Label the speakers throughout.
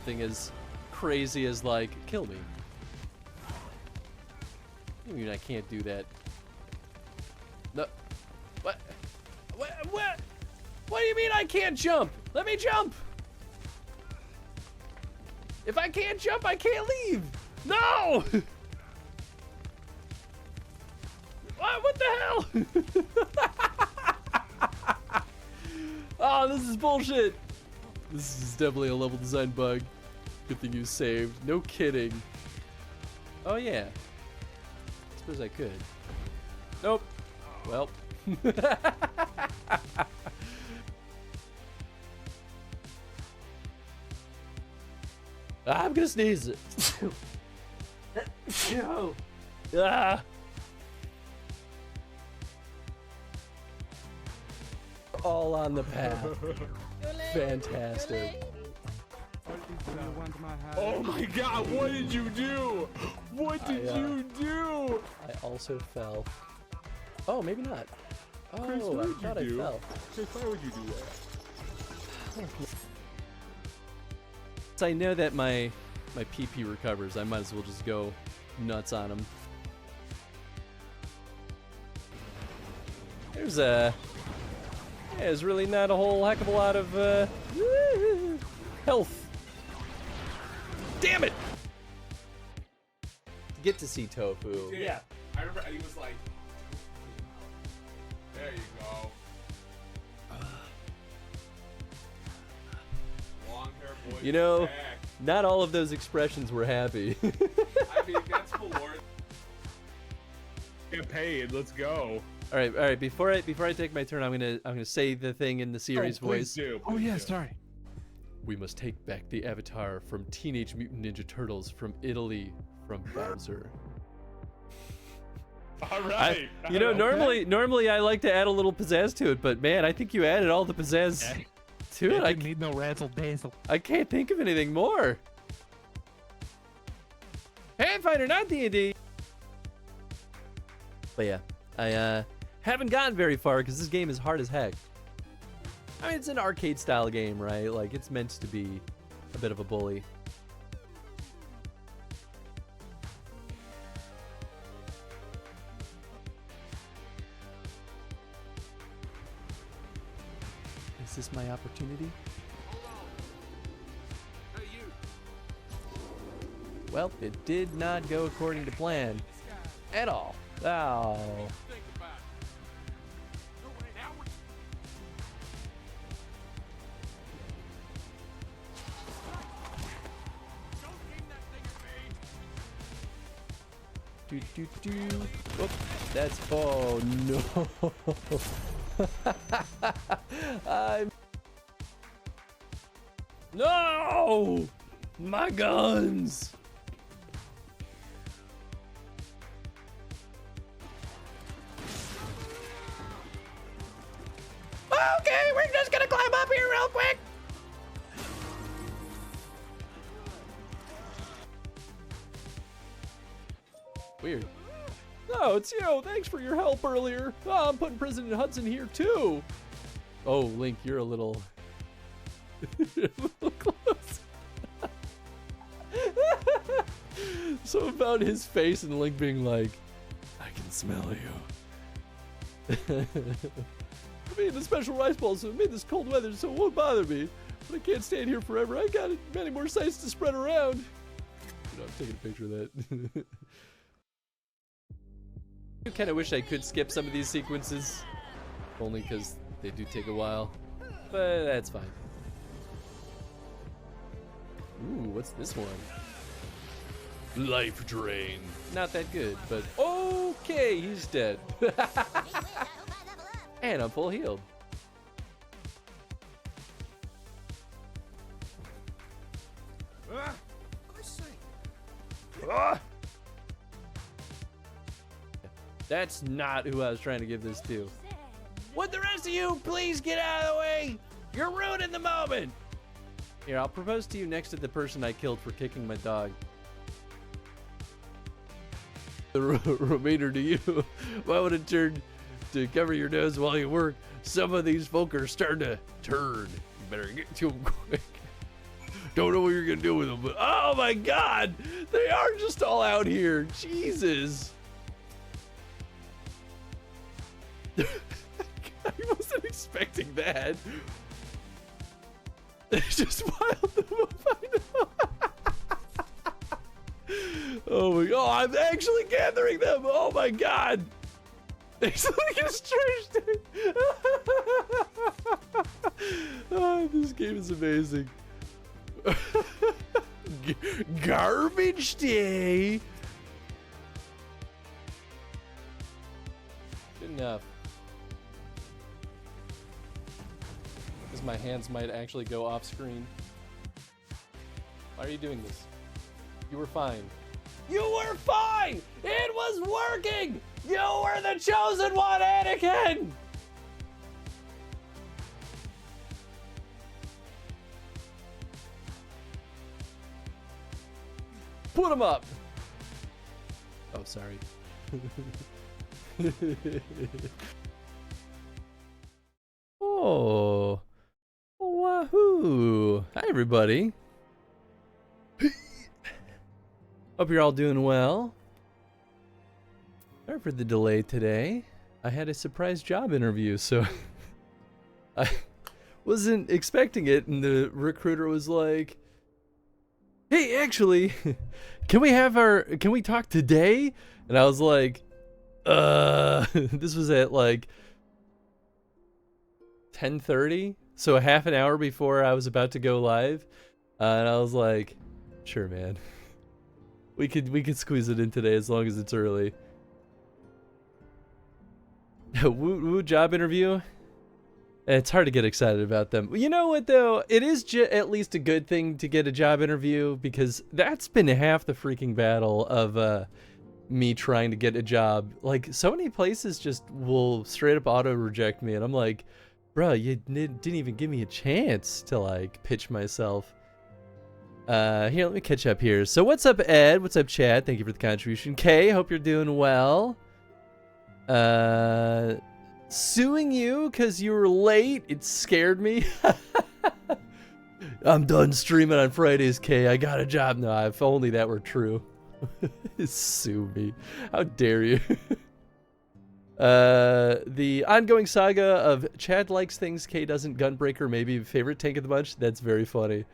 Speaker 1: Thing as crazy as, like, kill me. I mean, I can't do that. No. What? What? What do you mean I can't jump? Let me jump! If I can't jump, I can't leave! No! What the hell? Oh, this is bullshit. This is definitely a level design bug. Good thing you saved. No kidding. Oh yeah. I suppose I could. Nope. Well. I'm gonna sneeze. No. Ah. All on the path. Fantastic.
Speaker 2: Oh my god, what did you do? What did you do?
Speaker 1: I also fell. Oh, maybe not. Oh,
Speaker 2: Chris, what
Speaker 1: I
Speaker 2: did
Speaker 1: thought
Speaker 2: you do?
Speaker 1: I fell.
Speaker 2: Chris, why would you do that?
Speaker 1: So I know that my PP recovers. I might as well just go nuts on him. There's really not a whole heck of a lot of health. Damn it! Get to see Tofu.
Speaker 2: Yeah. I remember he was like, there you go. Long hair boy.
Speaker 1: You know,
Speaker 2: back.
Speaker 1: not all of those expressions were happy.
Speaker 2: I mean, that's Malort. Get paid. Let's go.
Speaker 1: All right. Before I take my turn, I'm gonna say the thing in the series voice.
Speaker 2: Oh yeah, sorry.
Speaker 1: We must take back the avatar from Teenage Mutant Ninja Turtles from Italy, from Bowser.
Speaker 2: All right.
Speaker 1: Normally I like to add a little pizzazz to it, but man, I think you added all the pizzazz to it.
Speaker 3: I need no razzle dazzle.
Speaker 1: I can't think of anything more. Pathfinder, not D&D. But yeah, I haven't gotten very far because this game is hard as heck. I mean, it's an arcade style game, right? Like, it's meant to be a bit of a bully. Is this my opportunity? Well, it did not go according to plan. At all. Oh. Whoop, that's, oh no. No! My guns! Okay, we're just gonna climb up here real quick. Weird. No, it's you. Thanks for your help earlier. Oh, I'm putting President Hudson here too. Oh, Link, you're a little, you're a little close. So about his face and Link being like, I can smell you. I made the special rice bowl, so it made this cold weather, so it won't bother me. But I can't stand here forever. I got many more sites to spread around. You know, I'm taking a picture of that. I kind of wish I could skip some of these sequences, only because they do take a while, but that's fine. Ooh, what's this one? Life Drain. Not that good, but okay, he's dead. And I'm full healed. Ah! That's not who I was trying to give this to. Would the rest of you please get out of the way? You're ruining the moment. Here, I'll propose to you next to the person I killed for kicking my dog. The remainder to you. Why would it turn to cover your nose while you work? Some of these folk are starting to turn. You better get to them quick. Don't know what you're gonna do with them, but oh my god, they are just all out here. Jesus. I wasn't expecting that. They just piled them up. I know. Oh my god, I'm actually gathering them. Oh my god. It's like a strange thing. Oh, this game is amazing. Garbage day. Good enough. Because my hands might actually go off screen. Why are you doing this? You were fine. You were fine! It was working! You were the chosen one, Anakin! Put him up! Oh, sorry. Oh. Wahoo! Hi, everybody. Hope you're all doing well. Sorry for the delay today. I had a surprise job interview, so I wasn't expecting it, and the recruiter was like, "Hey, actually, can we talk today?" And I was like, this was at like 10:30, so a half an hour before I was about to go live, and I was like, "Sure, man." We could squeeze it in today as long as it's early. Woo job interview. It's hard to get excited about them. You know what though? It is at least a good thing to get a job interview, because that's been half the freaking battle of me trying to get a job. Like, so many places just will straight up auto reject me, and I'm like, bro, you didn't even give me a chance to like pitch myself. Here, let me catch up here. So what's up, Ed? What's up, Chad? Thank you for the contribution. Kay, hope you're doing well. Suing you because you were late. It scared me. I'm done streaming on Fridays, Kay. I got a job now. If only that were true. Sue me. How dare you? The ongoing saga of Chad likes things Kay doesn't. Gunbreaker, maybe favorite tank of the bunch. That's very funny.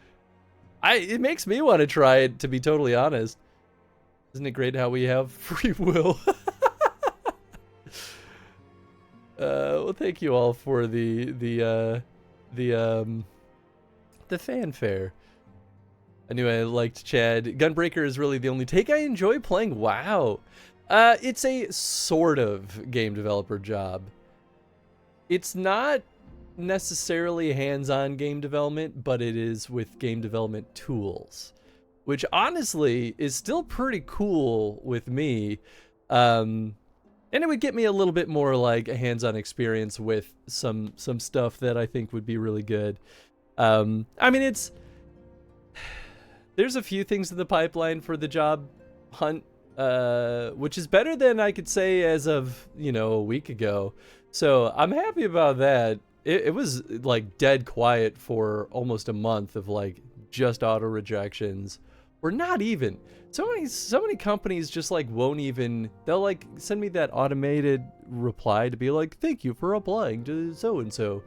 Speaker 1: It makes me want to try it, to be totally honest. Isn't it great how we have free will? Well, thank you all for the fanfare. I knew I liked Chad. Gunbreaker is really the only take I enjoy playing. Wow. It's a sort of game developer job. It's not necessarily hands-on game development, but it is with game development tools, which honestly is still pretty cool with me. And it would get me a little bit more like a hands-on experience with some stuff that I think would be really good. I mean, there's a few things in the pipeline for the job hunt, which is better than I could say as of, a week ago. So I'm happy about that. It was like dead quiet for almost a month of like just auto rejections, or not even. So many companies just like won't even. They'll like send me that automated reply to be like, "Thank you for applying to so and so,"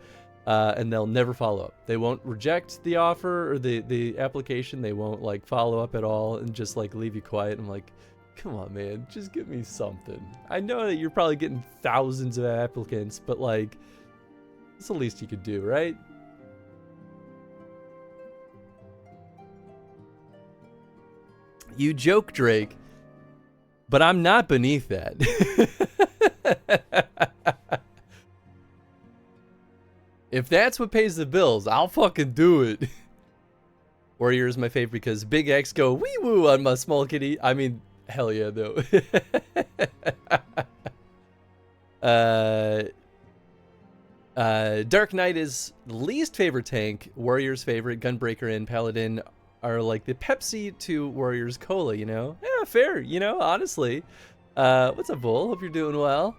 Speaker 1: and they'll never follow up. They won't reject the offer or the application. They won't like follow up at all and just like leave you quiet. I'm like, come on, man, just give me something. I know that you're probably getting thousands of applicants, but like, it's the least you could do, right? You joke, Drake, but I'm not beneath that. If that's what pays the bills, I'll fucking do it. Warrior is my favorite because Big X go wee woo on my small kitty. I mean, hell yeah, though. Dark Knight is least favorite tank. Warrior's favorite. Gunbreaker and Paladin are like the Pepsi to Warrior's Cola, Yeah, fair, honestly. What's up, Bull? Hope you're doing well.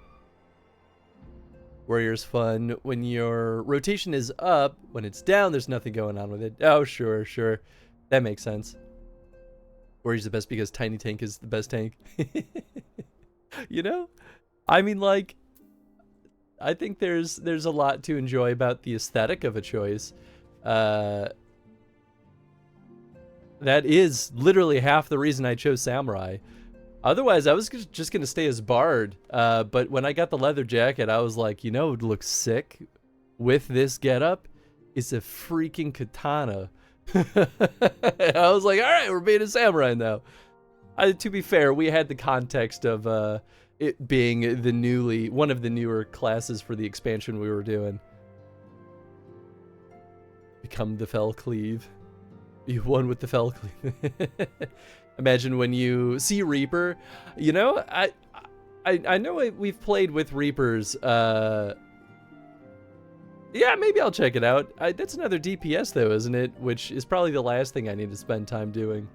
Speaker 1: Warrior's fun when your rotation is up. When it's down, there's nothing going on with it. Oh, sure. That makes sense. Or he's the best because Tiny Tank is the best tank. You know? I mean, like, I think there's a lot to enjoy about the aesthetic of a choice. That is literally half the reason I chose Samurai. Otherwise, I was just going to stay as Bard. But when I got the leather jacket, I was like, you know, it would look sick with this getup. It's a freaking katana. I was like, all right, we're being a samurai now. To be fair, we had the context of it being one of the newer classes for the expansion we were doing. Become the Fell Cleave. Be one with the Fell Cleave. Imagine when you see Reaper. You know, I know we've played with Reapers. Yeah, maybe I'll check it out. That's another DPS though, isn't it? Which is probably the last thing I need to spend time doing.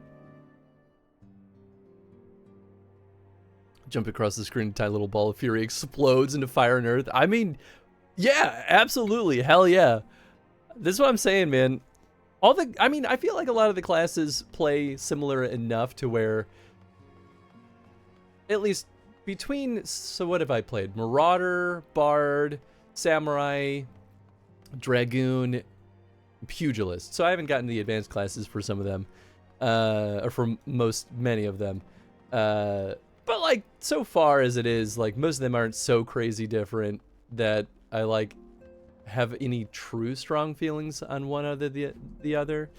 Speaker 1: Jump across the screen, a tiny little ball of fury explodes into fire and earth. I mean, yeah, absolutely. Hell yeah. This is what I'm saying, man. I mean, I feel like a lot of the classes play similar enough to where, at least between, so what have I played? Marauder, Bard, Samurai, Dragoon, Pugilist. So I haven't gotten the advanced classes for some of them, or for many of them. But like, so far as it is, like, most of them aren't so crazy different that I like have any true strong feelings on one other the other.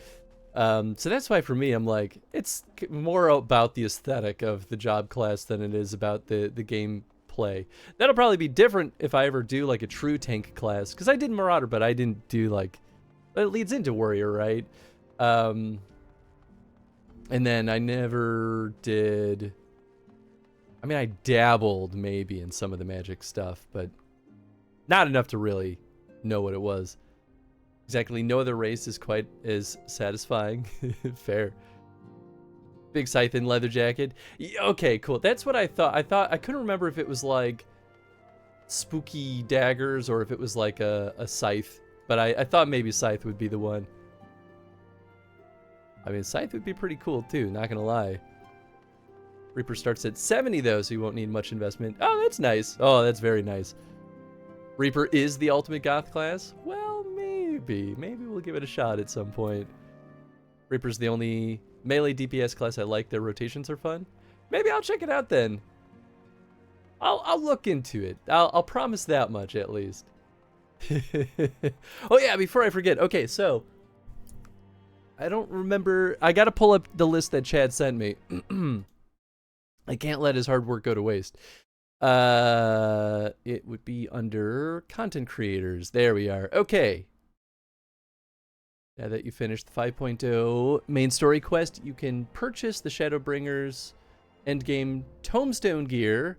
Speaker 1: So that's why for me, I'm like, it's more about the aesthetic of the job class than it is about the game play. That'll probably be different if I ever do like a true tank class, because I did Marauder, but I didn't do like, it leads into Warrior, right? And then I never did, I mean, I dabbled maybe in some of the magic stuff, but not enough to really know what it was. Exactly, no other race is quite as satisfying. Fair. Big scythe and leather jacket. Okay, cool. That's what I thought. I couldn't remember if it was like spooky daggers or if it was like a scythe, but I thought maybe scythe would be the one. I mean, scythe would be pretty cool too, not gonna lie. Reaper starts at 70 though, so you won't need much investment. Oh, that's nice. Oh, that's very nice. Reaper is the ultimate goth class? Well, maybe. Maybe we'll give it a shot at some point. Reaper's the only melee DPS class I like. Their rotations are fun. Maybe I'll check it out then. I'll look into it. I'll promise that much at least. Oh yeah, before I forget. Okay, so I don't remember. I gotta pull up the list that Chad sent me. I can't let his hard work go to waste. It would be under content creators. There we are. Okay. Now that you finished the 5.0 main story quest, you can purchase the Shadowbringers endgame tombstone gear.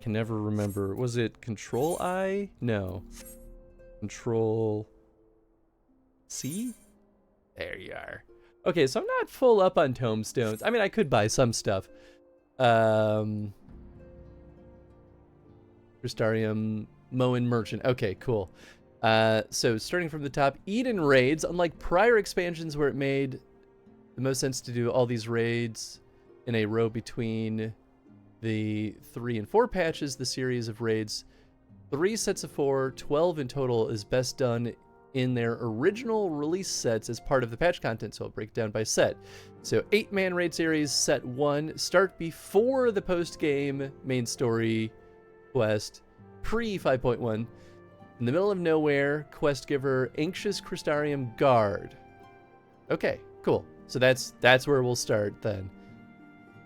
Speaker 1: Can never remember. Was it Control I? No. Control C? There you are. Okay, so I'm not full up on tombstones. I mean, I could buy some stuff. Crystarium, Moen Merchant. Okay, cool. So starting from the top, Eden raids. Unlike prior expansions where it made the most sense to do all these raids in a row between the 3 and 4 patches, the series of raids, 3 sets of 4, 12 in total, is best done in their original release sets as part of the patch content, so I'll break it down by set. So 8-man raid series, set 1, start before the post-game main story quest, pre-5.1. In the middle of nowhere, quest giver, Anxious Crystarium Guard. Okay, cool. So that's where we'll start then.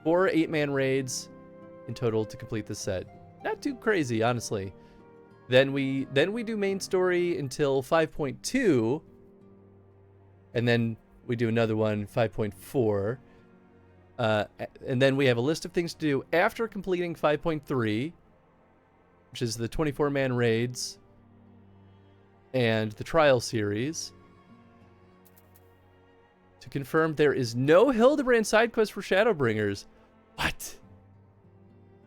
Speaker 1: 4 8-man raids in total to complete the set. Not too crazy, honestly. Then we do main story until 5.2, and then we do another one, 5.4. And then we have a list of things to do after completing 5.3, which is the 24-man raids and the trial series. To confirm, there is no Hildebrand side quest for Shadowbringers. What?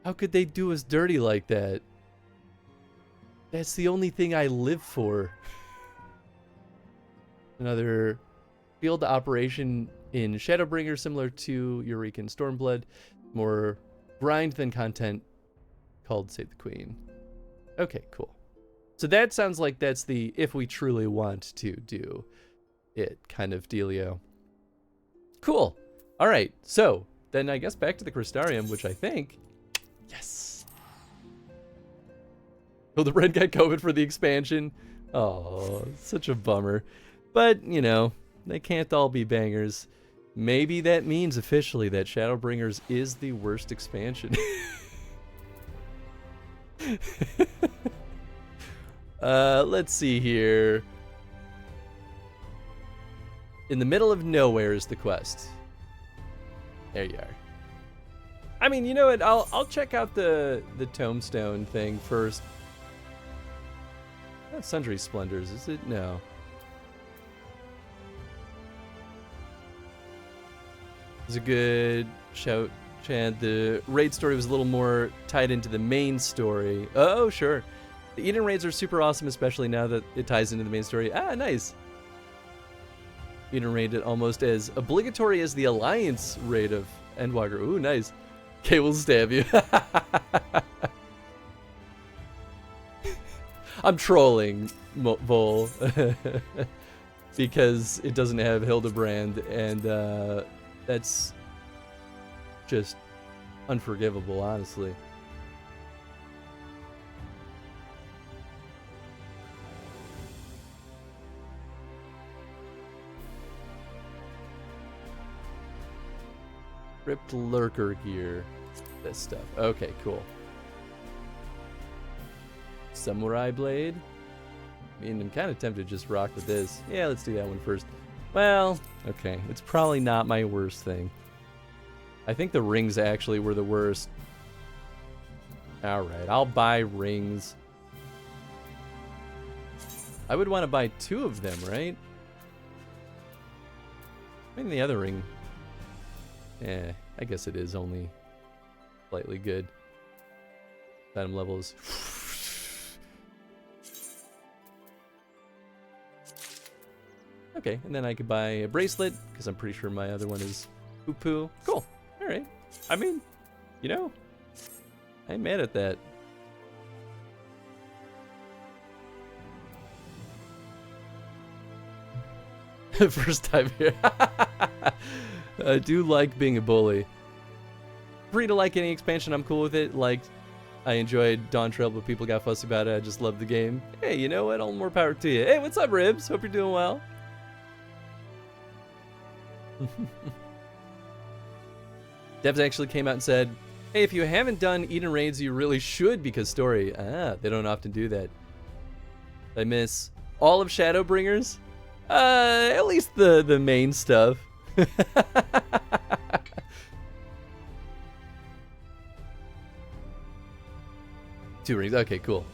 Speaker 1: How could they do us dirty like that? That's the only thing I live for. Another field operation in Shadowbringers, similar to Eureka and Stormblood. More grind than content, called Save the Queen. Okay, cool. So that sounds like that's the if we truly want to do it kind of dealio. Cool. All right, so then I guess back to the Crystarium, which I think, yes. Hildebrand got COVID for the expansion. Oh, such a bummer. But, you know, they can't all be bangers. Maybe that means officially that Shadowbringers is the worst expansion. Let's see here. In the middle of nowhere is the quest. There you are. I mean, you know what? I'll check out the tombstone thing first. Not Sundry Splendors, is it? No. It's a good shout, Chad. The raid story was a little more tied into the main story. Oh, sure. The Eden raids are super awesome, especially now that it ties into the main story. Ah, nice. Eden raid is almost as obligatory as the Alliance raid of Endwalker. Ooh, nice. Kay will stab you. I'm trolling, Vol, because it doesn't have Hildebrand, and that's just unforgivable, honestly. Ripped lurker gear. This stuff. Okay, cool. Samurai blade. I mean, I'm kind of tempted to just rock with this. Yeah, let's do that one first. Well, okay. It's probably not my worst thing. I think the rings actually were the worst. Alright, I'll buy rings. I would want to buy 2 of them, right? Maybe the other ring. Yeah, I guess it is only slightly good. Item levels. Okay, and then I could buy a bracelet, because I'm pretty sure my other one is poo-poo. Cool. Alright. I mean, you know, I ain't mad at that. First time here. I do like being a bully. Free to like any expansion, I'm cool with it. Like, I enjoyed Dawn Trail, but people got fussy about it. I just love the game. Hey, you know what? All more power to you. Hey, what's up, Ribs? Hope you're doing well. Devs actually came out and said, hey, if you haven't done Eden Raids, you really should, because story. Ah, they don't often do that. I miss all of Shadowbringers. At least the main stuff. 2 rings. Okay, cool.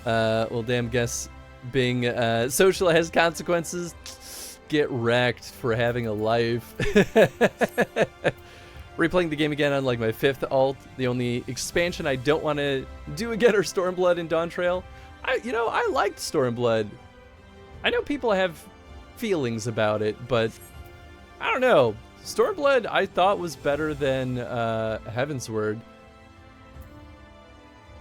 Speaker 1: Well, damn, guess being social has consequences. Get wrecked for having a life. Replaying the game again on like my 5th alt. The only expansion I don't want to do again are Stormblood and Dawn Trail. I liked Stormblood. I know people have feelings about it, but I don't know. Stormblood I thought was better than Heavensward.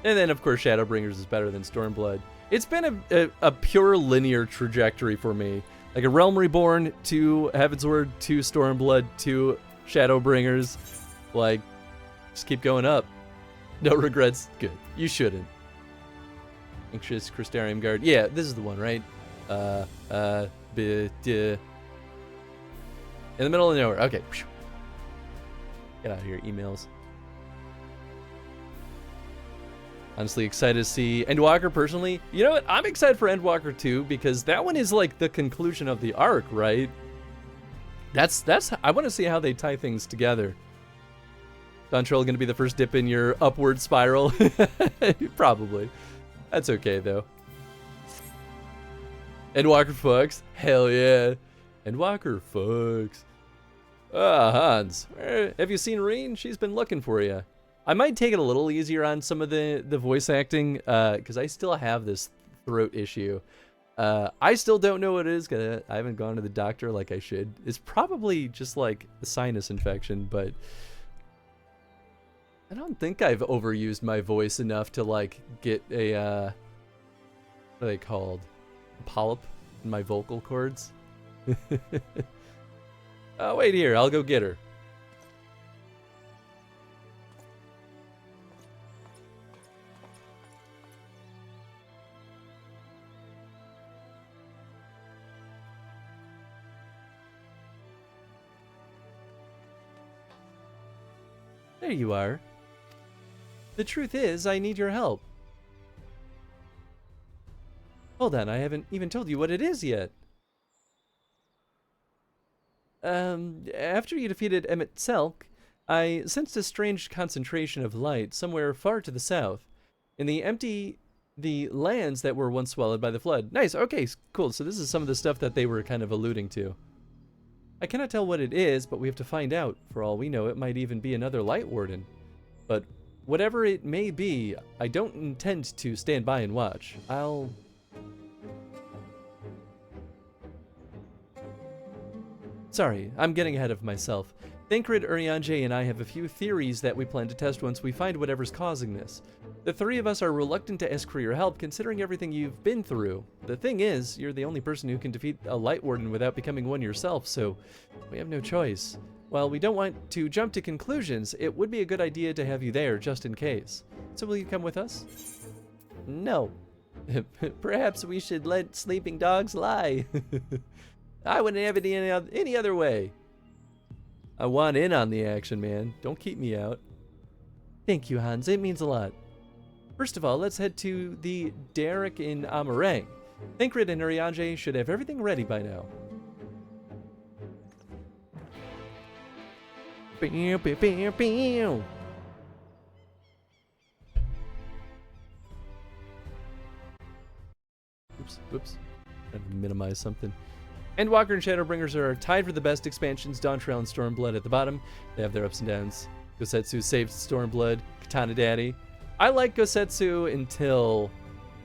Speaker 1: And then, of course, Shadowbringers is better than Stormblood. It's been a pure linear trajectory for me. Like a Realm Reborn to Heavensward to Stormblood to Shadowbringers. Like, just keep going up. No regrets. Good. You shouldn't. Anxious Crystarium Guard. Yeah, this is the one, right? In the middle of nowhere. Okay. Get out of here, emails. Honestly, excited to see Endwalker personally. You know what? I'm excited for Endwalker 2 because that one is like the conclusion of the arc, right? That's I want to see how they tie things together. Dawn Trail going to be the first dip in your upward spiral? Probably. That's okay, though. Endwalker fucks. Hell yeah. Endwalker fucks. Hans. Have you seen Reen? She's been looking for you. I might take it a little easier on some of the voice acting, because I still have this throat issue. I still don't know what it is, 'cause I haven't gone to the doctor like I should. It's probably just like a sinus infection, but I don't think I've overused my voice enough to like get a, what are they called? A polyp in my vocal cords. Wait here, I'll go get her. There you are. The truth is, I need your help. Hold on, I haven't even told you what it is yet. After you defeated Emmett Selk, I sensed a strange concentration of light somewhere far to the south, in the lands that were once swallowed by the flood. Nice, okay, cool. So this is some of the stuff that they were kind of alluding to. I cannot tell what it is, but we have to find out. For all we know, it might even be another Light Warden. But whatever it may be, I don't intend to stand by and watch. Sorry, I'm getting ahead of myself. Thancred, Urianger, and I have a few theories that we plan to test once we find whatever's causing this. The three of us are reluctant to ask for your help, considering everything you've been through. The thing is, you're the only person who can defeat a Light Warden without becoming one yourself, so we have no choice. While we don't want to jump to conclusions, it would be a good idea to have you there, just in case. So will you come with us? No. Perhaps we should let sleeping dogs lie. I wouldn't have it any other way. I want in on the action, man. Don't keep me out. Thank you, Hans. It means a lot. First of all, let's head to the Derrick in Amarang. Thancred and Urianger should have everything ready by now. Oops. Trying to minimize something. Endwalker and Shadowbringers are tied for the best expansions. Dawntrail and Stormblood at the bottom. They have their ups and downs. Gosetsu saved Stormblood. Katana Daddy. I like Gosetsu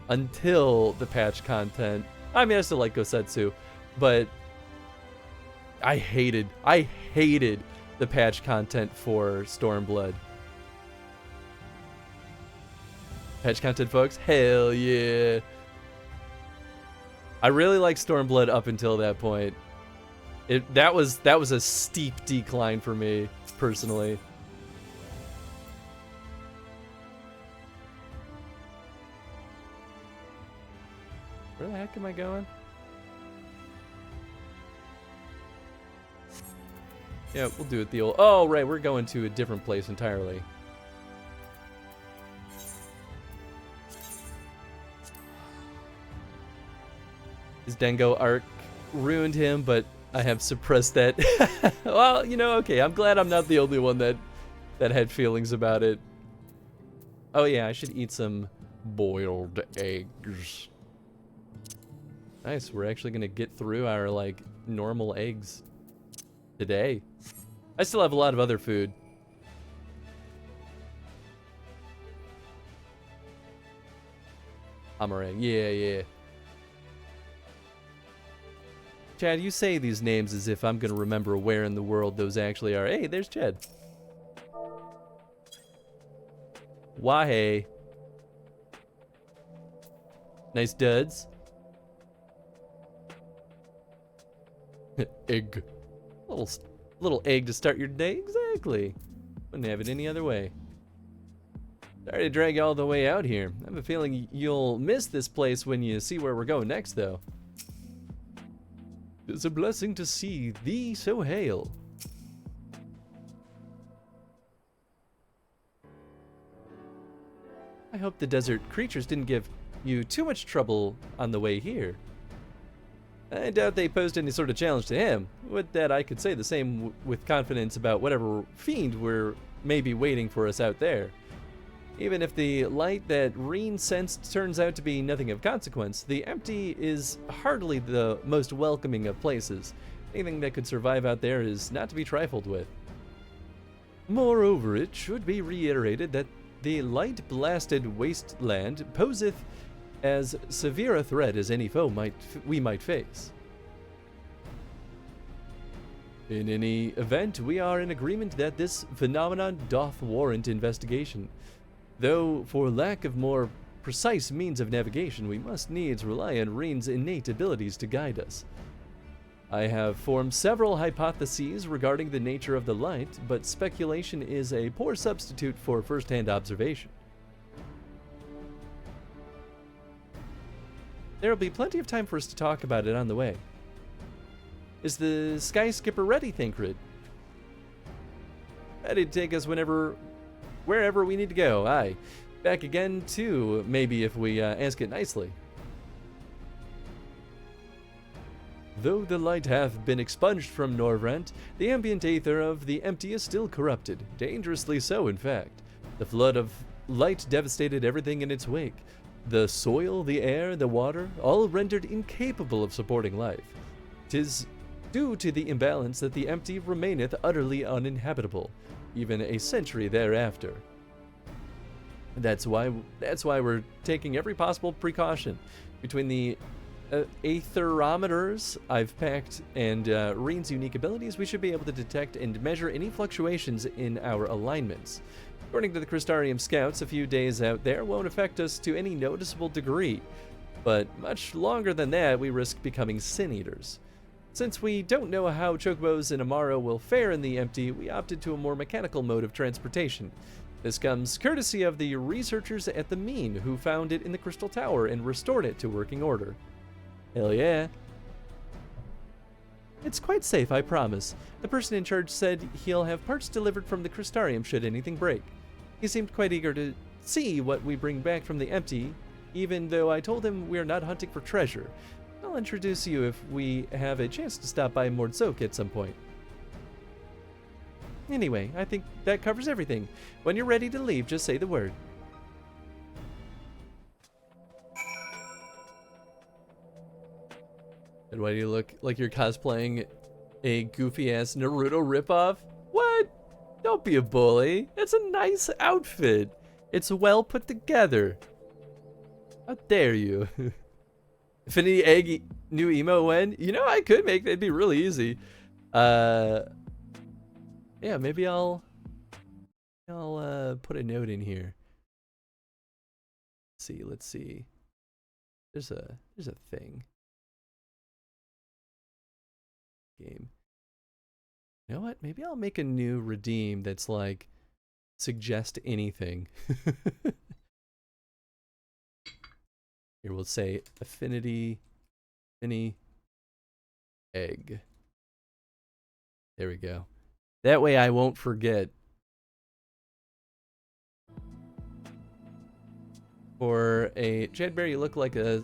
Speaker 1: until the patch content. I mean, I still like Gosetsu, but I hated the patch content for Stormblood. Patch content, folks? Hell yeah. I really like Stormblood up until that point. That was a steep decline for me, personally. Where the heck am I going? Yeah, we'll do it the old... Oh, right, we're going to a different place entirely. His Dengo arc ruined him, but I have suppressed that. Well, you know, okay, I'm glad I'm not the only one that had feelings about it. Oh yeah, I should eat some boiled eggs. Nice, we're actually gonna get through our, like, normal eggs today. I still have a lot of other food. Amarang, yeah. Chad, you say these names as if I'm gonna remember where in the world those actually are. Hey, there's Chad. Wahey. Nice duds. Egg. Little egg to start your day. Exactly. Wouldn't have it any other way. Sorry to drag you all the way out here. I have a feeling you'll miss this place when you see where we're going next, though. It's a blessing to see thee so hail. I hope the desert creatures didn't give you too much trouble on the way here. I doubt they posed any sort of challenge to him. With that, I could say the same with confidence about whatever fiend were maybe waiting for us out there. Even if the light that Reen sensed turns out to be nothing of consequence, the empty is hardly the most welcoming of places. Anything that could survive out there is not to be trifled with. Moreover, it should be reiterated that the light-blasted wasteland poseth as severe a threat as any foe we might face. In any event, we are in agreement that this phenomenon doth warrant investigation, though for lack of more precise means of navigation, we must needs rely on Reen's innate abilities to guide us. I have formed several hypotheses regarding the nature of the light, but speculation is a poor substitute for first-hand observation. There will be plenty of time for us to talk about it on the way. Is the Sky Skipper ready, Thancred? Ready to take us wherever we need to go. Aye. Back again, too, maybe if we ask it nicely. Though the light hath been expunged from Norvrent, the ambient aether of the empty is still corrupted, dangerously so, in fact. The flood of light devastated everything in its wake. The soil, the air, the water, all rendered incapable of supporting life. 'Tis due to the imbalance that the empty remaineth utterly uninhabitable, even a century thereafter. That's why we're taking every possible precaution. Between the aetherometers I've packed and Reen's unique abilities, we should be able to detect and measure any fluctuations in our alignments. According to the Crystarium scouts, a few days out there won't affect us to any noticeable degree, but much longer than that, we risk becoming sin-eaters. Since we don't know how Chocobos and Amaro will fare in the empty, we opted to a more mechanical mode of transportation. This comes courtesy of the researchers at the Mean, who found it in the Crystal Tower and restored it to working order. Hell yeah. It's quite safe, I promise. The person in charge said he'll have parts delivered from the Crystarium should anything break. He seemed quite eager to see what we bring back from the empty, even though I told him we're not hunting for treasure. I'll introduce you if we have a chance to stop by Mordzok at some point. Anyway, I think that covers everything. When you're ready to leave, just say the word. And why do you look like you're cosplaying a goofy-ass Naruto ripoff? What? Don't be a bully. It's a nice outfit. It's well put together. How dare you? Infinity Egg new emo when? You know, I could make that. It'd be really easy. Yeah, maybe I'll put a note in here. Let's see. There's a thing. Game. You know what? Maybe I'll make a new redeem that's like suggest anything. Here we'll say affinity any egg. There we go. That way I won't forget. For a Chadberry, you look like a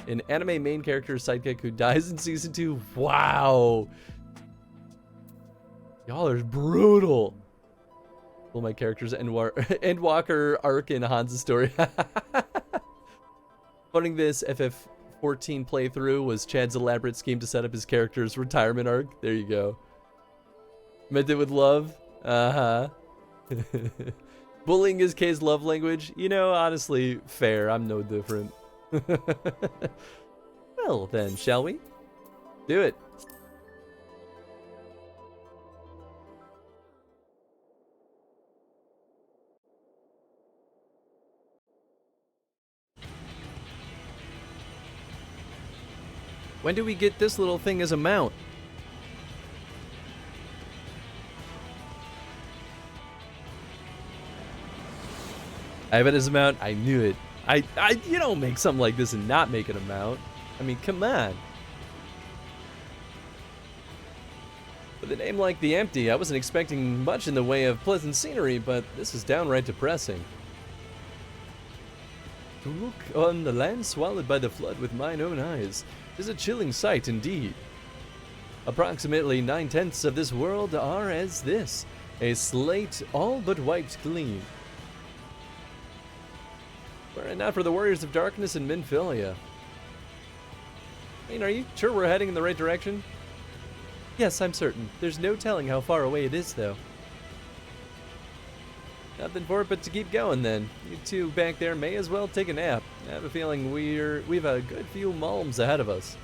Speaker 1: an anime main character sidekick who dies in season 2. Wow. Y'all are brutal. Well, my character's Endwalker arc in Han's story. Funding this FF14 playthrough was Chad's elaborate scheme to set up his character's retirement arc. There you go. Meant it with love. Uh-huh. Bullying is Kay's love language. You know, honestly, fair. I'm no different. Well, then, shall we? Do it. When do we get this little thing as a mount? I have it as a mount. I knew it. You don't make something like this and not make it a mount. I mean, come on. With a name like The Empty, I wasn't expecting much in the way of pleasant scenery, but this is downright depressing. To look on the land swallowed by the flood with mine own eyes is a chilling sight indeed. Approximately 9/10 of this world are as this, a slate all but wiped clean. Were it not for the warriors of darkness in Minfilia. I mean, are you sure we're heading in the right direction? Yes, I'm certain. There's no telling how far away it is, though. Nothing for it but to keep going then. You two back there may as well take a nap. I have a feeling we've a good few mulms ahead of us.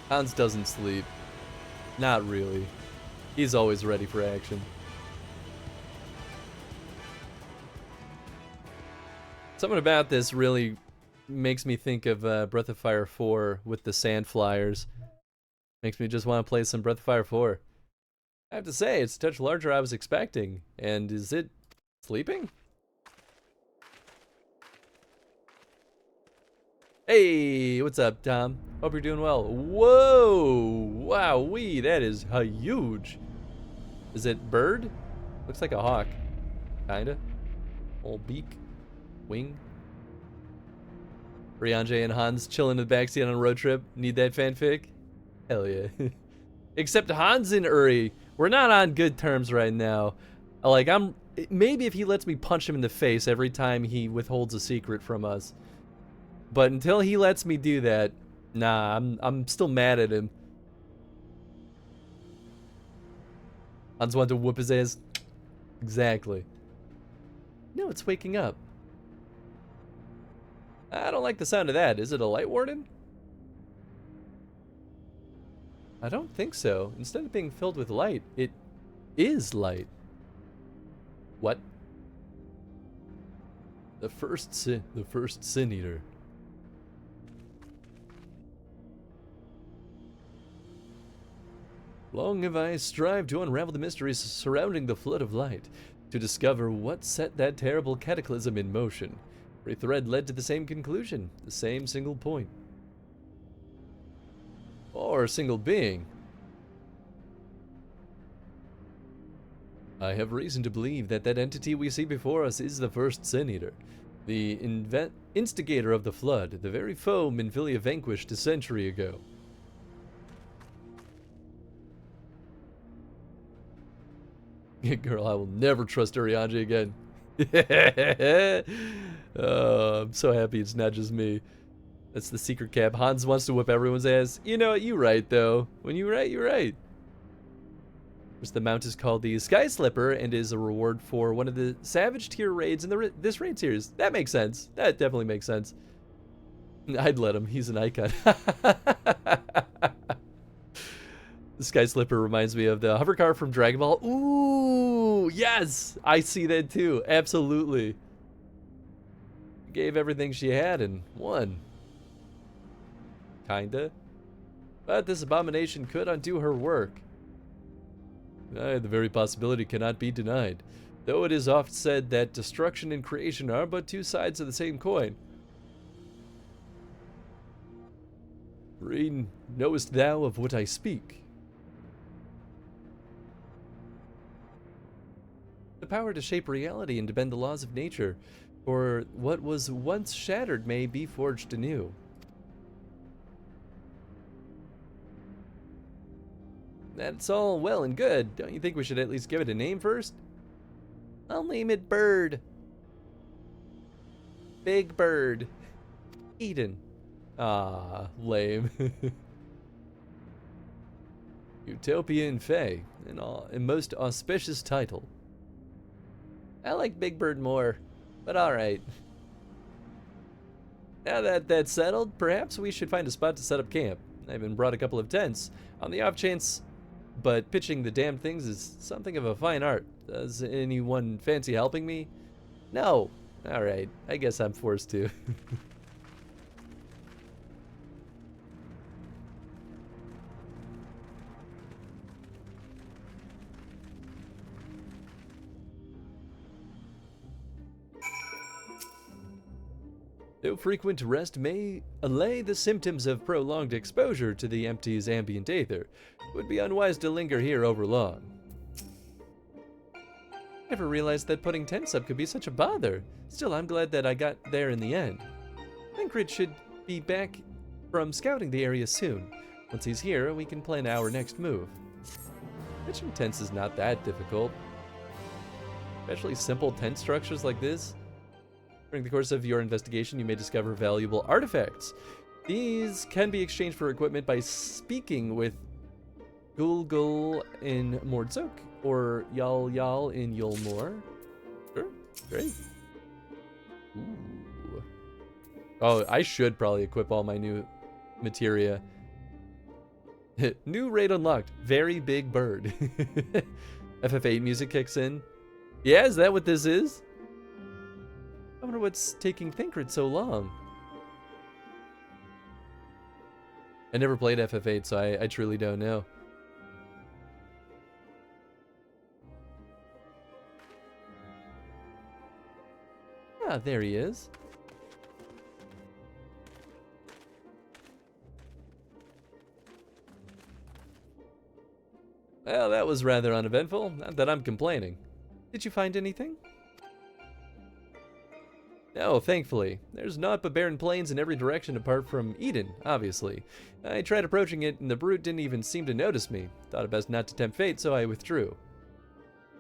Speaker 1: Hans doesn't sleep. Not really. He's always ready for action. Something about this really makes me think of Breath of Fire 4 with the sand flyers. Makes me just want to play some Breath of Fire 4. I have to say, it's a touch larger than I was expecting. And is it sleeping? Hey, what's up, Tom? Hope you're doing well. Whoa! Wowee, that is huge. Is it bird? Looks like a hawk. Kinda. Old beak. Wing. Rianjay and Hans chilling in the backseat on a road trip. Need that fanfic? Hell yeah. Except Hans and Uri, we're not on good terms right now. Like, maybe if he lets me punch him in the face every time he withholds a secret from us. But until he lets me do that, nah, I'm still mad at him. Hans wanted to whoop his ass. Exactly. No, it's waking up. I don't like the sound of that. Is it a light warden? I don't think so. Instead of being filled with light, it is light. What? The first sin eater. Long have I strived to unravel the mysteries surrounding the flood of light, to discover what set that terrible cataclysm in motion. Every thread led to the same conclusion, the same single point. Or a single being. I have reason to believe that that entity we see before us is the first Sin Eater, the instigator of the flood, the very foe Minfilia vanquished a century ago. Girl, I will never trust Urianger again. I'm so happy it's not just me. That's the secret cap. Hans wants to whip everyone's ass. You know what? You're right, though. When you're right, you're right. The mount is called the Sky Slipper and is a reward for one of the Savage tier raids in this raid series. That makes sense. That definitely makes sense. I'd let him. He's an icon. The Sky Slipper reminds me of the hover car from Dragon Ball. Ooh, yes! I see that too. Absolutely. Gave everything she had and won. Kinda. But this abomination could undo her work. The very possibility cannot be denied, though it is oft said that destruction and creation are but two sides of the same coin. Rean, knowest thou of what I speak? The power to shape reality and to bend the laws of nature, for what was once shattered may be forged anew. That's all well and good. Don't you think we should at least give it a name first? I'll name it Bird. Big Bird. Eden. Ah, lame. Utopia in Fae, a most auspicious title. I like Big Bird more, but alright. Now that that's settled, perhaps we should find a spot to set up camp. I even brought a couple of tents, on the off chance, but pitching the damn things is something of a fine art. Does anyone fancy helping me? No. Alright, I guess I'm forced to. Though frequent rest may allay the symptoms of prolonged exposure to the empty's ambient aether, it would be unwise to linger here overlong. Never realized that putting tents up could be such a bother. Still, I'm glad that I got there in the end. Ingrid should be back from scouting the area soon. Once he's here, we can plan our next move. Pitching tents is not that difficult. Especially simple tent structures like this. During the course of your investigation, you may discover valuable artifacts. These can be exchanged for equipment by speaking with Gulgul in Mordzok or Y'all in Yulmore. Sure, great. Ooh. Oh, I should probably equip all my new materia. New raid unlocked. Very big bird. FF8 music kicks in. Yeah, is that what this is? I wonder what's taking Thancred so long. I never played FF8, so I truly don't know. Ah, there he is. Well, that was rather uneventful. Not that I'm complaining. Did you find anything? No, thankfully. There's naught but barren plains in every direction apart from Eden, obviously. I tried approaching it and the brute didn't even seem to notice me. Thought it best not to tempt fate, so I withdrew.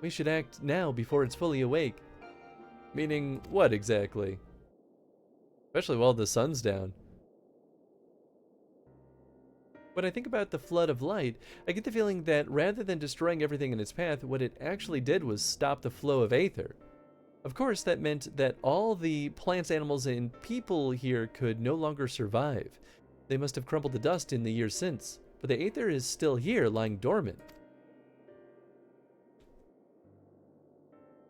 Speaker 1: We should act now before it's fully awake. Meaning what exactly? Especially while the sun's down. When I think about the flood of light, I get the feeling that rather than destroying everything in its path, what it actually did was stop the flow of aether. Of course, that meant that all the plants, animals, and people here could no longer survive. They must have crumbled to dust in the years since, but the aether is still here, lying dormant.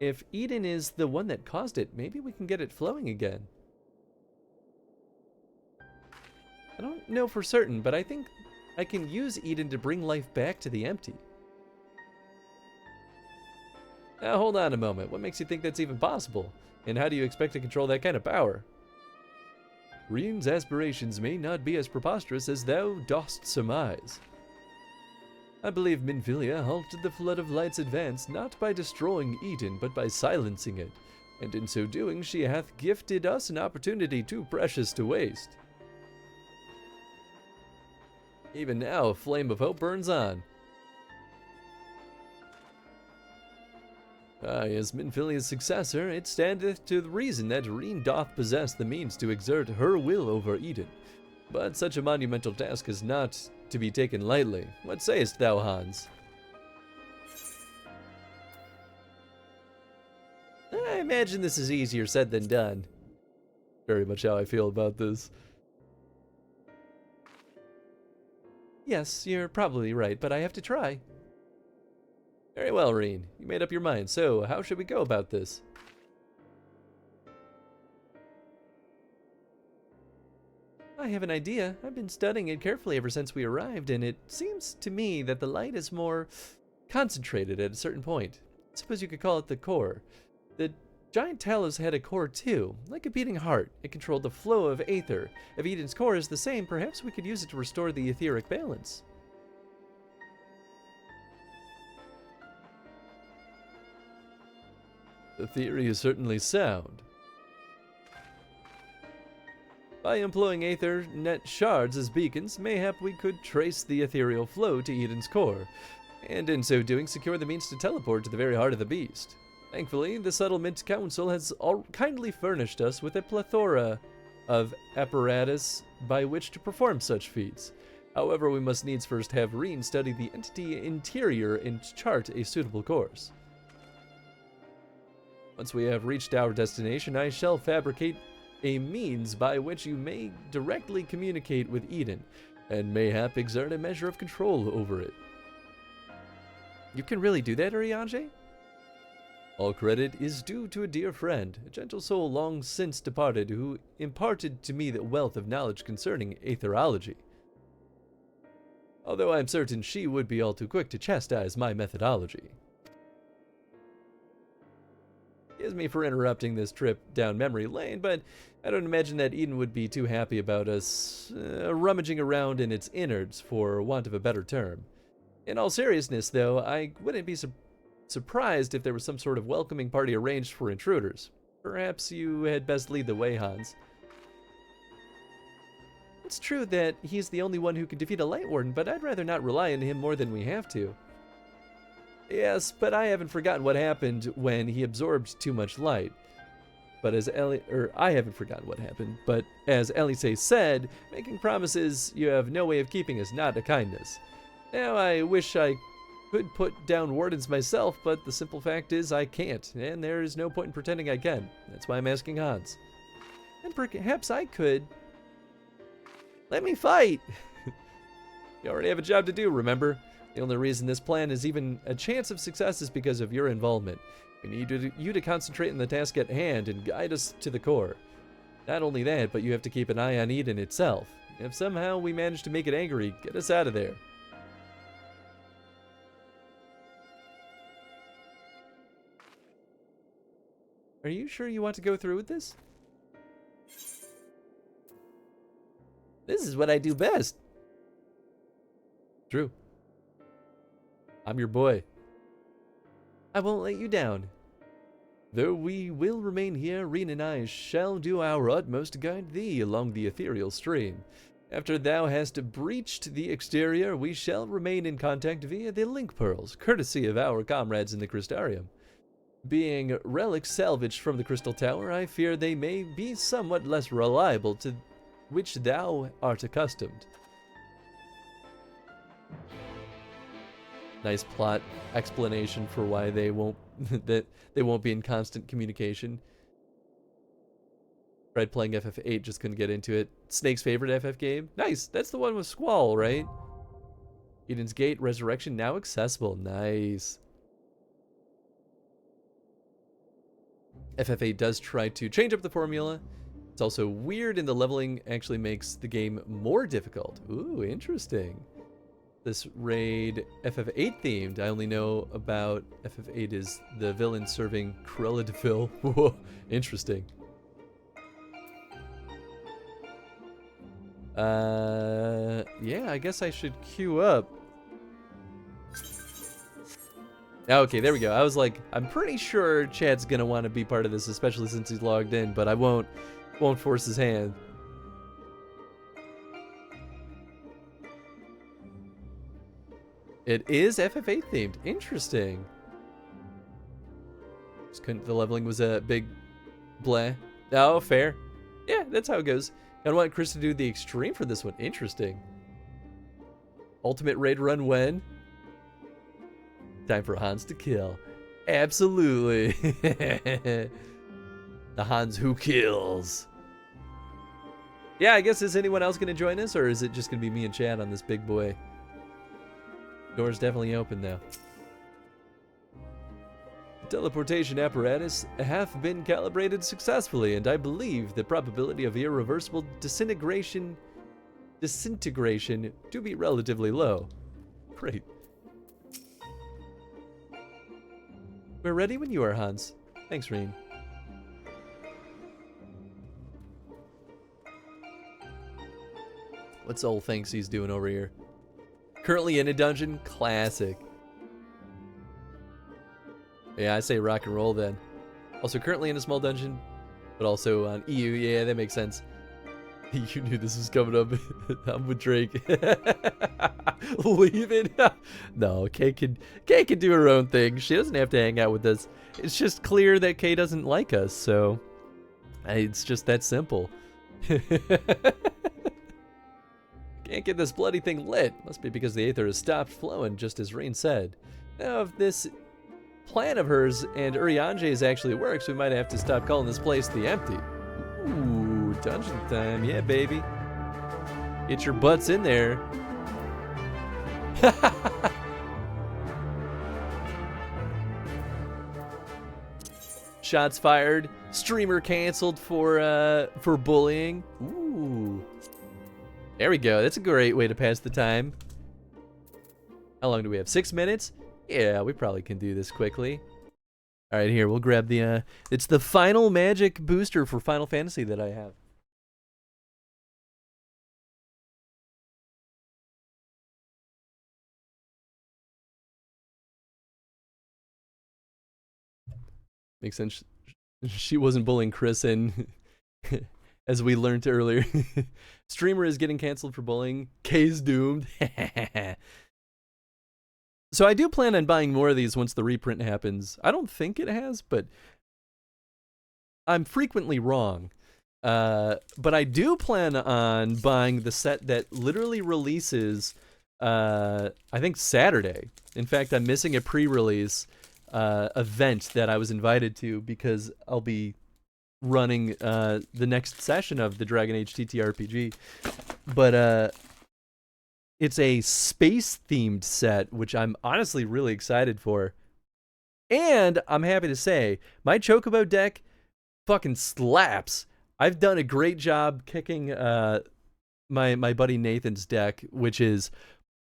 Speaker 1: If Eden is the one that caused it, maybe we can get it flowing again. I don't know for certain, but I think I can use Eden to bring life back to the empty. Now hold on a moment, what makes you think that's even possible? And how do you expect to control that kind of power? Reen's aspirations may not be as preposterous as thou dost surmise. I believe Minfilia halted the flood of light's advance not by destroying Eden, but by silencing it, and in so doing she hath gifted us an opportunity too precious to waste. Even now, a flame of hope burns on. As Minfilia's successor, it standeth to the reason that Reen doth possess the means to exert her will over Eden. But such a monumental task is not to be taken lightly. What sayest thou, Hans? I imagine this is easier said than done. Very much how I feel about this. Yes, you're probably right, but I have to try. Very well, Reen. You made up your mind, so how should we go about this? I have an idea. I've been studying it carefully ever since we arrived, and it seems to me that the light is more concentrated at a certain point. I suppose you could call it the core. The giant Talos had a core too, like a beating heart. It controlled the flow of aether. If Eden's core is the same, perhaps we could use it to restore the etheric balance. The theory is certainly sound. By employing aether net shards as beacons, mayhap we could trace the ethereal flow to Eden's core, and in so doing secure the means to teleport to the very heart of the beast. Thankfully, the Settlement Council has kindly furnished us with a plethora of apparatus by which to perform such feats. However, we must needs first have Reen study the entity interior and chart a suitable course. Once we have reached our destination, I shall fabricate a means by which you may directly communicate with Eden, and mayhap exert a measure of control over it. You can really do that, Urianger? All credit is due to a dear friend, a gentle soul long since departed, who imparted to me the wealth of knowledge concerning aetherology. Although I am certain she would be all too quick to chastise my methodology. Excuse me for interrupting this trip down memory lane, but I don't imagine that Eden would be too happy about us rummaging around in its innards, for want of a better term. In all seriousness, though, I wouldn't be surprised if there was some sort of welcoming party arranged for intruders. Perhaps you had best lead the way, Hans. It's true that he's the only one who can defeat a Light Warden, but I'd rather not rely on him more than we have to. Yes, but I haven't forgotten what happened when he absorbed too much light. But as I haven't forgotten what happened, but as Elise said, making promises you have no way of keeping is not a kindness. Now, I wish I could put down wardens myself, but the simple fact is I can't, and there is no point in pretending I can. That's why I'm asking Hans. And perhaps I could. Let me fight! You already have a job to do, remember? The only reason this plan is even a chance of success is because of your involvement. We need you to concentrate on the task at hand and guide us to the core. Not only that, but you have to keep an eye on Eden itself. If somehow we manage to make it angry, get us out of there. Are you sure you want to go through with this? This is what I do best. True. I'm your boy. I won't let you down. Though we will remain here, Reen and I shall do our utmost to guide thee along the ethereal stream. After thou hast breached the exterior, we shall remain in contact via the link pearls, courtesy of our comrades in the Crystarium. Being relics salvaged from the Crystal Tower, I fear they may be somewhat less reliable to which thou art accustomed. Nice plot explanation for why they won't that they won't be in constant communication. Tried playing FF8, just couldn't get into it. Snake's favorite FF game? Nice, that's the one with Squall, right? Eden's Gate Resurrection now accessible. Nice. FF8 does try to change up the formula. It's also weird, and the leveling actually makes the game more difficult. Ooh, interesting. This raid FF8 themed. I only know about FF8 is the villain serving Cruella de Vil. Whoa, interesting. Yeah, I guess I should queue up. Okay, there we go. I was like, I'm pretty sure Chad's gonna want to be part of this, especially since he's logged in, but I won't force his hand. It is FF8 themed. Interesting. Just couldn't, the leveling was a big bleh. Oh, fair. Yeah, that's how it goes. I want Chris to do the extreme for this one. Interesting. Ultimate raid run when? Time for Hans to kill. Absolutely. The Hans who kills. Yeah, I guess, is anyone else going to join us, or is it just going to be me and Chad on this big boy? Door's definitely open now. The teleportation apparatus hath been calibrated successfully, and I believe the probability of irreversible disintegration to be relatively low. Great. We're ready when you are, Hans. Thanks, Reen. What's old Thanksy's doing over here? Currently in a dungeon? Classic. Yeah, I say rock and roll then. Also currently in a small dungeon, but also on EU. Yeah, that makes sense. You knew this was coming up. I'm with Drake. Leave it. No, Kay can do her own thing. She doesn't have to hang out with us. It's just clear that Kay doesn't like us, so it's just that simple. Can't get this bloody thing lit. Must be because the aether has stopped flowing, just as Rain said. Now, if this plan of hers and Uriange's actually works, we might have to stop calling this place the Empty. Ooh, dungeon time. Yeah, baby. Get your butts in there. Shots fired. Streamer canceled for bullying. Ooh. There we go. That's a great way to pass the time. How long do we have? 6 minutes? Yeah, we probably can do this quickly. All right, here, we'll grab the, it's the final magic booster for Final Fantasy that I have. Makes sense. She wasn't bullying Chris, and as we learned earlier, streamer is getting canceled for bullying. Kay's doomed. So I do plan on buying more of these once the reprint happens. I don't think it has, but I'm frequently wrong. But I do plan on buying the set that literally releases I think Saturday. In fact, I'm missing a pre-release event that I was invited to because I'll be running the next session of the Dragon Age TTRPG. But it's a space-themed set, which I'm honestly really excited for. And I'm happy to say, my Chocobo deck fucking slaps. I've done a great job kicking my buddy Nathan's deck, which is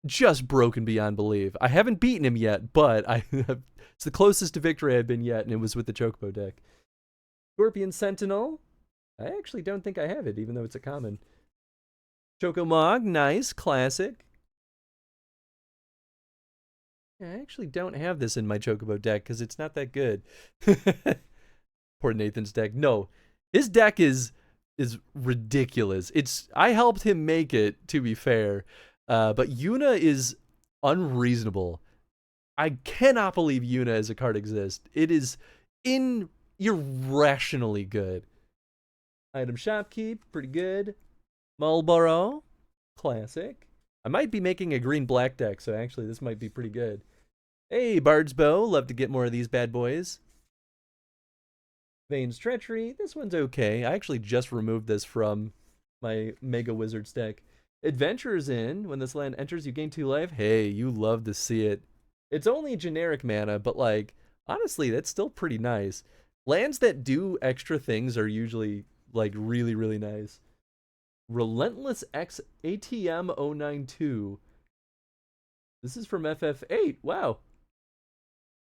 Speaker 1: just broken beyond belief. I haven't beaten him yet, but it's the closest to victory I've been yet, and it was with the Chocobo deck. Scorpion Sentinel. I actually don't think I have it, even though it's a common. Chocomog, nice, classic. I actually don't have this in my Chocobo deck because it's not that good. Poor Nathan's deck. No, his deck is ridiculous. I helped him make it, to be fair, but Yuna is unreasonable. I cannot believe Yuna as a card exists. It is irrationally good. Item Shopkeep, pretty good. Marlboro, classic. I might be making a green-black deck, so actually this might be pretty good. Hey, Bard's Bow, love to get more of these bad boys. Vane's Treachery, this one's okay. I actually just removed this from my Mega Wizards deck. Adventurer's Inn, when this land enters, you gain 2 life. Hey, you love to see it. It's only generic mana, but like, honestly, that's still pretty nice. Lands that do extra things are usually like really, really nice. Relentless X ATM 092. This is from FF8. Wow.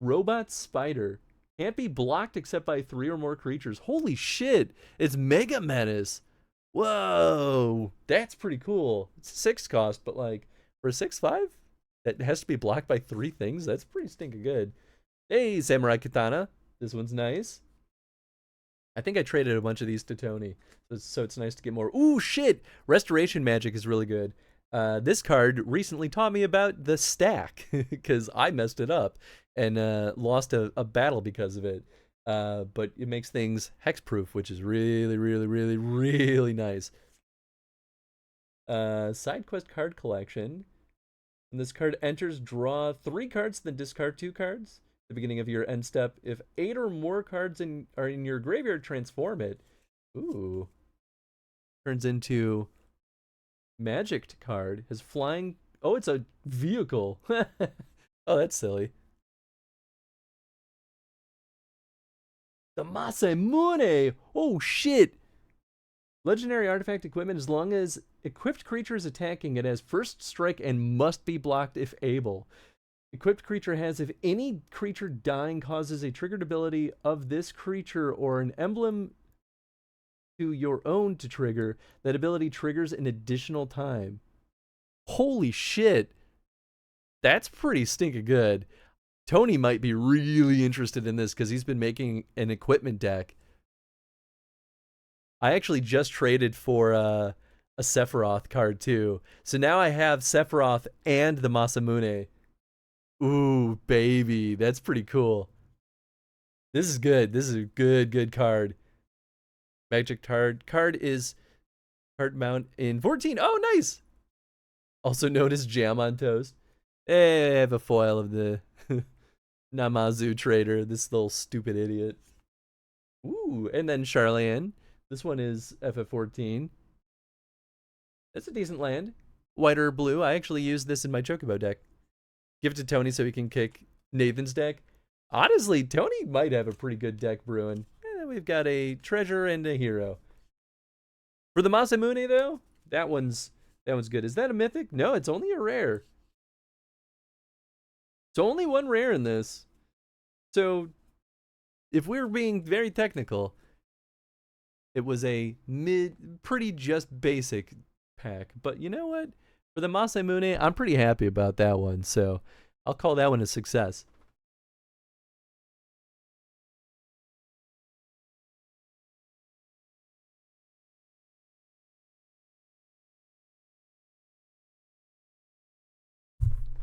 Speaker 1: Robot Spider. Can't be blocked except by 3 or more creatures. Holy shit. It's Mega Menace. Whoa. That's pretty cool. It's 6 cost, but like for a 6/5 that has to be blocked by 3 things, that's pretty stinking good. Hey, Samurai Katana. This one's nice. I think I traded a bunch of these to Tony, so it's nice to get more. Ooh, shit! Restoration Magic is really good. This card recently taught me about the stack, because I messed it up and lost a battle because of it. But it makes things hexproof, which is really, really, really, really nice. Side quest card collection. When this card enters, draw 3 cards, then discard 2 cards. The beginning of your end step. If 8 or more cards are in your graveyard, transform it. Ooh. Turns into magic card. Has flying. Oh, it's a vehicle. Oh, that's silly. The Masamune. Oh, shit. Legendary artifact equipment. As long as equipped creature is attacking, it has first strike and must be blocked if able. Equipped creature has, if any creature dying causes a triggered ability of this creature or an emblem to your own to trigger, that ability triggers an additional time. Holy shit. That's pretty stinking good. Tony might be really interested in this because he's been making an equipment deck. I actually just traded for a Sephiroth card too. So now I have Sephiroth and the Masamune. Ooh, baby. That's pretty cool. This is good. This is a good card. Magic card. Card is card mount in 14. Oh, nice. Also known as Jam on Toast. Hey, I have a foil of the Namazu trader. This little stupid idiot. Ooh, and then Charlian. This one is FF14. That's a decent land. White or blue. I actually used this in my Chocobo deck. Give it to Tony so he can kick Nathan's deck. Honestly, Tony might have a pretty good deck brewing. We've got a treasure and a hero. For the Masamune, though, that one's good. Is that a mythic? No, it's only a rare. It's only 1 rare in this. So, if we're being very technical, it was a pretty just basic pack. But you know what? For the Masamune, I'm pretty happy about that one. So, I'll call that one a success.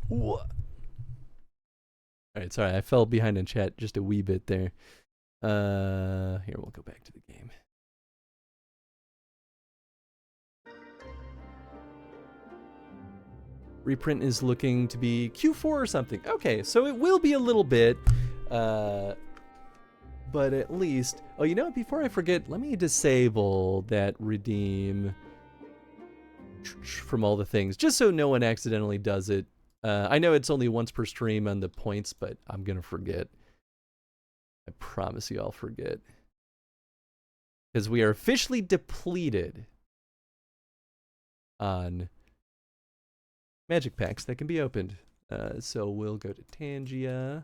Speaker 1: What? All right, sorry, I fell behind in chat just a wee bit there. Here, we'll go back to the game. Reprint is looking to be Q4 or something. Okay, so it will be a little bit, but at least... Oh, you know what? Before I forget, let me disable that redeem from all the things, just so no one accidentally does it. I know it's only once per stream on the points, but I'm going to forget. I promise you I'll forget. Because we are officially depleted on magic packs that can be opened. So we'll go to Tangia.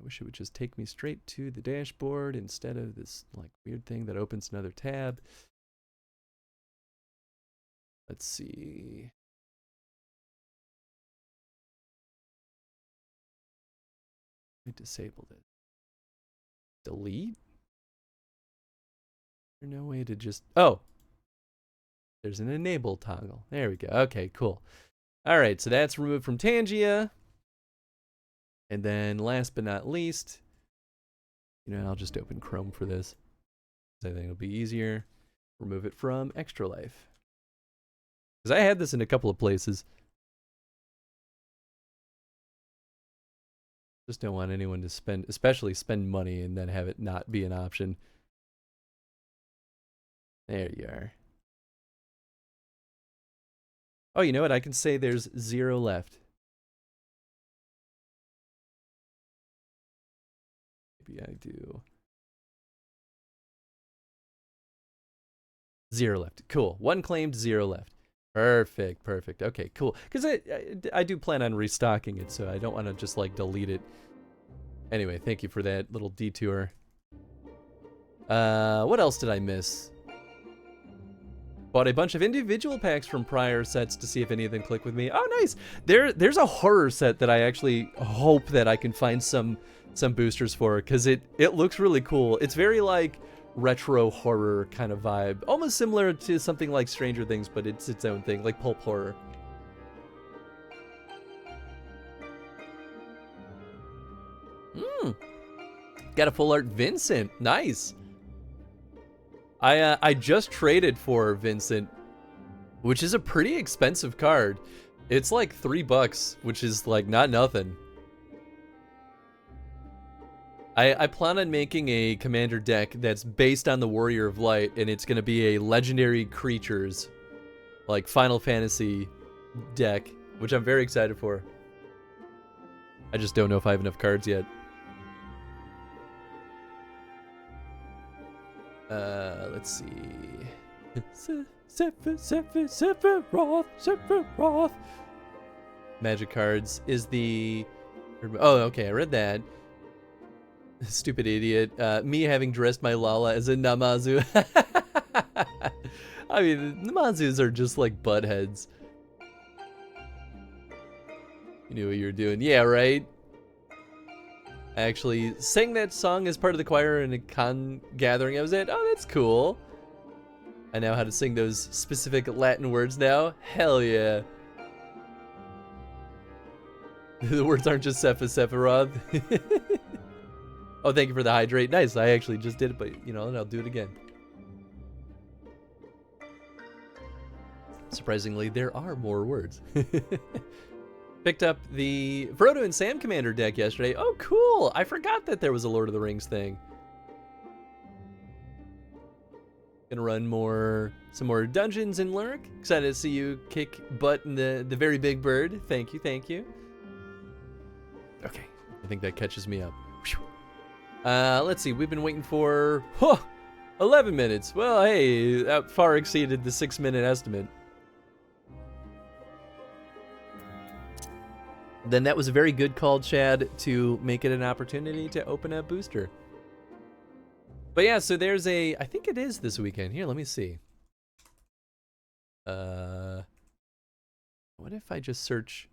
Speaker 1: I wish it would just take me straight to the dashboard instead of this like weird thing that opens another tab. Let's see. I disabled it. Delete? There's no way to just... Oh! There's an enable toggle. There we go. Okay, cool. Alright, so that's removed from Tangia. And then last but not least, you know, I'll just open Chrome for this. I think it'll be easier. Remove it from Extra Life. Because I had this in a couple of places. Just don't want anyone to spend, especially spend money and then have it not be an option. There you are. Oh, you know what? I can say there's 0 left. Maybe I do. 0 left. Cool. 1 claimed, 0 left. Perfect, perfect. Okay, cool. Because I do plan on restocking it, so I don't want to just like delete it. Anyway, thank you for that little detour. What else did I miss? Bought a bunch of individual packs from prior sets to see if any of them click with me. Oh, nice. There's a horror set that I actually hope that I can find some boosters for, because it looks really cool. It's very like retro horror kind of vibe, almost similar to something like Stranger Things, but it's its own thing, like pulp horror. Got a full art Vincent. Nice. I just traded for Vincent, which is a pretty expensive card. It's like $3, which is like not nothing. I plan on making a commander deck that's based on the Warrior of Light, and it's going to be a legendary creatures, like Final Fantasy deck, which I'm very excited for. I just don't know if I have enough cards yet. Let's see. Sephiroth. Magic cards is the... Oh, okay, I read that. Stupid idiot. Me having dressed my Lala as a Namazu. I mean, Namazus are just like buttheads. You knew what you were doing. Yeah, right? I actually sang that song as part of the choir in a con gathering I was at. Oh, that's cool. I know how to sing those specific Latin words now. Hell yeah. The words aren't just Sephiroth. Oh, thank you for the hydrate. Nice. I actually just did it, but you know, and I'll do it again. Surprisingly, there are more words. Picked up the Frodo and Sam Commander deck yesterday. Oh, cool. I forgot that there was a Lord of the Rings thing. Gonna run some more dungeons in Lurk. Excited to see you kick butt in the very big bird. Thank you, thank you. Okay, I think that catches me up. Let's see, we've been waiting for 11 minutes. Well, hey, that far exceeded the 6-minute estimate. Then that was a very good call, Chad, to make it an opportunity to open a booster. But yeah, so there's I think it is this weekend. Here, let me see. What if I just search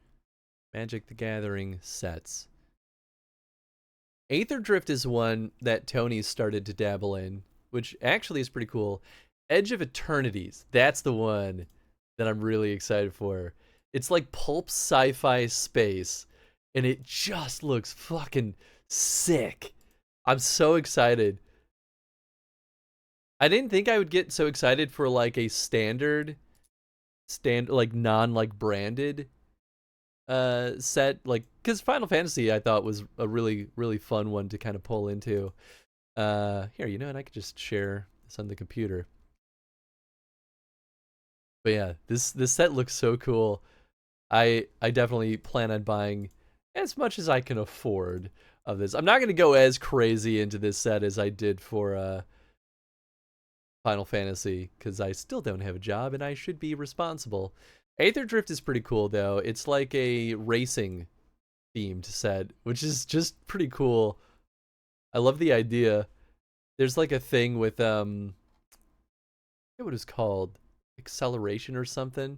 Speaker 1: Magic the Gathering sets? Aether Drift is one that Tony started to dabble in, which actually is pretty cool. Edge of Eternities, that's the one that I'm really excited for. It's like pulp sci-fi space, and it just looks fucking sick. I'm so excited. I didn't think I would get so excited for like a standard like non like branded set, like because Final Fantasy I thought was a really fun one to kind of pull into. Here, you know, and I could just share this on the computer. But yeah, this set looks so cool. I definitely plan on buying as much as I can afford of this. I'm not gonna go as crazy into this set as I did for Final Fantasy, because I still don't have a job and I should be responsible. Aether Drift is pretty cool though. It's like a racing themed set, which is just pretty cool. I love the idea. There's like a thing with I forget what it's called, acceleration or something.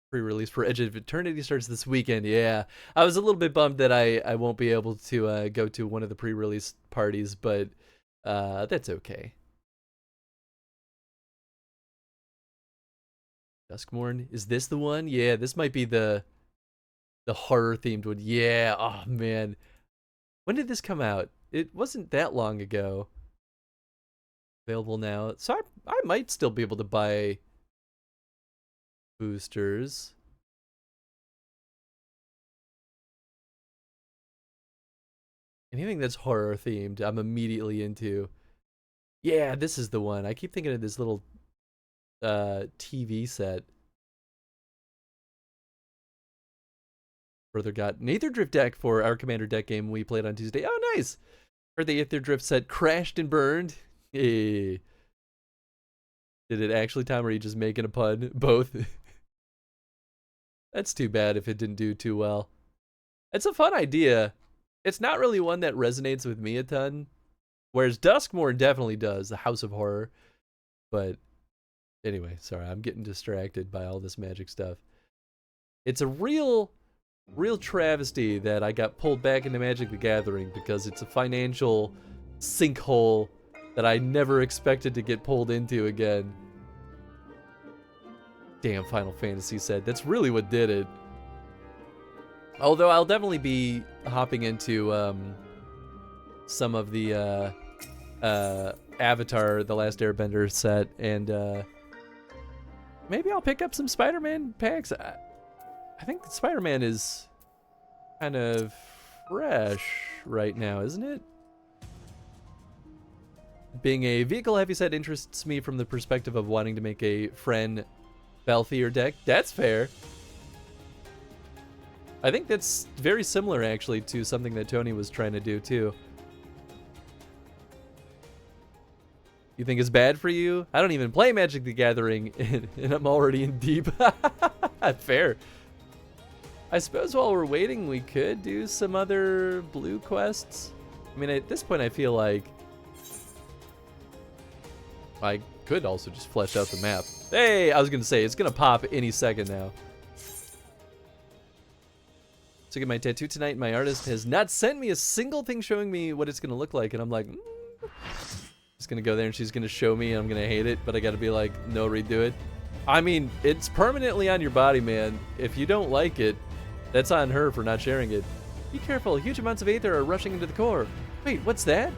Speaker 1: Pre-release for Edge of Eternity starts this weekend. Yeah, I was a little bit bummed that I won't be able to go to one of the pre-release parties, but that's okay. Duskmorn, is this the one? Yeah, this might be the horror themed one. Yeah. Oh man, when did this come out? It wasn't that long ago. Available now, so I might still be able to buy boosters. Anything that's horror themed, I'm immediately into. Yeah, this is the one. I keep thinking of this little TV set. Further got an Aether Drift deck for our Commander deck game we played on Tuesday. Oh, nice. Heard the Aether Drift set crashed and burned. Hey. Did it actually, Tom, or are you just making a pun? Both. That's too bad if it didn't do too well. It's a fun idea. It's not really one that resonates with me a ton. Whereas Duskmorn definitely does, the House of Horror. But anyway, sorry, I'm getting distracted by all this Magic stuff. It's a real travesty that I got pulled back into Magic the Gathering because it's a financial sinkhole that I never expected to get pulled into again. Damn, Final Fantasy said. That's really what did it. Although I'll definitely be hopping into some of the Avatar, The Last Airbender set, and maybe I'll pick up some Spider-Man packs. I think Spider-Man is kind of fresh right now, isn't it? Being a vehicle-heavy set interests me from the perspective of wanting to make a Friend Balthier deck. That's fair. I think that's very similar, actually, to something that Tony was trying to do, too. You think it's bad for you? I don't even play Magic the Gathering, and I'm already in deep. Fair. I suppose while we're waiting, we could do some other blue quests. I mean, at this point, I feel like I could also just flesh out the map. Hey, I was going to say, it's going to pop any second now. To get my tattoo tonight, my artist has not sent me a single thing showing me what it's going to look like, and I'm like, just going to go there and she's going to show me and I'm going to hate it, but I got to be like, no, redo it. I mean, it's permanently on your body, man. If you don't like it, that's on her for not sharing it. Be careful, huge amounts of Aether are rushing into the core. Wait, what's that?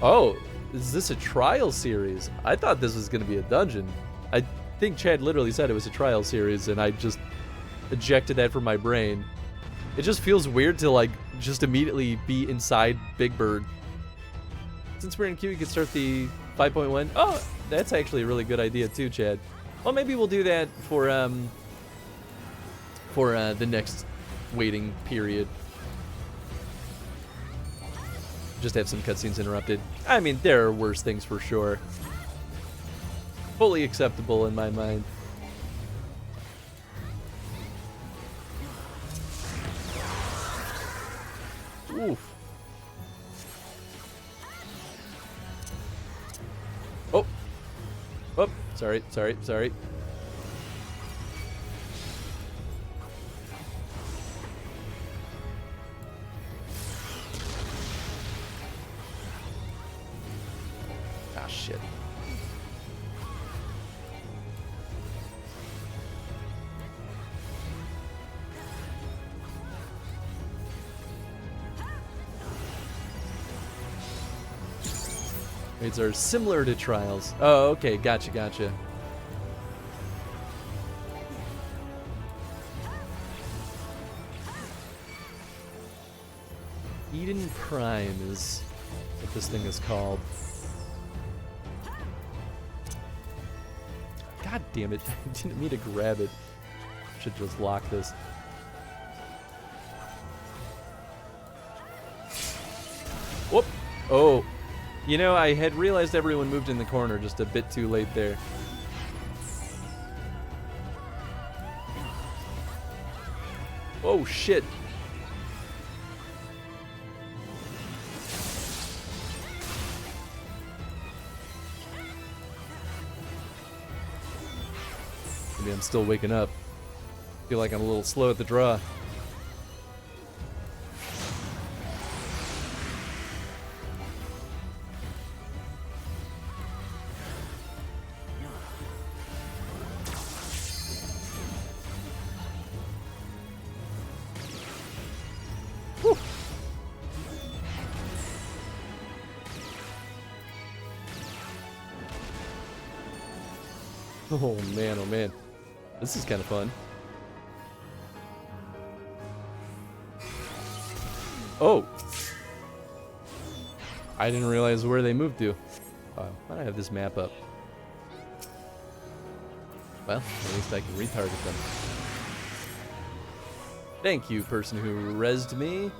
Speaker 1: Oh, is this a trial series? I thought this was going to be a dungeon. I think Chad literally said it was a trial series, and I just ejected that from my brain. It just feels weird to, like, just immediately be inside Big Bird. Since we're in queue, we could start the 5.1. Oh, that's actually a really good idea too, Chad. Well, maybe we'll do that for the next waiting period. Just have some cutscenes interrupted. I mean, there are worse things for sure. Fully acceptable in my mind. Oof. Oh. Oh, sorry. Ah, shit. Raids are similar to trials. Oh, okay, gotcha. Eden Prime is what this thing is called. God damn it, I didn't mean to grab it. Should just lock this. Whoop! Oh. You know, I had realized everyone moved in the corner just a bit too late there. Oh, shit. Maybe I'm still waking up. Feel like I'm a little slow at the draw. Whew. Oh man. This is kind of fun. Oh! I didn't realize where they moved to. Why don't I have this map up? Well, at least I can retarget them. Thank you, person who rezzed me.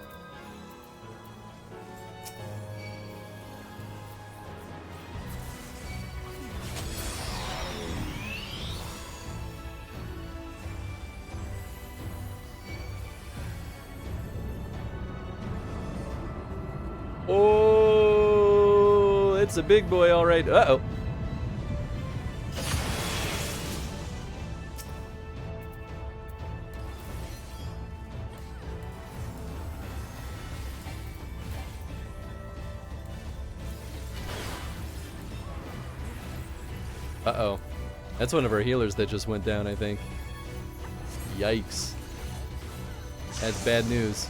Speaker 1: Oh, it's a big boy, all right. Uh-oh. Uh-oh. That's one of our healers that just went down, I think. Yikes. That's bad news.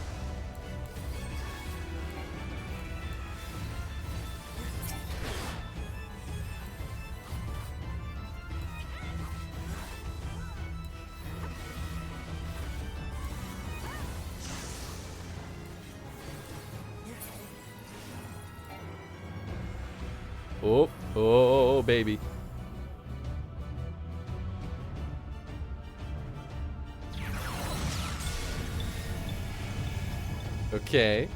Speaker 1: Oh, baby. Okay.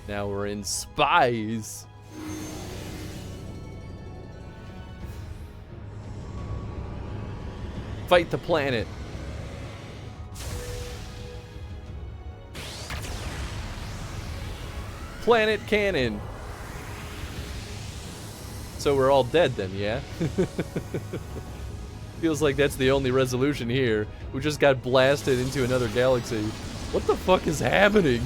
Speaker 1: Now we're in spies. Fight the planet. Planet cannon. So we're all dead then, yeah? Feels like that's the only resolution here. We just got blasted into another galaxy. What the fuck is happening?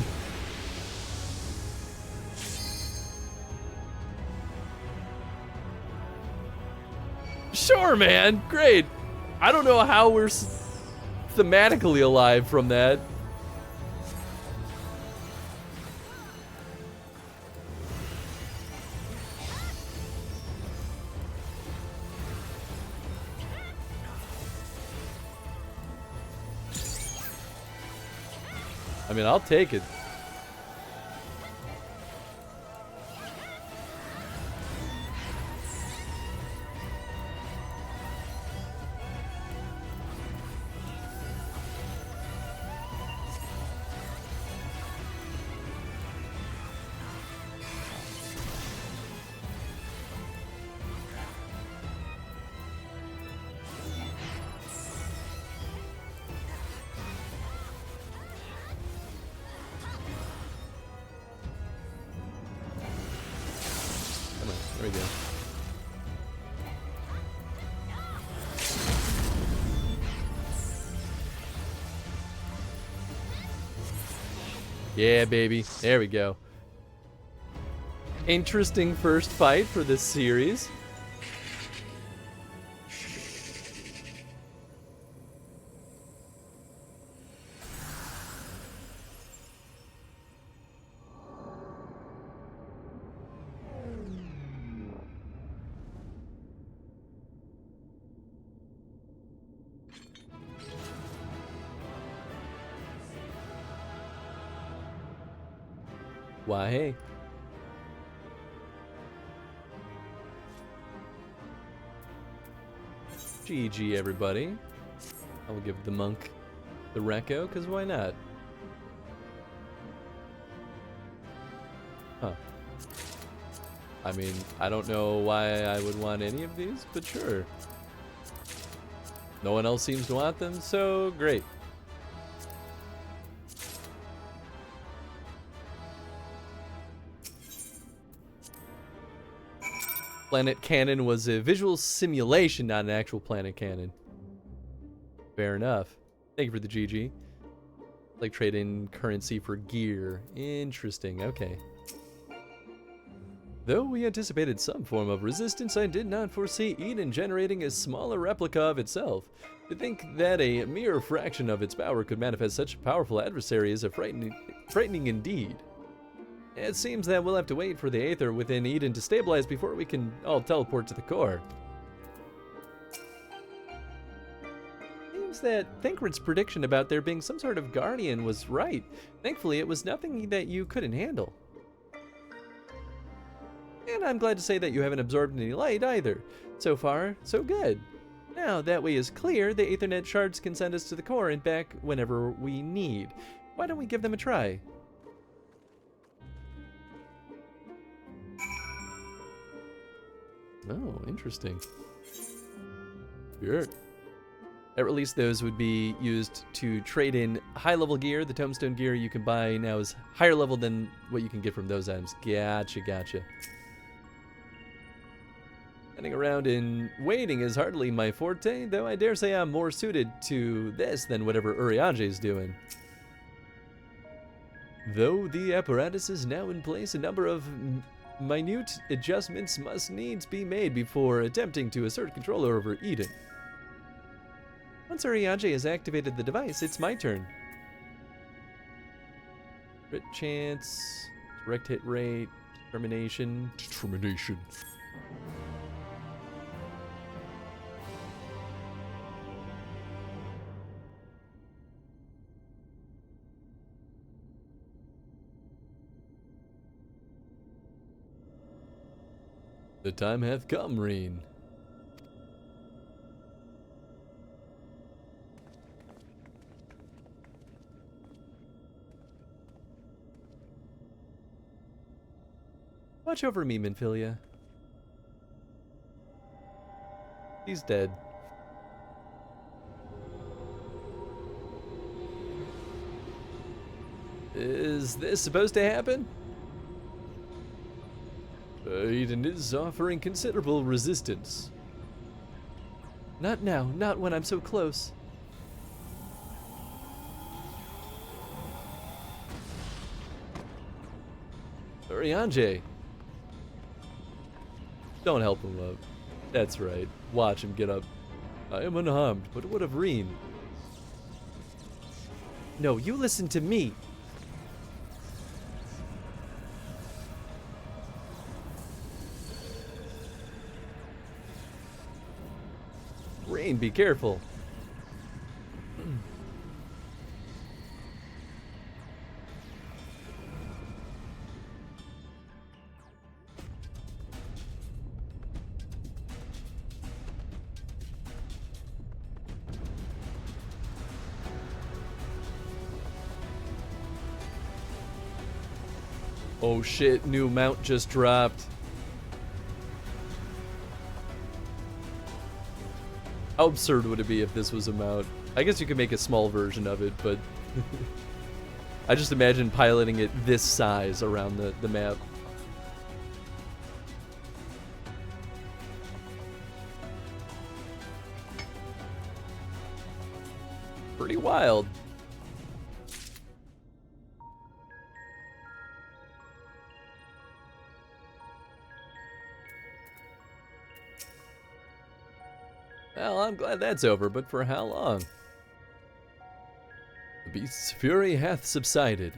Speaker 1: Sure, man. Great. I don't know how we're thematically alive from that. I mean, I'll take it. There we go. Yeah, baby. There we go. Interesting first fight for this series. Why, hey. GG, everybody. I will give the monk the reco, because why not? Huh. I mean, I don't know why I would want any of these, but sure. No one else seems to want them, so great. Planet cannon was a visual simulation, not an actual planet cannon. Fair enough. Thank you for the GG. Like trading currency for gear. Interesting, okay. Though we anticipated some form of resistance, I did not foresee Eden generating a smaller replica of itself. To think that a mere fraction of its power could manifest such a powerful adversary is a frightening indeed. It seems that we'll have to wait for the Aether within Eden to stabilize before we can all teleport to the core. Seems that Thancred's prediction about there being some sort of guardian was right. Thankfully, it was nothing that you couldn't handle. And I'm glad to say that you haven't absorbed any light either. So far, so good. Now that way is clear, the Aethernet shards can send us to the core and back whenever we need. Why don't we give them a try? Oh, interesting. Sure. At least those would be used to trade in high-level gear. The tombstone gear you can buy now is higher level than what you can get from those items. Gotcha, gotcha. Standing around and waiting is hardly my forte, though I dare say I'm more suited to this than whatever Urianger is doing. Though the apparatus is now in place, a number of minute adjustments must needs be made before attempting to assert control over Eden. Once Urianger has activated the device, it's my turn. Crit chance, direct hit rate, determination. Determination. The time hath come, Reen. Watch over me, Minfilia. He's dead. Is this supposed to happen? Eden is offering considerable resistance. Not now, not when I'm so close. Urianger. Don't help him up. That's right. Watch him get up. I am unharmed, but what of Reen? No, you listen to me. Reen, be careful. Oh shit, new mount just dropped. How absurd would it be if this was a mount? I guess you could make a small version of it, but I just imagine piloting it this size around the map. Pretty wild. Well, I'm glad that's over, but for how long? The beast's fury hath subsided.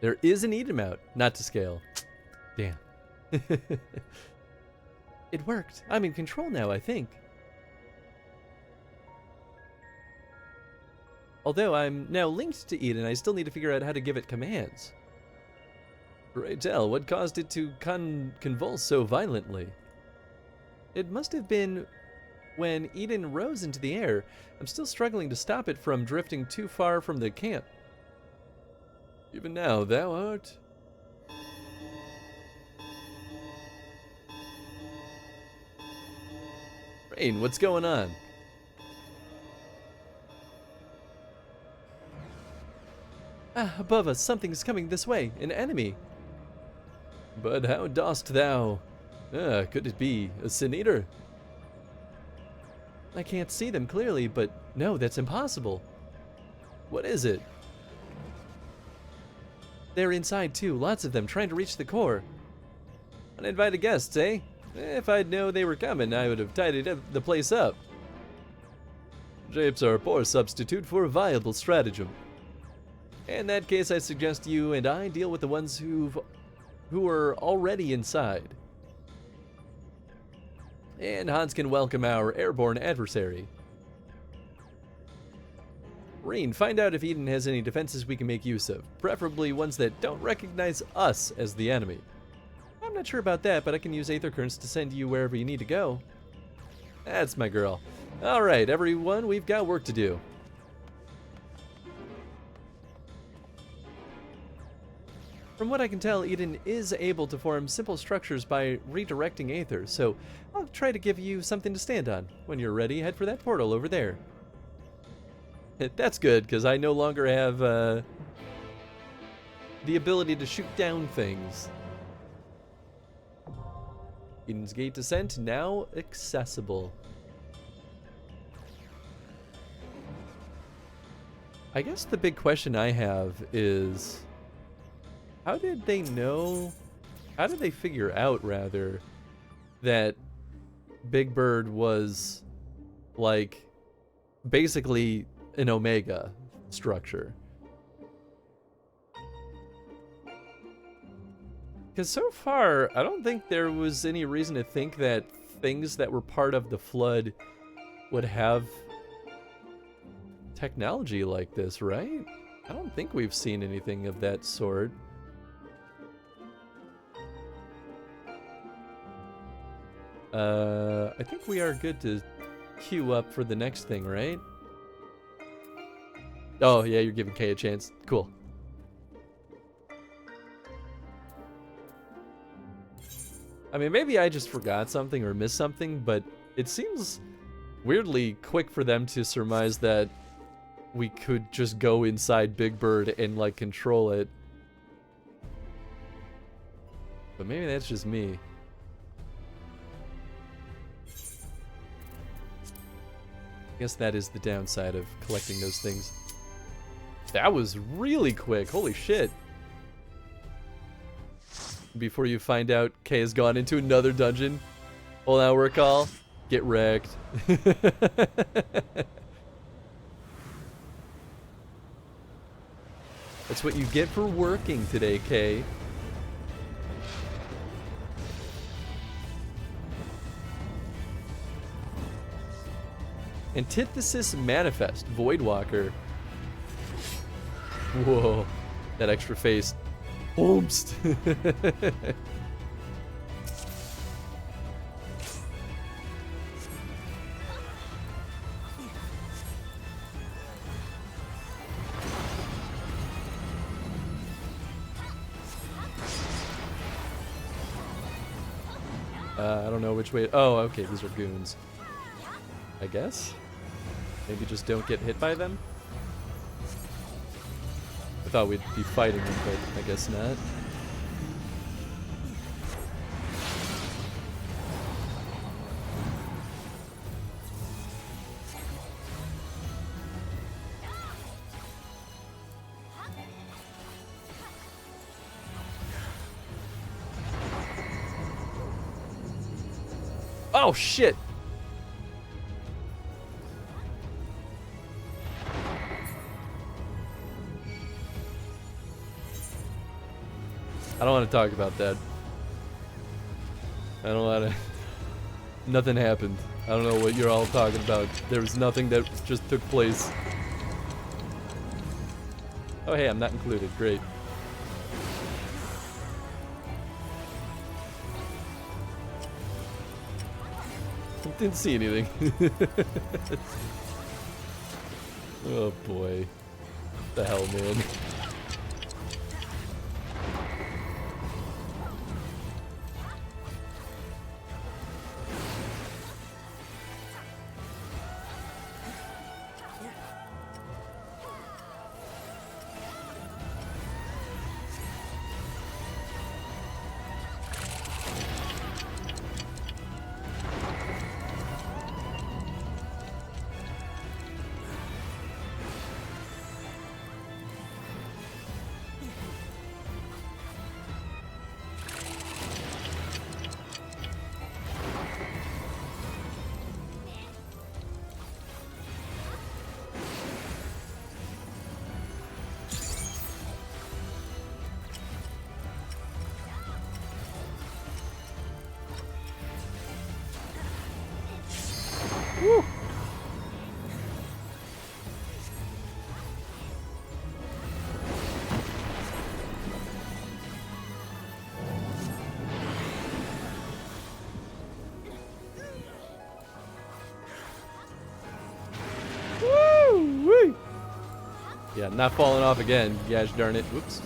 Speaker 1: There is an Eden mount, not to scale. Damn. It worked. I'm in control now, I think. Although I'm now linked to Eden, I still need to figure out how to give it commands. Pray tell, what caused it to convulse so violently? It must have been when Eden rose into the air. I'm still struggling to stop it from drifting too far from the camp. Even now, thou art... Rain, what's going on? Ah, above us, something's coming this way. An enemy. But how dost thou? Could it be a sin eater? I can't see them clearly, but no, that's impossible. What is it? They're inside too, lots of them, trying to reach the core. Uninvited guests, eh? If I'd known they were coming, I would have tidied the place up. Japes are a poor substitute for a viable stratagem. In that case, I suggest you and I deal with the ones who are already inside. And Hans can welcome our airborne adversary. Reen, find out if Eden has any defenses we can make use of, preferably ones that don't recognize us as the enemy. I'm not sure about that, but I can use Aether Currents to send you wherever you need to go. That's my girl. Alright, everyone, we've got work to do. From what I can tell, Eden is able to form simple structures by redirecting Aether, so I'll try to give you something to stand on. When you're ready, head for that portal over there. That's good, because I no longer have the ability to shoot down things. Eden's Gate Descent now accessible. I guess the big question I have is, how did they figure out, rather, that Big Bird was, like, basically an Omega structure? Because so far, I don't think there was any reason to think that things that were part of the Flood would have technology like this, right? I don't think we've seen anything of that sort. I think we are good to queue up for the next thing, right? Oh, yeah, you're giving Kay a chance. Cool. I mean, maybe I just forgot something or missed something, but it seems weirdly quick for them to surmise that we could just go inside Big Bird and, like, control it. But maybe that's just me. I guess that is the downside of collecting those things. That was really quick. Holy shit. Before you find out Kay has gone into another dungeon. Hold on, we're call. Get wrecked. That's what you get for working today, Kay. Antithesis Manifest, Voidwalker. Whoa, that extra face. Oomst. I don't know which way. Oh, okay, these are goons. I guess? Maybe just don't get hit by them? I thought we'd be fighting them, but I guess not. Oh, shit! I don't want to talk about that. I don't want to... Nothing happened. I don't know what you're all talking about. There was nothing that just took place. Oh, hey, I'm not included. Great. Didn't see anything. Oh boy. What the hell, man. Woo. Woo-wee. Yeah, not falling off again. Gosh darn it. Whoops.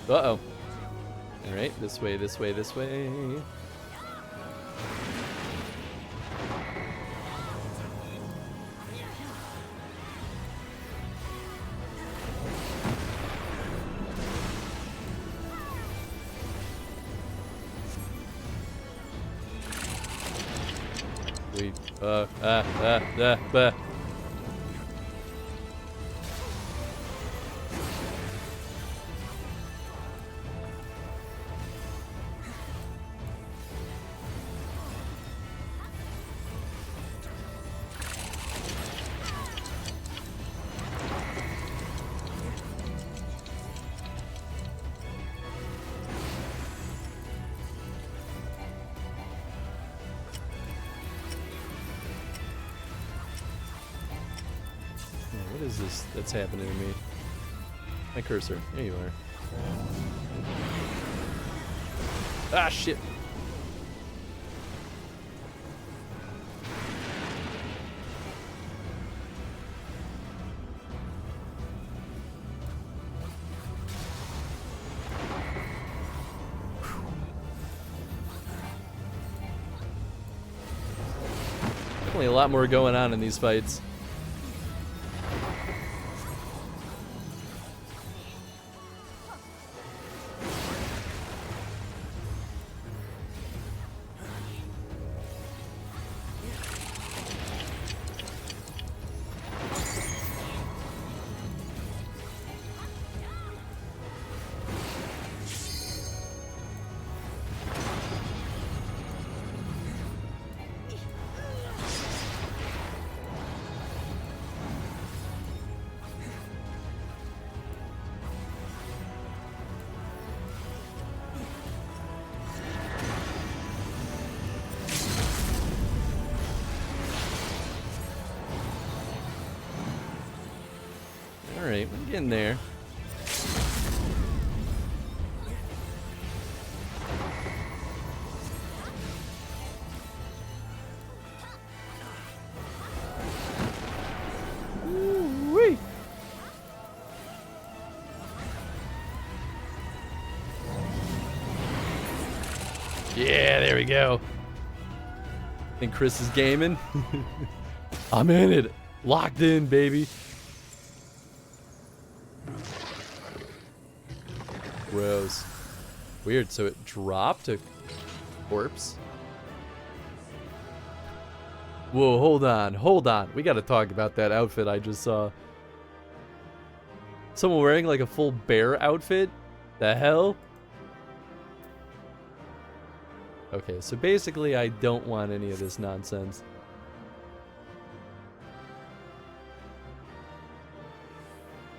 Speaker 1: Uh-oh. Alright, this way, this way, this way. Wait, bah. What is this that's happening to me? My cursor. There you are. Ah, shit. Definitely a lot more going on in these fights. Alright, we're getting there. Woo-wee. Yeah, there we go. Think Chris is gaming? I'm in it. Locked in, baby. Gross. Weird, so it dropped a corpse? Whoa, hold on. We gotta talk about that outfit I just saw. Someone wearing like a full bear outfit? The hell? Okay, so basically I don't want any of this nonsense.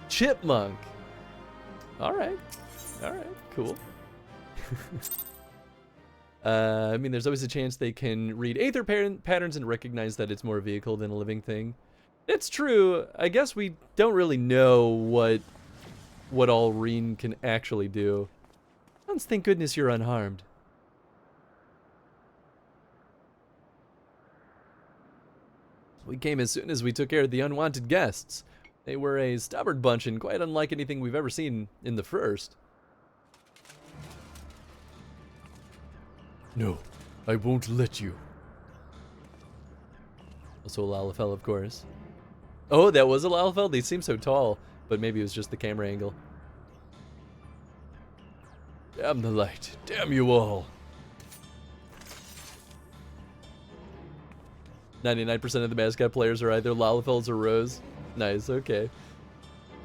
Speaker 1: Chipmunk. Alright, cool. I mean, there's always a chance they can read aether patterns and recognize that it's more a vehicle than a living thing. It's true. I guess we don't really know what all Reen can actually do. Hans, thank goodness you're unharmed. We came as soon as we took care of the unwanted guests. They were a stubborn bunch and quite unlike anything we've ever seen in the first. No, I won't let you. Also a Lalafell, of course. Oh, that was a Lalafell? They seem so tall, but maybe it was just the camera angle. Damn the light. Damn you all. 99% of the mascot players are either Lalafells or Rose. Nice, okay.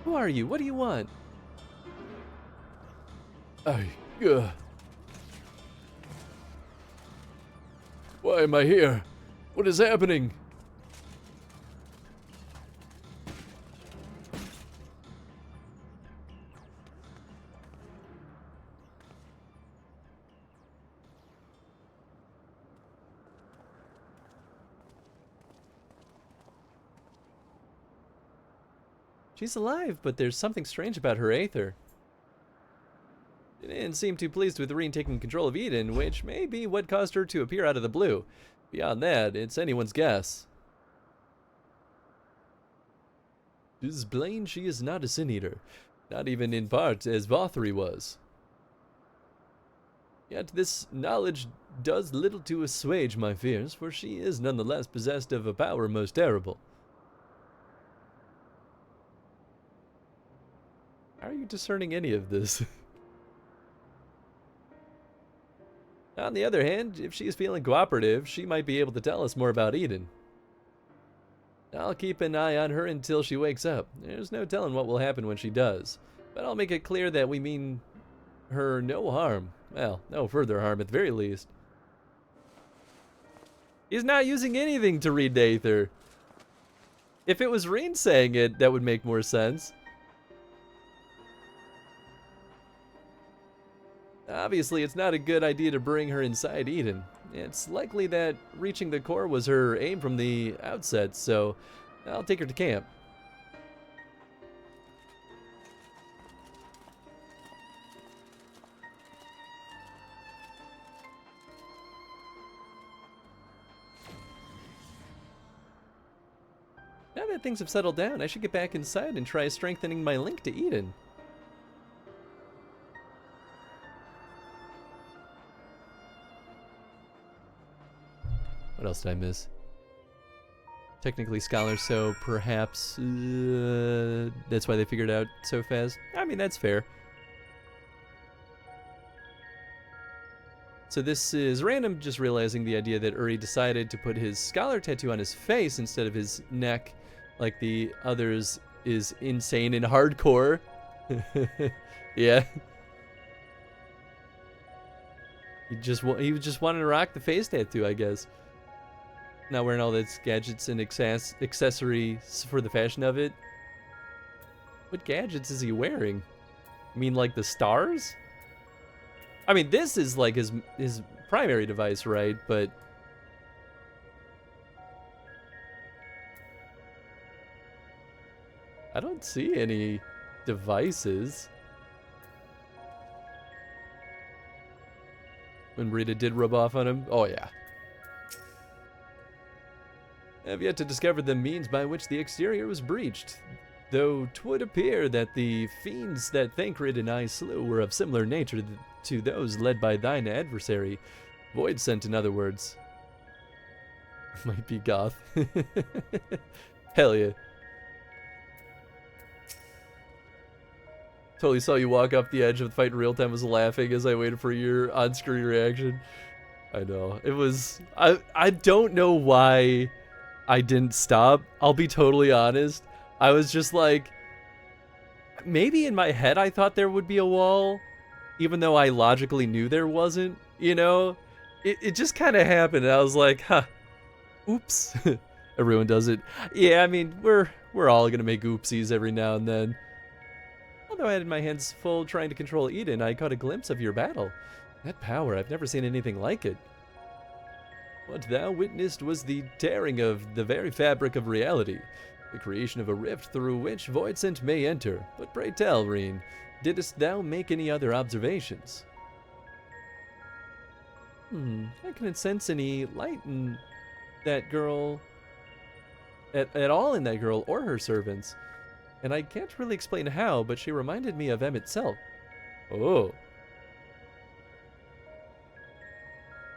Speaker 1: Who are you? What do you want? Why am I here? What is happening? She's alive, but there's something strange about her aether. She didn't seem too pleased with Reen taking control of Eden, which may be what caused her to appear out of the blue. Beyond that, it's anyone's guess. It is plain she is not a Sin Eater, not even in part as Vothri was. Yet this knowledge does little to assuage my fears, for she is nonetheless possessed of a power most terrible. How are you discerning any of this? On the other hand, if she is feeling cooperative, she might be able to tell us more about Eden. I'll keep an eye on her until she wakes up. There's no telling what will happen when she does, but I'll make it clear that we mean her no harm. Well, no further harm at the very least. He's not using anything to read the aether. If it was Reen saying it, that would make more sense. Obviously, it's not a good idea to bring her inside Eden. It's likely that reaching the core was her aim from the outset, so I'll take her to camp. Now that things have settled down, I should get back inside and try strengthening my link to Eden. What else did I miss? Technically scholars, so perhaps that's why they figured it out so fast. I mean, that's fair. So this is random, just realizing the idea that Uri decided to put his scholar tattoo on his face instead of his neck, like the others, is insane and hardcore. Yeah. He just wanted to rock the face tattoo, I guess. Not wearing all those gadgets and accessories for the fashion of it. What gadgets is he wearing? You mean like the stars? I mean, this is like his primary device, right? But I don't see any devices. When Rita did rub off on him? Oh yeah. I have yet to discover the means by which the exterior was breached, though 'twould appear that the fiends that Thancred and I slew were of similar nature to those led by thine adversary, Void Sent in other words. Might be goth. Hell yeah. Totally saw you walk off the edge of the fight in real time. I was laughing as I waited for your on-screen reaction. I know. It was... I don't know why I didn't stop. I'll be totally honest. I was just like... Maybe in my head I thought there would be a wall, even though I logically knew there wasn't, you know? It just kind of happened, and I was like, huh. Oops. Everyone does it. Yeah, I mean, we're all gonna make oopsies every now and then. Although I had my hands full trying to control Eden, I caught a glimpse of your battle. That power, I've never seen anything like it. What thou witnessed was the tearing of the very fabric of reality, the creation of a rift through which Voidsent may enter. But pray tell, Reen, didst thou make any other observations? I couldn't sense any light in that girl, at all in that girl or her servants. And I can't really explain how, but she reminded me of M itself. Oh.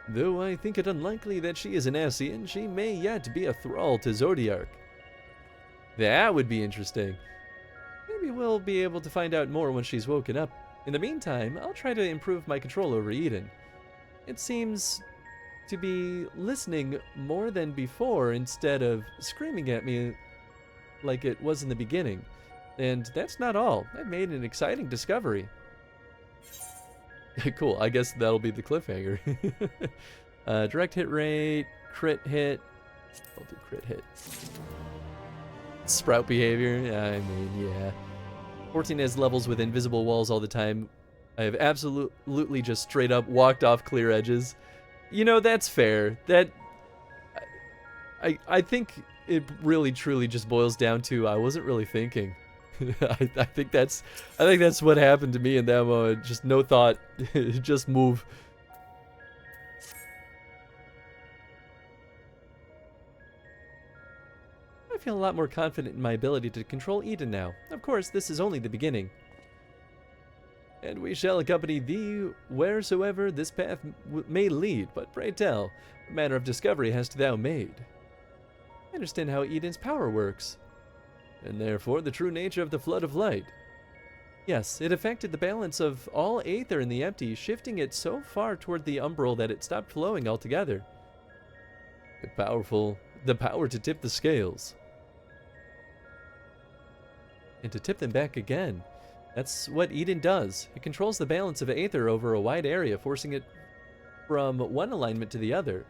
Speaker 1: Though I think it unlikely that she is an Ascian, she may yet be a thrall to Zodiark. That would be interesting. Maybe we'll be able to find out more when she's woken up. In the meantime, I'll try to improve my control over Eden. It seems to be listening more than before instead of screaming at me like it was in the beginning. And that's not all. I've made an exciting discovery. Cool, I guess that'll be the cliffhanger. Direct hit rate, crit hit. I'll do crit hit. Sprout behavior, I mean, yeah. 14 has levels with invisible walls all the time. I have absolutely just straight up walked off clear edges. You know, that's fair. That I think it really truly just boils down to I wasn't really thinking. I think that's what happened to me in that moment. Just no thought, just move. I feel a lot more confident in my ability to control Eden now. Of course, this is only the beginning. And we shall accompany thee wheresoever this path may lead. But pray tell, what manner of discovery hast thou made? I understand how Eden's power works, and therefore the true nature of the flood of light. Yes, it affected the balance of all aether in the empty, shifting it so far toward the umbral that it stopped flowing altogether. The power to tip the scales. And to tip them back again. That's what Eden does. It controls the balance of aether over a wide area, forcing it from one alignment to the other.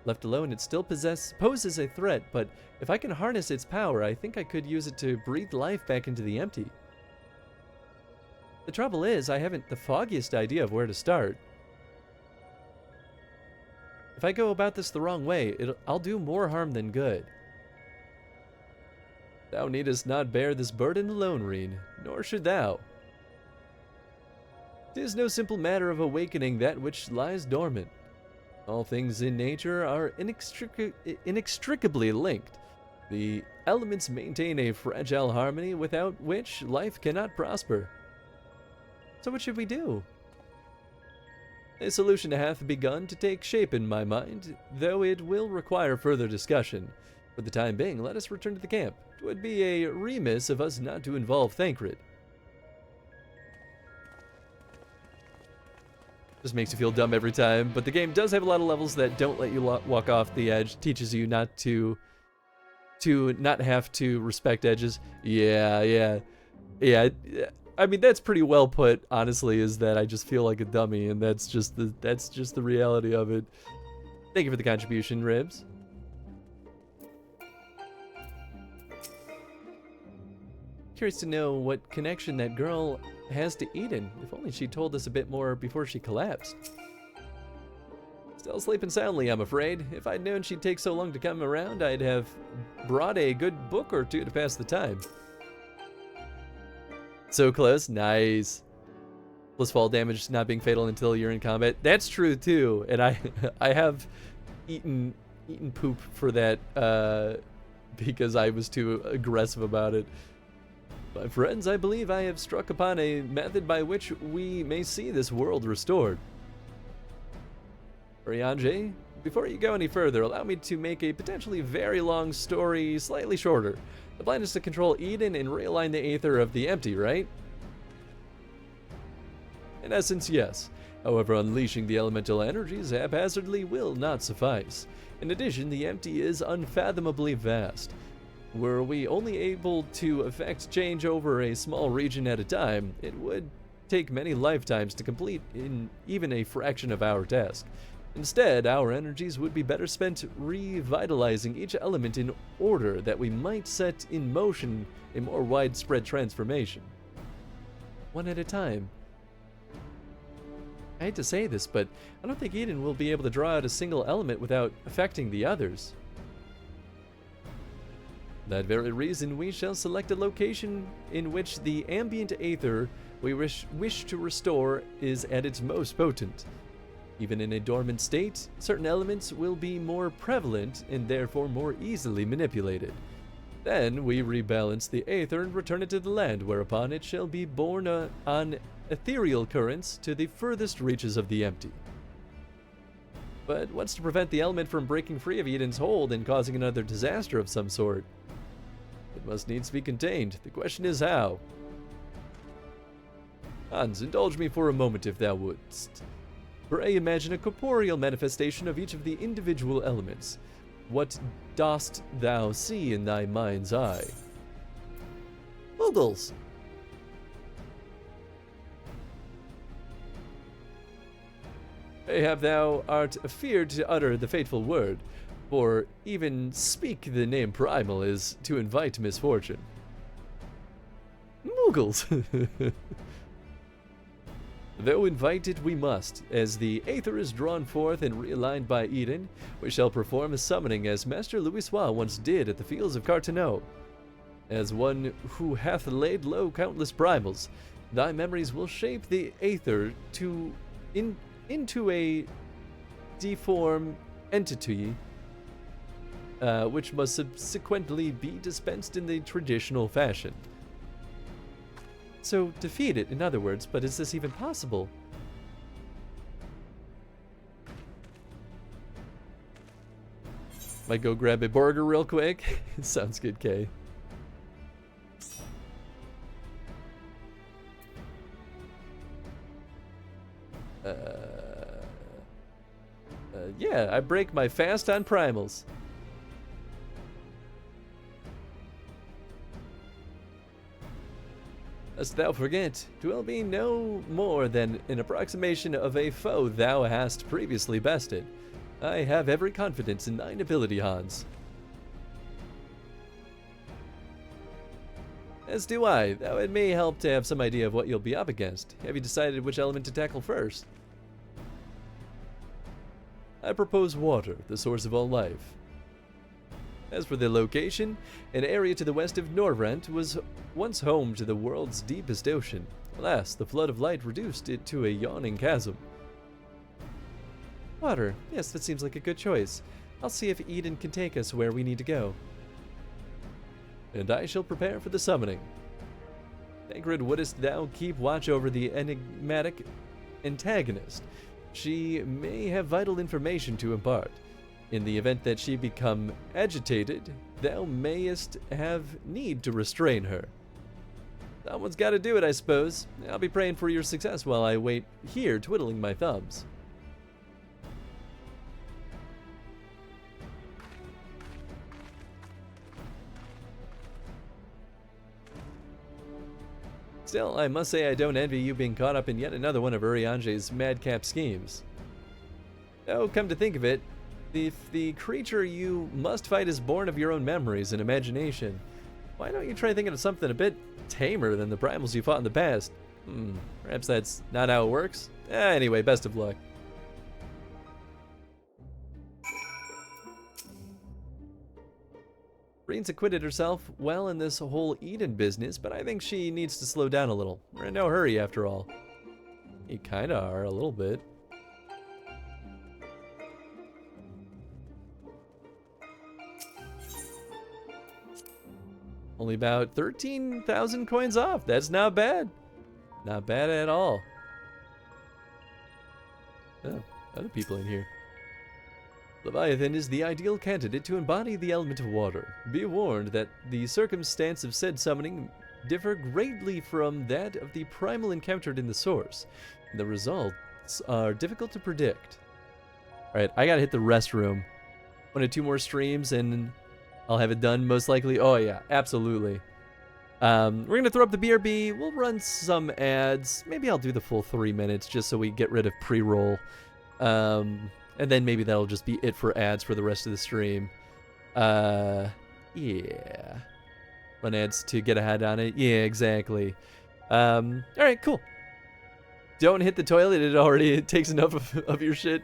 Speaker 1: Left alone, it still poses a threat, but if I can harness its power, I think I could use it to breathe life back into the empty. The trouble is, I haven't the foggiest idea of where to start. If I go about this the wrong way, I'll do more harm than good. Thou needest not bear this burden alone, Reen, nor should thou. 'Tis no simple matter of awakening that which lies dormant. All things in nature are inextricably linked. The elements maintain a fragile harmony without which life cannot prosper. So what should we do? A solution hath begun to take shape in my mind, though it will require further discussion. For the time being, let us return to the camp. It would be a remiss of us not to involve Thancred. Just makes you feel dumb every time, but the game does have a lot of levels that don't let you walk off the edge. Teaches you not to not have to respect edges. Yeah. I mean, that's pretty well put, honestly, is that I just feel like a dummy, and that's just the reality of it. Thank you for the contribution, Ribs. Curious to know what connection that girl has to Eden. If only she told us a bit more before she collapsed. Still sleeping soundly, I'm afraid. If I'd known she'd take so long to come around, I'd have brought a good book or two to pass the time. So close, nice. Plus fall damage not being fatal until you're in combat. That's true too, and I have eaten poop for that because I was too aggressive about it. My friends, I believe I have struck upon a method by which we may see this world restored. Ryanje, before you go any further, allow me to make a potentially very long story slightly shorter. The plan is to control Eden and realign the aether of the empty, right? In essence, yes. However, unleashing the elemental energies haphazardly will not suffice. In addition, the empty is unfathomably vast. Were we only able to effect change over a small region at a time, it would take many lifetimes to complete in even a fraction of our task. Instead, our energies would be better spent revitalizing each element in order that we might set in motion a more widespread transformation. One at a time. I hate to say this, but I don't think Eden will be able to draw out a single element without affecting the others. For that very reason, we shall select a location in which the ambient aether we wish to restore is at its most potent. Even in a dormant state, certain elements will be more prevalent and therefore more easily manipulated. Then we rebalance the aether and return it to the land, whereupon it shall be borne on ethereal currents to the furthest reaches of the empty. But what's to prevent the element from breaking free of Eden's hold and causing another disaster of some sort? It must needs be contained. The question is how. Hans, indulge me for a moment if thou wouldst. Pray imagine a corporeal manifestation of each of the individual elements. What dost thou see in thy mind's eye? Muggles! Have thou art afeared to utter the fateful word, for even speak the name primal is to invite misfortune. Muggles! Though invited we must, as the aether is drawn forth and realigned by Eden, we shall perform a summoning as Master Louisoix once did at the fields of Carteneau. As one who hath laid low countless primals, thy memories will shape the aether into a deformed entity, which must subsequently be dispensed in the traditional fashion. So, defeat it, in other words, but is this even possible? Might go grab a burger real quick. Sounds good, Kay. Yeah, I break my fast on primals. Lest thou forget, 'twill be no more than an approximation of a foe thou hast previously bested. I have every confidence in thine ability, Hans. As do I, though it may help to have some idea of what you'll be up against. Have you decided which element to tackle first? I propose water, the source of all life. As for the location, an area to the west of Norvrent was once home to the world's deepest ocean. Alas, the flood of light reduced it to a yawning chasm. Water. Yes, that seems like a good choice. I'll see if Eden can take us where we need to go. And I shall prepare for the summoning. Thancred, wouldst thou keep watch over the enigmatic antagonist? She may have vital information to impart. In the event that she become agitated, thou mayest have need to restrain her. Someone's got to do it, I suppose. I'll be praying for your success while I wait here, twiddling my thumbs. Still, I must say I don't envy you being caught up in yet another one of Urianger's madcap schemes. Oh, come to think of it, if the creature you must fight is born of your own memories and imagination, why don't you try thinking of something a bit tamer than the primals you fought in the past? Perhaps that's not how it works? Anyway, best of luck. Reen's acquitted herself well in this whole Eden business, but I think she needs to slow down a little. We're in no hurry after all. You kinda are, a little bit. Only about 13,000 coins off. That's not bad. Not bad at all. Oh, other people in here. Leviathan is the ideal candidate to embody the element of water. Be warned that the circumstance of said summoning differ greatly from that of the primal encountered in the source. The results are difficult to predict. Alright, I gotta hit the restroom. 1 or 2 more streams and I'll have it done most likely. Oh yeah, absolutely. We're gonna throw up the BRB. We'll run some ads. Maybe I'll do the full 3 minutes just so we get rid of pre-roll. And then maybe that'll just be it for ads for the rest of the stream. Yeah. Run ads to get ahead on it. Yeah, exactly. Alright, cool. Don't hit the toilet. It takes enough of your shit.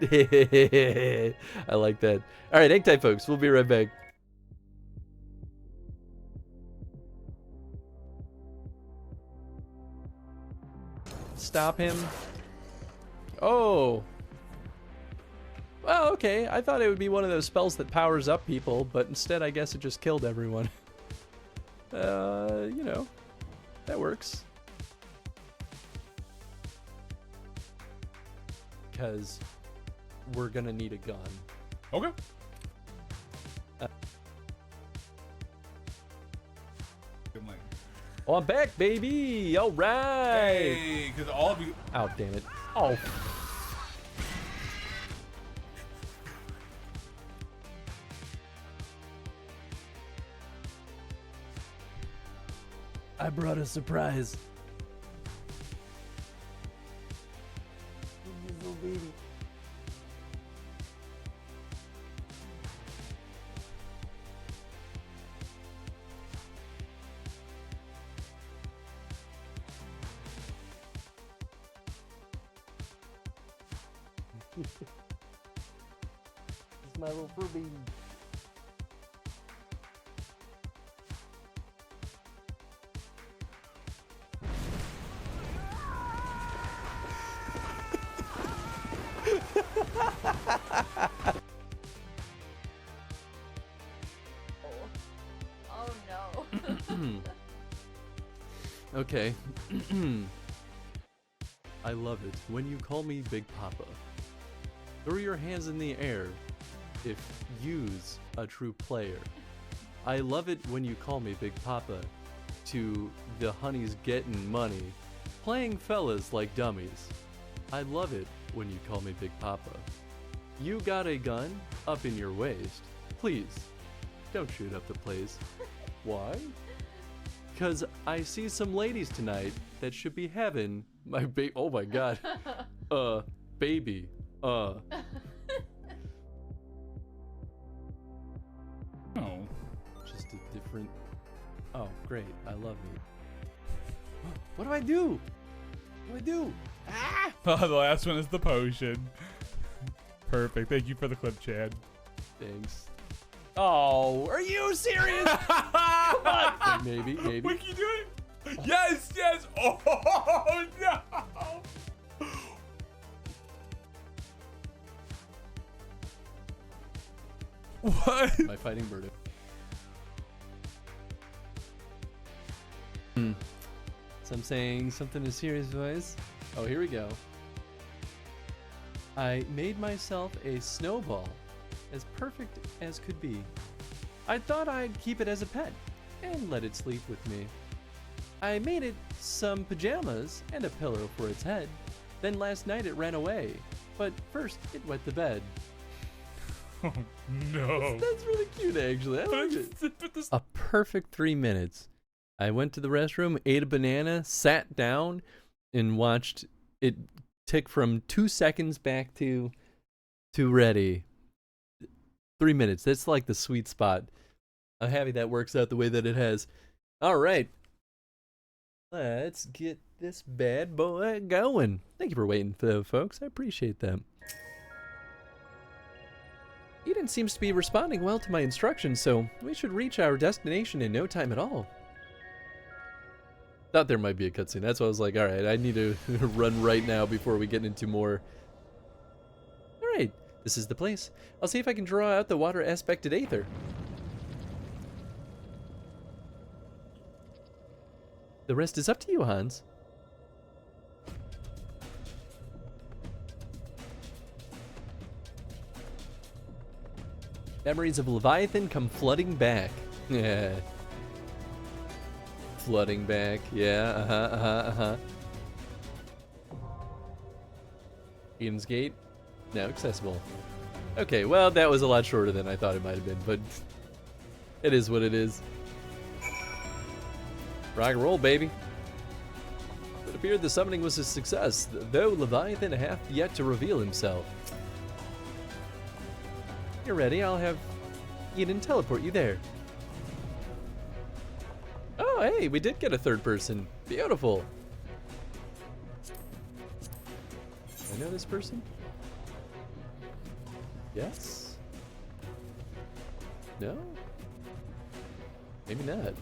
Speaker 1: I like that. All right, hang tight, folks. We'll be right back. Stop him. Oh. Well, okay. I thought it would be one of those spells that powers up people, but instead I guess it just killed everyone. You know, that works. Because we're gonna need a gun.
Speaker 2: Okay.
Speaker 1: Oh, I'm back, baby! All right!
Speaker 2: Hey, because all of you...
Speaker 1: Oh, damn it. Oh. I brought a surprise. Little baby. It's my little fur baby.
Speaker 3: Oh no.
Speaker 1: Okay. I love it when you call me Big Papa. Throw your hands in the air if you's a true player. I love it when you call me Big Papa to the honeys getting money, playing fellas like dummies. I love it when you call me Big Papa. You got a gun up in your waist. Please, don't shoot up the place. Why? 'Cause I see some ladies tonight that should be having my oh my god. Baby.
Speaker 2: Oh.
Speaker 1: Just a different... Oh, great. I love me. What do I do? What do I do? Ah!
Speaker 2: The last one is the potion. Perfect. Thank you for the clip, Chad.
Speaker 1: Thanks. Oh, are you serious? Come on. Maybe.
Speaker 2: What can you do it? Yes. Oh, no. What?
Speaker 1: My fighting bird. So I'm saying something in a serious voice. Oh, here we go. I made myself a snowball, as perfect as could be. I thought I'd keep it as a pet, and let it sleep with me. I made it some pajamas and a pillow for its head. Then last night it ran away, but first it wet the bed.
Speaker 2: Oh, no.
Speaker 1: That's really cute, actually. I like it. A perfect 3 minutes. I went to the restroom, ate a banana, sat down, and watched it tick from 2 seconds back to ready. 3 minutes. That's like the sweet spot. I'm happy that works out the way that it has. All right. Let's get this bad boy going. Thank you for waiting, folks. I appreciate that. Eden seems to be responding well to my instructions, so we should reach our destination in no time at all. Thought there might be a cutscene. That's why I was like, all right, I need to run right now before we get into more. All right, this is the place. I'll see if I can draw out the water aspected aether. The rest is up to you, Hans. Memories of Leviathan come flooding back. Yeah. Flooding back. Yeah, Eden's Gate, now accessible. Okay, well, that was a lot shorter than I thought it might have been, but it is what it is. Rock and roll, baby. It appeared the summoning was a success, though Leviathan hath yet to reveal himself. You're ready, I'll have Eden teleport you there. Oh, hey, we did get a third person. Beautiful. I know this person? Yes? No? Maybe not.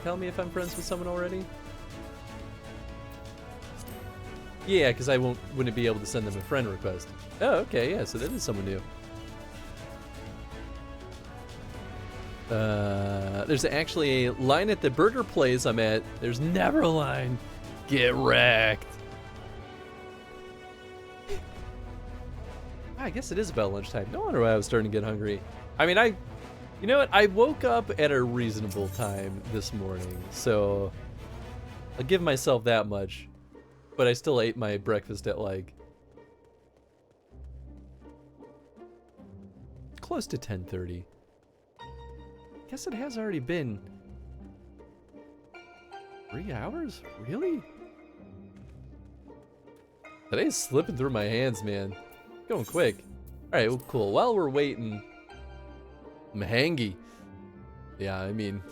Speaker 1: Tell me if I'm friends with someone already? Yeah, because I wouldn't be able to send them a friend request. Oh, okay, yeah, so that is someone new. There's actually a line at the burger place I'm at. There's never a line. Get wrecked. I guess it is about lunchtime. No wonder why I was starting to get hungry. I mean, you know what? I woke up at a reasonable time this morning, so I'll give myself that much. But I still ate my breakfast at like close to 10:30. Guess it has already been 3 hours? Really? Today's slipping through my hands, man. Going quick. Alright, well, cool. While we're waiting, I'm hangy. Yeah, I mean,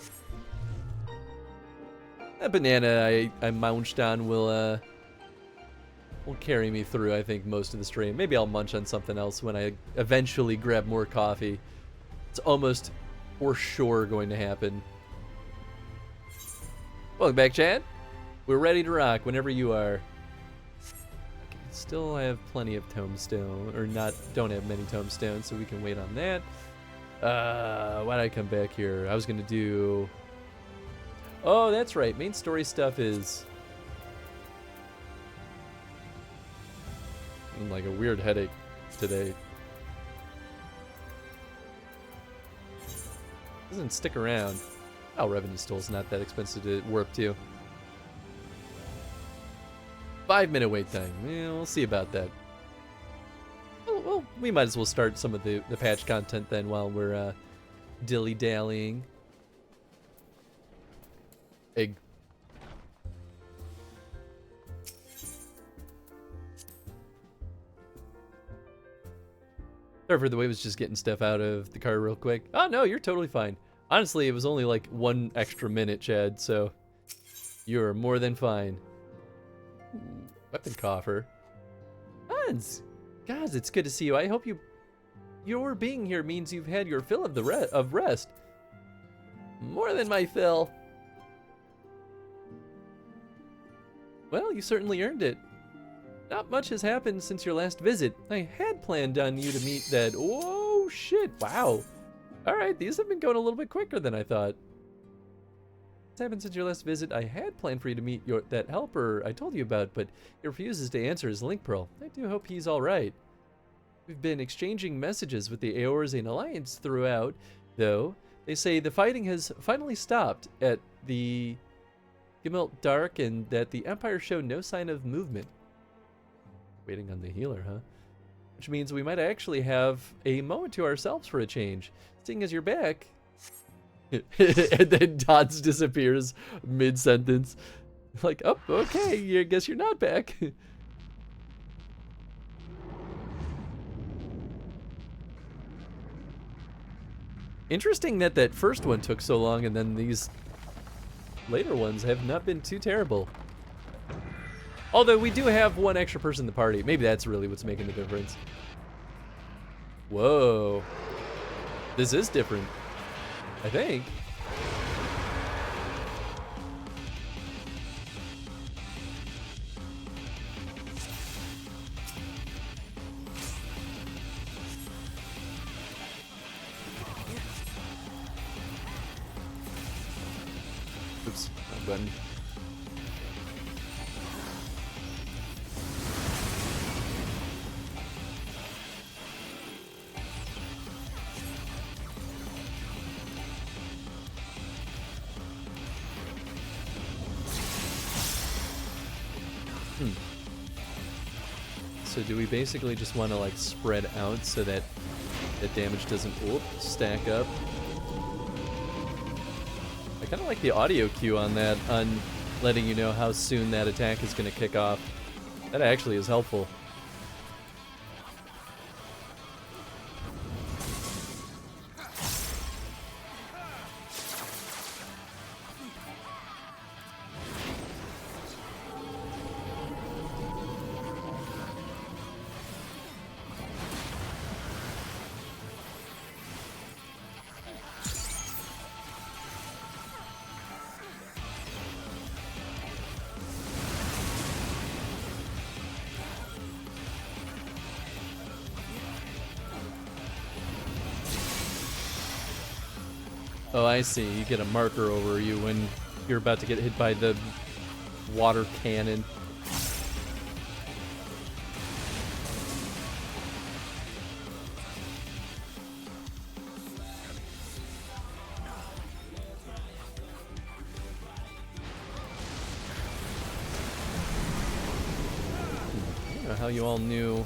Speaker 1: that banana I munched on will carry me through, I think, most of the stream. Maybe I'll munch on something else when I eventually grab more coffee. It's almost for sure going to happen. Welcome back, Chad. We're ready to rock whenever you are. Still have plenty of tombstone, or don't have many tombstones, so we can wait on that. Why did I come back here? I was gonna do... Oh, that's right. Main story stuff is... like a weird headache today. Doesn't stick around. Oh, revenue stole's not that expensive to warp to. 5-minute wait time. Yeah, we'll see about that. Well, we might as well start some of the patch content then while we're dilly-dallying. Egg. Sorry for the wait, was just getting stuff out of the car real quick. Oh no, you're totally fine. Honestly, it was only like 1 extra minute, Chad, so you're more than fine. Weapon coffer. Hans! Guys, it's good to see you. I hope your being here means you've had your fill of rest. More than my fill. Well, you certainly earned it. Not much has happened since your last visit. I had planned on you to meet that... Oh, shit. Wow. Alright, these have been going a little bit quicker than I thought. What's happened since your last visit? I had planned for you to meet that helper I told you about, but he refuses to answer his link pearl. I do hope he's alright. We've been exchanging messages with the Eorzean Alliance throughout, though. They say the fighting has finally stopped at the Gimelt Dark and that the Empire showed no sign of movement. Waiting on the healer, huh? Which means we might actually have a moment to ourselves for a change. Seeing as you're back. And then Dodds disappears mid-sentence. Like, oh, okay, I guess you're not back. Interesting that first one took so long and then these later ones have not been too terrible. Although we do have 1 extra person in the party. Maybe that's really what's making the difference. Whoa. This is different, I think. Oops, wrong button. So do we basically just want to like spread out so that the damage doesn't stack up? I kind of like the audio cue on that, on letting you know how soon that attack is going to kick off. That actually is helpful. Oh, I see. You get a marker over you when you're about to get hit by the water cannon. I don't know how you all knew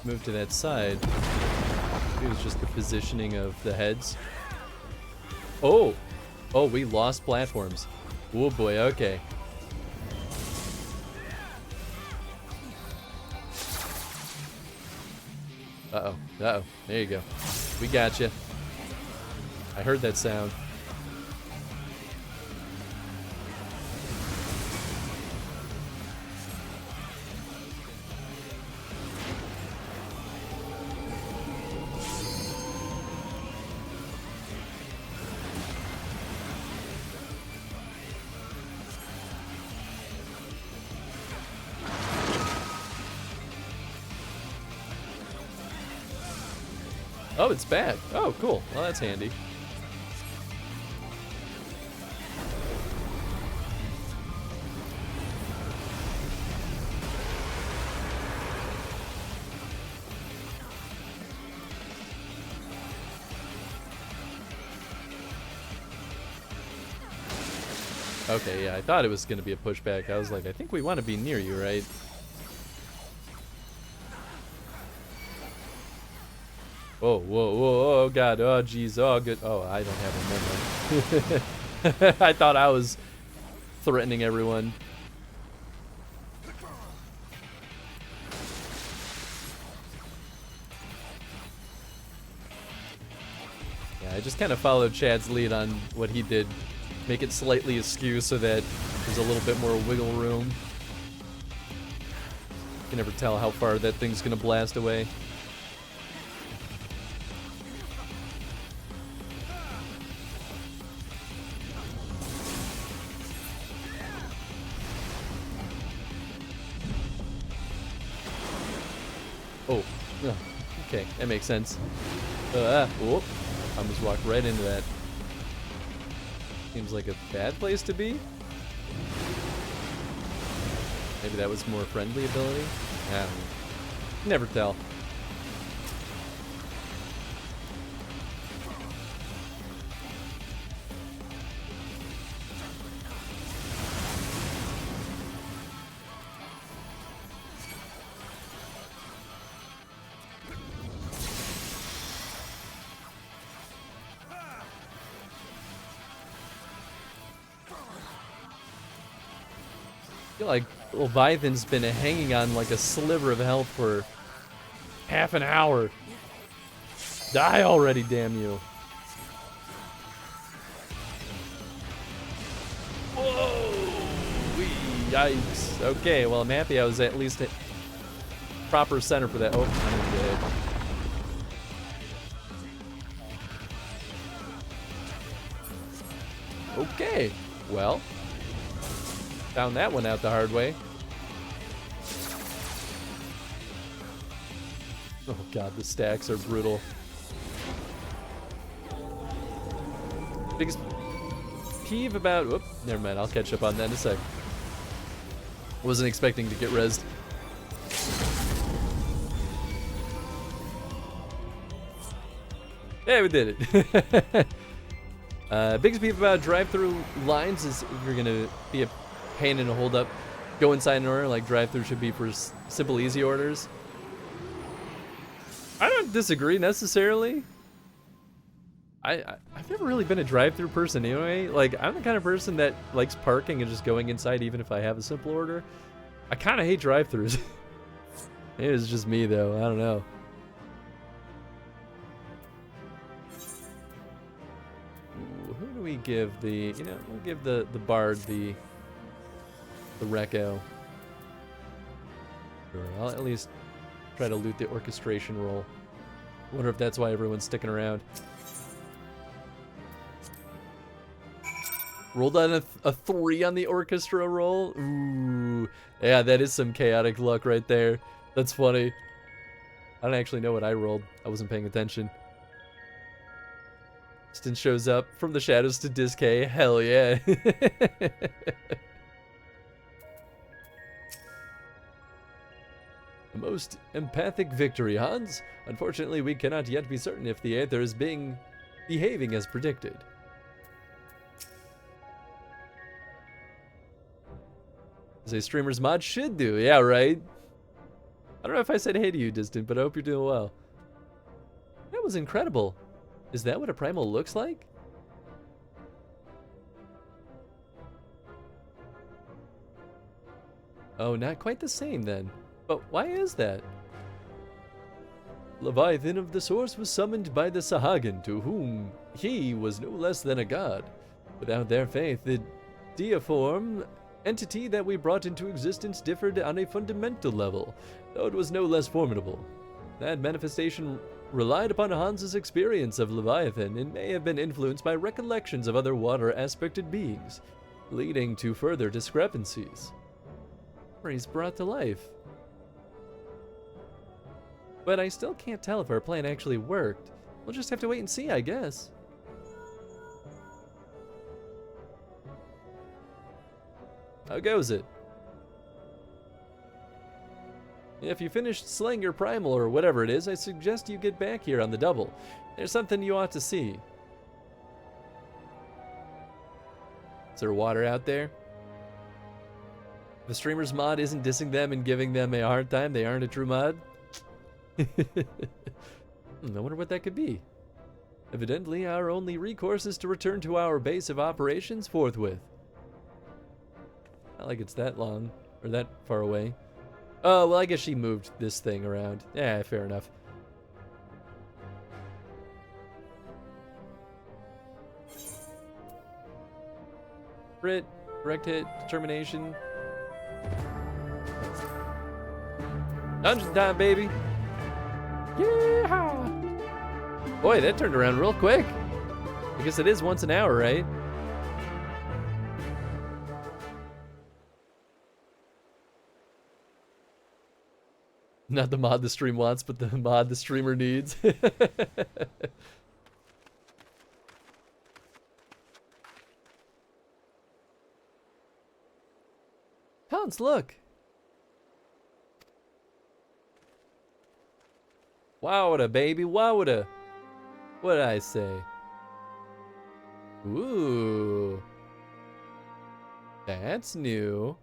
Speaker 1: move to that side. It was just the positioning of the heads. Oh! Oh, we lost platforms. Oh boy, okay. Uh-oh, uh-oh. There you go. We got you. I heard that sound. Oh, it's back. Oh, cool. Well, that's handy. Okay, yeah, I thought it was going to be a pushback. I was like, I think we want to be near you, right? Oh, whoa, whoa, oh, God, oh, jeez, oh, good. Oh, I don't have a memory. I thought I was threatening everyone. Yeah, I just kind of followed Chad's lead on what he did. Make it slightly askew so that there's a little bit more wiggle room. You can never tell how far that thing's gonna blast away. Oh, okay, that makes sense. Whoop, I almost walked right into that. Seems like a bad place to be. Maybe that was more friendly ability? I don't know. Never tell. I feel like Leviathan's been hanging on like a sliver of health for half an hour. Die already, damn you. Whoa! Wee, yikes. Okay, well, I'm happy I was at least at proper center for that. Oh, I'm dead. Okay, well. Found that one out the hard way. Oh god, the stacks are brutal. Biggest peeve about... Whoop, never mind, I'll catch up on that in a sec. Wasn't expecting to get rezzed. Yeah, we did it. Biggest beef about drive-through lines is if you're gonna be a pain in a hold up, go inside an order. Like drive-through should be for simple, easy orders. I don't disagree necessarily. I've never really been a drive-through person anyway. Like I'm the kind of person that likes parking and just going inside even if I have a simple order. I kind of hate drive-throughs. It was just me though. I don't know. Who do we give the, we'll give the bard the reco. Sure, I'll at least try to loot the orchestration roll. Wonder if that's why everyone's sticking around. Rolled on a 3 on the orchestra roll. Ooh, yeah, that is some chaotic luck right there. That's funny. I don't actually know what I rolled. I wasn't paying attention. Winston shows up from the shadows to Discay. Hell yeah. A most empathic victory, Hans. Unfortunately, we cannot yet be certain if the Aether is behaving as predicted. As a streamer's mod should do. Yeah, right? I don't know if I said hey to you, Distant, but I hope you're doing well. That was incredible. Is that what a primal looks like? Oh, not quite the same then. But why is that? Leviathan of the Source was summoned by the Sahagin, to whom he was no less than a god. Without their faith, the deiform entity that we brought into existence differed on a fundamental level, though it was no less formidable. That manifestation relied upon Hans's experience of Leviathan and may have been influenced by recollections of other water-aspected beings, leading to further discrepancies. He's brought to life. But I still can't tell if our plan actually worked. We'll just have to wait and see, I guess. How goes it? If you finished slaying your primal or whatever it is, I suggest you get back here on the double. There's something you ought to see. Is there water out there? If a streamer's mod isn't dissing them and giving them a hard time, they aren't a true mod. I wonder what that could be. Evidently, our only recourse is to return to our base of operations forthwith. Not like it's that long, or that far away. Oh, well, I guess she moved this thing around. Yeah, fair enough. Crit, direct hit, determination. Dungeon time, baby. Yeah. Boy, that turned around real quick. I guess it is once an hour, right? Not the mod the stream wants, but the mod the streamer needs. Hans, look. Wowda, baby, wowda. What did I say? Ooh. That's new.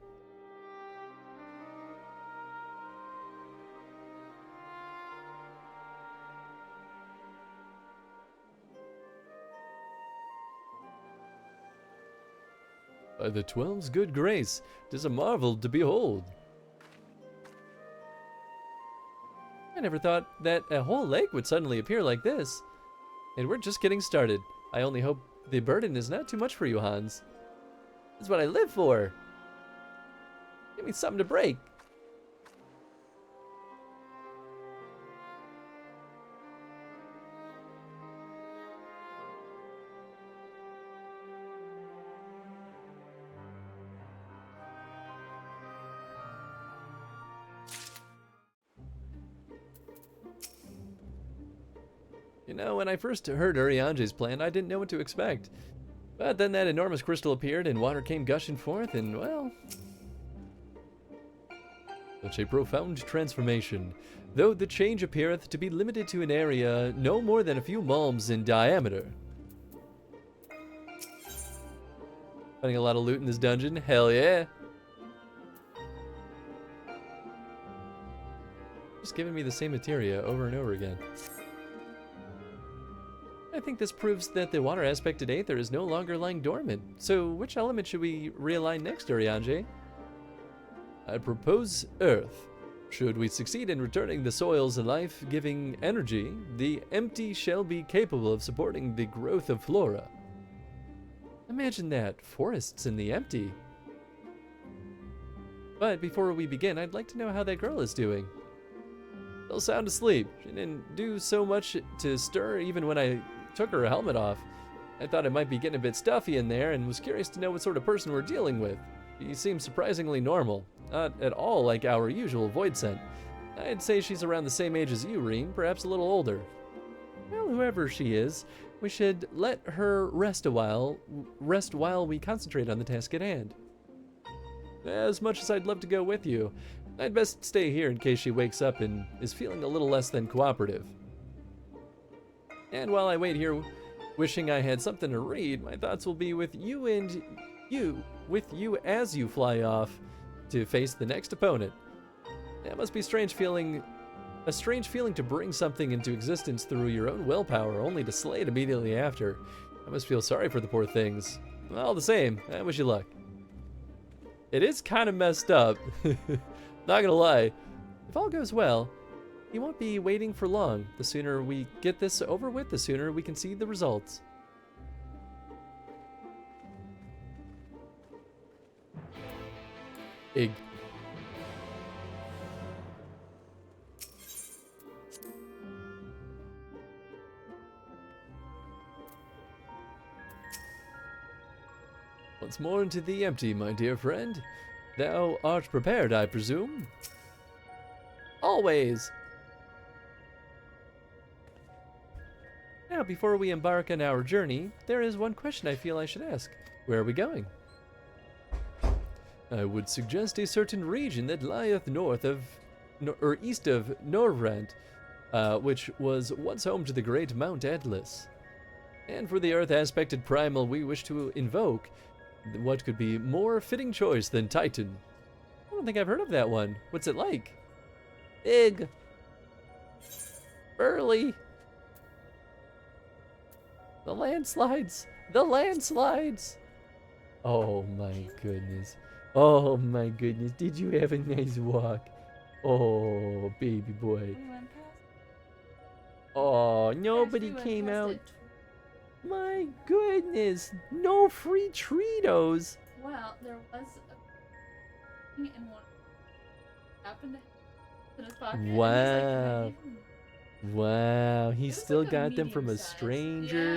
Speaker 1: By the 12's good grace, 'tis a marvel to behold. I never thought that a whole lake would suddenly appear like this. And we're just getting started. I only hope the burden is not too much for you, Hans. That's what I live for. Give me something to break. You know, when I first heard Uriange's plan, I didn't know what to expect. But then that enormous crystal appeared and water came gushing forth and, well... such a profound transformation, though the change appeareth to be limited to an area no more than a few malms in diameter. Finding a lot of loot in this dungeon? Hell yeah! Just giving me the same materia over and over again. I think this proves that the water aspected Aether is no longer lying dormant. So which element should we realign next, Uriange? I propose Earth. Should we succeed in returning the soil's life-giving energy, the empty shall be capable of supporting the growth of flora. Imagine that, forests in the empty. But before we begin, I'd like to know how that girl is doing. Still sound asleep. She didn't do so much to stir even when I took her helmet off. I thought it might be getting a bit stuffy in there and was curious to know what sort of person we're dealing with. She seems surprisingly normal, not at all like our usual void scent. I'd say she's around the same age as you, Reen, perhaps a little older. Well, whoever she is, We should let her rest while we concentrate on the task at hand. As much as I'd love to go with you, I'd best stay here in case she wakes up and is feeling a little less than cooperative. And while I wait here, wishing I had something to read, my thoughts will be with you as you fly off to face the next opponent. That must be a strange feeling to bring something into existence through your own willpower, only to slay it immediately after. I must feel sorry for the poor things. All the same, I wish you luck. It is kind of messed up. Not gonna lie. If all goes well, you won't be waiting for long. The sooner we get this over with, the sooner we can see the results. Ig. Once more into the empty, my dear friend. Thou art prepared, I presume? Always. Now, before we embark on our journey, there is one question I feel I should ask. Where are we going? I would suggest a certain region that lieth east of Norvrent, which was once home to the great Mount Atlas. And for the earth aspected primal we wish to invoke, what could be more fitting choice than Titan? I don't think I've heard of that one. What's it like? Big. Burly. The landslides. The landslides. Oh my goodness. Oh my goodness. Did you have a nice walk? Oh, baby boy. Oh, nobody came out. My goodness, no free Treatos.
Speaker 3: Well, there was a thing in one happened in his pocket.
Speaker 1: Wow.
Speaker 3: And
Speaker 1: Wow, he
Speaker 3: it was
Speaker 1: still
Speaker 3: like a
Speaker 1: got them from a
Speaker 3: medium size.
Speaker 1: stranger.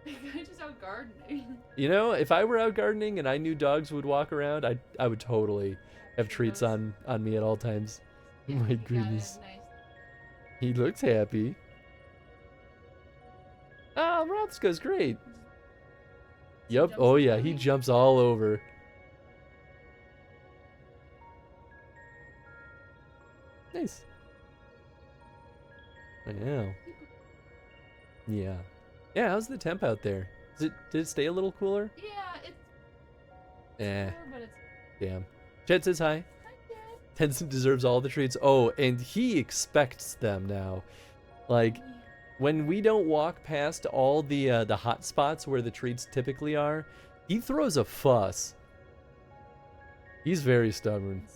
Speaker 3: Yeah. I just out gardening.
Speaker 1: You know, if I were out gardening and I knew dogs would walk around, I would totally have treats on me at all times.
Speaker 3: Yeah,
Speaker 1: My
Speaker 3: he got it
Speaker 1: goodness.
Speaker 3: nice.
Speaker 1: He looks happy. Ah, Rothsko's great. Yep.
Speaker 3: Jumps
Speaker 1: Oh
Speaker 3: all
Speaker 1: yeah,
Speaker 3: over
Speaker 1: he
Speaker 3: me?
Speaker 1: jumps all over. Nice. Wow. Yeah. Yeah, how's the temp out there? Did it stay a little cooler?
Speaker 3: Yeah, it's
Speaker 1: Eh,
Speaker 3: cool, but it's
Speaker 1: damn. Chet says hi.
Speaker 3: not yet.
Speaker 1: Tencent deserves all the treats. Oh, and he expects them now. Like, when we don't walk past all the hot spots where the treats typically are, he throws a fuss. He's very stubborn.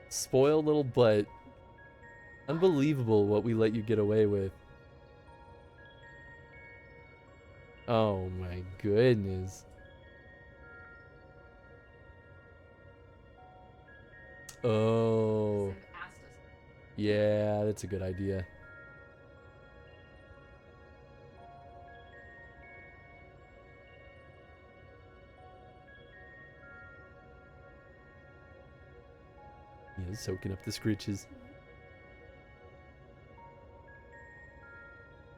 Speaker 1: Spoiled little butt. Unbelievable what we let you get away with. Oh my goodness. Oh.
Speaker 3: Asked us.
Speaker 1: Yeah, that's a good idea. Yeah, soaking up the screeches.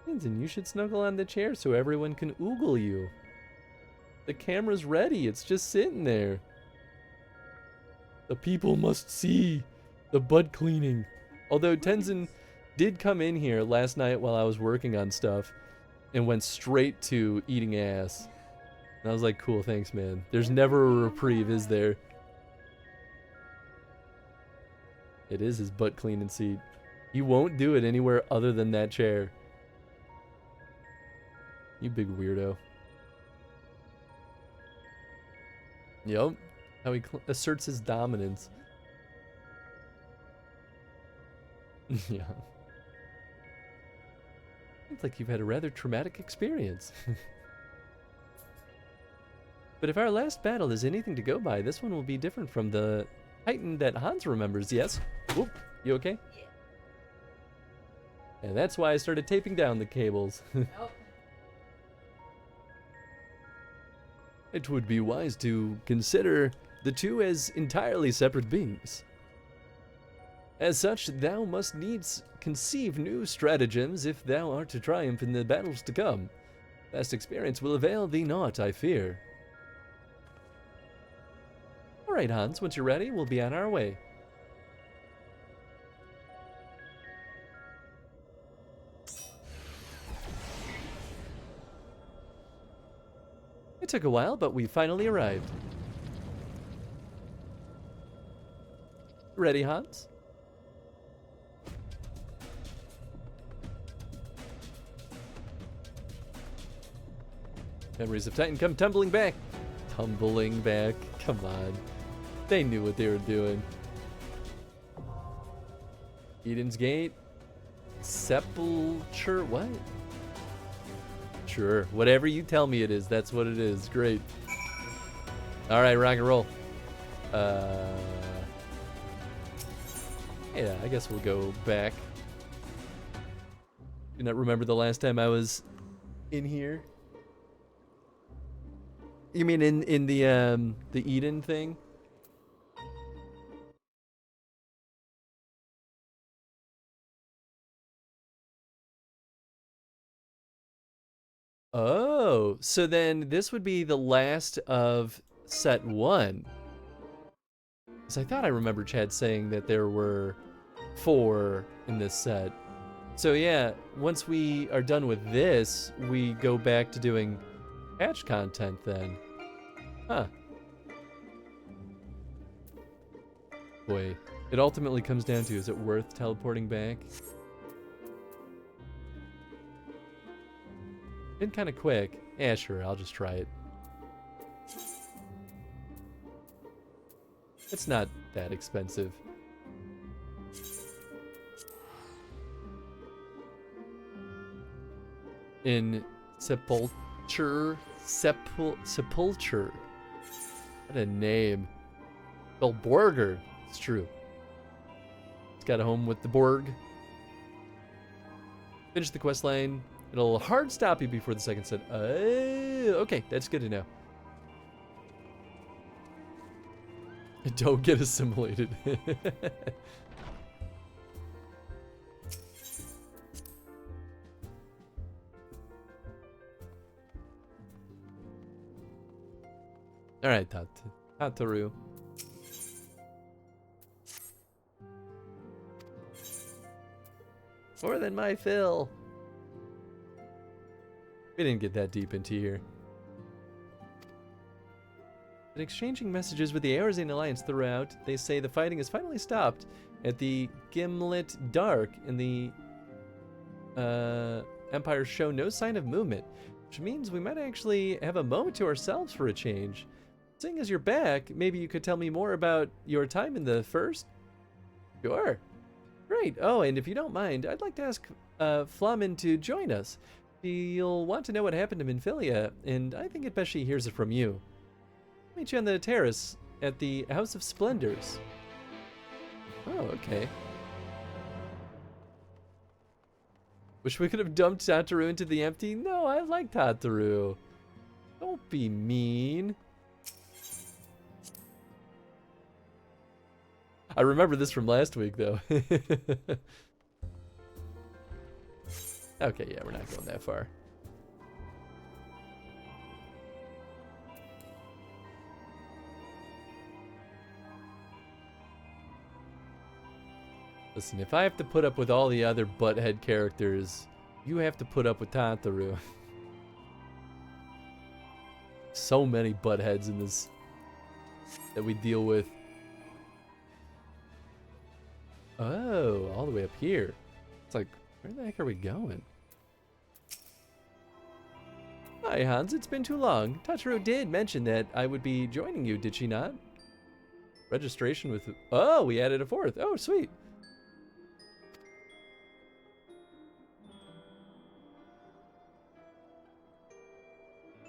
Speaker 1: And you should snuggle on the chair so everyone can oogle you. The camera's ready, it's just sitting there. The people must see the butt cleaning. Although Tenzin did come in here last night while I was working on stuff and went straight to eating ass. And I was like, cool, thanks, man. There's never a reprieve, is there? It is his butt cleaning seat. He won't do it anywhere other than that chair. You big weirdo. Yup. How he asserts his dominance. Yeah. Seems like you've had a rather traumatic experience. But if our last battle is anything to go by, this one will be different from the Titan that Hans remembers, yes? Whoop, you okay?
Speaker 3: Yeah.
Speaker 1: And that's why I started taping down the cables.
Speaker 3: Nope.
Speaker 1: It would be wise to consider the two as entirely separate beings. As such, thou must needs conceive new stratagems if thou art to triumph in the battles to come. Past experience will avail thee naught, I fear. All right, Hans, once you're ready, we'll be on our way. It took a while, but we finally arrived. Ready, Hans? Memories of Titan come tumbling back. Tumbling back. Come on. They knew what they were doing. Eden's Gate. Sepulture. What? Sure. Whatever you tell me it is, that's what it is. Great. Alright, rock and roll. Yeah, I guess we'll go back. Do not remember the last time I was in here. You mean in the Eden thing? Oh, so then this would be the last of set 1. Because I thought I remember Chad saying that there were 4 in this set. So yeah, once we are done with this, we go back to doing patch content then. Huh. Boy, it ultimately comes down to, is it worth teleporting back? Been kind of quick. Yeah, sure, I'll just try it. It's not that expensive. In Sepulture. Sepulture. What a name. Well, Borger. It's true. It's got a home with the Borg. Finish the quest line. It'll hard stop you before the second set. Okay, that's good to know. Don't get assimilated. Alright, Tataru. More than my fill. We didn't get that deep into here. In exchanging messages with the Arizane Alliance throughout, they say the fighting has finally stopped at the Gimlet Dark, and the Empire show no sign of movement, which means we might actually have a moment to ourselves for a change. Seeing as you're back, maybe you could tell me more about your time in the first? Sure. Great. Oh, and if you don't mind, I'd like to ask Flamen to join us. You'll want to know what happened to Minfilia, and I think it best she hears it from you. I'll meet you on the terrace at the House of Splendors. Oh, okay. Wish we could have dumped Tataru into the empty? No, I like Tataru. Don't be mean. I remember this from last week, though. Okay, yeah, we're not going that far. Listen, if I have to put up with all the other butthead characters, you have to put up with Tataru. So many buttheads in this that we deal with. Oh, all the way up here. It's like, where the heck are we going? Hi, Hans. It's been too long. Tataru did mention that I would be joining you, did she not? Registration with... Oh, we added a 4th. Oh, sweet.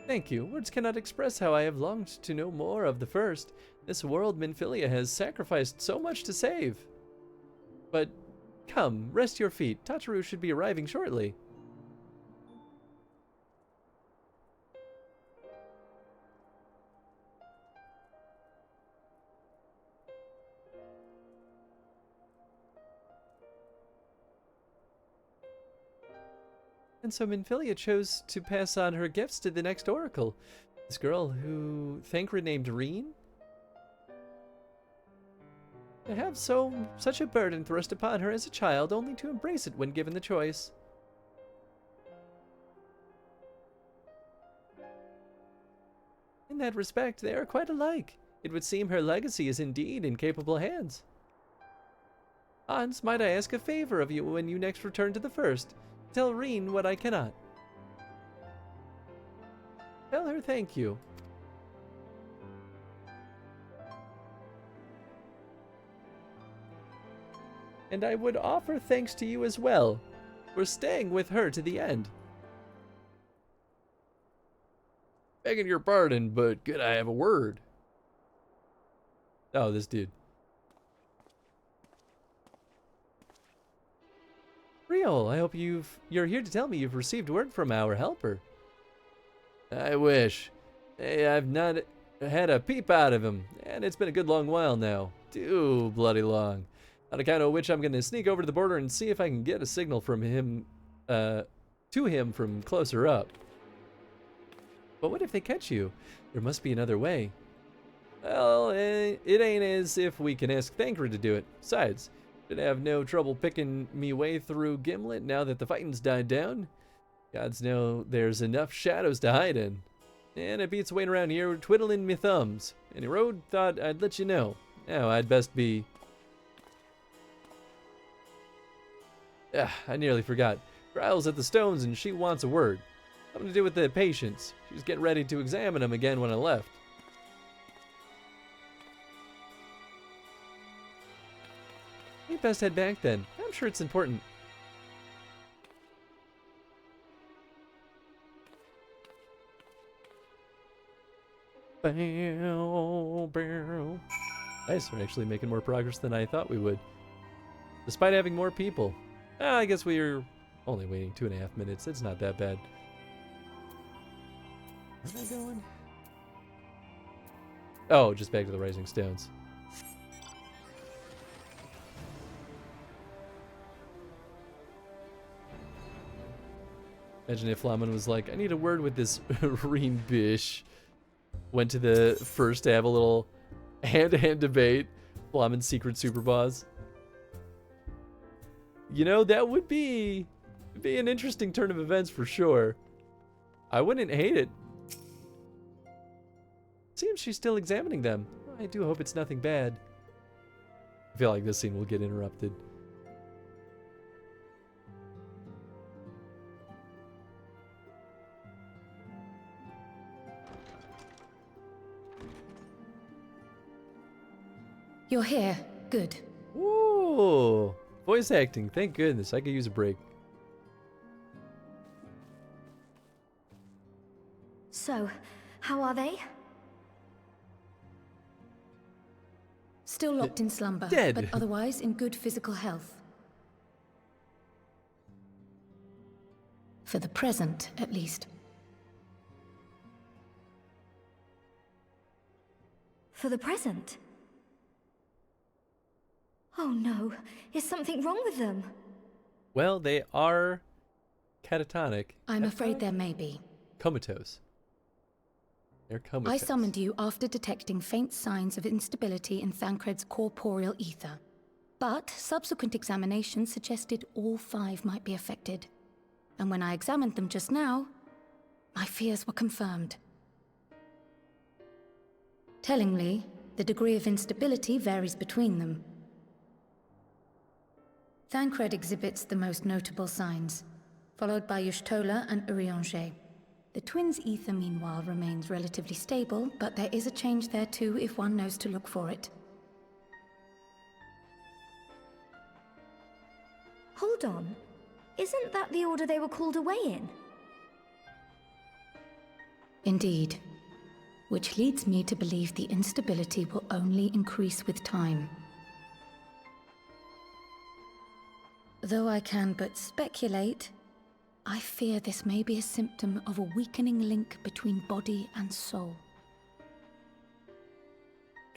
Speaker 1: Thank you. Words cannot express how I have longed to know more of the first. This world Minfilia has sacrificed so much to save. But come, rest your feet. Tataru should be arriving shortly. And so Minfilia chose to pass on her gifts to the next oracle. This girl who Thancred named Reen? To have such a burden thrust upon her as a child, only to embrace it when given the choice. In that respect, they are quite alike. It would seem her legacy is indeed in capable hands. Hans, might I ask a favor of you when you next return to the First? Tell Reen what I cannot. Tell her thank you. And I would offer thanks to you as well for staying with her to the end. Begging your pardon, but could I have a word? Oh, this dude. Real, I hope you're here to tell me you've received word from our helper. I wish. Hey, I've not had a peep out of him, and it's been a good long while now. Too bloody long. On account of which I'm gonna sneak over to the border and see if I can get a signal from him, to him from closer up. But what if they catch you? There must be another way. Well, it ain't as if we can ask Thancred to do it. Besides, should have no trouble picking me way through Gimlet now that the fighting's died down. Gods know there's enough shadows to hide in. And it beats waiting around here twiddling me thumbs. Any road, thought I'd let you know. Now I'd best be... I nearly forgot. Growl's at the stones and she wants a word. Something to do with the patients. She's getting ready to examine them again when I left. We best head back then. I'm sure it's important. Bow, bow. Nice, we're actually making more progress than I thought we would. Despite having more people. I guess we're only waiting 2.5 minutes. It's not that bad. Where am I going? Oh, just back to the Rising Stones. Imagine if Flamen was like, I need a word with this Reen Bish. Went to the First to have a little hand-to-hand debate. Flamen's secret super boss. You know, that would be an interesting turn of events for sure. I wouldn't hate it. Seems she's still examining them. I do hope it's nothing bad. I feel like this scene will get interrupted.
Speaker 4: You're here. Good.
Speaker 1: Ooh, voice acting. Thank goodness. I could use a break.
Speaker 5: So, how are they?
Speaker 4: Still locked in slumber,
Speaker 1: Dead.
Speaker 4: but otherwise in good physical health. For the present, at least.
Speaker 5: For the present? Oh no, is something wrong with them?
Speaker 1: Well, they are catatonic.
Speaker 4: I'm afraid there may be.
Speaker 1: Comatose. They're comatose.
Speaker 4: I summoned you after detecting faint signs of instability in Thancred's corporeal ether. But subsequent examination suggested all 5 might be affected. And when I examined them just now, my fears were confirmed. Tellingly, the degree of instability varies between them. Thancred exhibits the most notable signs, followed by Y'shtola and Urianger. The twins' ether, meanwhile, remains relatively stable, but there is a change there too if one knows to look for it.
Speaker 5: Hold on. Isn't that the order they were called away in?
Speaker 4: Indeed. Which leads me to believe the instability will only increase with time. Though I can but speculate, I fear this may be a symptom of a weakening link between body and soul.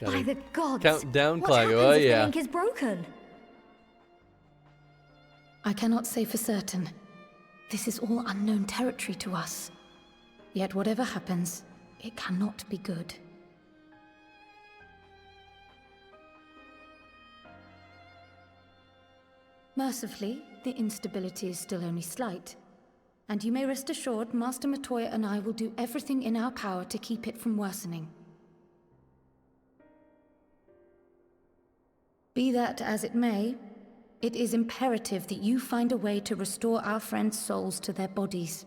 Speaker 5: By the gods!
Speaker 1: Count down,
Speaker 5: What
Speaker 1: Clio.
Speaker 5: happens
Speaker 1: Oh
Speaker 5: if the
Speaker 1: yeah.
Speaker 5: link is broken?
Speaker 4: I cannot say for certain. This is all unknown territory to us. Yet whatever happens, it cannot be good. Mercifully, the instability is still only slight. And you may rest assured, Master Matoya and I will do everything in our power to keep it from worsening. Be that as it may, it is imperative that you find a way to restore our friends' souls to their bodies.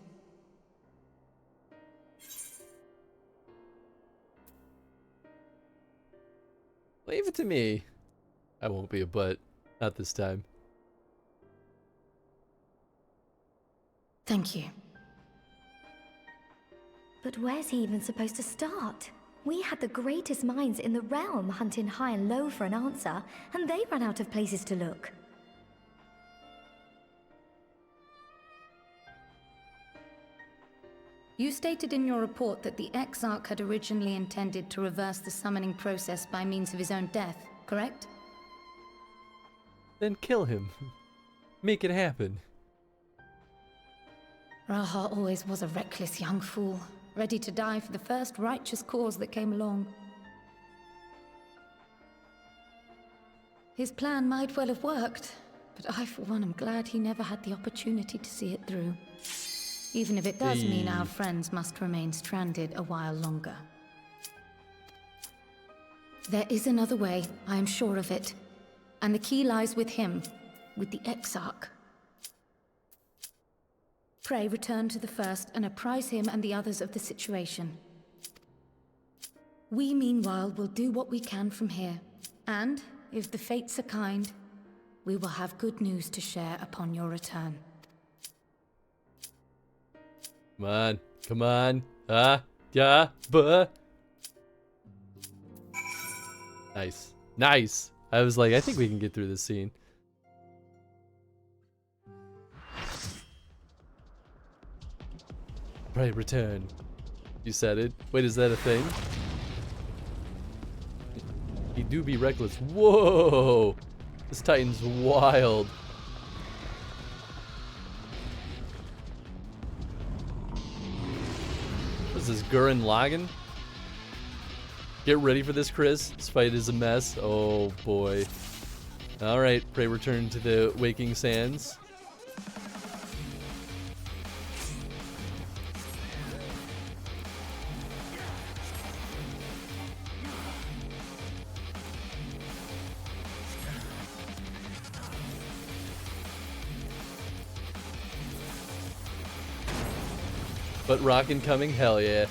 Speaker 1: Leave it to me. I won't be a butt. Not this time.
Speaker 4: Thank you.
Speaker 5: But where's he even supposed to start? We had the greatest minds in the realm hunting high and low for an answer, and they ran out of places to look.
Speaker 4: You stated in your report that the Exarch had originally intended to reverse the summoning process by means of his own death, correct?
Speaker 1: Then kill him. Make it happen.
Speaker 4: Raha always was a reckless young fool, ready to die for the first righteous cause that came along. His plan might well have worked, but I for one am glad he never had the opportunity to see it through. Even if it does mean our friends must remain stranded a while longer. There is another way, I am sure of it. And the key lies with him, with the Exarch. Pray return to the First and apprise him and the others of the situation. We, meanwhile, will do what we can from here. And, if the fates are kind, we will have good news to share upon your return.
Speaker 1: Come on. Come on. Yeah, buh. Nice. Nice. I was like, I think we can get through this scene. Pray return. You said it. Wait, is that a thing? He do be reckless. Whoa! This Titan's wild. What is this, Gurren Lagann? Get ready for this, Chris. This fight is a mess. Oh boy. Alright, pray return to the Waking Sands. But rockin' coming, hell yeah.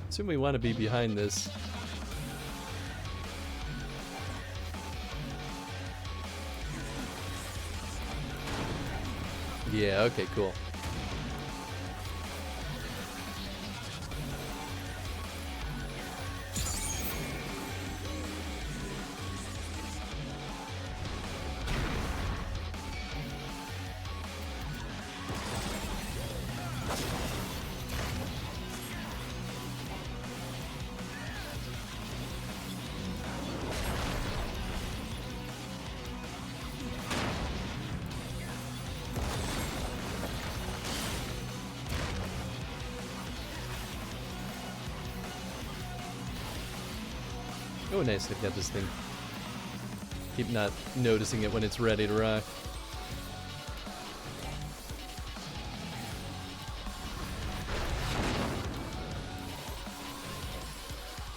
Speaker 1: Assume we want to be behind this. Yeah, okay, cool. Oh, nice, I've got this thing. Keep not noticing it when it's ready to rock.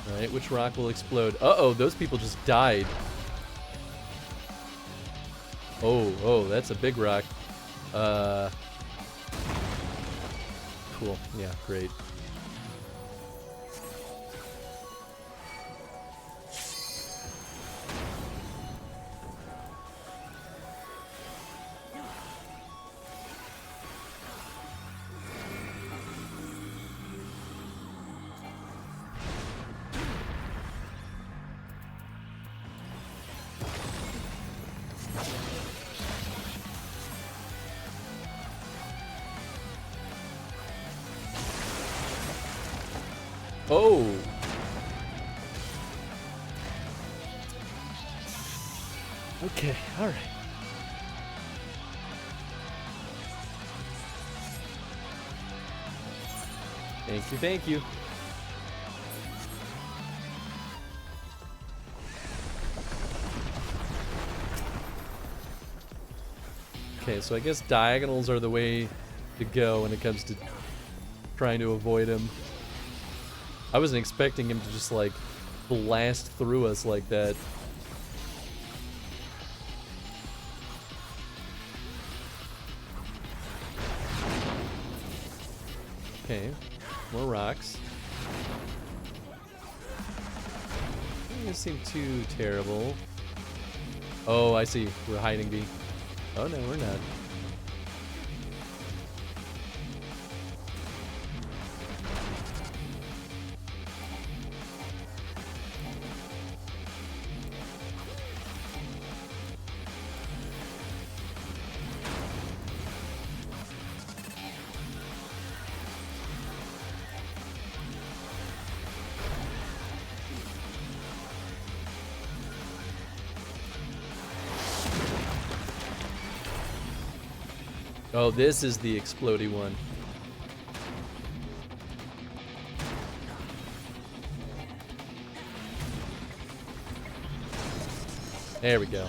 Speaker 1: Alright, which rock will explode? Uh-oh, those people just died. Oh, that's a big rock. Cool, yeah, great. Oh! Okay, alright. Thank you, thank you. Okay, so I guess diagonals are the way to go when it comes to trying to avoid him. I wasn't expecting him to just, like, blast through us like that. Okay, more rocks. Doesn't seem too terrible. Oh, I see. We're hiding B. Oh no, we're not. Oh, this is the explodey one. There we go.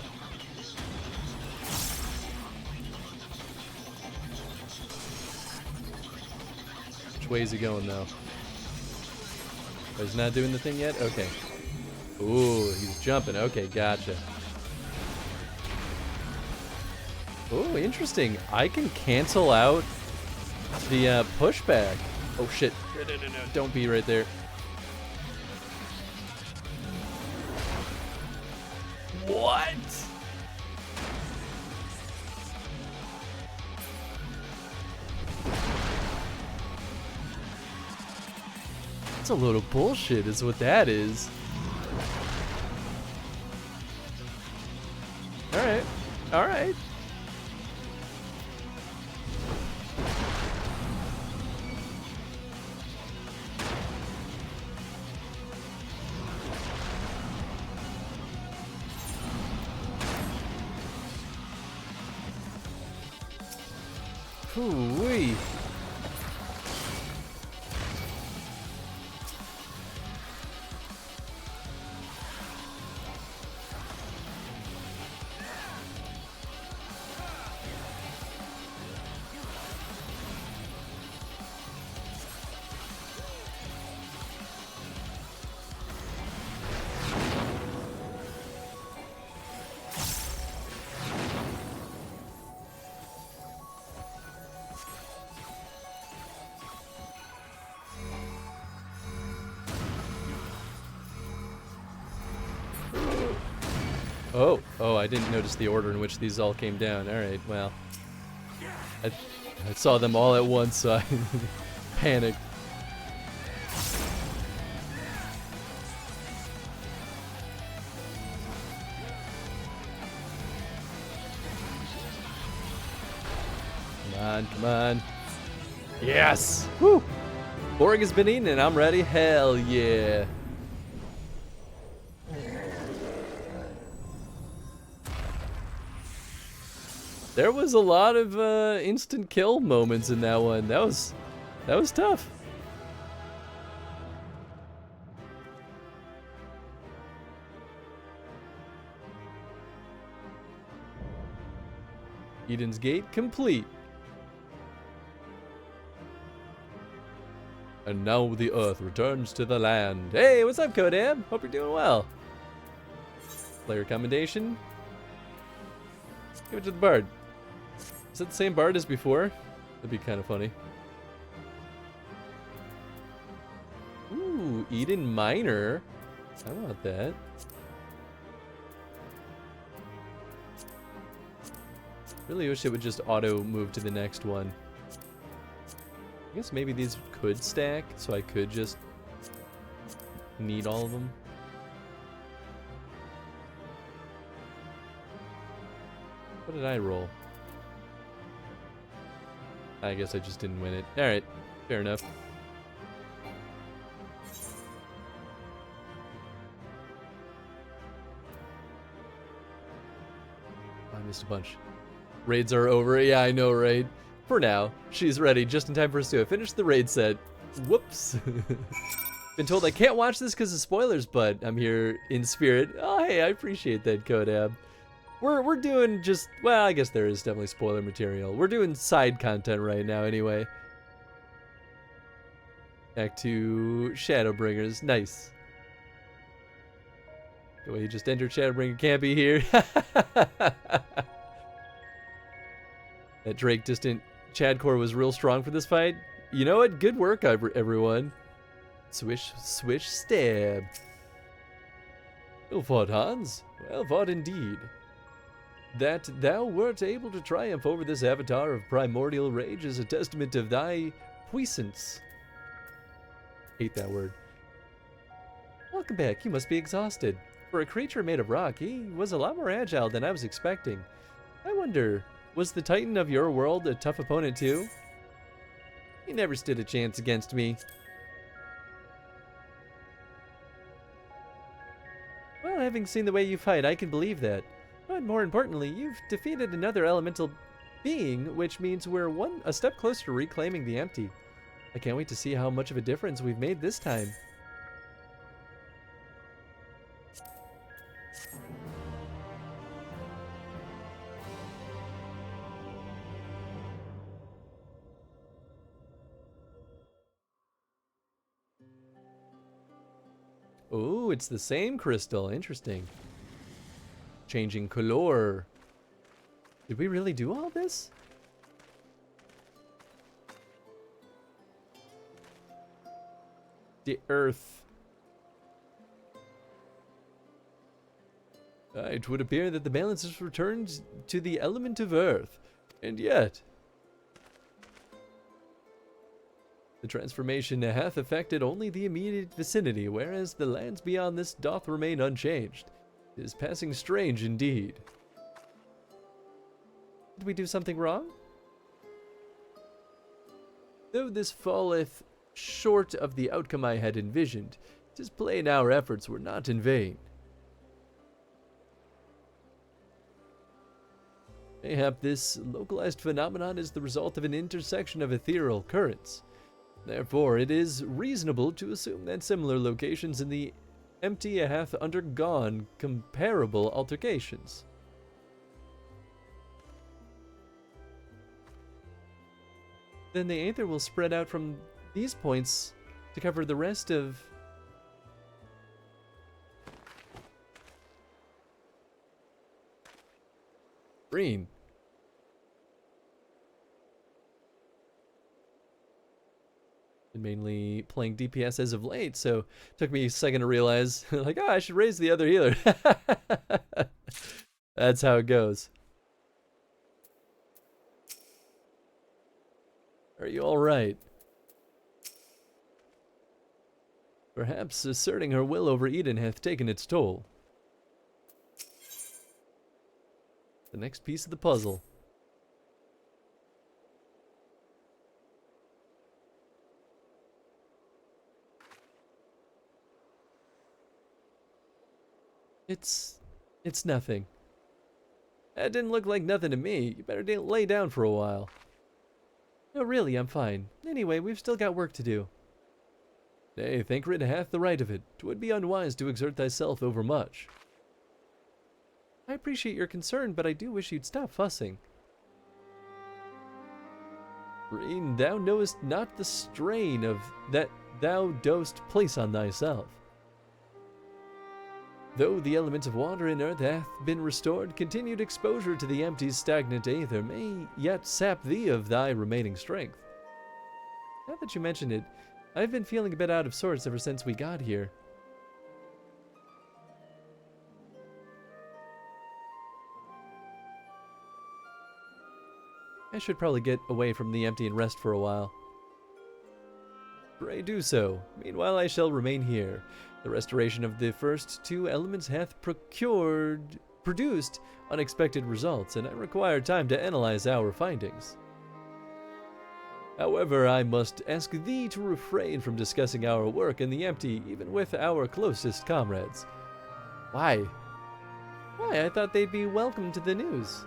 Speaker 1: Which way is he going though? Oh, he's not doing the thing yet? Okay. Ooh, he's jumping. Okay, gotcha. Oh, interesting. I can cancel out the pushback. Oh shit. No, no, no, no. Don't be right there. What? That's a load of bullshit is what that is. Alright. Alright. Ooh-wee. Oh, I didn't notice the order in which these all came down. Alright, well. I saw them all at once, so I panicked. Come on, come on. Yes! Woo! Borg has been eaten and I'm ready. Hell yeah. There was a lot of instant kill moments in that one. That was tough. Eden's Gate complete. And now the Earth returns to the land. Hey, what's up, Kodam? Hope you're doing well. Player commendation. Give it to the bard. Is that the same bard as before? That'd be kind of funny. Ooh, Eden Minor. I want that. Really wish it would just auto move to the next one. I guess maybe these could stack, so I could just need all of them. What did I roll? I guess I just didn't win it. Alright, fair enough. missed a bunch. Raids are over. Yeah, I know, right? For now, she's ready just in time for us to finish the raid set. Whoops. Been told I can't watch this because of spoilers, but I'm here in spirit. Oh, hey, I appreciate that, Kodab. We're doing just, well, I guess there is definitely spoiler material. We're doing side content right now anyway. Back to Shadowbringers. Nice. The way you just entered Shadowbringer can't be here. That Drake distant Chadcore was real strong for this fight. You know what? Good work, everyone. Swish, swish, stab. Well fought, Hans. Well fought indeed. That thou wert able to triumph over this avatar of primordial rage is a testament of thy puissance. Hate that word. Welcome back. You must be exhausted. For a creature made of rock, he was a lot more agile than I was expecting. I wonder, was the Titan of your world a tough opponent too? He never stood a chance against me. Well, having seen the way you fight, I can believe that. But more importantly, you've defeated another elemental being, which means we're a step closer to reclaiming the empty. I can't wait to see how much of a difference we've made this time. Oh, it's the same crystal. Interesting. Changing color. Did we really do all this? The earth. It would appear that the balance has returned to the element of earth. And yet, the transformation hath affected only the immediate vicinity, whereas the lands beyond this doth remain unchanged. It is passing strange indeed. Did we do something wrong? Though this falleth short of the outcome I had envisioned, 'tis plain our efforts were not in vain. Mayhap this localized phenomenon is the result of an intersection of ethereal currents. Therefore, it is reasonable to assume that similar locations in the empty hath undergone comparable altercations. Then the aether will spread out from these points to cover the rest of... Green. Been mainly playing DPS as of late, so it took me a second to realize, like, oh, I should raise the other healer. That's how it goes. Are you alright? Perhaps asserting her will over Eden hath taken its toll. The next piece of the puzzle. It's nothing. That didn't look like nothing to me. You better lay down for a while. No, really, I'm fine. Anyway, we've still got work to do. Nay, Thancred hath the right of it. 'Twould be unwise to exert thyself overmuch. I appreciate your concern, but I do wish you'd stop fussing. Breen, thou knowest not the strain of that thou dost place on thyself. Though the element of water in earth hath been restored, continued exposure to the empty stagnant aether may yet sap thee of thy remaining strength. Now that you mention it, I've been feeling a bit out of sorts ever since we got here. I should probably get away from the empty and rest for a while. Pray do so. Meanwhile, I shall remain here. The restoration of the first two elements hath produced unexpected results, and I require time to analyze our findings. However, I must ask thee to refrain from discussing our work in the empty, even with our closest comrades. Why? Why? I thought they'd be welcome to the news.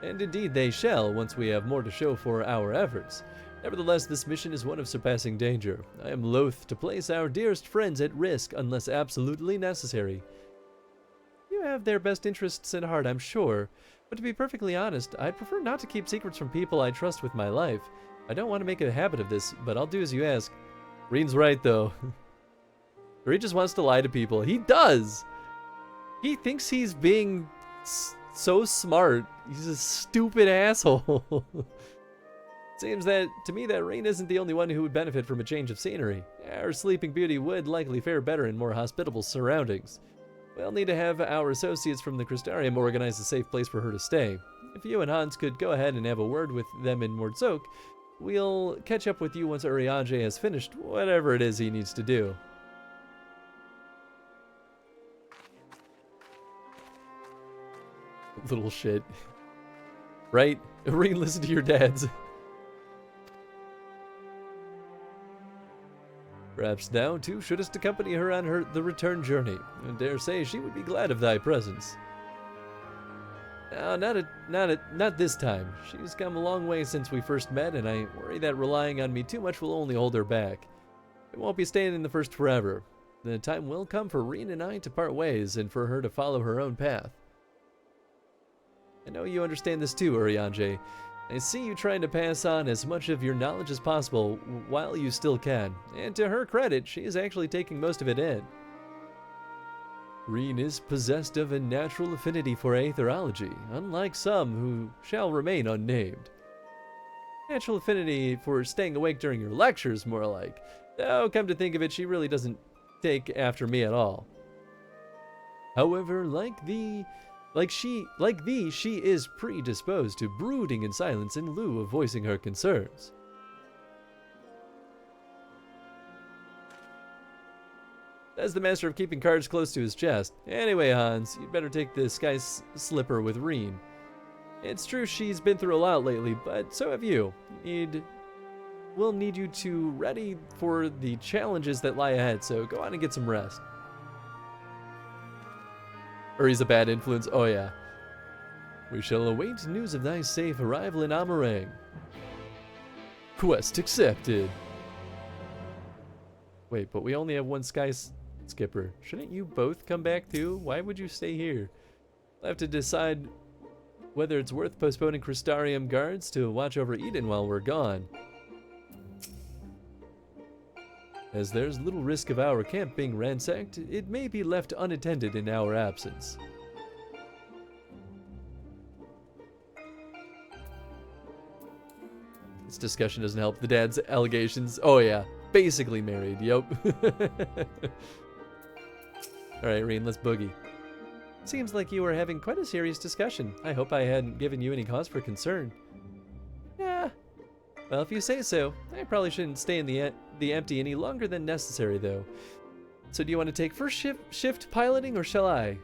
Speaker 1: And indeed they shall, once we have more to show for our efforts. Nevertheless, this mission is one of surpassing danger. I am loath to place our dearest friends at risk unless absolutely necessary. You have their best interests at heart, I'm sure, but to be perfectly honest, I'd prefer not to keep secrets from people I trust with my life. I don't want to make a habit of this, but I'll do as you ask. Reen's right, though. Or he just wants to lie to people. He does! He thinks he's being so smart. He's a stupid asshole. Seems that, to me, that Reen isn't the only one who would benefit from a change of scenery. Our Sleeping Beauty would likely fare better in more hospitable surroundings. We'll need to have our associates from the Crystarium organize a safe place for her to stay. If you and Hans could go ahead and have a word with them in Mordzok, we'll catch up with you once Urianger has finished whatever it is he needs to do. Little shit. Right? Reen, listen to your dads. Perhaps thou, too, shouldst accompany her on the return journey. I dare say she would be glad of thy presence. No, not this time. She's come a long way since we first met, and I worry that relying on me too much will only hold her back. We won't be staying in the First forever. The time will come for Reen and I to part ways, and for her to follow her own path. I know you understand this too, Urianger. I see you trying to pass on as much of your knowledge as possible while you still can, and to her credit, she is actually taking most of it in. Reen is possessed of a natural affinity for aetherology, unlike some who shall remain unnamed. Natural affinity for staying awake during your lectures, more like. Though, come to think of it, she really doesn't take after me at all. However, like thee, she is predisposed to brooding in silence in lieu of voicing her concerns. As the master of keeping cards close to his chest. Anyway, Hans, you'd better take the sky slipper with Reen. It's true she's been through a lot lately, but so have you. We'll need you to ready for the challenges that lie ahead, so go on and get some rest. Or he's a bad influence. Oh yeah. We shall await news of thy safe arrival in Amarang. Quest accepted. Wait, but we only have one sky skipper. Shouldn't you both come back too? Why would you stay here? I'll have to decide whether it's worth postponing Crystarium guards to watch over Eden while we're gone. As there's little risk of our camp being ransacked, it may be left unattended in our absence. This discussion doesn't help the dad's allegations. Oh yeah, basically married, yep. Alright, Reen, let's boogie. Seems like you were having quite a serious discussion. I hope I hadn't given you any cause for concern. Yeah. Well, if you say so. I probably shouldn't stay in the empty any longer than necessary, though. So do you want to take first shift piloting, or shall I?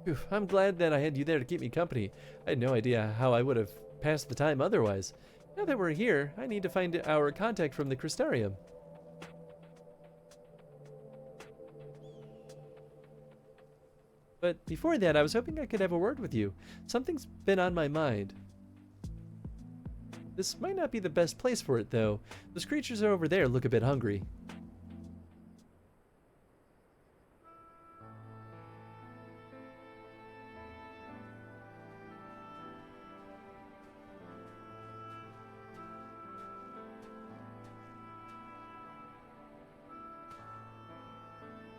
Speaker 1: Phew, I'm glad that I had you there to keep me company. I had no idea how I would have passed the time otherwise. Now that we're here, I need to find our contact from the Crystarium. But before that, I was hoping I could have a word with you. Something's been on my mind. This might not be the best place for it, though. Those creatures over there look a bit hungry.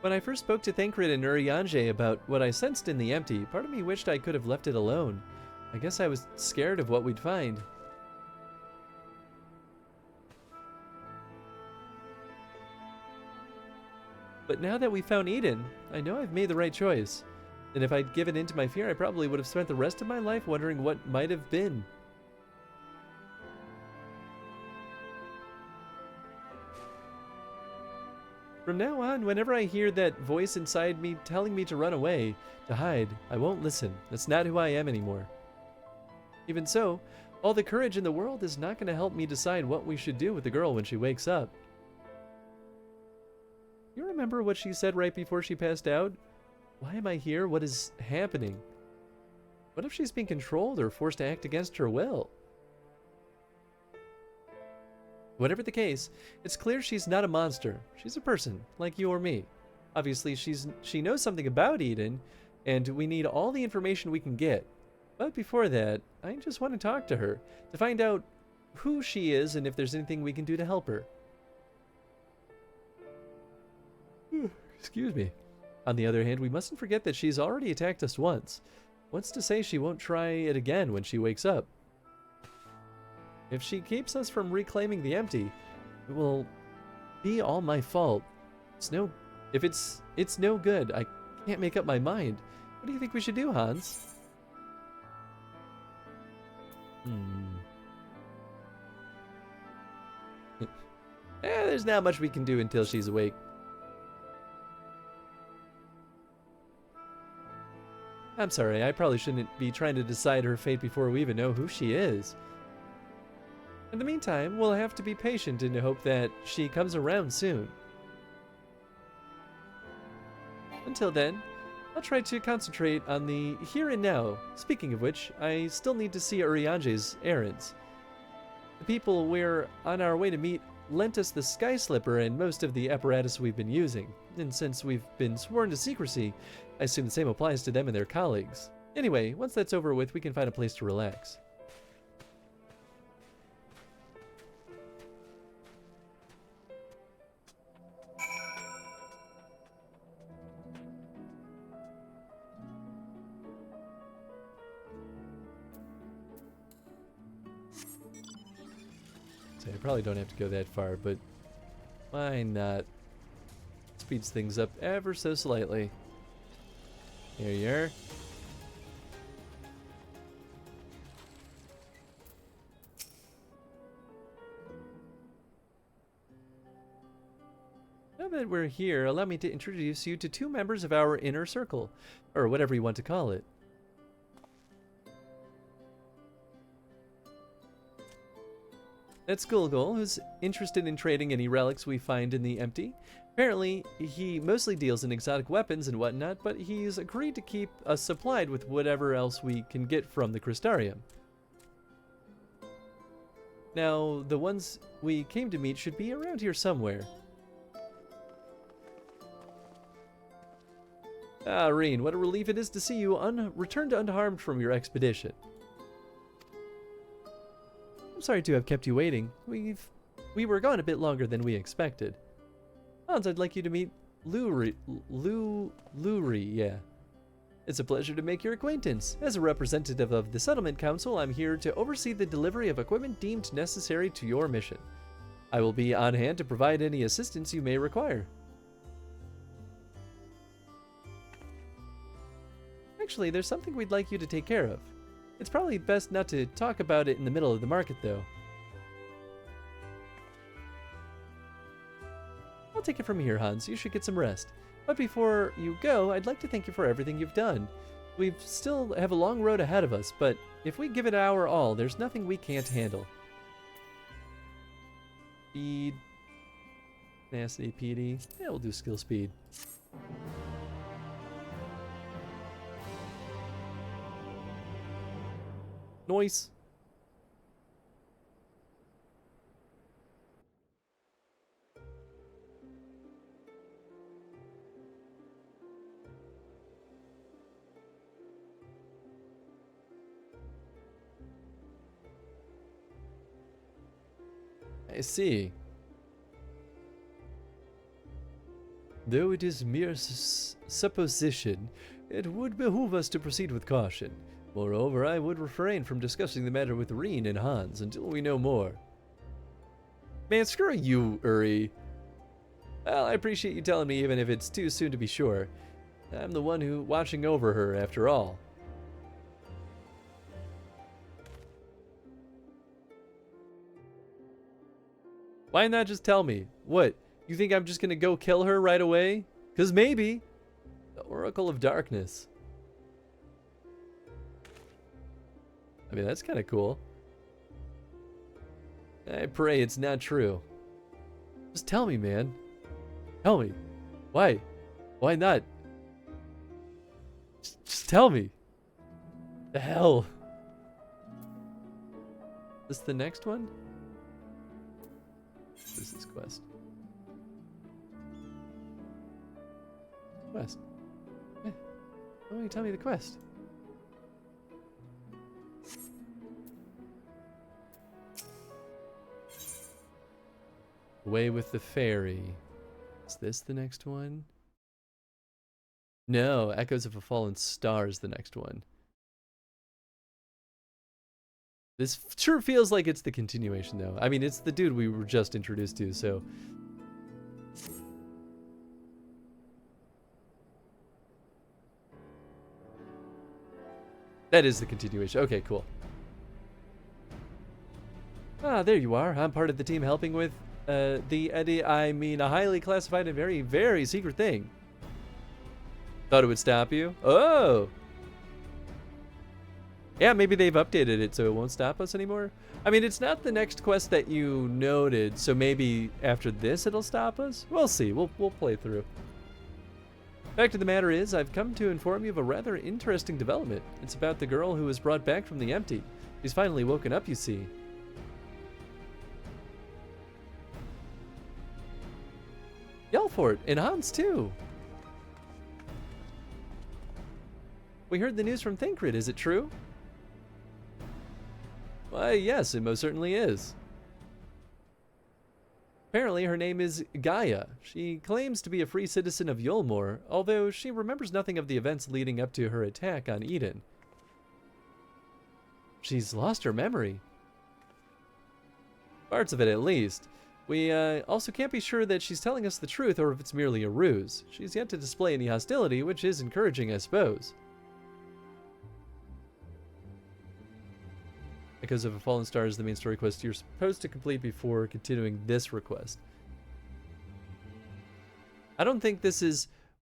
Speaker 1: When I first spoke to Thancred and Urianger about what I sensed in the empty, part of me wished I could have left it alone. I guess I was scared of what we'd find. But now that we found Eden, I know I've made the right choice. And if I'd given in to my fear, I probably would have spent the rest of my life wondering what might have been. From now on, whenever I hear that voice inside me telling me to run away, to hide, I won't listen. That's not who I am anymore. Even so, all the courage in the world is not going to help me decide what we should do with the girl when she wakes up. You remember what she said right before she passed out? Why am I here? What is happening? What if she's being controlled or forced to act against her will? Whatever the case, it's clear she's not a monster. She's a person, like you or me. Obviously, she knows something about Eden, and we need all the information we can get. But before that, I just want to talk to her, to find out who she is and if there's anything we can do to help her. Excuse me. On the other hand, we mustn't forget that she's already attacked us once. What's to say she won't try it again when she wakes up? If she keeps us from reclaiming the empty, it will be all my fault. It's no good. I can't make up my mind. What do you think we should do, Hans? There's not much we can do until she's awake. I'm sorry, I probably shouldn't be trying to decide her fate before we even know who she is. In the meantime, we'll have to be patient and hope that she comes around soon. Until then, I'll try to concentrate on the here and now. Speaking of which, I still need to see Uriange's errands. The people we're on our way to meet lent us the Sky Slipper and most of the apparatus we've been using, and since we've been sworn to secrecy, I assume the same applies to them and their colleagues. Anyway, once that's over with, we can find a place to relax. So I probably don't have to go that far, but why not? Speeds things up ever so slightly. Here you are. Now that we're here, allow me to introduce you to two members of our inner circle, or whatever you want to call it. That's Gulgul, who's interested in trading any relics we find in the empty. Apparently, he mostly deals in exotic weapons and whatnot, but he's agreed to keep us supplied with whatever else we can get from the Crystarium. Now, the ones we came to meet should be around here somewhere. Ah, Reen, what a relief it is to see you returned unharmed from your expedition. I'm sorry to have kept you waiting. We were gone a bit longer than we expected. Hans, I'd like you to meet Luri, yeah. It's a pleasure to make your acquaintance. As a representative of the Settlement Council, I'm here to oversee the delivery of equipment deemed necessary to your mission. I will be on hand to provide any assistance you may require. Actually, there's something we'd like you to take care of. It's probably best not to talk about it in the middle of the market, though. I'll take it from here, Hans. You should get some rest. But before you go, I'd like to thank you for everything you've done. We still have a long road ahead of us, but if we give it our all, there's nothing we can't handle. Speed. Tenacity, PD. Yeah, we'll do skill speed. Noise. I see. Though it is mere supposition, it would behoove us to proceed with caution. Moreover, I would refrain from discussing the matter with Reen and Hans until we know more. Man, screw you, Uri. Well, I appreciate you telling me even if it's too soon to be sure. I'm the one who watching over her, after all. Why not just tell me? What, you think I'm just gonna go kill her right away? 'Cause maybe. The Oracle of Darkness. I mean, that's kind of cool. I pray it's not true. Just tell me, man. Tell me. Why? Why not? Just tell me. The hell? Is this the next one? What is this quest? Quest. Eh, why don't you tell me the quest? Away with the fairy. Is this the next one? No, Echoes of a Fallen Star is the next one. This sure feels like it's the continuation, though. I mean, it's the dude we were just introduced to, so... That is the continuation. Okay, cool. Ah, there you are. I'm part of the team helping with a highly classified and very, very secret thing. Thought it would stop you? Oh! Yeah, maybe they've updated it so it won't stop us anymore. I mean, it's not the next quest that you noted, so maybe after this it'll stop us? We'll see. We'll play through. Fact of the matter is, I've come to inform you of a rather interesting development. It's about the girl who was brought back from the empty. She's finally woken up, you see. Yellfort, and Hans too. We heard the news from Thancred, is it true? Why, yes, it most certainly is. Apparently, her name is Gaia. She claims to be a free citizen of Yulmore, although she remembers nothing of the events leading up to her attack on Eden. She's lost her memory. Parts of it, at least. We also can't be sure that she's telling us the truth or if it's merely a ruse. She's yet to display any hostility, which is encouraging, I suppose. Echoes of a Fallen Star is the main story quest you're supposed to complete before continuing this request. I don't think this is...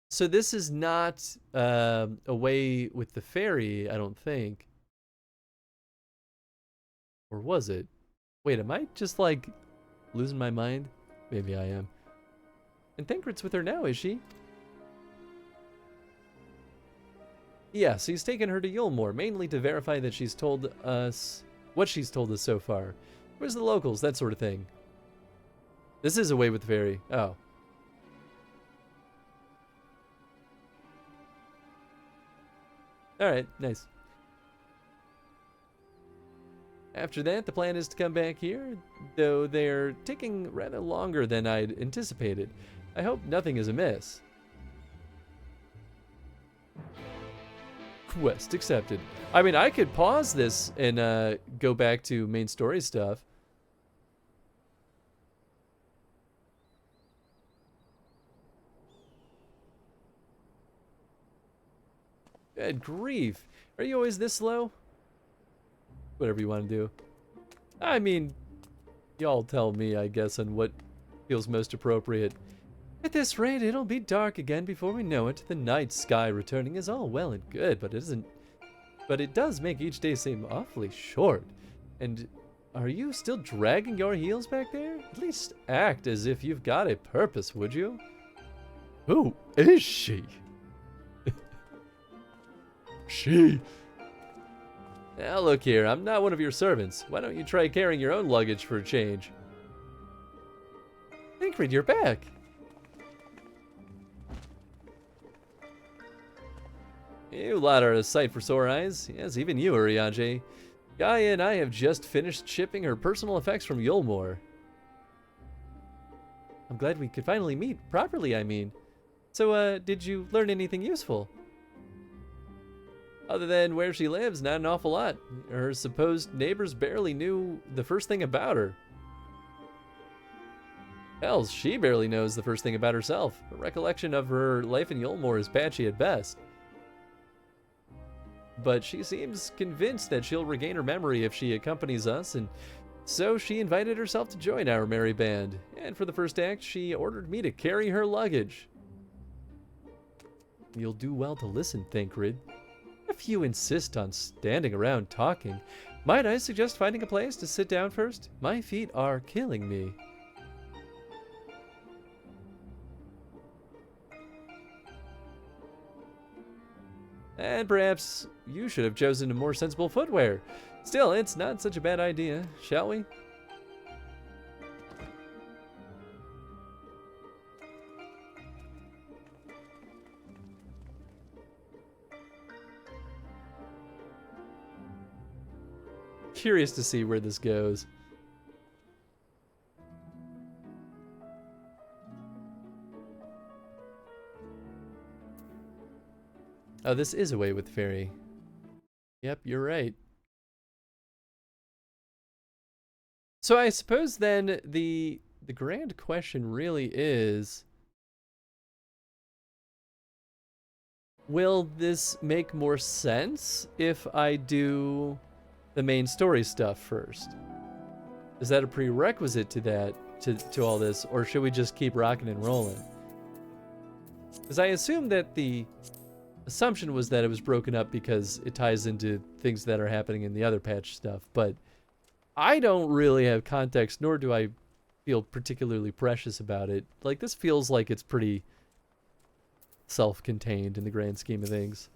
Speaker 1: So this is not Away with the Fairy, I don't think. Or was it? Wait, am I just like losing my mind? Maybe I am. And Thancred's with her now, is she? Yes, he's taken her to Yulmore, mainly to verify that she's told us... what she's told us so far. Where's the locals? That sort of thing. This is Away with the Fairy. Oh. Alright, nice. After that, the plan is to come back here, though they're taking rather longer than I'd anticipated. I hope nothing is amiss. Quest accepted. I mean, I could pause this and go back to main story stuff. Good grief. Are you always this slow? Whatever you want to do. I mean, y'all tell me, I guess, on what feels most appropriate. At this rate, it'll be dark again before we know it. The night sky returning is all well and good, but it does make each day seem awfully short. And are you still dragging your heels back there? At least act as if you've got a purpose, would you? Who is she? She. Now look here, I'm not one of your servants. Why don't you try carrying your own luggage for a change? Thancred, you're back. You lot are a sight for sore eyes. Yes, even you, Urianger. Gaia and I have just finished shipping her personal effects from Yulmore. I'm glad we could finally meet, properly I mean. So, did you learn anything useful? Other than where she lives, not an awful lot. Her supposed neighbors barely knew the first thing about her. Hell, she barely knows the first thing about herself. Her recollection of her life in Yulmore is patchy at best. But she seems convinced that she'll regain her memory if she accompanies us, and so she invited herself to join our merry band. And for the first act, she ordered me to carry her luggage. You'll do well to listen, Thancred. If you insist on standing around talking, might I suggest finding a place to sit down first? My feet are killing me. And perhaps you should have chosen a more sensible footwear. Still, it's not such a bad idea, shall we? Curious to see where this goes. Oh, this is a way with fairy. Yep, you're right. So I suppose then the grand question really is, will this make more sense if I do the main story stuff first? Is that a prerequisite to that, to all this, or should we just keep rocking and rolling? Because I assume that the assumption was that it was broken up because it ties into things that are happening in the other patch stuff, but I don't really have context, nor do I feel particularly precious about it. Like, this feels like it's pretty self-contained in the grand scheme of things.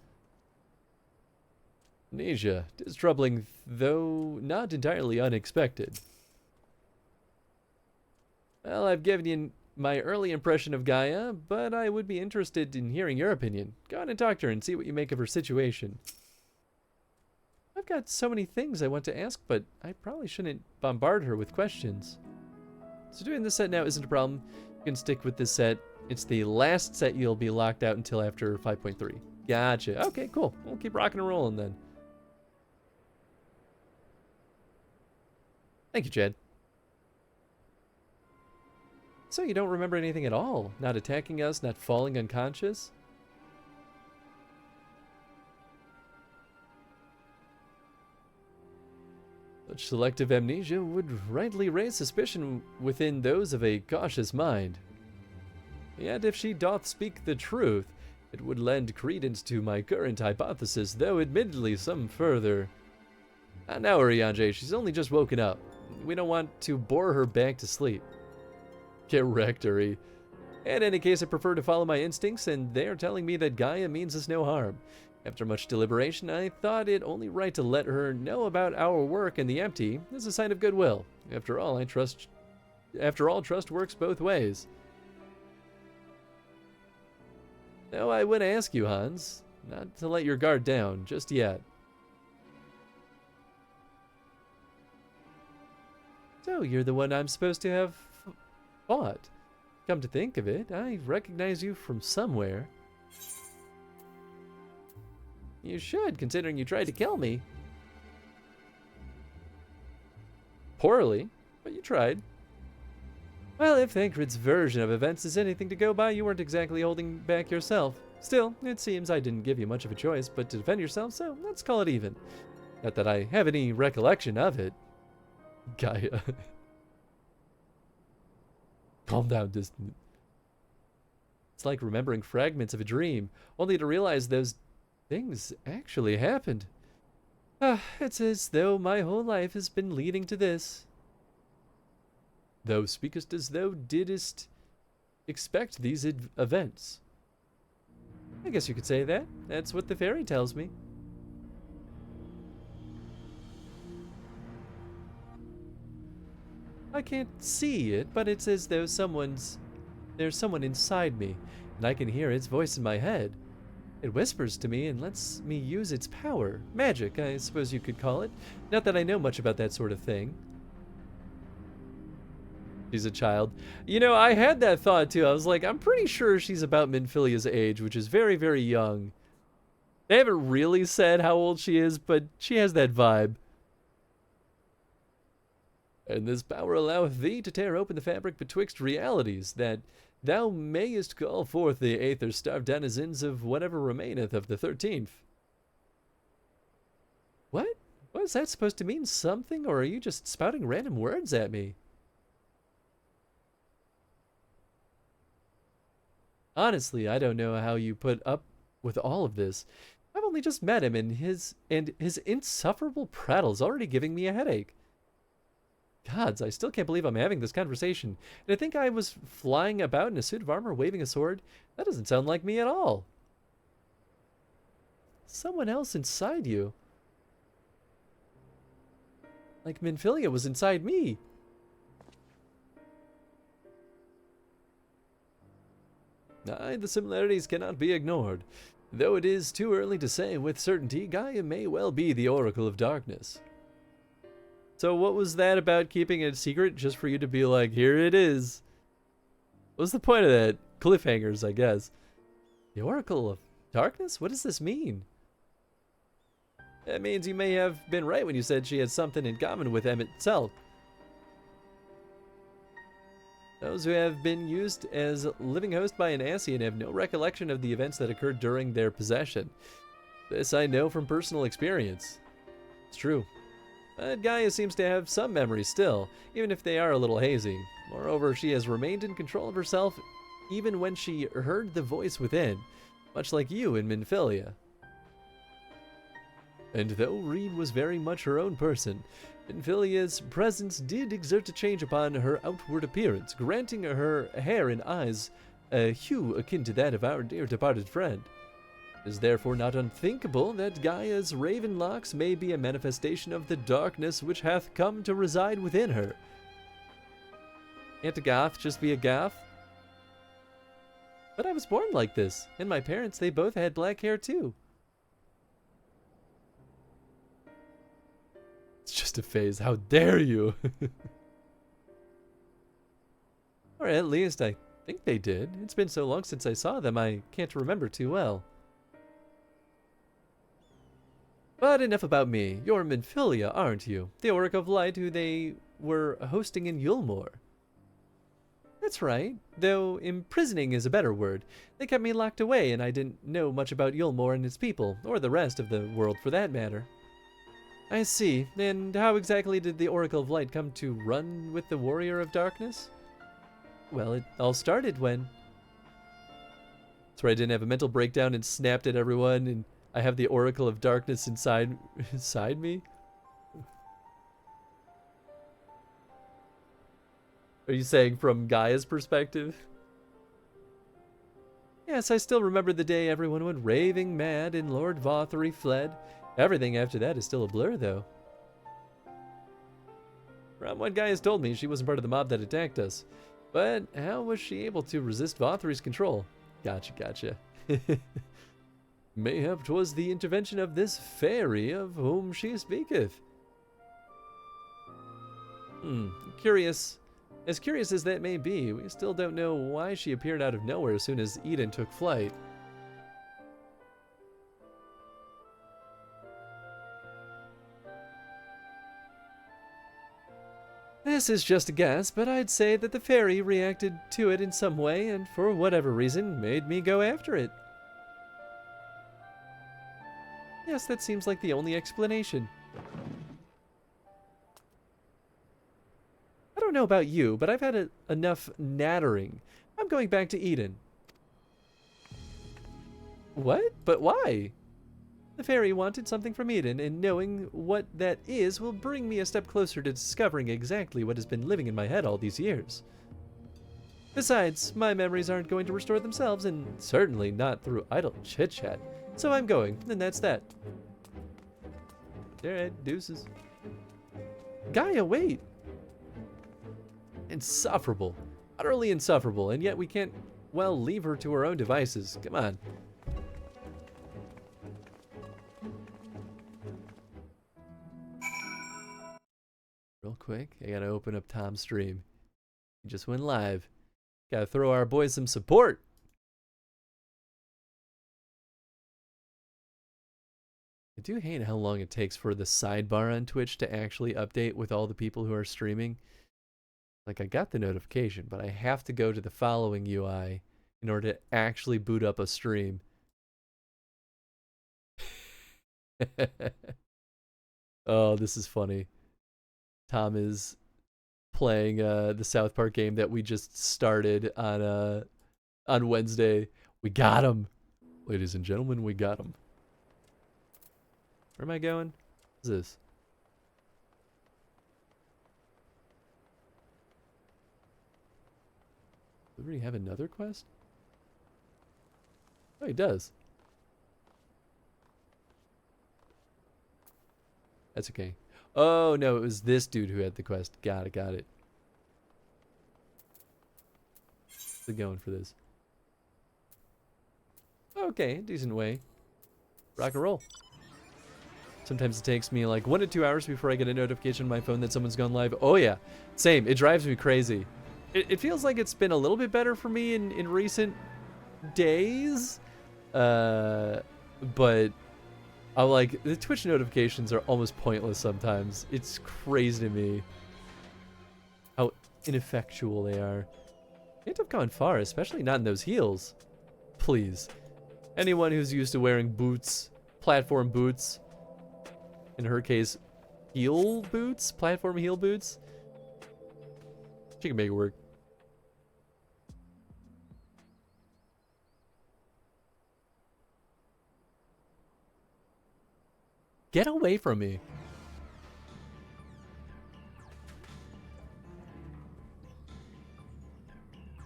Speaker 1: Amnesia. It is troubling, though not entirely unexpected. Well, I've given you my early impression of Gaia, but I would be interested in hearing your opinion. Go on and talk to her and see what you make of her situation. I've got so many things I want to ask, but I probably shouldn't bombard her with questions. So doing this set now isn't a problem. You can stick with this set. It's the last set you'll be locked out until after 5.3. Gotcha. Okay, cool. We'll keep rocking and rolling then. Thank you, Chad. So you don't remember anything at all? Not attacking us, not falling unconscious? Such selective amnesia would rightly raise suspicion within those of a cautious mind. Yet if she doth speak the truth, it would lend credence to my current hypothesis, though admittedly some further. Now, Arianje, she's only just woken up. We don't want to bore her back to sleep. Get wrecked, Uri. In any case, I prefer to follow my instincts, and they are telling me that Gaia means us no harm. After much deliberation, I thought it only right to let her know about our work in the empty as a sign of goodwill. After all, trust works both ways. Now, I would ask you, Hans, not to let your guard down just yet. So, you're the one I'm supposed to have fought. Come to think of it, I recognize you from somewhere. You should, considering you tried to kill me. Poorly, but you tried. Well, if Thancred's version of events is anything to go by, you weren't exactly holding back yourself. Still, it seems I didn't give you much of a choice but to defend yourself, so let's call it even. Not that I have any recollection of it. Gaia. Calm down, distant. It's like remembering fragments of a dream, only to realize those things actually happened. It's as though my whole life has been leading to this. Thou speakest as thou didst expect these events. I guess you could say that. That's what the fairy tells me. I can't see it, but it's as though there's someone inside me, and I can hear its voice in my head. It whispers to me and lets me use its power. Magic, I suppose you could call it. Not that I know much about that sort of thing. She's a child. You know, I had that thought too. I was like, I'm pretty sure she's about Minfilia's age, which is very, very young. They haven't really said how old she is, but she has that vibe. And this power alloweth thee to tear open the fabric betwixt realities, that thou mayest call forth the aether-starved denizens of whatever remaineth of the 13th. What? What is that supposed to mean? Something? Or are you just spouting random words at me? Honestly, I don't know how you put up with all of this. I've only just met him, and his insufferable prattle's already giving me a headache. Gods, I still can't believe I'm having this conversation. And I think I was flying about in a suit of armor waving a sword. That doesn't sound like me at all. someone else inside you. Like Minfilia was inside me. Aye, the similarities cannot be ignored. Though it is too early to say with certainty, Gaia may well be the Oracle of Darkness. So what was that about keeping it secret just for you to be like, here it is? What's the point of that? Cliffhangers, I guess. The Oracle of Darkness? What does this mean? That means you may have been right when you said she had something in common with Emmett itself. Those who have been used as living host by an Ascian have no recollection of the events that occurred during their possession. This I know from personal experience. It's true. But Gaia seems to have some memories still, even if they are a little hazy. Moreover, she has remained in control of herself even when she heard the voice within, much like you in Minfilia. And though Reed was very much her own person, Minfilia's presence did exert a change upon her outward appearance, granting her hair and eyes a hue akin to that of our dear departed friend. It is therefore not unthinkable that Gaia's raven locks may be a manifestation of the darkness which hath come to reside within her. Can't a goth just be a goth? But I was born like this, and my parents, they both had black hair too. It's just a phase. How dare you? Or at least I think they did. It's been so long since I saw them, I can't remember too well. But enough about me. You're Minfilia, aren't you? The Oracle of Light who they were hosting in Yulmore. That's right, though imprisoning is a better word. They kept me locked away, and I didn't know much about Yulmore and its people, or the rest of the world for that matter. I see. And how exactly did the Oracle of Light come to run with the Warrior of Darkness? Well, it all started when... That's right, I didn't have a mental breakdown and snapped at everyone, and I have the Oracle of Darkness inside me? Are you saying from Gaia's perspective? Yes, I still remember the day everyone went raving mad and Lord Vothry fled. Everything after that is still a blur, though. From what Gaia's told me, she wasn't part of the mob that attacked us. But how was she able to resist Vothry's control? Gotcha. Mayhap 'twas the intervention of this fairy of whom she speaketh. Curious. As curious as that may be, we still don't know why she appeared out of nowhere as soon as Eden took flight. This is just a guess, but I'd say that the fairy reacted to it in some way and for whatever reason made me go after it. Yes, that seems like the only explanation. I don't know about you, but I've had enough nattering. I'm going back to Eden. What? But why? The fairy wanted something from Eden, and knowing what that is will bring me a step closer to discovering exactly what has been living in my head all these years. Besides, my memories aren't going to restore themselves, and certainly not through idle chit-chat. So I'm going, and that's that. Alright, deuces. Gaia, wait! Insufferable. Utterly insufferable, and yet we can't, well, leave her to her own devices. Come on. Real quick, I gotta open up Tom's stream. He just went live. Gotta throw our boys some support. I do hate how long it takes for the sidebar on Twitch to actually update with all the people who are streaming. Like, I got the notification, but I have to go to the following UI in order to actually boot up a stream. Oh, this is funny. Tom is playing the South Park game that we just started on Wednesday. We got him. Ladies and gentlemen, we got him. Where am I going? What is this? Do we already have another quest? Oh, he does. That's okay. Oh, no, it was this dude who had the quest. Got it, got it. Still going for this. Okay, decent way. Rock and roll. Sometimes it takes me like 1 to 2 hours before I get a notification on my phone that someone's gone live. Oh yeah, same. It drives me crazy. It feels like it's been a little bit better for me in recent days. But I'm like, the Twitch notifications are almost pointless sometimes. It's crazy to me how ineffectual they are. Can't have gone far, especially not in those heels. Please. Anyone who's used to wearing boots, platform boots, in her case, heel boots, platform heel boots, she can make it work. Get away from me.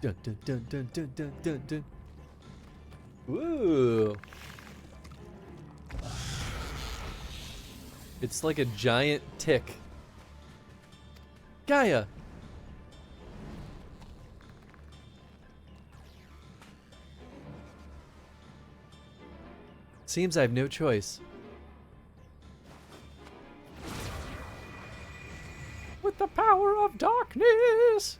Speaker 1: Dun dun dun dun dun dun dun dun. Woo. It's like a giant tick. Gaia. Seems I have no choice. With the power of darkness.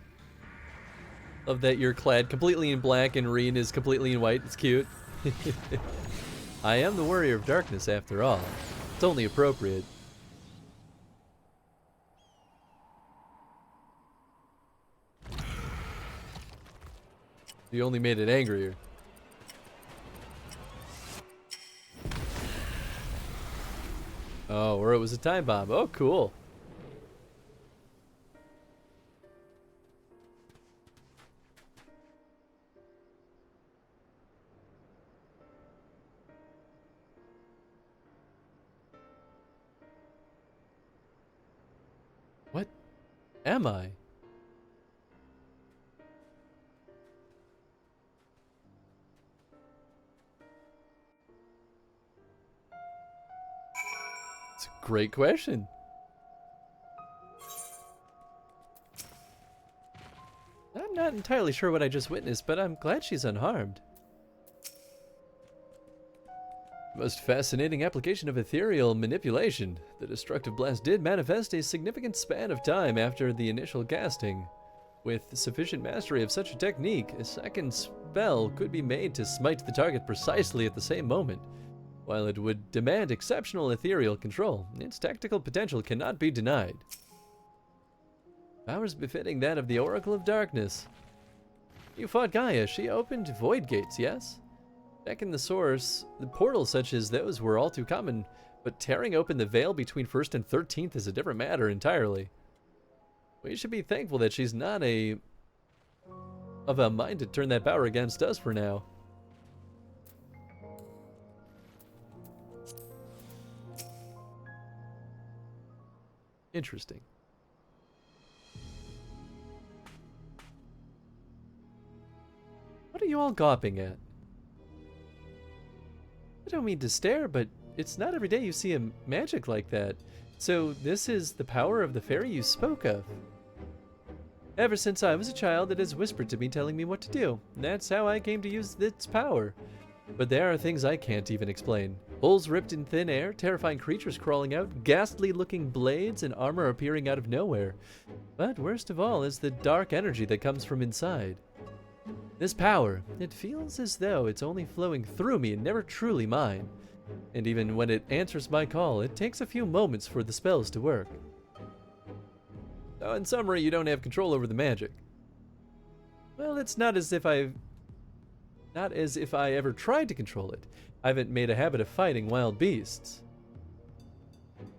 Speaker 1: Love that you're clad completely in black and Reen is completely in white. It's cute. I am the warrior of darkness after all. It's only appropriate. You only made it angrier. Oh, or it was a time bomb. Oh, cool. What am I? It's a great question. I'm not entirely sure what I just witnessed, but I'm glad she's unharmed. Most fascinating application of ethereal manipulation. The destructive blast did manifest a significant span of time after the initial casting. With sufficient mastery of such a technique, a second spell could be made to smite the target precisely at the same moment. While it would demand exceptional ethereal control, its tactical potential cannot be denied. Powers befitting that of the Oracle of Darkness. You fought Gaia. She opened void gates, yes? Back in the source, the portals such as those were all too common, but tearing open the veil between 1st and 13th is a different matter entirely. We should be thankful that she's not of a mind to turn that power against us for now. Interesting. What are you all gawping at? I don't mean to stare, but it's not every day you see a magic like that. So this is the power of the fairy you spoke of. Ever since I was a child, it has whispered to me, telling me what to do. That's how I came to use its power. But there are things I can't even explain. Holes ripped in thin air, terrifying creatures crawling out, ghastly-looking blades and armor appearing out of nowhere. But worst of all is the dark energy that comes from inside. This power, it feels as though it's only flowing through me and never truly mine. And even when it answers my call, it takes a few moments for the spells to work. So in summary, you don't have control over the magic. Well, it's not as if I ever tried to control it. I haven't made a habit of fighting wild beasts.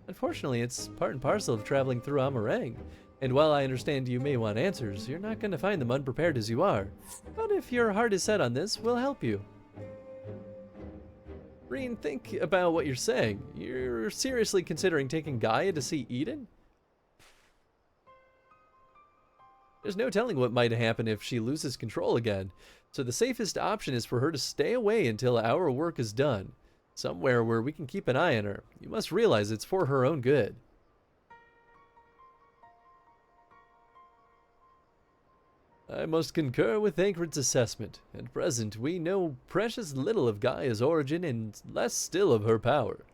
Speaker 1: Unfortunately, it's part and parcel of traveling through Amarang. And while I understand you may want answers, you're not going to find them unprepared as you are. But if your heart is set on this, we'll help you. Reen, think about what you're saying. You're seriously considering taking Gaia to see Eden? There's no telling what might happen if she loses control again, so the safest option is for her to stay away until our work is done. Somewhere where we can keep an eye on her. You must realize it's for her own good. I must concur with Thancred's assessment. At present, we know precious little of Gaia's origin and less still of her power.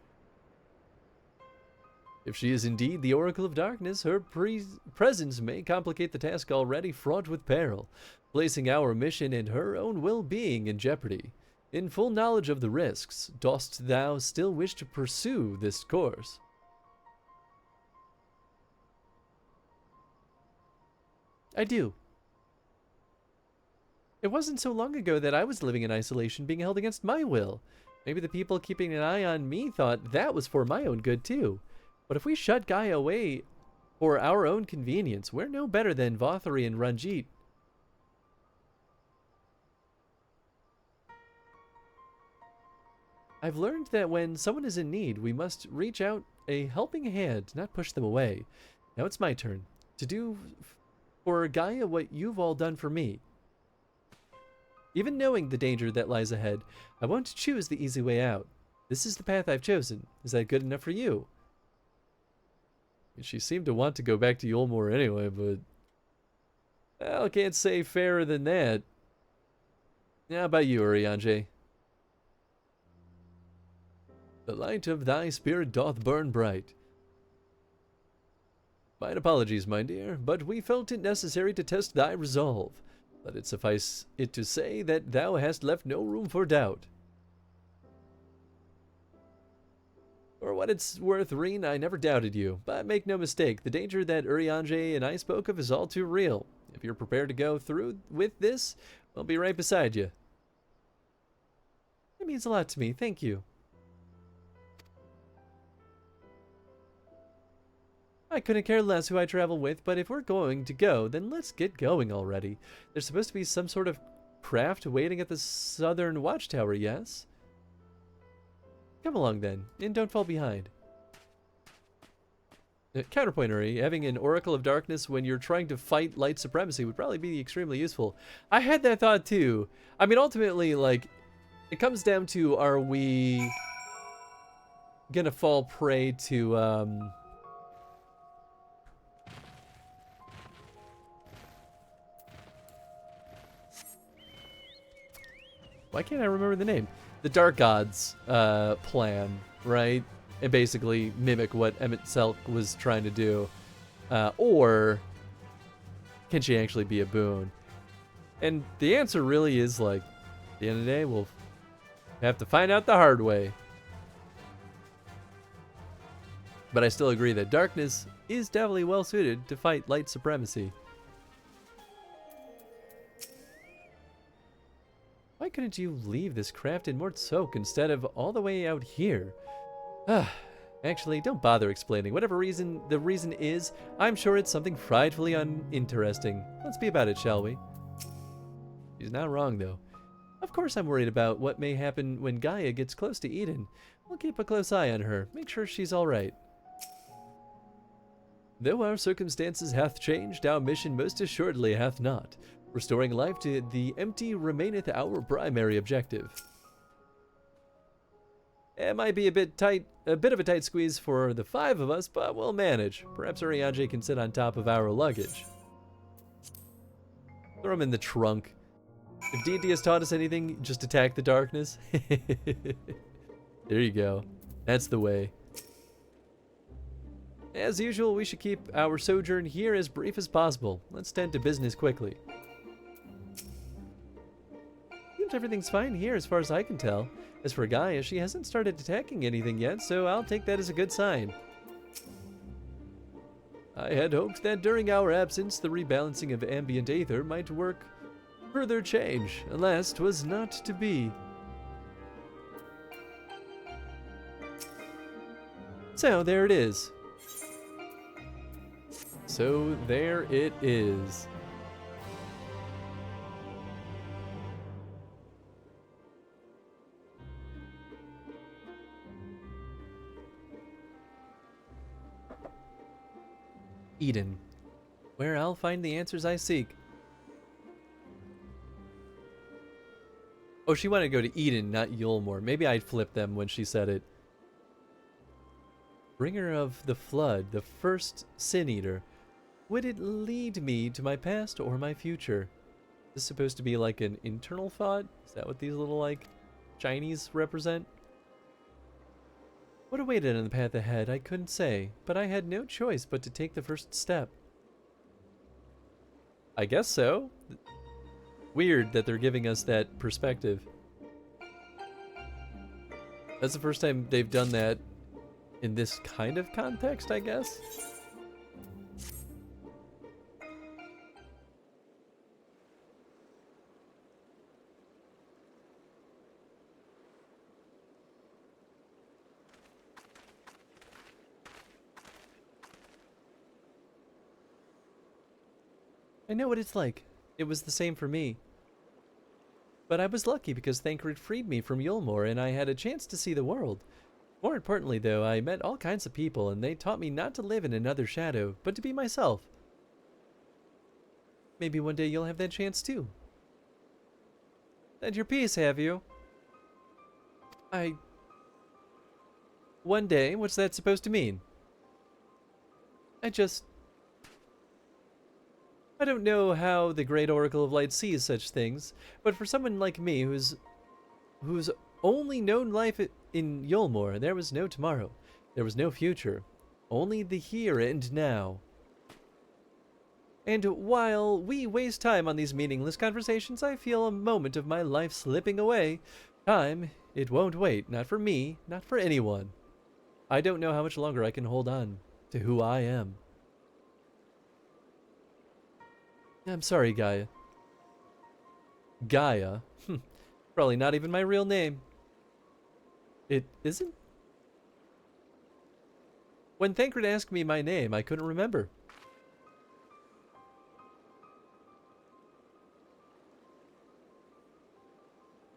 Speaker 1: If she is indeed the Oracle of Darkness, her presence may complicate the task already fraught with peril, placing our mission and her own well-being in jeopardy. In full knowledge of the risks, dost thou still wish to pursue this course? I do. It wasn't so long ago that I was living in isolation, being held against my will. Maybe the people keeping an eye on me thought that was for my own good too. But if we shut Gaia away for our own convenience, we're no better than Vothari and Ranjit. I've learned that when someone is in need, we must reach out a helping hand, not push them away. Now it's my turn to do for Gaia what you've all done for me. Even knowing the danger that lies ahead, I won't choose the easy way out. This is the path I've chosen. Is that good enough for you? She seemed to want to go back to Yulmore anyway, but... well, can't say fairer than that. How about you, Urianger? The light of thy spirit doth burn bright. Mine apologies, my dear, but we felt it necessary to test thy resolve. Let it suffice it to say that thou hast left no room for doubt. For what it's worth, Reen, I never doubted you, but make no mistake, the danger that Urianger and I spoke of is all too real. If you're prepared to go through with this, we'll be right beside you. It means a lot to me, thank you. I couldn't care less who I travel with, but if we're going to go, then let's get going already. There's supposed to be some sort of craft waiting at the southern watchtower, yes? Come along then, and don't fall behind. Counterpoint, Uri, having an Oracle of Darkness when you're trying to fight light supremacy would probably be extremely useful. I had that thought too. I mean, ultimately, like, it comes down to, are we gonna fall prey to, why can't I remember the name? The Dark Gods plan, right? And basically mimic what Emmett Selk was trying to do. Or can she actually be a boon? And the answer really is like, at the end of the day, we'll have to find out the hard way. But I still agree that darkness is definitely well suited to fight light supremacy. Why couldn't you leave this craft in Mort Soak instead of all the way out here? Actually, don't bother explaining. Whatever reason the reason is, I'm sure it's something frightfully uninteresting. Let's be about it, shall we? She's not wrong, though. Of course I'm worried about what may happen when Gaia gets close to Eden. We'll keep a close eye on her, make sure she's all right. Though our circumstances hath changed, our mission most assuredly hath not. Restoring life to the empty remaineth our primary objective. It might be a bit of a tight squeeze for the 5 of us, but we'll manage. Perhaps Urianger can sit on top of our luggage. Throw him in the trunk. If D&D has taught us anything, just attack the darkness. There you go. That's the way. As usual, we should keep our sojourn here as brief as possible. Let's tend to business quickly. Seems everything's fine here as far as I can tell. As for Gaia, she hasn't started attacking anything yet, so I'll take that as a good sign. I had hoped that during our absence, the rebalancing of ambient aether might work further change, alas, 'twas not to be. So, there it is. So, there it is. Eden, where I'll find the answers I seek. Oh, she wanted to go to Eden, not Yulmore. Maybe I flipped them when she said it. Bringer of the Flood, the first Sin Eater. Would it lead me to my past or my future? Is this supposed to be like an internal thought? Is that what these little, like, Chinese represent? What awaited on the path ahead, I couldn't say, but I had no choice but to take the first step. I guess so. Weird that they're giving us that perspective. That's the first time they've done that in this kind of context, I guess. I know what it's like. It was the same for me. But I was lucky because Thancred freed me from Yulmore and I had a chance to see the world. More importantly, though, I met all kinds of people and they taught me not to live in another shadow, but to be myself. Maybe one day you'll have that chance too. Said your piece, have you? One day? What's that supposed to mean? I don't know how the Great Oracle of Light sees such things, but for someone like me who's only known life in Yulmore, there was no tomorrow. There was no future. Only the here and now. And while we waste time on these meaningless conversations, I feel a moment of my life slipping away. Time, it won't wait. Not for me, not for anyone. I don't know how much longer I can hold on to who I am. I'm sorry, Gaia. Gaia? Probably not even my real name. It isn't? When Thancred asked me my name, I couldn't remember.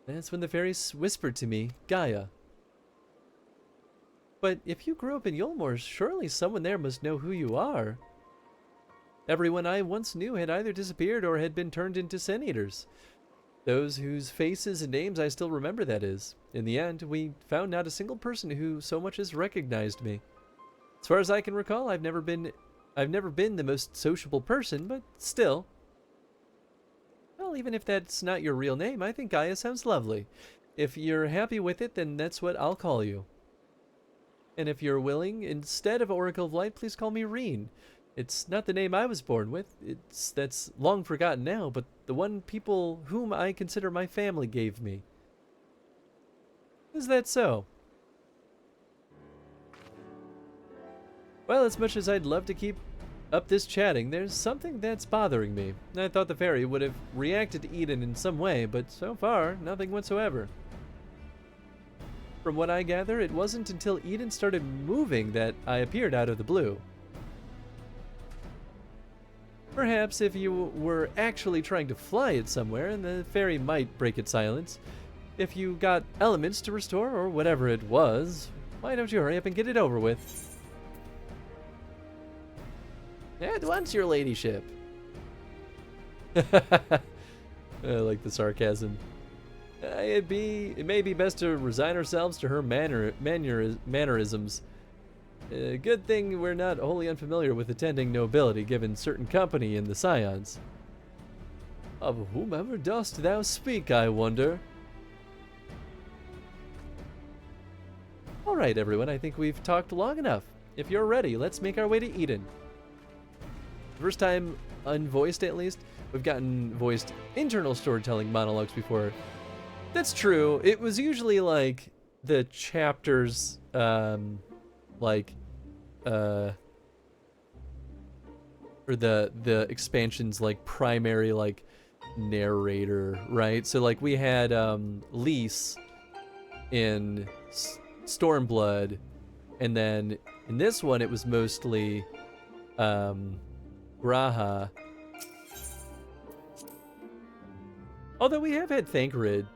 Speaker 1: That's when the fairies whispered to me, Gaia. But if you grew up in Yulmore, surely someone there must know who you are. Everyone I once knew had either disappeared or had been turned into Sin Eaters. Those whose faces and names I still remember, that is. In the end, we found not a single person who so much as recognized me. As far as I can recall, I've never been the most sociable person, but still. Well, even if that's not your real name, I think Gaia sounds lovely. If you're happy with it, then that's what I'll call you. And if you're willing, instead of Oracle of Light, please call me Reen. It's not the name I was born with. That's long forgotten now, but the one people whom I consider my family gave me. Is that so? Well, as much as I'd love to keep up this chatting, there's something that's bothering me. I thought the fairy would have reacted to Eden in some way, but so far, nothing whatsoever. From what I gather, it wasn't until Eden started moving that I appeared out of the blue. Perhaps if you were actually trying to fly it somewhere, and the fairy might break its silence. If you got elements to restore, or whatever it was, why don't you hurry up and get it over with? At once, your ladyship. I like the sarcasm. It may be best to resign ourselves to her mannerisms. Good thing we're not wholly unfamiliar with attending nobility, given certain company in the Scions. Of whomever dost thou speak, I wonder? Alright, everyone, I think we've talked long enough. If you're ready, let's make our way to Eden. First time unvoiced, at least. We've gotten voiced internal storytelling monologues before. That's true. It was usually like the chapters, or the expansions, like primary, like narrator, right? So like we had Lys in Stormblood, and then in this one it was mostly Graha. Although we have had Thancred,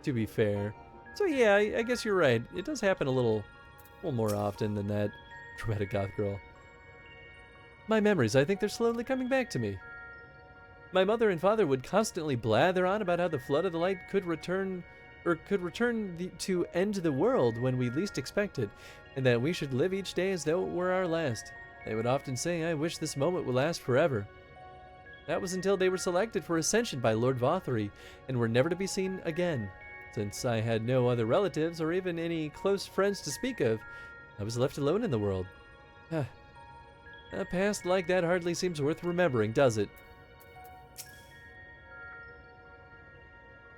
Speaker 1: to be fair. So yeah, I guess you're right. It does happen a little more often than that dramatic goth girl. My memories, I think they're slowly coming back to me. My mother and father would constantly blather on about how the flood of the light could return to end the world when we least expected, and that we should live each day as though it were our last. They would often say, I wish this moment would last forever. That was until they were selected for ascension by Lord Vothery, and were never to be seen again. Since I had no other relatives or even any close friends to speak of, I was left alone in the world. A past like that hardly seems worth remembering, does it?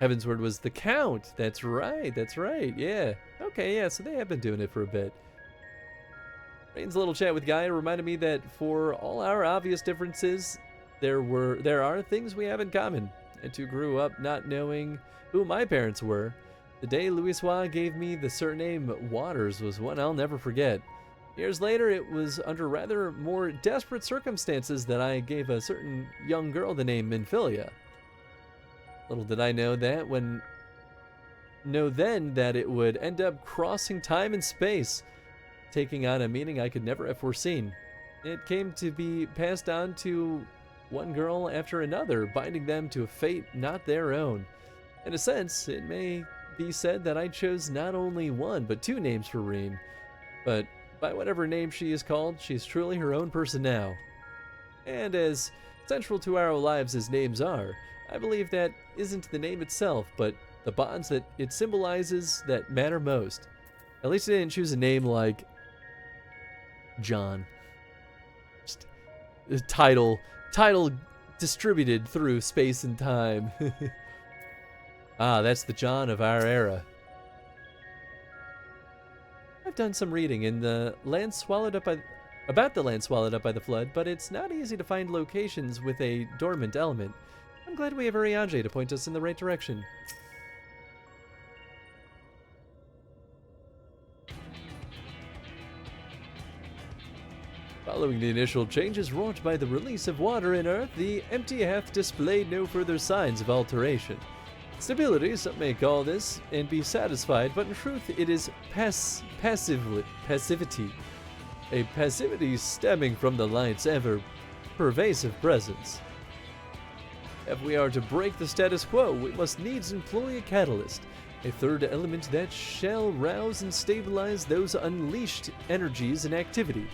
Speaker 1: Heavensward was the Count. That's right, yeah. Okay, yeah, so they have been doing it for a bit. Rain's little chat with Gaia reminded me that for all our obvious differences, there are things we have in common. I too grew up not knowing who my parents were. The day Louisoix gave me the surname Waters was one I'll never forget. Years later, it was under rather more desperate circumstances that I gave a certain young girl the name Minfilia. Little did I know then that it would end up crossing time and space, taking on a meaning I could never have foreseen. It came to be passed on to one girl after another, binding them to a fate not their own. In a sense, it may be said that I chose not only one, but two names for Reen. But by whatever name she is called, she's truly her own person now. And as central to our lives as names are, I believe that isn't the name itself, but the bonds that it symbolizes that matter most. At least I didn't choose a name like John. Just a title distributed through space and time. That's the John of our era. I've done some reading in the land swallowed up by about the land swallowed up by the flood, but it's not easy to find locations with a dormant element. I'm glad we have Ariadne to point us in the right direction. Following the initial changes wrought by the release of water in Earth, the empty hath displayed no further signs of alteration. Stability, some may call this, and be satisfied, but in truth it is passivity. A passivity stemming from the light's ever-pervasive presence. If we are to break the status quo, we must needs employ a catalyst, a third element that shall rouse and stabilize those unleashed energies in activity.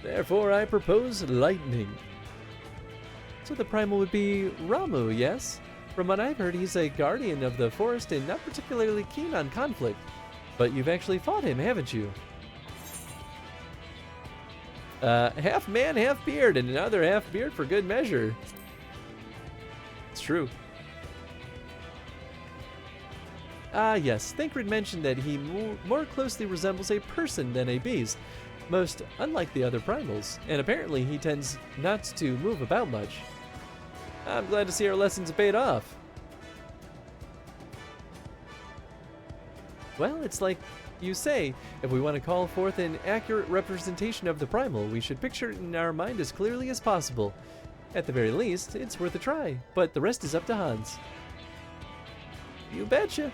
Speaker 1: Therefore, I propose lightning. So the primal would be Ramu, yes? From what I've heard, he's a guardian of the forest and not particularly keen on conflict. But you've actually fought him, haven't you? Half man, half beard, and another half beard for good measure. It's true. Yes, Thancred mentioned that he more closely resembles a person than a beast, most unlike the other primals, and apparently he tends not to move about much. I'm glad to see our lessons paid off. Well, it's like you say, if we want to call forth an accurate representation of the primal, we should picture it in our mind as clearly as possible. At the very least, it's worth a try, but the rest is up to Hans. You betcha.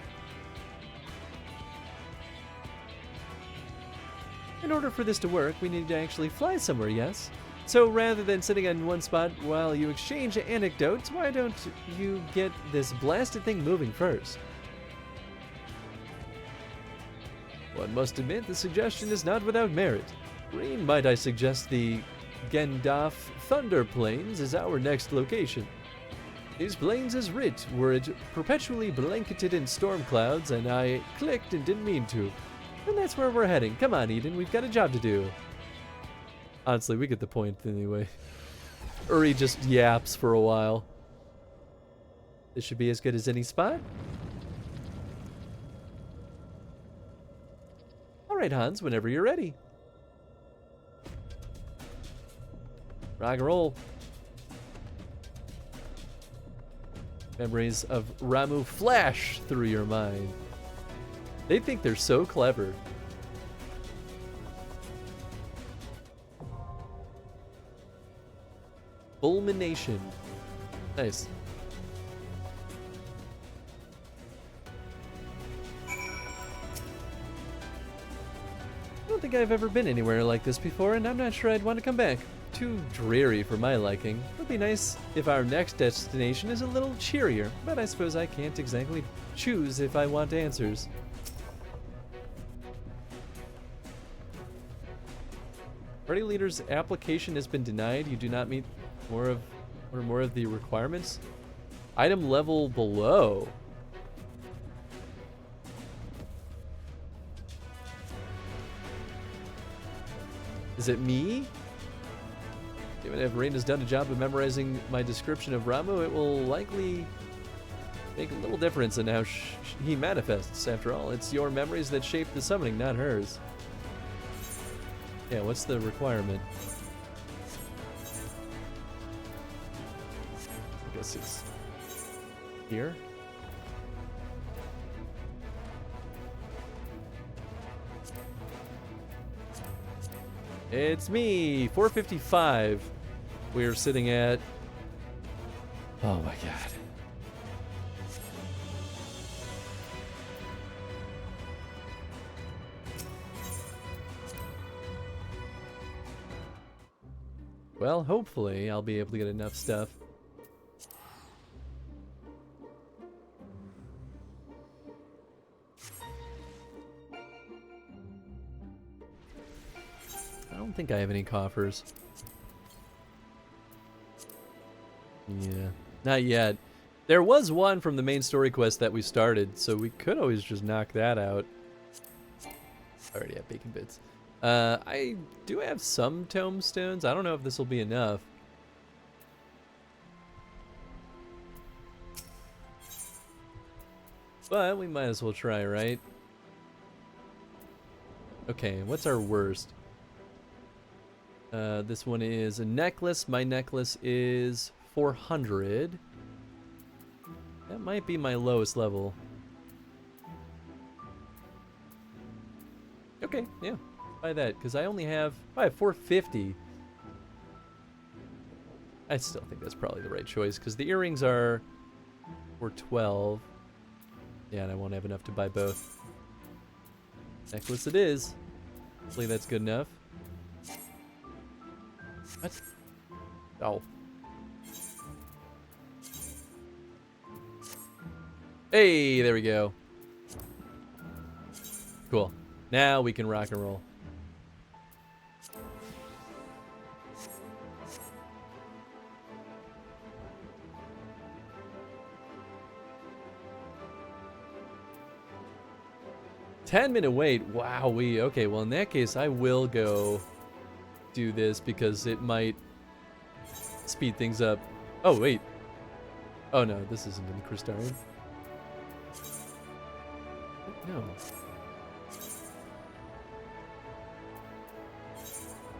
Speaker 1: In order for this to work, we need to actually fly somewhere, yes? So rather than sitting in one spot while you exchange anecdotes, why don't you get this blasted thing moving first? One must admit the suggestion is not without merit. Green, might I suggest the Gendaf Thunder Plains is our next location. These plains, as writ, were perpetually blanketed in storm clouds, and I clicked and didn't mean to. And that's where we're heading. Come on, Eden, we've got a job to do. Honestly, we get the point anyway. Uri just yaps for a while. This should be as good as any spot. Alright, Hans, whenever you're ready. Rock and roll. Memories of Ramu flash through your mind. They think they're so clever. Fulmination. Nice. I don't think I've ever been anywhere like this before, and I'm not sure I'd want to come back. too dreary for my liking. It would be nice if our next destination is a little cheerier, but I suppose I can't exactly choose if I want answers. Party leader's application has been denied. You do not meet more of the requirements. Item level below. Is it me? Even if Rain has done a job of memorizing my description of Ramu, it will likely make a little difference in how he manifests. After all, it's your memories that shape the summoning, not hers. Yeah, what's the requirement? I guess it's here. It's me, 455. We're sitting at... Oh my god. Well, hopefully I'll be able to get enough stuff. I don't think I have any coffers. Yeah, not yet. There was one from the main story quest that we started, so we could always just knock that out. I already have bacon bits. I do have some tombstones. I don't know if this will be enough. But we might as well try, right? Okay, what's our worst? This one is a necklace. My necklace is 400. That might be my lowest level. Okay, yeah. Buy that, because I only have... I have 450. I still think that's probably the right choice, because the earrings are 412. Yeah, and I won't have enough to buy both. Necklace it is. Hopefully that's good enough. What? Oh. Hey, there we go. Cool. Now we can rock and roll. Ten-minute wait. Wow, okay, well in that case I will go do this because it might speed things up. Oh wait. Oh no, this isn't in the Crystarium. No.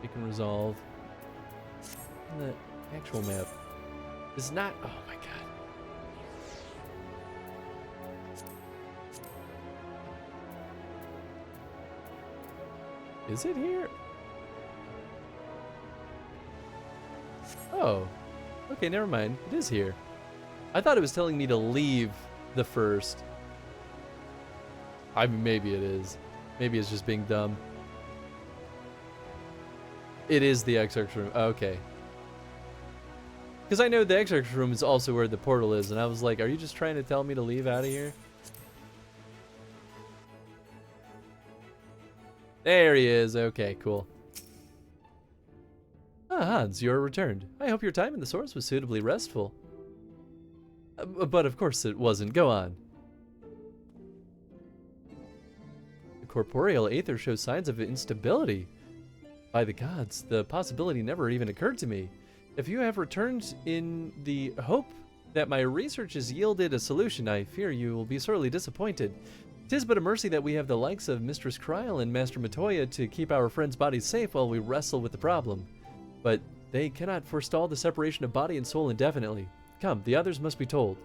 Speaker 1: We can resolve. The actual map is not. Oh my god. Is it here? Oh. Okay, never mind. It is here. I thought it was telling me to leave the first. I mean, maybe it is. Maybe it's just being dumb. It is the exarch's room. Okay. Because I know the exarch's room is also where the portal is, and I was like, are you just trying to tell me to leave out of here? There he is. Okay, cool. Ah, Hans, you're returned. I hope your time in the source was suitably restful. But of course it wasn't. Go on. The corporeal aether shows signs of instability. By the gods, the possibility never even occurred to me. If you have returned in the hope that my research has yielded a solution, I fear you will be sorely disappointed. 'Tis but a mercy that we have the likes of Mistress Kryl and Master Matoya to keep our friends' bodies safe while we wrestle with the problem. But they cannot forestall the separation of body and soul indefinitely. Come, the others must be told.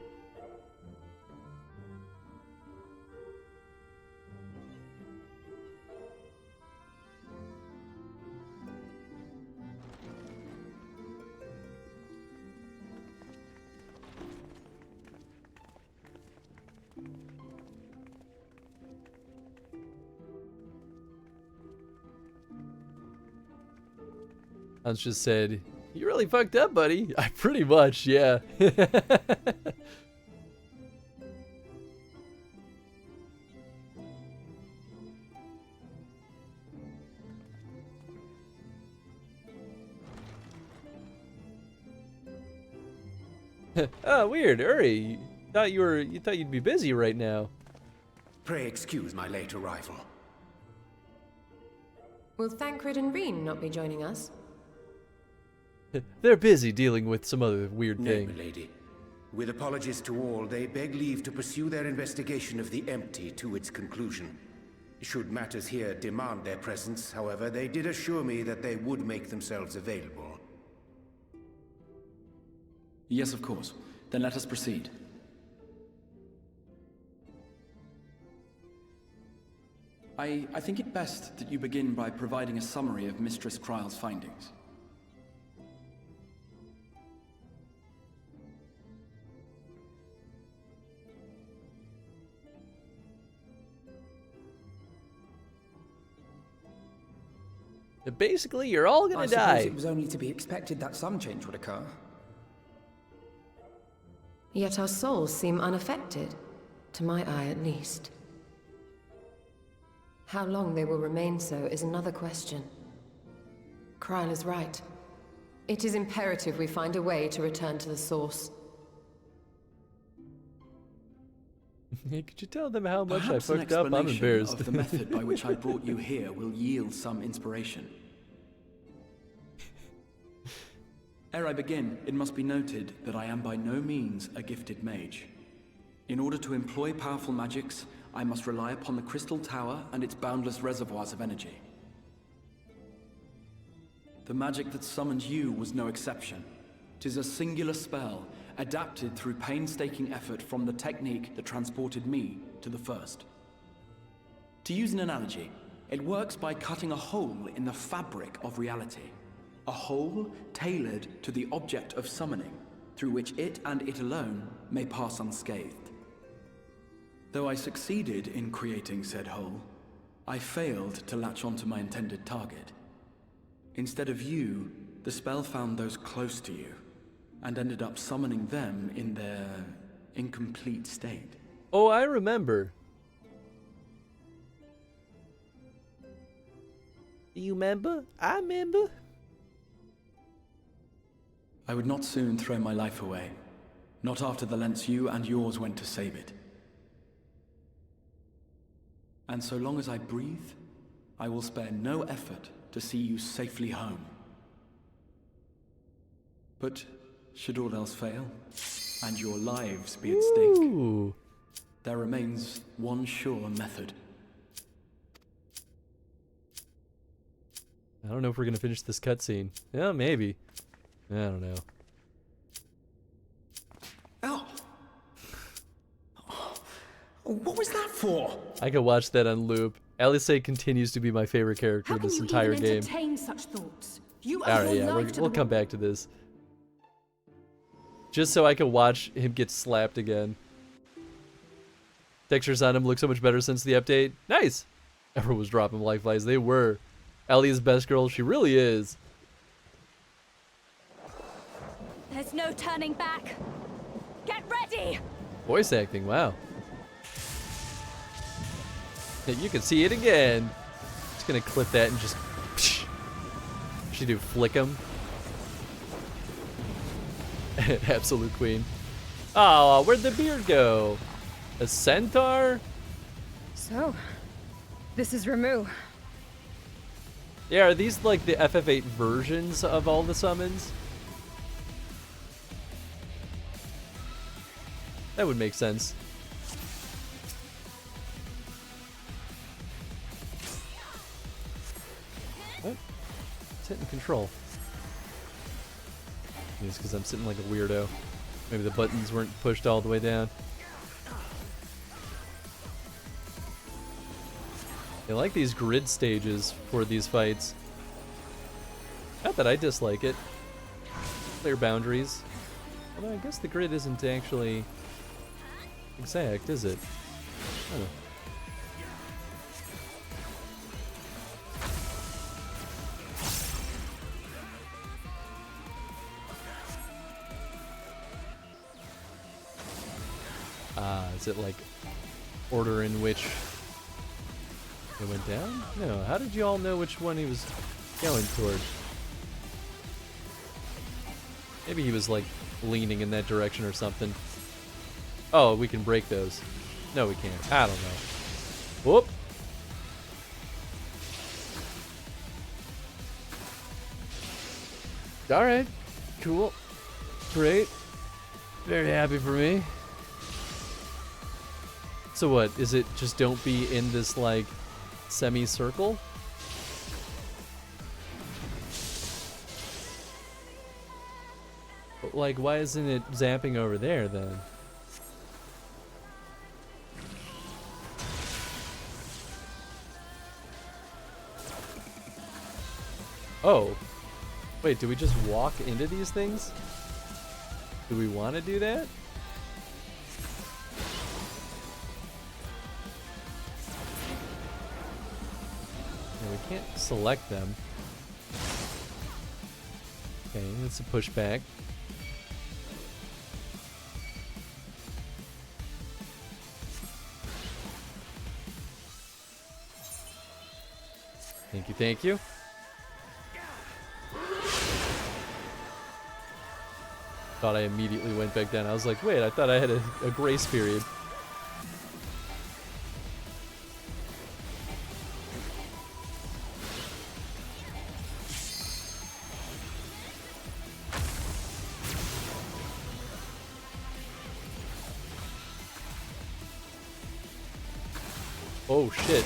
Speaker 1: Hans just said, "You really fucked up, buddy." I pretty much, yeah. Oh, weird, Uri. You thought you'd be busy right now.
Speaker 6: Pray excuse my late arrival.
Speaker 7: Will Thancred and Reen not be joining us?
Speaker 1: They're busy dealing with some other weird
Speaker 6: Nay,
Speaker 1: thing.
Speaker 6: milady. With apologies to all, they beg leave to pursue their investigation of the empty to its conclusion. Should matters here demand their presence, however, they did assure me that they would make themselves available.
Speaker 8: Yes, of course. Then let us proceed. I think it best that you begin by providing a summary of Mistress Kryle's findings.
Speaker 1: Basically, you're all gonna
Speaker 9: I
Speaker 1: die.
Speaker 9: suppose it was only to be expected that some change would occur.
Speaker 7: Yet our souls seem unaffected, to my eye at least. How long they will remain so is another question. Kryle is right. It is imperative we find a way to return to the source.
Speaker 1: Could you tell them how much
Speaker 8: Perhaps
Speaker 1: I
Speaker 8: an
Speaker 1: fucked up? I'm
Speaker 8: explanation
Speaker 1: embarrassed.
Speaker 8: of the method by which I brought you here will yield some inspiration. Ere I begin, it must be noted that I am by no means a gifted mage. In order to employ powerful magics, I must rely upon the Crystal Tower and its boundless reservoirs of energy. The magic that summoned you was no exception. 'Tis a singular spell, adapted through painstaking effort from the technique that transported me to the first. To use an analogy, it works by cutting a hole in the fabric of reality. A hole tailored to the object of summoning, through which it and it alone may pass unscathed. Though I succeeded in creating said hole, I failed to latch onto my intended target. Instead of you, the spell found those close to you, and ended up summoning them in their incomplete state.
Speaker 1: Oh, I remember. You remember? I remember.
Speaker 8: I would not soon throw my life away, not after the lengths you and yours went to save it. And so long as I breathe, I will spare no effort to see you safely home. But should all else fail, and your lives be at stake,
Speaker 1: Ooh.
Speaker 8: there remains one sure method.
Speaker 1: I don't know if we're gonna finish this cutscene. Yeah, maybe. I don't know.
Speaker 9: Oh. What was that for?
Speaker 1: I could watch that on loop. Alice continues to be my favorite character
Speaker 10: How
Speaker 1: in
Speaker 10: can
Speaker 1: this
Speaker 10: you
Speaker 1: entire
Speaker 10: even
Speaker 1: game.
Speaker 10: entertain such thoughts? You owe
Speaker 1: Alright,
Speaker 10: your
Speaker 1: yeah,
Speaker 10: life to
Speaker 1: we'll
Speaker 10: the
Speaker 1: come back to this. Just so I can watch him get slapped again. Textures on him look so much better since the update. Nice! Everyone was dropping life flies. They were. Ellie is best girl. She really is.
Speaker 10: There's no turning back. Get ready!
Speaker 1: Voice acting, wow. You can see it again. Just gonna clip that and just... She do flick him. Absolute queen. Oh, where'd the beard go? A centaur?
Speaker 11: So, this is Ramu.
Speaker 1: Yeah, are these like the FF8 versions of all the summons? That would make sense. What? It's hitting control. Maybe it's because I'm sitting like a weirdo. Maybe the buttons weren't pushed all the way down. I like these grid stages for these fights. Not that I dislike it. Clear boundaries. Although I guess the grid isn't actually exact, is it? I don't know. opposite, like, order in which it went down? No, how did you all know which one he was going toward? Maybe he was, like, leaning in that direction or something. Oh, we can break those. No, we can't. I don't know. Whoop! Alright. Cool. Great. Very happy for me. So what? Is it just don't be in this, like, semicircle? But, like, why isn't it zapping over there, then? Oh. Wait, do we just walk into these things? Do we want to do that? Yeah, we can't select them. Okay, that's a pushback. Thank you, thank you. Thought I immediately went back down. I was like, wait, I thought I had a grace period. Oh, shit.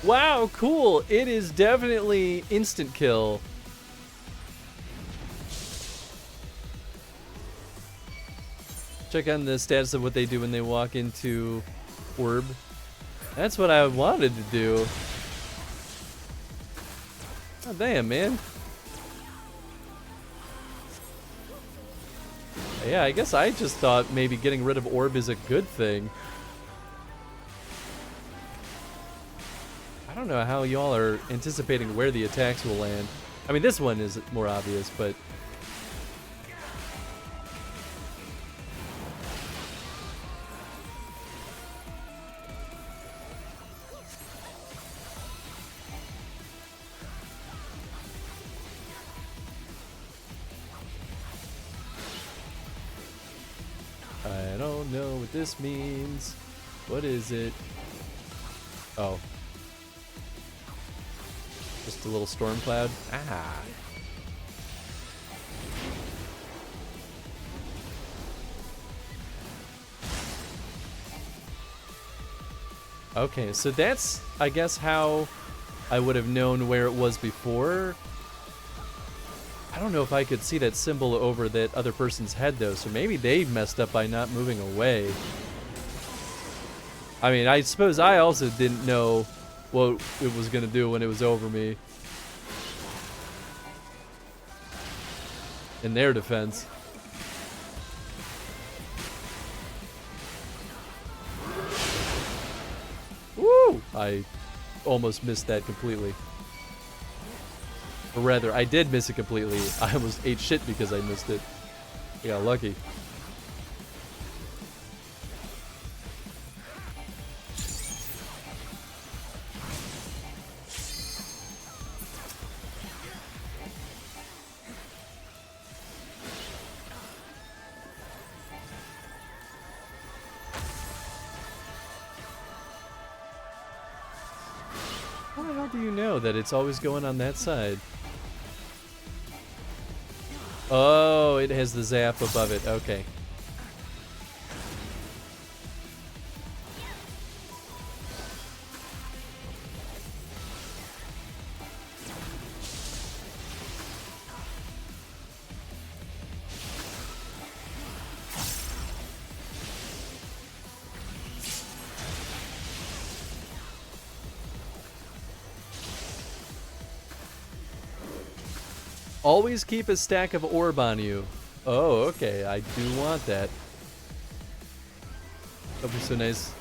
Speaker 1: Wow, cool. It is definitely instant kill. Check on the status of what they do when they walk into orb. That's what I wanted to do. Oh, damn, man. Yeah, I guess I just thought maybe getting rid of orb is a good thing. I don't know how y'all are anticipating where the attacks will land. I mean, this one is more obvious, but... I don't know what this means. What is it? Oh. Just a little storm cloud. Ah. Okay, so that's, I guess, how I would have known where it was before. I don't know if I could see that symbol over that other person's head, though, so maybe they messed up by not moving away. I mean, I suppose I also didn't know what it was going to do when it was over me. In their defense. Woo! I almost missed that completely. Or rather, I did miss it completely. I almost ate shit because I missed it. I got lucky. How the hell do you know that it's always going on that side? Oh, it has the zap above it. Okay. Always keep a stack of orb on you. Oh, okay. I do want that. That'd be so nice.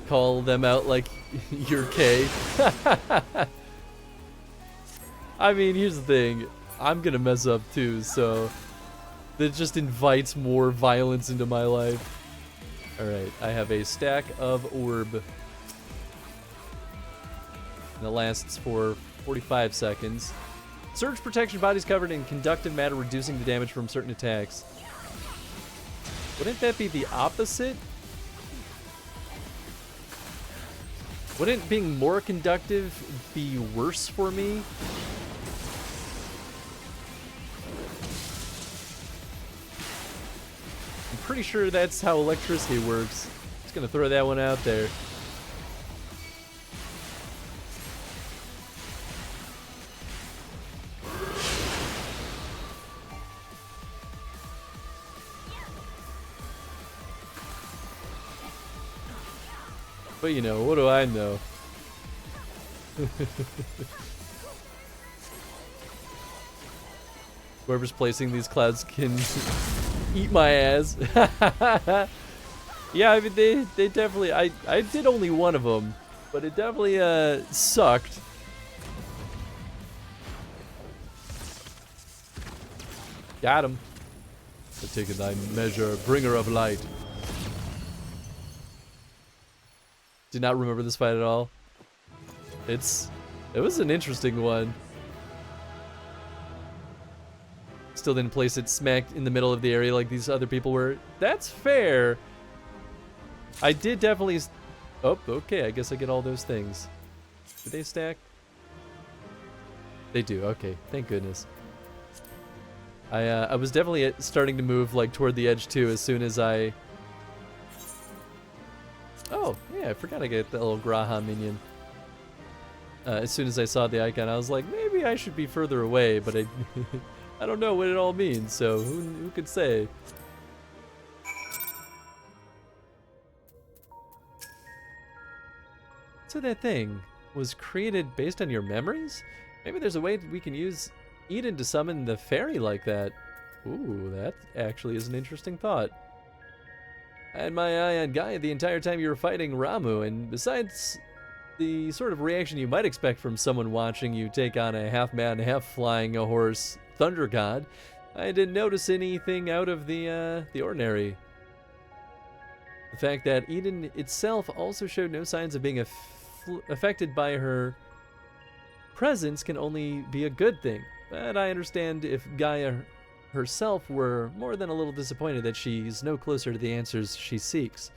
Speaker 1: Call them out like you're K. I mean, here's the thing. I'm gonna mess up too, so that just invites more violence into my life. Alright, I have a stack of orb. And it lasts for 45 seconds. Surge protection, body's covered in conductive matter, reducing the damage from certain attacks. Wouldn't that be the opposite? Wouldn't being more conductive be worse for me? I'm pretty sure that's how electricity works. Just gonna throw that one out there. But you know, what do I know? Whoever's placing these clouds can eat my ass. Yeah, I mean, they definitely, I did only one of them, but it definitely sucked. Got him. I take thy measure, bringer of light. Did not remember this fight at all. It was an interesting one. Still didn't place it smack in the middle of the area like these other people were. That's fair. I did definitely... Oh, okay, I guess I get all those things. Do they stack? They do, okay, thank goodness. I was definitely starting to move like toward the edge too as soon as I... Oh, yeah, I forgot I get the little Graha minion. As soon as I saw the icon, I was like, maybe I should be further away, but I I don't know what it all means, so who could say? So that thing was created based on your memories? Maybe there's a way we can use Eden to summon the fairy like that. Ooh, that actually is an interesting thought. I had my eye on Gaia the entire time you were fighting Ramu, and besides the sort of reaction you might expect from someone watching you take on a half-man, half-flying a horse thunder god, I didn't notice anything out of the ordinary. The fact that Eden itself also showed no signs of being affected by her presence can only be a good thing, but I understand if Gaia herself were more than a little disappointed that she's no closer to the answers she seeks.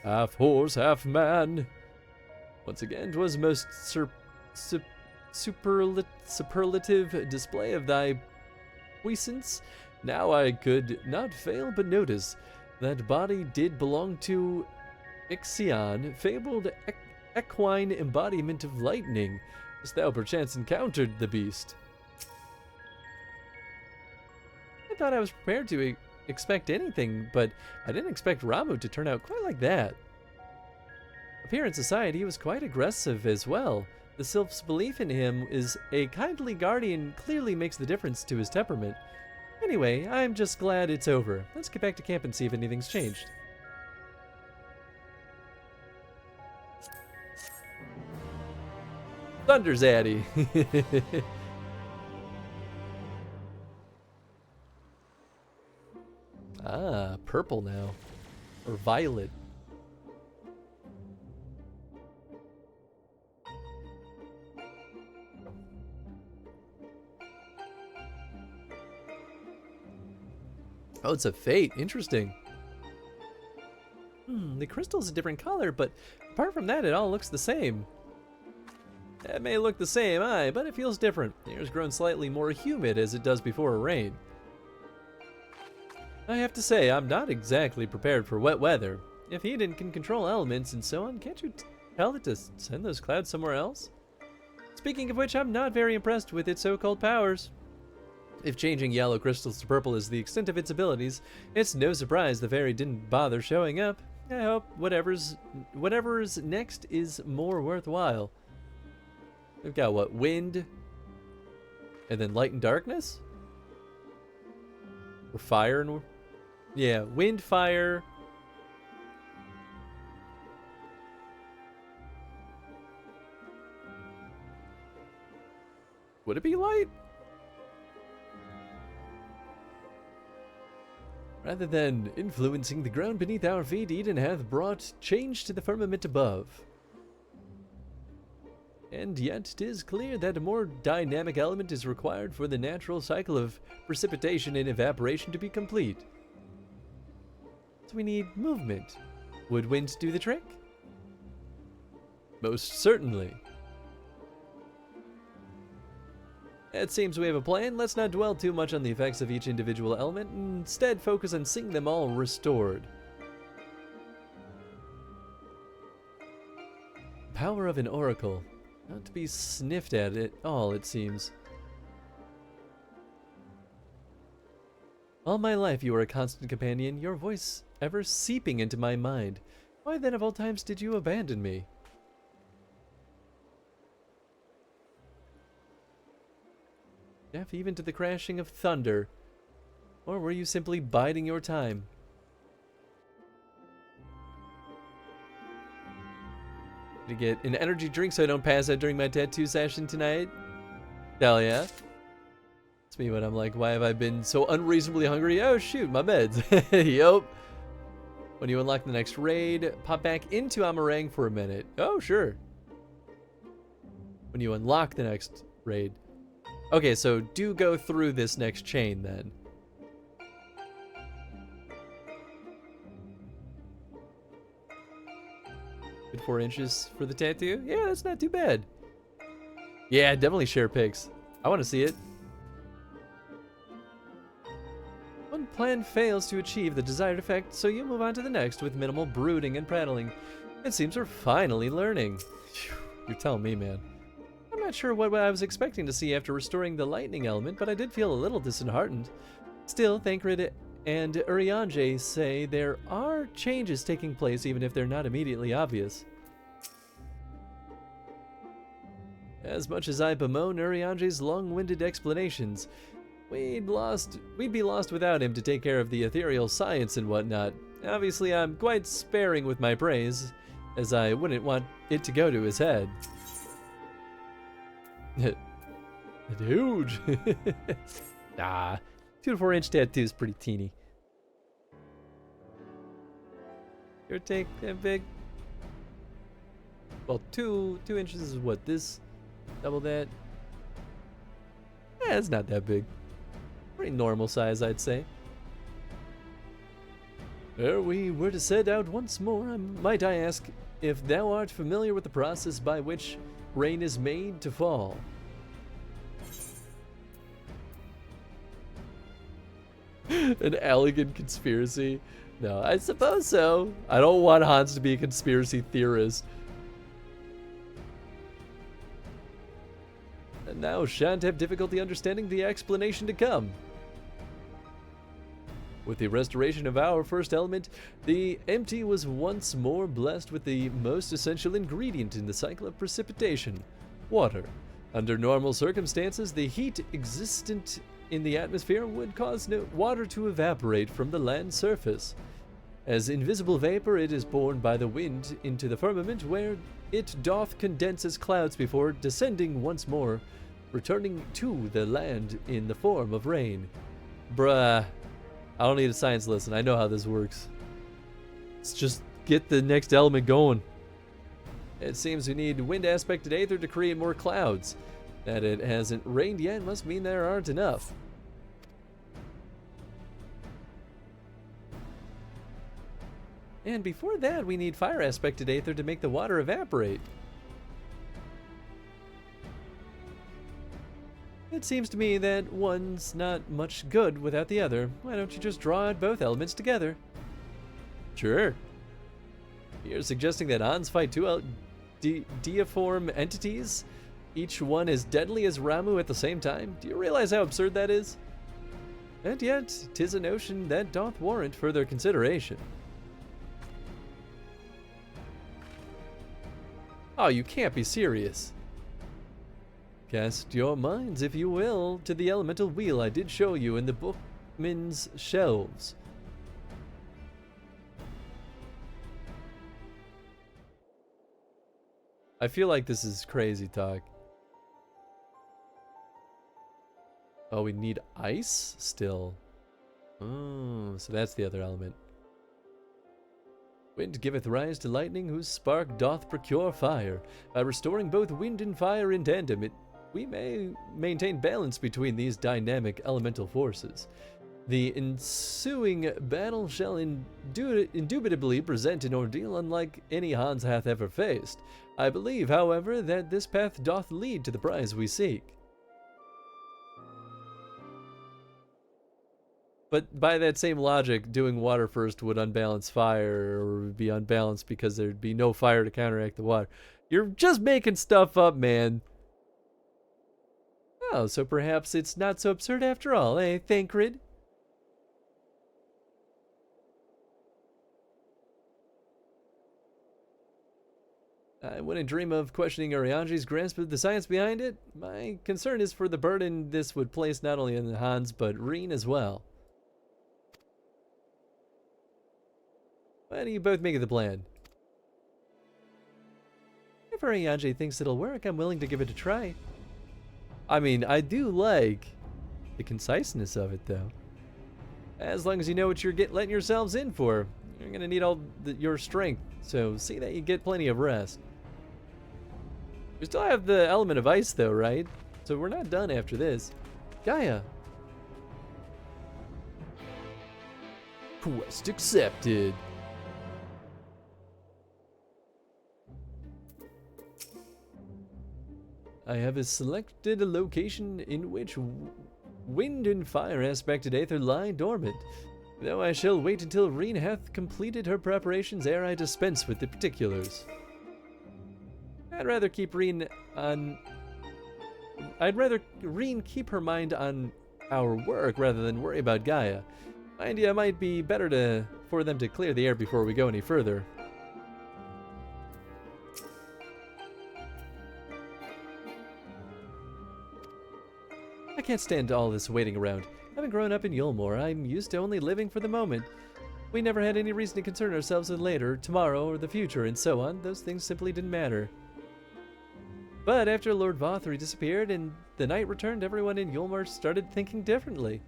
Speaker 1: Half horse, half man. Once again, 'twas most superlative display of thy puissance. Now I could not fail but notice that body did belong to Ixion, fabled equine embodiment of lightning. Hast thou perchance encountered the beast? I thought I was prepared to expect anything, but I didn't expect Ramu to turn out quite like that. Appearance aside, he was quite aggressive as well. The sylph's belief in him is a kindly guardian clearly makes the difference to his temperament. Anyway, I'm just glad it's over. Let's get back to camp and see if anything's changed. Thunder Zaddy. Ah, purple now. Or violet. Oh, it's a fate. Interesting. The crystal's a different color, but apart from that, it all looks the same. It may look the same, aye, but it feels different. The air's grown slightly more humid as it does before a rain. I have to say, I'm not exactly prepared for wet weather. If Eden can control elements and so on, can't you tell it to send those clouds somewhere else? Speaking of which, I'm not very impressed with its so-called powers. If changing yellow crystals to purple is the extent of its abilities, it's no surprise the fairy didn't bother showing up. I hope whatever's next is more worthwhile. We've got what? Wind? And then light and darkness? Or fire and... Yeah, wind, fire... Would it be light? Rather than influencing the ground beneath our feet, Eden hath brought change to the firmament above. And yet 'tis clear that a more dynamic element is required for the natural cycle of precipitation and evaporation to be complete. So we need movement. Would wind do the trick? Most certainly. It seems we have a plan. Let's not dwell too much on the effects of each individual element, and instead focus on seeing them all restored. Power of an oracle. Not to be sniffed at at all, it seems. All my life you were a constant companion, your voice ever seeping into my mind. Why then of all times did you abandon me? Deaf even to the crashing of thunder. Or were you simply biding your time? To get an energy drink so I don't pass out during my tattoo session tonight? Hell yeah. It's me when I'm like, why have I been so unreasonably hungry? Oh shoot, my meds. Yup. When you unlock the next raid, pop back into Amarang for a minute. Oh, sure. When you unlock the next raid. Okay, so do go through this next chain then. Good 4 inches for the tattoo? Yeah, that's not too bad. Yeah, definitely share pics. I want to see it. One plan fails to achieve the desired effect, so you move on to the next with minimal brooding and prattling. It seems we're finally learning. Phew, you're telling me, man. I'm not sure what I was expecting to see after restoring the lightning element, but I did feel a little disheartened. Still, Thancred and Urianger say there are changes taking place even if they're not immediately obvious. As much as I bemoan Urianger's long-winded explanations, we'd be lost without him to take care of the ethereal science and whatnot. Obviously, I'm quite sparing with my praise, as I wouldn't want it to go to his head. Huge. Nah, 2 to 4 inch tattoo is pretty teeny. Your take that big? Well, 2 inches is what, this? Double that? Yeah, it's not that big. Pretty normal size, I'd say. Ere we were to set out once more, might I ask if thou art familiar with the process by which rain is made to fall? An elegant conspiracy? No, I suppose so. I don't want Hans to be a conspiracy theorist. And thou shan't have difficulty understanding the explanation to come. With the restoration of our first element, the empty was once more blessed with the most essential ingredient in the cycle of precipitation, water. Under normal circumstances, the heat existent in the atmosphere would cause water to evaporate from the land surface. As invisible vapor, it is borne by the wind into the firmament, where it doth condense as clouds before descending once more, returning to the land in the form of rain. Bruh. I don't need a science lesson. I know how this works. Let's just get the next element going. It seems we need wind aspected aether to create more clouds. That it hasn't rained yet must mean there aren't enough. And before that, we need fire aspected aether to make the water evaporate. It seems to me that one's not much good without the other. Why don't you just draw out both elements together? Sure. You're suggesting that Ans fight 2 deiform entities, each one as deadly as Ramu at the same time? Do you realize how absurd that is? And yet, 'tis a notion that doth warrant further consideration. Oh, you can't be serious. Cast your minds, if you will, to the elemental wheel I did show you in the bookman's shelves. I feel like this is crazy talk. Oh, we need ice still. Oh, so that's the other element. Wind giveth rise to lightning, whose spark doth procure fire. By restoring both wind and fire in tandem, we may maintain balance between these dynamic elemental forces. The ensuing battle shall indubitably present an ordeal unlike any Hans hath ever faced. I believe, however, that this path doth lead to the prize we seek. But by that same logic, doing water first would unbalance fire, or would be unbalanced because there'd be no fire to counteract the water. You're just making stuff up, man. Oh, so perhaps it's not so absurd after all, eh, Thancred? I wouldn't dream of questioning Arianji's grasp of the science behind it. My concern is for the burden this would place not only on Hans, but Reen as well. What do you both make of the plan? If Arianji thinks it'll work, I'm willing to give it a try. I mean, I do like the conciseness of it, though. As long as you know what you're letting yourselves in for, you're going to need all your strength, so see that you get plenty of rest. We still have the element of ice, though, right? So we're not done after this. Gaia. Quest accepted. I have selected a location in which wind and fire aspected aether lie dormant, though I shall wait until Reen hath completed her preparations ere I dispense with the particulars. I'd rather Reen keep her mind on our work rather than worry about Gaia. My idea might be better for them to clear the air before we go any further. I can't stand all this waiting around. Having grown up in Yulmore, I'm used to only living for the moment. We never had any reason to concern ourselves with later, tomorrow, or the future, and so on. Those things simply didn't matter. But after Lord Vothry disappeared and the night returned, everyone in Yulmore started thinking differently.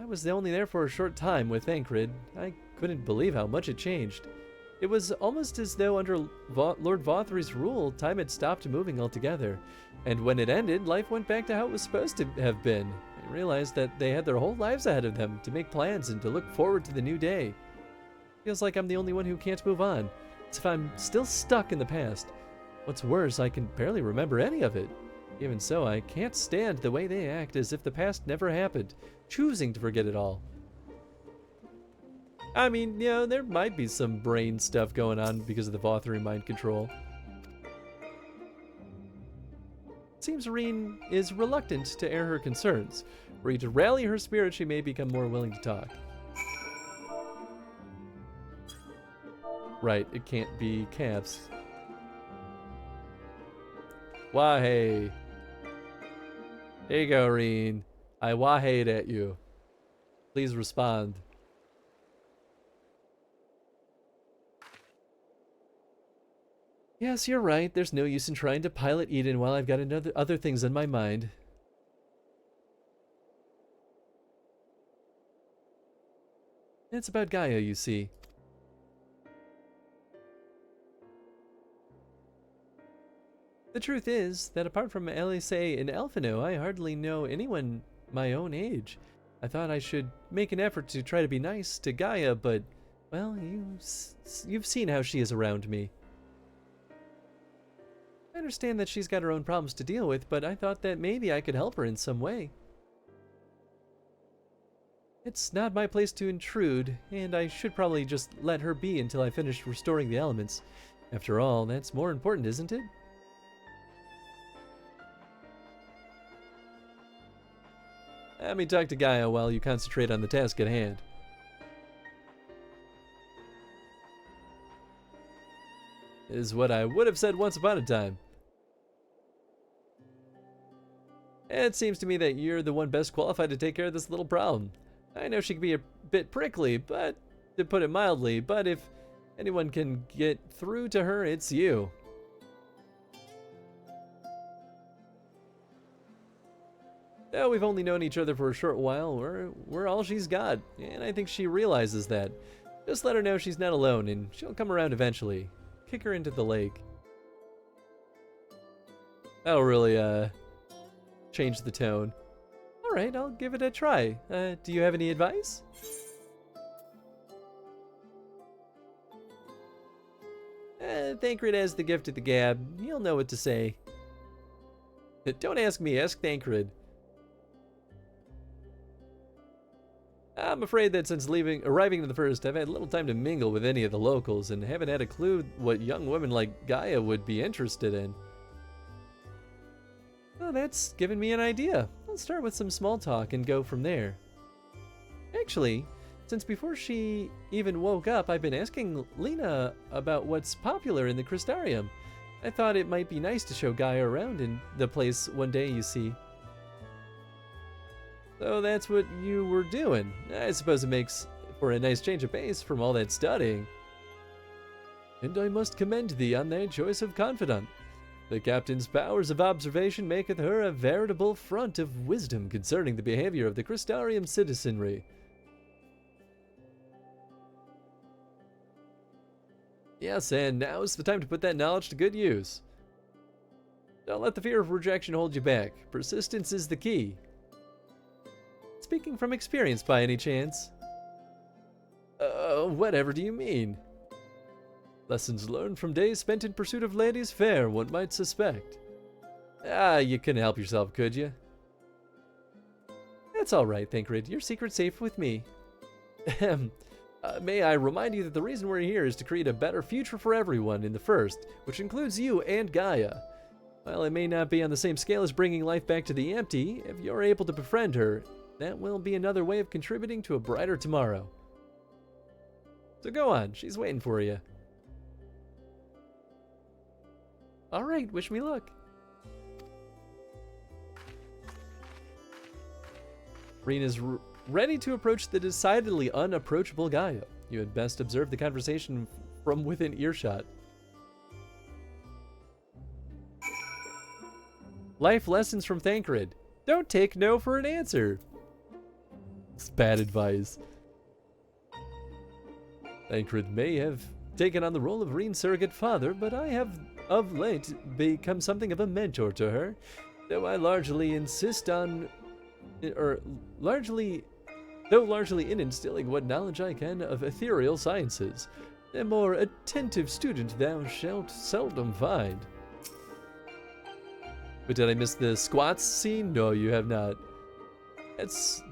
Speaker 1: I was only there for a short time with Thancred. I couldn't believe how much it changed. It was almost as though under Lord Vothry's rule, time had stopped moving altogether. And when it ended, life went back to how it was supposed to have been. I realized that they had their whole lives ahead of them to make plans and to look forward to the new day. Feels like I'm the only one who can't move on. As if I'm still stuck in the past. What's worse, I can barely remember any of it. Even so, I can't stand the way they act as if the past never happened, choosing to forget it all. I mean, you know, there might be some brain stuff going on because of the Vothry mind control. It seems Reen is reluctant to air her concerns. Were you to rally her spirit, she may become more willing to talk. Right, it can't be caps. Wahey. There you go, Reen. I waheyed at you. Please respond. Yes, you're right. There's no use in trying to pilot Eden while I've got other things on my mind. It's about Gaia, you see. The truth is that apart from Alice and Elfino, I hardly know anyone my own age. I thought I should make an effort to try to be nice to Gaia, but, well, you've seen how she is around me. I understand that she's got her own problems to deal with, but I thought that maybe I could help her in some way. It's not my place to intrude, and I should probably just let her be until I finish restoring the elements. After all, that's more important, isn't it? Let me talk to Gaia while you concentrate on the task at hand. Is what I would have said once upon a time. It seems to me that you're the one best qualified to take care of this little problem. I know she can be a bit prickly, but to put it mildly, but if anyone can get through to her, it's you. Though we've only known each other for a short while, we're all she's got, and I think she realizes that. Just let her know she's not alone, and she'll come around eventually. Kick her into the lake. That'll really, change the tone. Alright, I'll give it a try. Do you have any advice? Thancred has the gift of the gab. He'll know what to say. Don't ask me, ask Thancred. I'm afraid that since arriving in the first, I've had little time to mingle with any of the locals and haven't had a clue what young women like Gaia would be interested in. Well, that's given me an idea. I'll start with some small talk and go from there. Actually, since before she even woke up, I've been asking Lena about what's popular in the Crystarium. I thought it might be nice to show Gaia around in the place one day, you see. So that's what you were doing. I suppose it makes for a nice change of pace from all that studying. And I must commend thee on thy choice of confidant. The captain's powers of observation maketh her a veritable font of wisdom concerning the behavior of the Crystarium citizenry. Yes, and now's the time to put that knowledge to good use. Don't let the fear of rejection hold you back. Persistence is the key. Speaking from experience by any chance? Whatever do you mean? Lessons learned from days spent in pursuit of ladies fair, one might suspect. You couldn't help yourself, could you? That's all right, Thancred. Your secret's safe with me. May I remind you that the reason we're here is to create a better future for everyone in the first, which includes you and Gaia. While it may not be on the same scale as bringing life back to the empty, if you're able to befriend her, that will be another way of contributing to a brighter tomorrow. So go on, she's waiting for you. Alright, wish me luck. Rena's ready to approach the decidedly unapproachable Gaia. You had best observe the conversation from within earshot. Life lessons from Thancred. Don't take no for an answer. It's bad advice. Thancred may have taken on the role of Reen's surrogate father, but I have of late become something of a mentor to her, though I largely insist on, largely in instilling what knowledge I can of ethereal sciences. A more attentive student thou shalt seldom find. But did I miss the squats scene? No, you have not. It's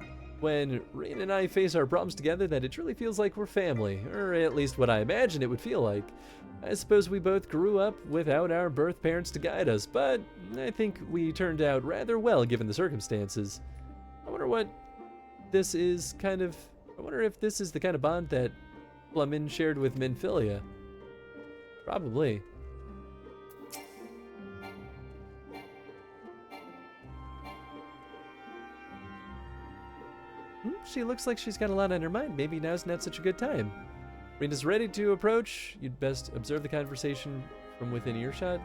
Speaker 1: when Reen and I face our problems together that it truly feels like we're family, or at least what I imagine it would feel like. I suppose we both grew up without our birth parents to guide us, but I think we turned out rather well given the circumstances. I wonder if this is the kind of bond that Flamin shared with Minfilia. Probably. She looks like she's got a lot on her mind. Maybe now's not such a good time. Rena's ready to approach. You'd best observe the conversation from within earshot.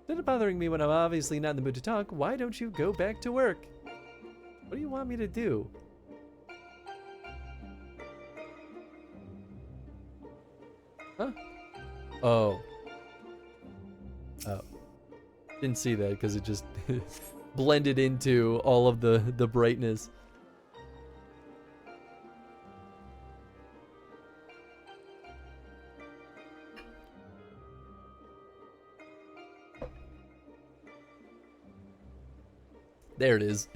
Speaker 1: Instead of bothering me when I'm obviously not in the mood to talk, why don't you go back to work? What do you want me to do? Huh? Oh. Oh. Didn't see that because it just blended into all of the brightness. There it is.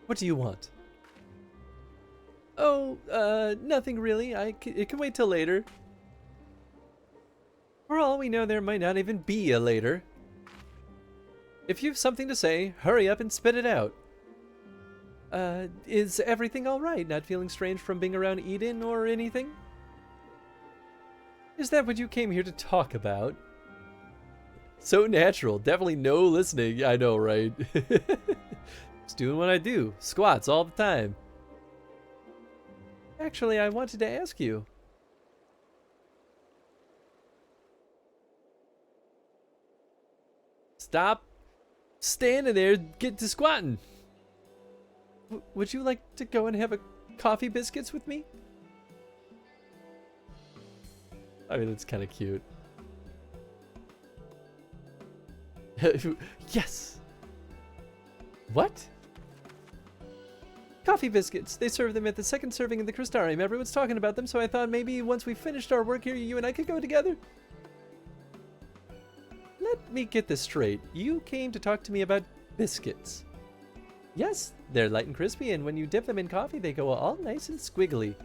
Speaker 1: What do you want? Oh, nothing really. It can wait till later. For all we know, there might not even be a later. If you've something to say, hurry up and spit it out. Is everything alright? Not feeling strange from being around Eden or anything? Is that what you came here to talk about? So natural. Definitely no listening. I know, right? Just doing what I do. Squats all the time. Actually, I wanted to ask you. Stop standing there, get to squatting. Would you like to go and have a coffee biscuits with me? I mean, that's kind of cute. Yes! What? Coffee biscuits. They serve them at the second serving in the Crystarium. Everyone's talking about them, so I thought maybe once we finished our work here, you and I could go together. Let me get this straight. You came to talk to me about biscuits. Yes, they're light and crispy, and when you dip them in coffee, they go all nice and squiggly.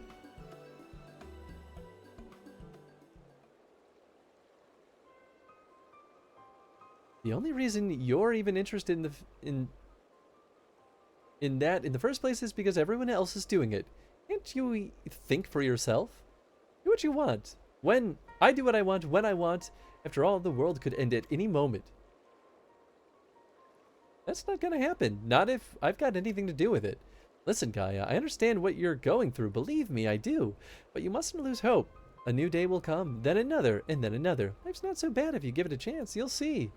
Speaker 1: The only reason you're even interested in that in the first place is because everyone else is doing it. Can't you think for yourself? Do what you want. When I do what I want, when I want. After all, the world could end at any moment. That's not gonna happen. Not if I've got anything to do with it. Listen, Gaia, I understand what you're going through. Believe me, I do. But you mustn't lose hope. A new day will come, then another, and then another. Life's not so bad if you give it a chance. You'll see.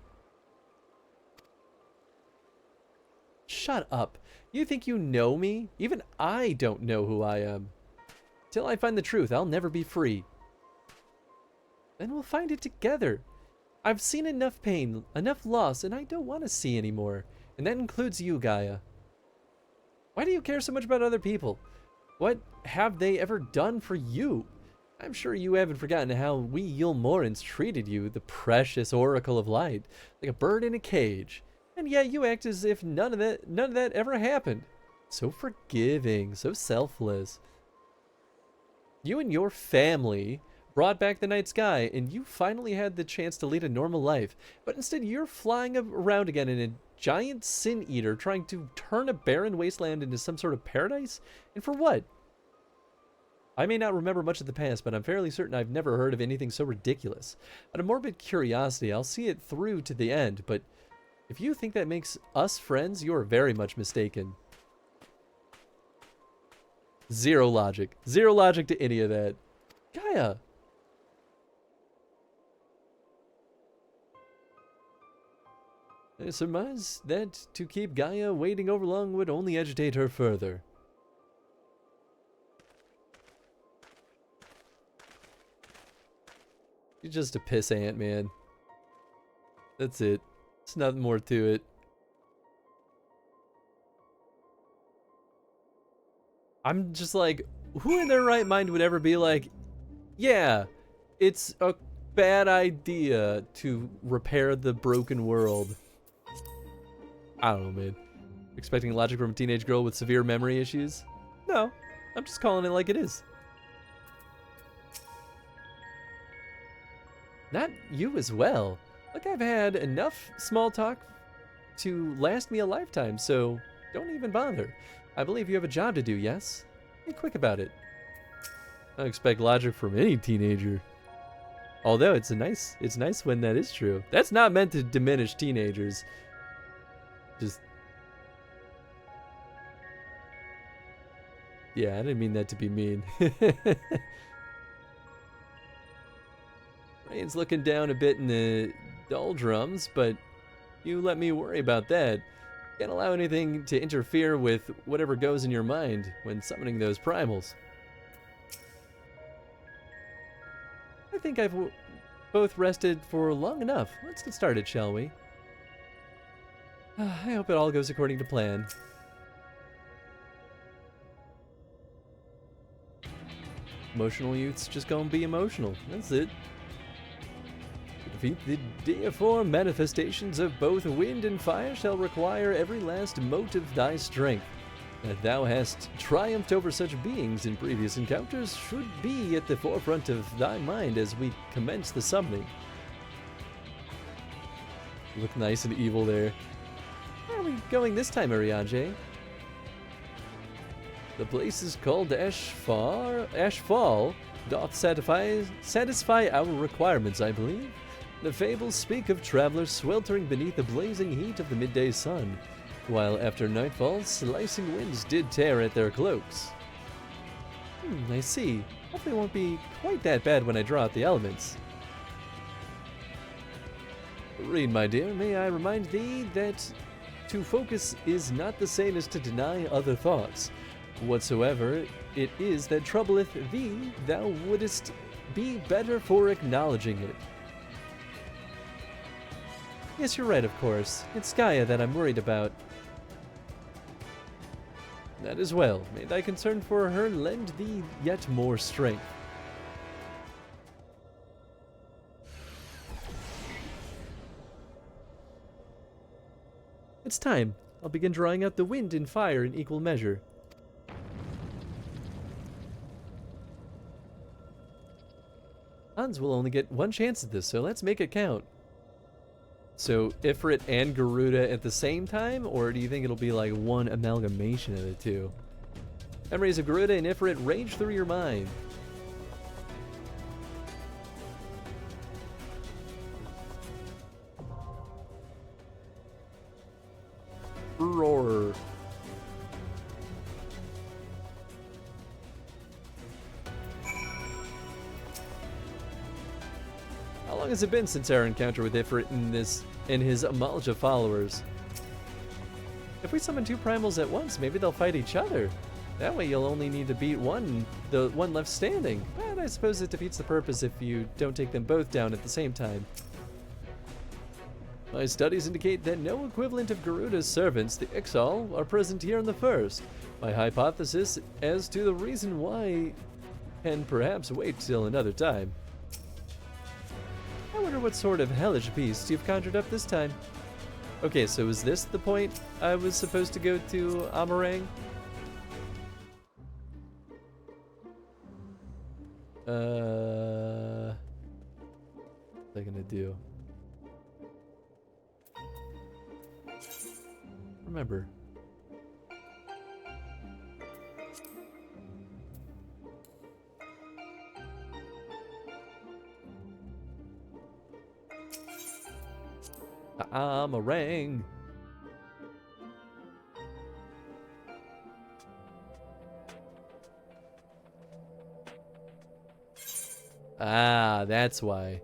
Speaker 1: Shut up. You think you know me? Even I don't know who I am. Till I find the truth, I'll never be free. Then we'll find it together. I've seen enough pain, enough loss, and I don't want to see anymore. And that includes you, Gaia. Why do you care so much about other people? What have they ever done for you? I'm sure you haven't forgotten how we Yulmorans treated you, the precious Oracle of Light, like a bird in a cage. And yet you act as if none of that ever happened. So forgiving, so selfless. You and your family brought back the night sky, and you finally had the chance to lead a normal life. But instead you're flying around again in a giant sin eater trying to turn a barren wasteland into some sort of paradise? And for what? I may not remember much of the past, but I'm fairly certain I've never heard of anything so ridiculous. Out of morbid curiosity, I'll see it through to the end, but if you think that makes us friends, you're very much mistaken. Zero logic. Zero logic to any of that. Gaia! I surmise that to keep Gaia waiting over long would only agitate her further. You're just a pissant, man. That's it. There's nothing more to it. I'm just like, who in their right mind would ever be like, yeah, it's a bad idea to repair the broken world? I don't know, man. Expecting logic from a teenage girl with severe memory issues? No, I'm just calling it like it is. Not you as well. Look, I've had enough small talk to last me a lifetime, so don't even bother. I believe you have a job to do, yes? Be quick about it. I don't expect logic from any teenager. Although it's nice when that is true. That's not meant to diminish teenagers. Just... yeah, I didn't mean that to be mean. Rain's looking down a bit in the doldrums, but you let me worry about that. Can't allow anything to interfere with whatever goes in your mind when summoning those primals. I think I've both rested for long enough. Let's get started, shall we? I hope it all goes according to plan. Emotional youth's just gonna be emotional. That's it. To defeat the deiform manifestations of both wind and fire shall require every last mote of thy strength. That thou hast triumphed over such beings in previous encounters should be at the forefront of thy mind as we commence the summoning. You look nice and evil there. Where are we going this time, Ariadne? The place is called Ashfall. Doth satisfy our requirements, I believe. The fables speak of travelers sweltering beneath the blazing heat of the midday sun, while after nightfall, slicing winds did tear at their cloaks. I see. Hopefully it won't be quite that bad when I draw out the elements. Read, my dear, may I remind thee that to focus is not the same as to deny other thoughts. Whatsoever it is that troubleth thee, thou wouldest be better for acknowledging it. Yes, you're right, of course. It's Gaia that I'm worried about. That as well. May thy concern for her lend thee yet more strength. It's time. I'll begin drawing out the wind and fire in equal measure. Hans will only get one chance at this, so let's make it count. So, Ifrit and Garuda at the same time, or do you think it'll be like one amalgamation of the two? Memories of Garuda and Ifrit rage through your mind. Roar. How long has it been since our encounter with Ifrit and his Amalja followers? If we summon two primals at once, maybe they'll fight each other. That way you'll only need to beat the one left standing. But I suppose it defeats the purpose if you don't take them both down at the same time. My studies indicate that no equivalent of Garuda's servants, the Ixal, are present here in the first. My hypothesis as to the reason why can perhaps wait till another time. I wonder what sort of hellish beast you've conjured up this time. Okay, so is this the point I was supposed to go to Amarang? What's I gonna do? Remember. Amarang. Ah, that's why.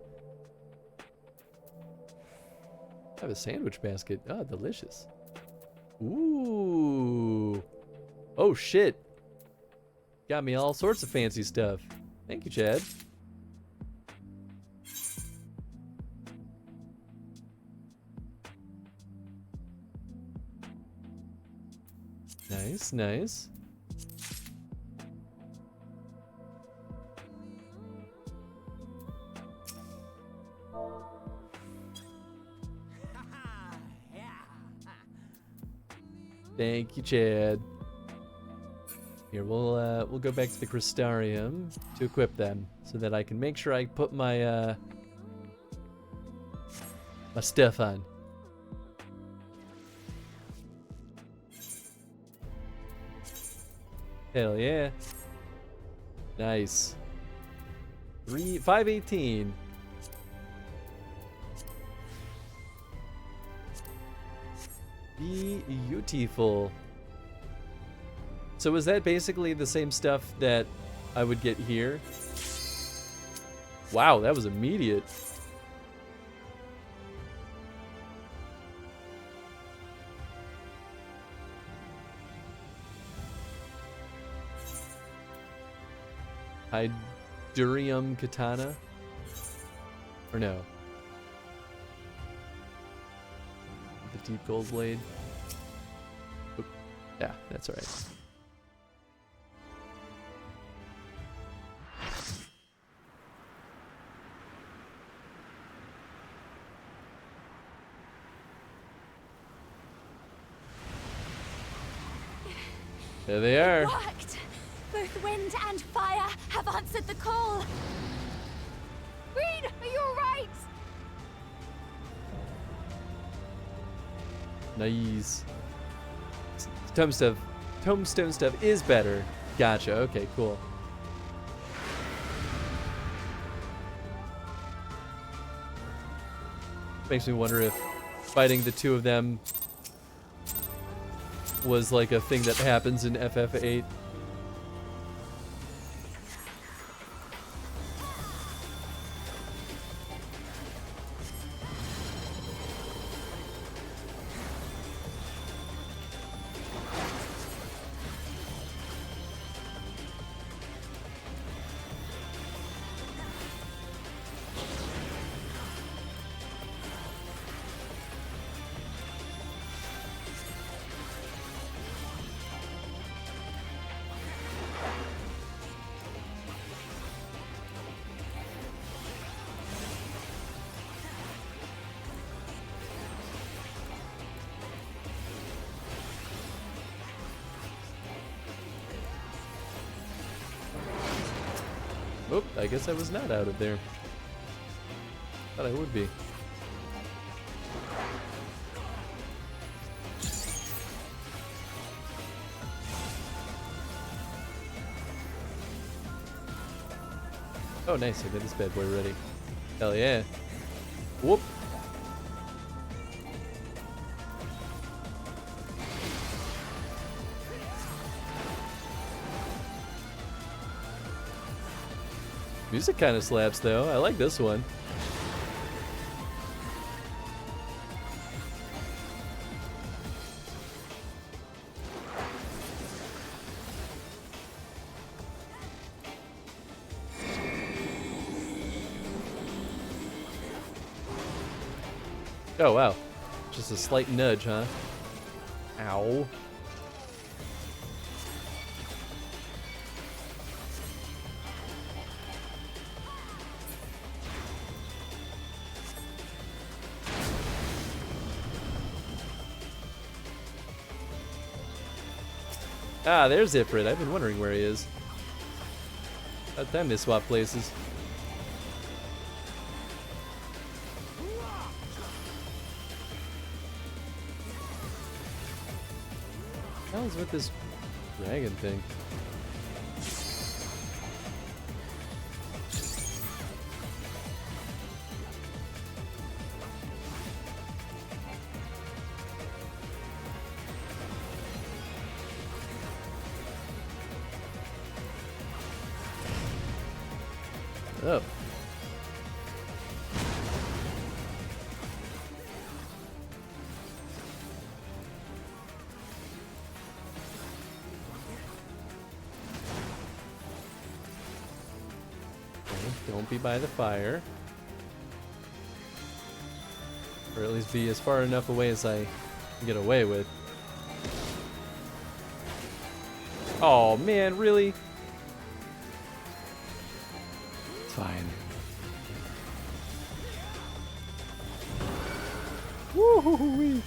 Speaker 1: I have a sandwich basket. Oh, delicious. Ooh. Oh, shit. Got me all sorts of fancy stuff. Thank you, Chad. Nice, nice. Thank you, Chad. Here, we'll go back to the Crystarium to equip them, so that I can make sure I put my my stuff on. Hell yeah! Nice. 518. Beautiful. So is that basically the same stuff that I would get here? Wow, that was immediate. Hydurium Katana? Or no? The deep gold blade. Oop. Yeah, that's alright. There they are.
Speaker 10: It worked! Both wind and fire have answered the call. Reed, are you alright?
Speaker 1: Nice. Tombstone stuff is better. Gotcha. Okay, cool. Makes me wonder if fighting the two of them was like a thing that happens in FF8. Oop, I guess I was not out of there. Thought I would be. Oh, nice. I got this bad boy ready. Hell yeah. Whoop. Music kind of slaps, though. I like this one. Oh, wow. Just a slight nudge, huh? Ow. Ah, there's Ifrit. I've been wondering where he is. About time they swap places. What the hell is with this dragon thing? Oh. Okay, don't be by the fire. Or at least be as far enough away as I can get away with. Oh man, really? Fine. Woo-hoo-hoo-wee.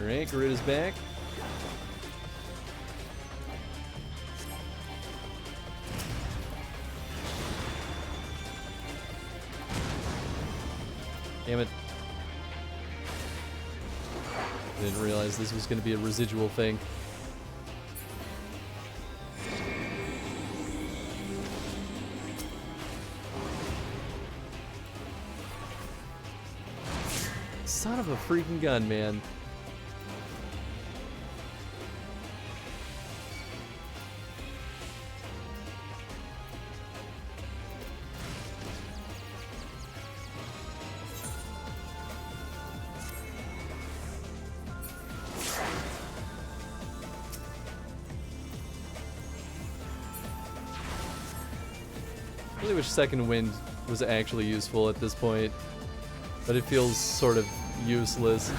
Speaker 1: Alright, Garuda's back. Damn it. I didn't realize this was going to be a residual thing. Son of a freaking gun, man. I really wish Second Wind was actually useful at this point, but it feels sort of useless.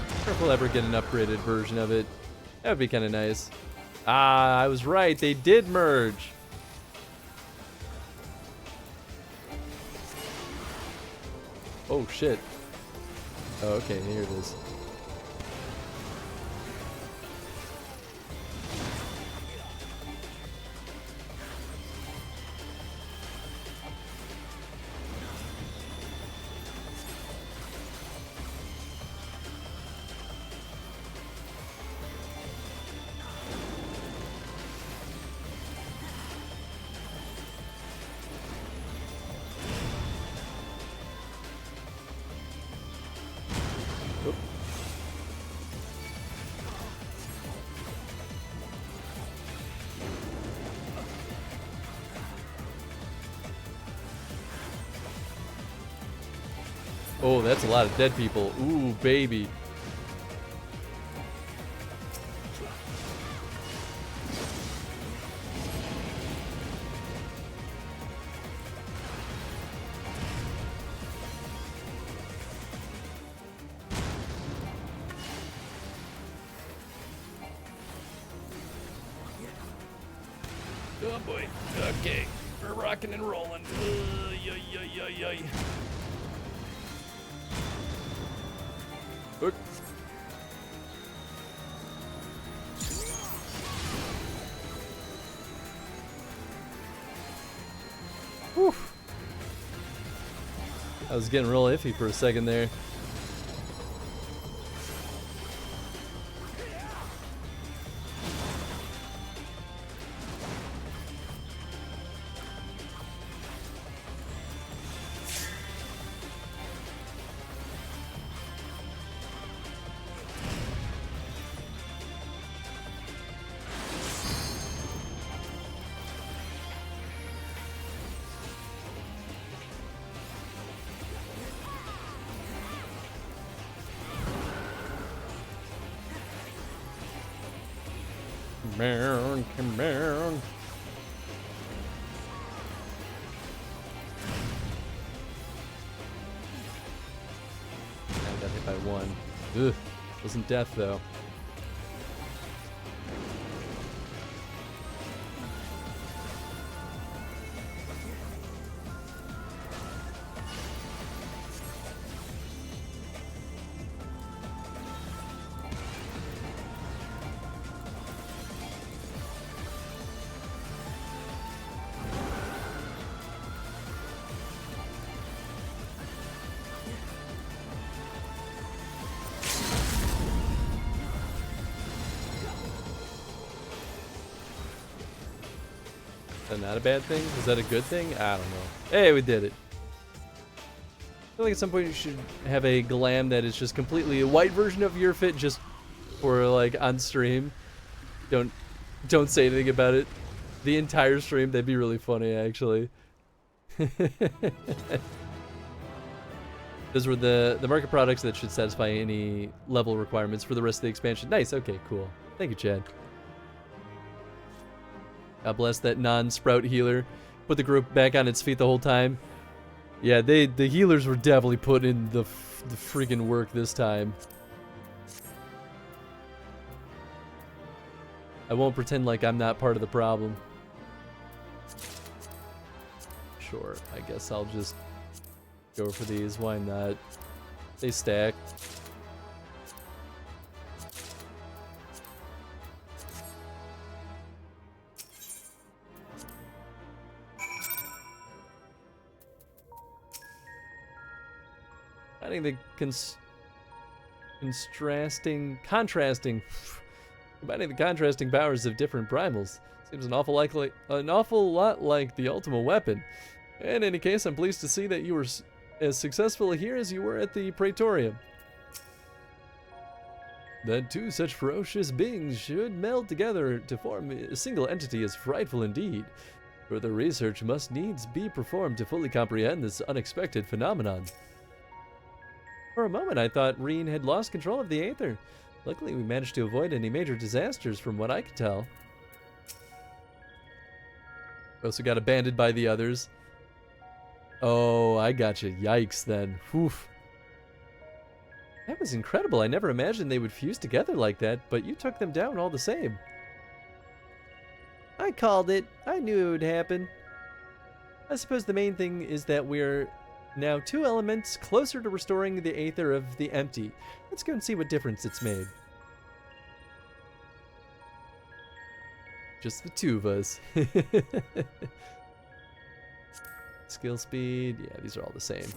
Speaker 1: I wonder if we'll ever get an upgraded version of it. That would be kind of nice. Ah, I was right. They did merge. Oh, shit. Oh, okay, here it is. Oh, that's a lot of dead people. Ooh, baby. Oh boy. Okay. We're rocking and rolling. Look. Whew. I was getting real iffy for a second there. Come on. I got hit by one. Ugh. Wasn't death though. Is that not a bad thing? Is that a good thing? I don't know. Hey, we did it. I feel like at some point you should have a glam that is just completely a white version of your fit just for like on stream. Don't say anything about it. The entire stream, that'd be really funny actually. Those were the market products that should satisfy any level requirements for the rest of the expansion. Nice, okay, cool. Thank you, Chad. God bless that non-sprout healer. Put the group back on its feet the whole time. Yeah, the healers were definitely put in the freaking work this time. I won't pretend like I'm not part of the problem. Sure, I guess I'll just go for these. Why not? They stack. I think the combining the contrasting powers of different primals seems an awful lot like the ultimate weapon. In any case, I'm pleased to see that you were as successful here as you were at the Praetorium. That two such ferocious beings should meld together to form a single entity is frightful indeed. Further research must needs be performed to fully comprehend this unexpected phenomenon. For a moment, I thought Reen had lost control of the Aether. Luckily, we managed to avoid any major disasters from what I could tell. We also got abandoned by the others. Oh, I gotcha. Yikes, then. Oof. That was incredible. I never imagined they would fuse together like that, but you took them down all the same. I called it. I knew it would happen. I suppose the main thing is that we're now two elements closer to restoring the Aether of the Empty. Let's go and see what difference it's made. Just the two of us. Skill speed, yeah, these are all the same.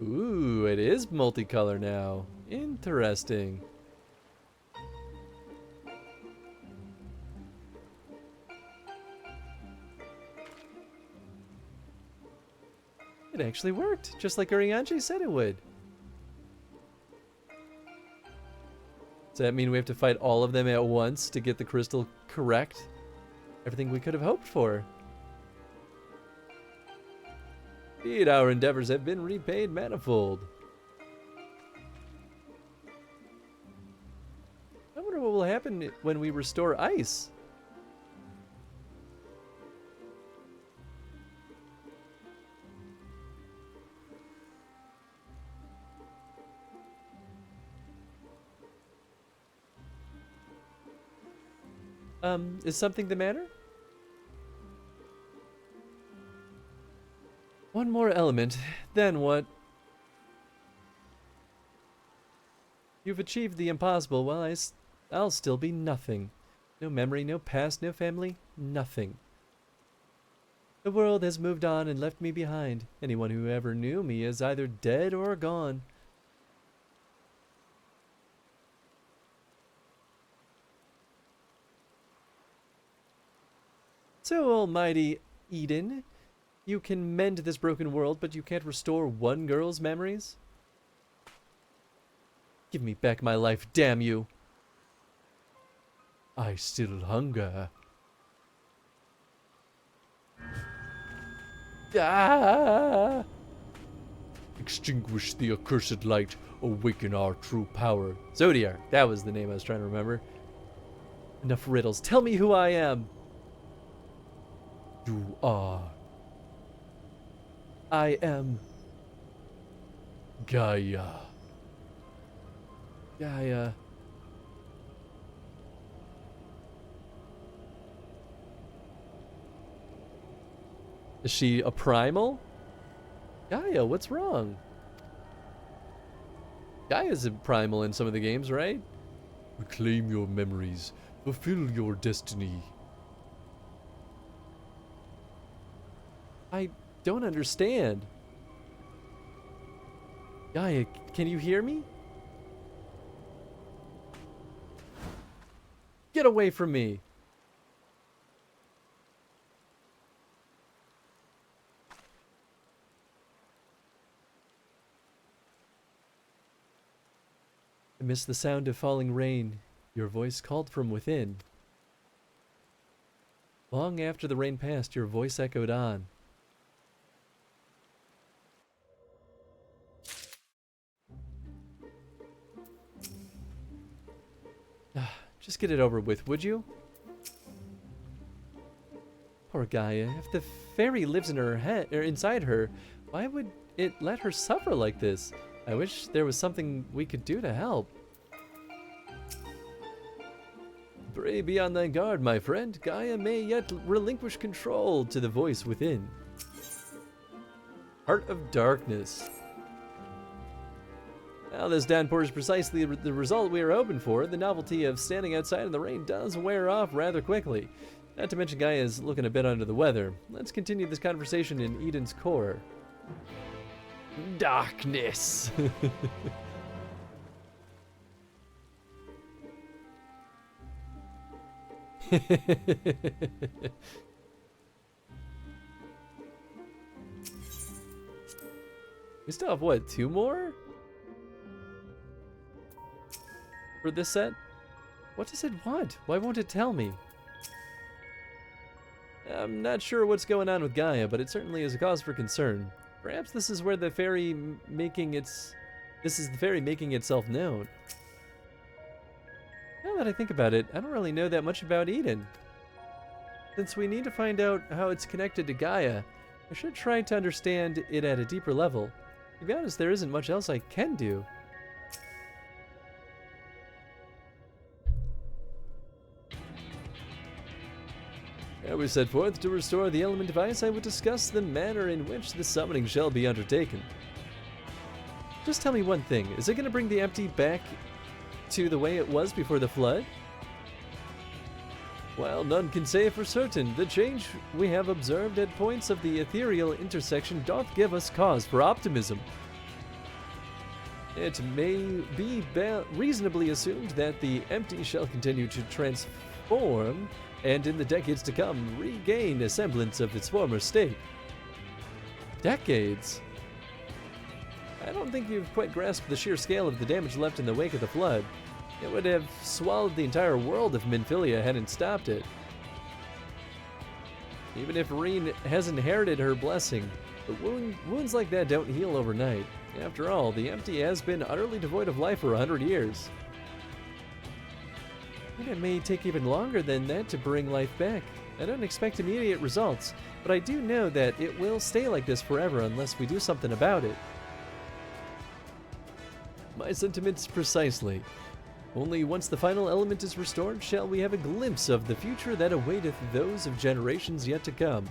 Speaker 1: Ooh, it is multicolor now. Interesting. It actually worked, just like Urianger said it would. Does that mean we have to fight all of them at once to get the crystal correct? Everything we could have hoped for. Indeed, our endeavors have been repaid manifold. I wonder what will happen when we restore ice. Is something the matter? One more element, then what? You've achieved the impossible while I'll still be nothing. No memory, no past, no family, nothing. The world has moved on and left me behind. Anyone who ever knew me is either dead or gone. So, almighty Eden, you can mend this broken world, but you can't restore one girl's memories? Give me back my life, damn you! I still hunger. Ah! Extinguish the accursed light, awaken our true power. Zodiac, that was the name I was trying to remember. Enough riddles, tell me who I am! You are. I am. Gaia. Gaia. Is she a primal? Gaia, what's wrong? Gaia's a primal in some of the games, right? Reclaim your memories. Fulfill your destiny. I don't understand. Gaia, can you hear me? Get away from me. Amidst the sound of falling rain, your voice called from within. Long after the rain passed, your voice echoed on. Just get it over with, would you? Poor Gaia. If the fairy lives in her head or inside her, why would it let her suffer like this? I wish there was something we could do to help. Pray be on thy guard, my friend. Gaia may yet relinquish control to the voice within. Heart of Darkness. Now this downpour is precisely the result we were hoping for. The novelty of standing outside in the rain does wear off rather quickly. Not to mention Gaia is looking a bit under the weather. Let's continue this conversation in Eden's core. Darkness. We still have, what, 2 more? For this set? What does it want? Why won't it tell me? I'm not sure what's going on with Gaia, but it certainly is a cause for concern. Perhaps this is where the fairy making the fairy making itself known. Now that I think about it, I don't really know that much about Eden. Since we need to find out how it's connected to Gaia, I should try to understand it at a deeper level. To be honest, there isn't much else I can do. Ere we set forth to restore the element device, I would discuss the manner in which the summoning shall be undertaken. Just tell me one thing, is it going to bring the empty back to the way it was before the flood? While none can say for certain, the change we have observed at points of the ethereal intersection doth give us cause for optimism. It may be reasonably assumed that the empty shall continue to transform and in the decades to come, regain a semblance of its former state. Decades? I don't think you've quite grasped the sheer scale of the damage left in the wake of the flood. It would have swallowed the entire world if Minfilia hadn't stopped it. Even if Reen has inherited her blessing, but wounds like that don't heal overnight. After all, the empty has been utterly devoid of life for 100 years. And it may take even longer than that to bring life back. I don't expect immediate results, but I do know that it will stay like this forever unless we do something about it. My sentiments precisely. Only once the final element is restored shall we have a glimpse of the future that awaiteth those of generations yet to come.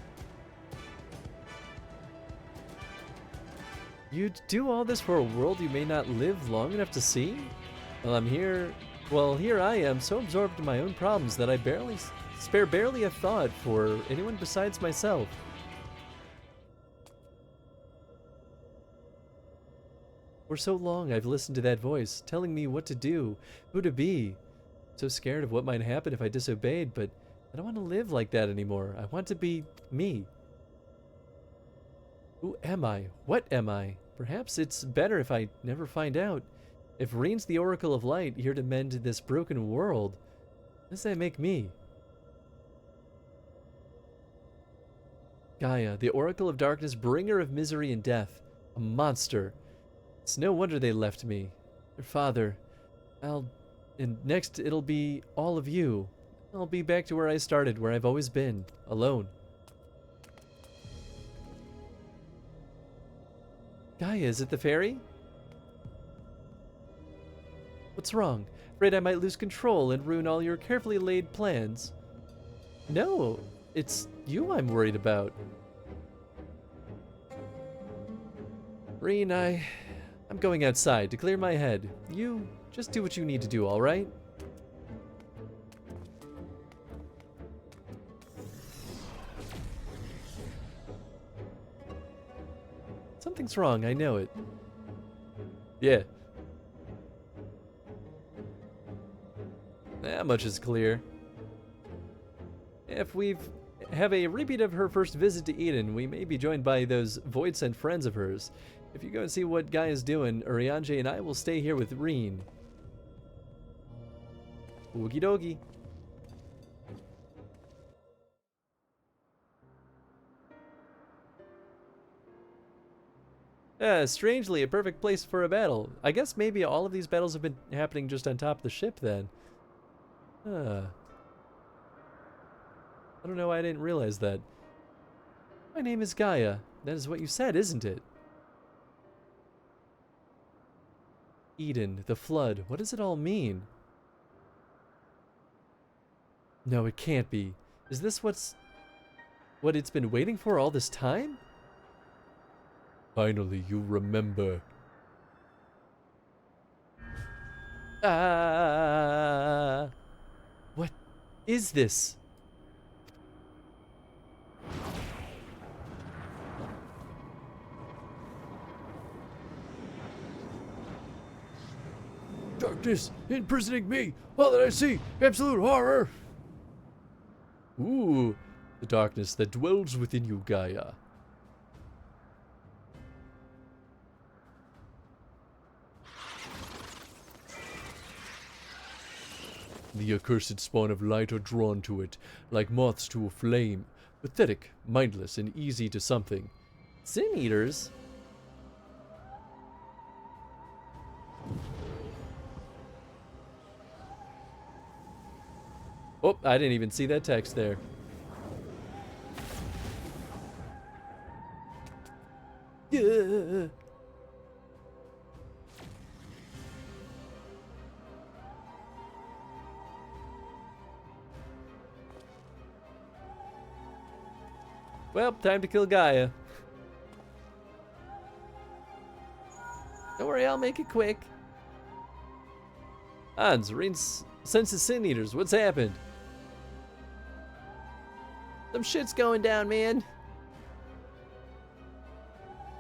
Speaker 1: You'd do all this for a world you may not live long enough to see? Well, here I am, so absorbed in my own problems that I spare barely a thought for anyone besides myself. For so long I've listened to that voice, telling me what to do, who to be. So scared of what might happen if I disobeyed, but I don't want to live like that anymore. I want to be me. Who am I? What am I? Perhaps it's better if I never find out. If Reen's the Oracle of Light, here to mend this broken world, what does that make me? Gaia, the Oracle of Darkness, bringer of misery and death. A monster. It's no wonder they left me. Their father. And next it'll be all of you. I'll be back to where I started, where I've always been. Alone. Gaia, is it the fairy? What's wrong? Afraid I might lose control and ruin all your carefully laid plans. No, it's you I'm worried about. Reen, I'm going outside to clear my head. You just do what you need to do, all right? Something's wrong, I know it. Yeah. That much is clear. If we have a repeat of her first visit to Eden, we may be joined by those Void-sent friends of hers. If you go and see what Guy is doing, Urianger and I will stay here with Reen. Oogie dogie. Strangely, a perfect place for a battle. I guess maybe all of these battles have been happening just on top of the ship then. I don't know why I didn't realize that. My name is Gaia. That is what you said, isn't it? Eden, the flood. What does it all mean? No, it can't be. Is this what it's been waiting for all this time? Finally, you remember. What is this? Darkness imprisoning me. All that I see, absolute horror. Ooh, the darkness that dwells within you, Gaia. The accursed spawn of light are drawn to it, like moths to a flame. Pathetic, mindless, and easy to something. Sin Eaters? Oh, I didn't even see that text there. Yeah. Well, time to kill Gaia. Don't worry, I'll make it quick. Hans, Reen senses Sin Eaters. What's happened? Some shit's going down, man.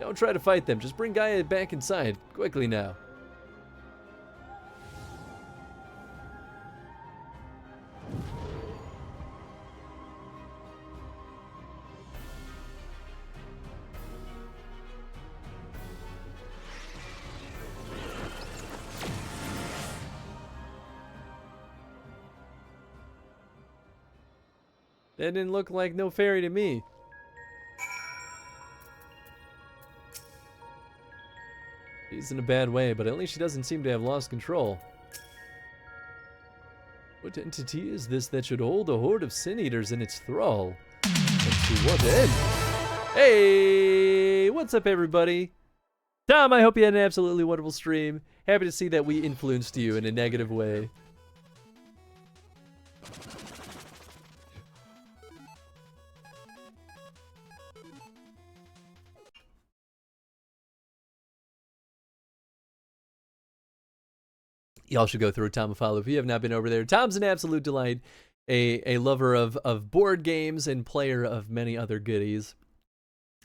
Speaker 1: Don't try to fight them. Just bring Gaia back inside. Quickly now. That didn't look like no fairy to me. She's in a bad way, but at least she doesn't seem to have lost control. What entity is this that should hold a horde of Sin Eaters in its thrall? And to what end? Hey! What's up, everybody? Tom, I hope you had an absolutely wonderful stream. happy to see that we influenced you in a negative way. Y'all should go through Tom Follow if you have not been over there. Tom's an absolute delight, a lover of board games and player of many other goodies.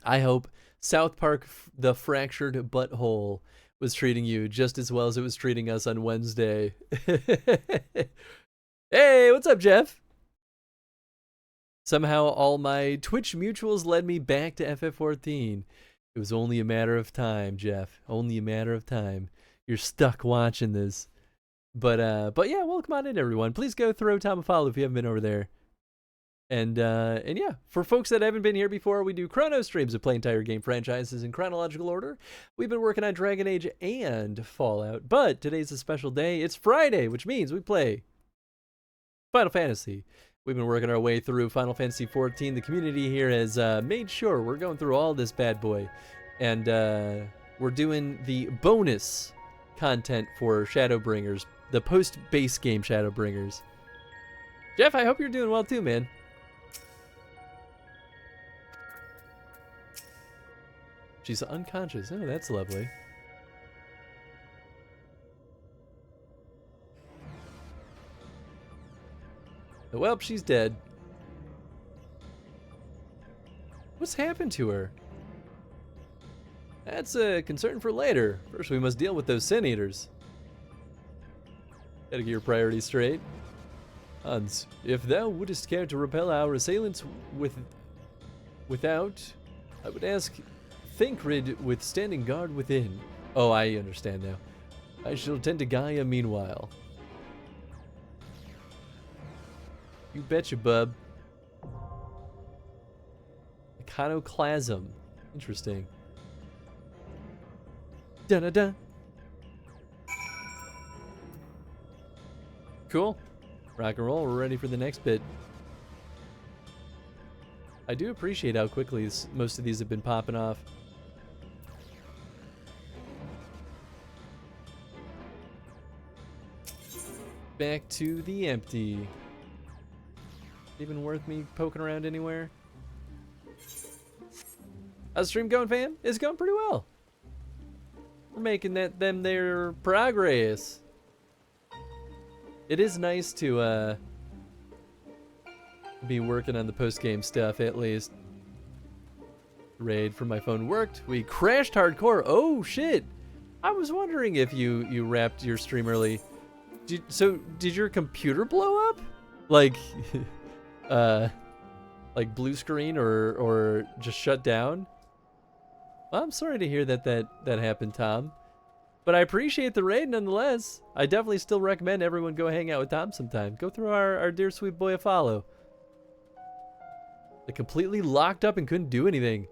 Speaker 1: I hope South Park The Fractured Butthole was treating you just as well as it was treating us on Wednesday. Hey, what's up, Jeff? Somehow all my Twitch mutuals led me back to FF14. It was only a matter of time, Jeff. Only a matter of time. You're stuck watching this. But yeah, welcome on in, everyone. Please go throw Tom a follow if you haven't been over there. And yeah, for folks that haven't been here before, we do chrono streams of play entire game franchises in chronological order. We've been working on Dragon Age and Fallout, but today's a special day. It's Friday, which means we play Final Fantasy. We've been working our way through Final Fantasy XIV. The community here has made sure we're going through all this bad boy. And we're doing the bonus content for Shadowbringers, the post-base game Shadowbringers. Jeff, I hope you're doing well too, man. She's unconscious. Oh, that's lovely. Well, she's dead. What's happened to her? That's a concern for later. First, we must deal with those Sin Eaters. Gotta get your priorities straight. Hans, if thou wouldst care to repel our assailants without, I would ask Thancred with standing guard within. Oh, I understand now. I shall tend to Gaia meanwhile. You betcha, bub. Iconoclasm. Interesting. Dun-dun-dun. Cool. Rock and roll. We're ready for the next bit. I do appreciate how quickly most of these have been popping off. Back to the empty. Even worth me poking around anywhere? How's the stream going, fam? It's going pretty well. We're making them their progress. It is nice to be working on the post-game stuff at least. Raid from my phone worked. We crashed hardcore. Oh shit! I was wondering if you wrapped your stream early. Did your computer blow up? Like like blue screen or just shut down? Well, I'm sorry to hear that happened, Tom. But I appreciate the raid nonetheless. I definitely still recommend everyone go hang out with Tom sometime. Go through our dear sweet boy a follow. They completely locked up and couldn't do anything.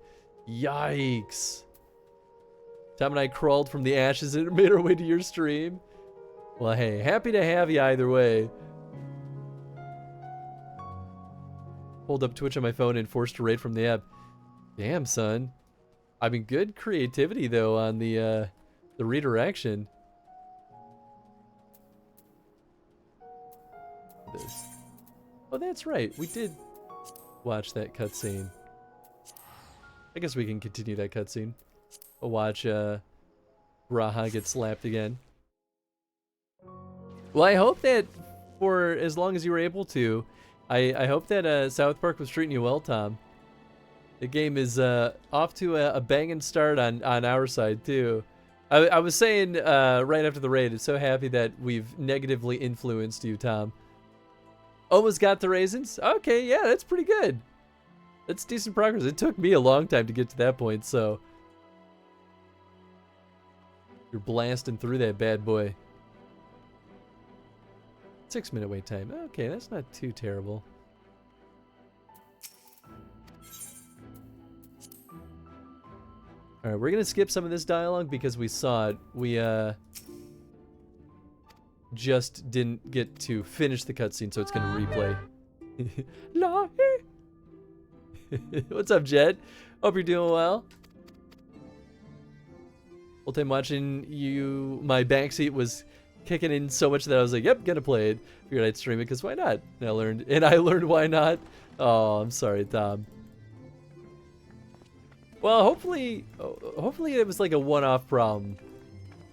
Speaker 1: Yikes. Tom and I crawled from the ashes and made our way to your stream. Well, hey, happy to have you either way. Hold up Twitch on my phone and forced to raid from the app. Damn, son. I mean, good creativity though on the redirection. This. Oh, that's right. We did watch that cutscene. I guess we can continue that cutscene. We'll watch Raha get slapped again. Well, I hope that for as long as you were able to, I hope that South Park was treating you well, Tom. The game is off to a banging start on our side, too. I was saying right after the raid, I'm so happy that we've negatively influenced you, Tom. Almost got the raisins? Okay, yeah, that's pretty good. That's decent progress. It took me a long time to get to that point, so... You're blasting through that bad boy. 6-minute wait time. Okay, that's not too terrible. Alright, we're gonna skip some of this dialogue because we saw it. We just didn't get to finish the cutscene, so it's gonna replay. What's up, Jed? Hope you're doing well. Whole time watching you, my backseat was kicking in so much that I was like, yep, gonna play it. Figured I'd stream it because why not? And I learned why not. Oh, I'm sorry, Tom. Well, hopefully it was like a one-off problem.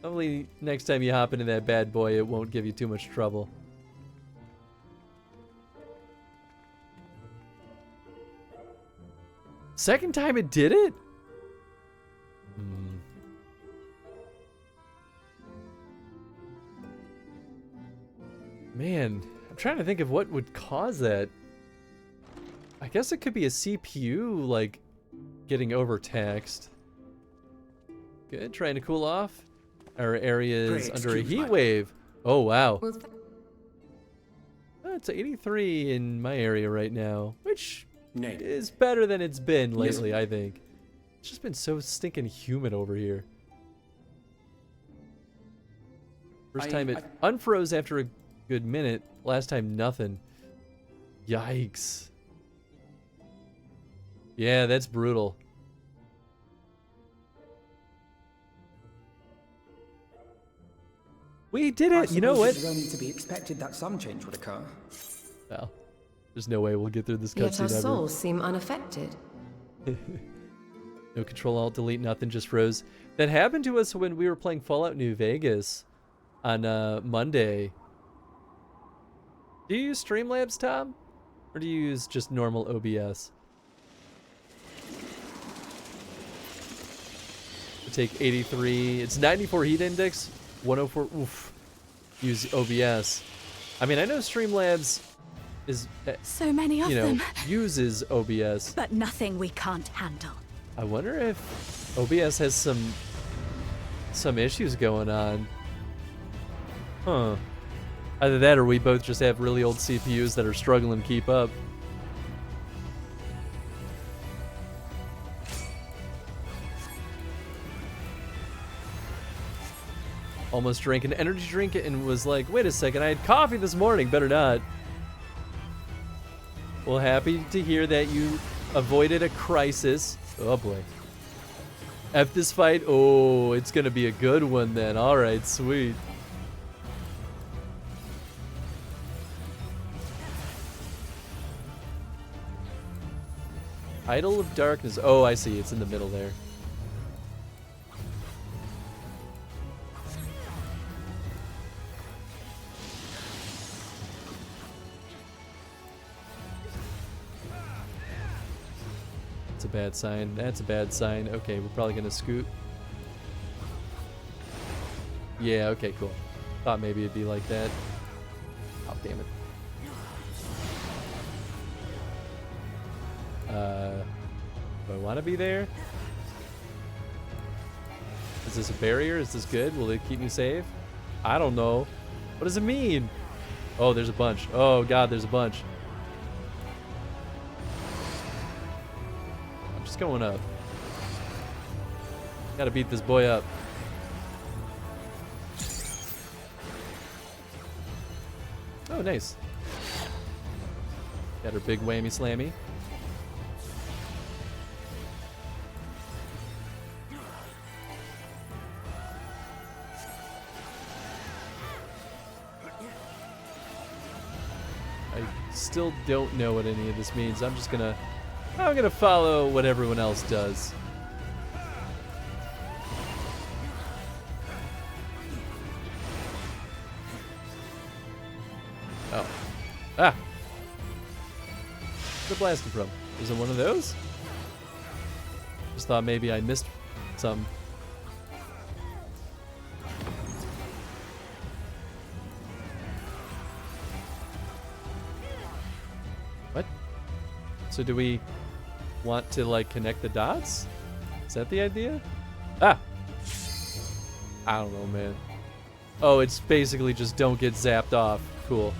Speaker 1: Hopefully next time you hop into that bad boy, it won't give you too much trouble. Second time it did it? Man, I'm trying to think of what would cause that. I guess it could be a CPU, like, getting overtaxed. Good, trying to cool off. Our area is under a heat wave. Oh, wow. It's 83 in my area right now, which is better than it's been lately, I think. It's just been so stinking humid over here. First time it unfroze after a good minute. Last time, nothing. Yikes. Yeah, that's brutal. We did it. You know what?
Speaker 9: It was only to be expected that some change would occur.
Speaker 1: Well, there's no way we'll get through this
Speaker 7: Yet
Speaker 1: cutscene
Speaker 7: our
Speaker 1: ever.
Speaker 7: souls seem unaffected.
Speaker 1: No control, alt, delete, nothing, just froze. That happened to us when we were playing Fallout New Vegas on Monday. Do you use Streamlabs, Tom? Or do you use just normal OBS? Take 83. It's 94 heat index, 104. Oof. Use OBS. I mean, I know Streamlabs is
Speaker 10: so many of them
Speaker 1: uses OBS,
Speaker 10: but nothing we can't handle.
Speaker 1: I wonder if OBS has some issues going on. Huh. Either that or we both just have really old CPUs that are struggling to keep up. Almost drank an energy drink and was like, wait a second, I had coffee this morning, better not. Well, happy to hear that you avoided a crisis. Oh boy. F this fight, oh, it's gonna be a good one then. Alright, sweet. Idol of Darkness, oh I see, it's in the middle there. That's a bad sign. That's a bad sign. Okay, we're probably gonna scoot. Yeah, okay, cool. Thought maybe it'd be like that. Oh, damn it. Do I want to be there? Is this a barrier? Is this good? Will it keep me safe? I don't know. What does it mean? Oh, there's a bunch. Oh, God, there's a bunch. I'm just going up. Gotta beat this boy up. Oh, nice. Got her big whammy slammy. I still don't know what any of this means. I'm gonna follow what everyone else does. Oh. Ah! Where's the blasting from? Is it one of those? Just thought maybe I missed some. What? So do we want to like connect the dots? Is that the idea? Ah! I don't know, man. Oh, it's basically just don't get zapped off. Cool.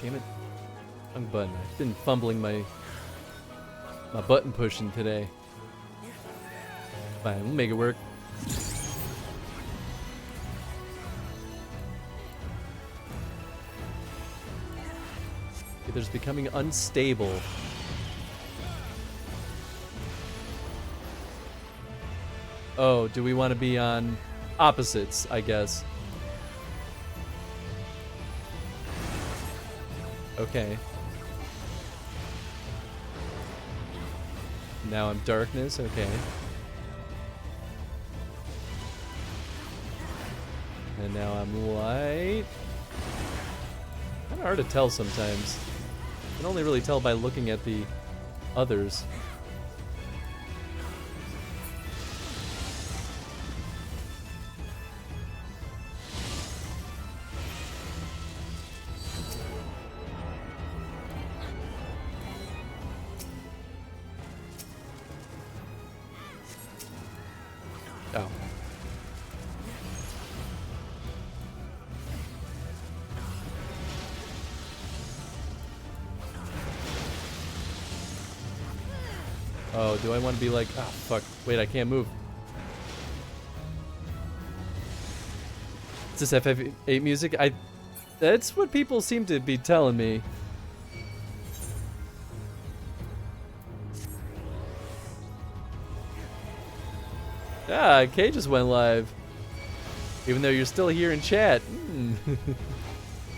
Speaker 1: Damn it. Wrong button. I've been fumbling my button pushing today. Fine, we'll make it work. Okay, there's becoming unstable. Oh, do we want to be on opposites, I guess? Okay. Now I'm darkness, okay. And now I'm light. Kind of hard to tell sometimes. You can only really tell by looking at the others. Oh. Oh, do I want to be like, oh fuck, wait, I can't move. Is this FF8 music? That's what people seem to be telling me. Ah, Kay just went live. Even though you're still here in chat.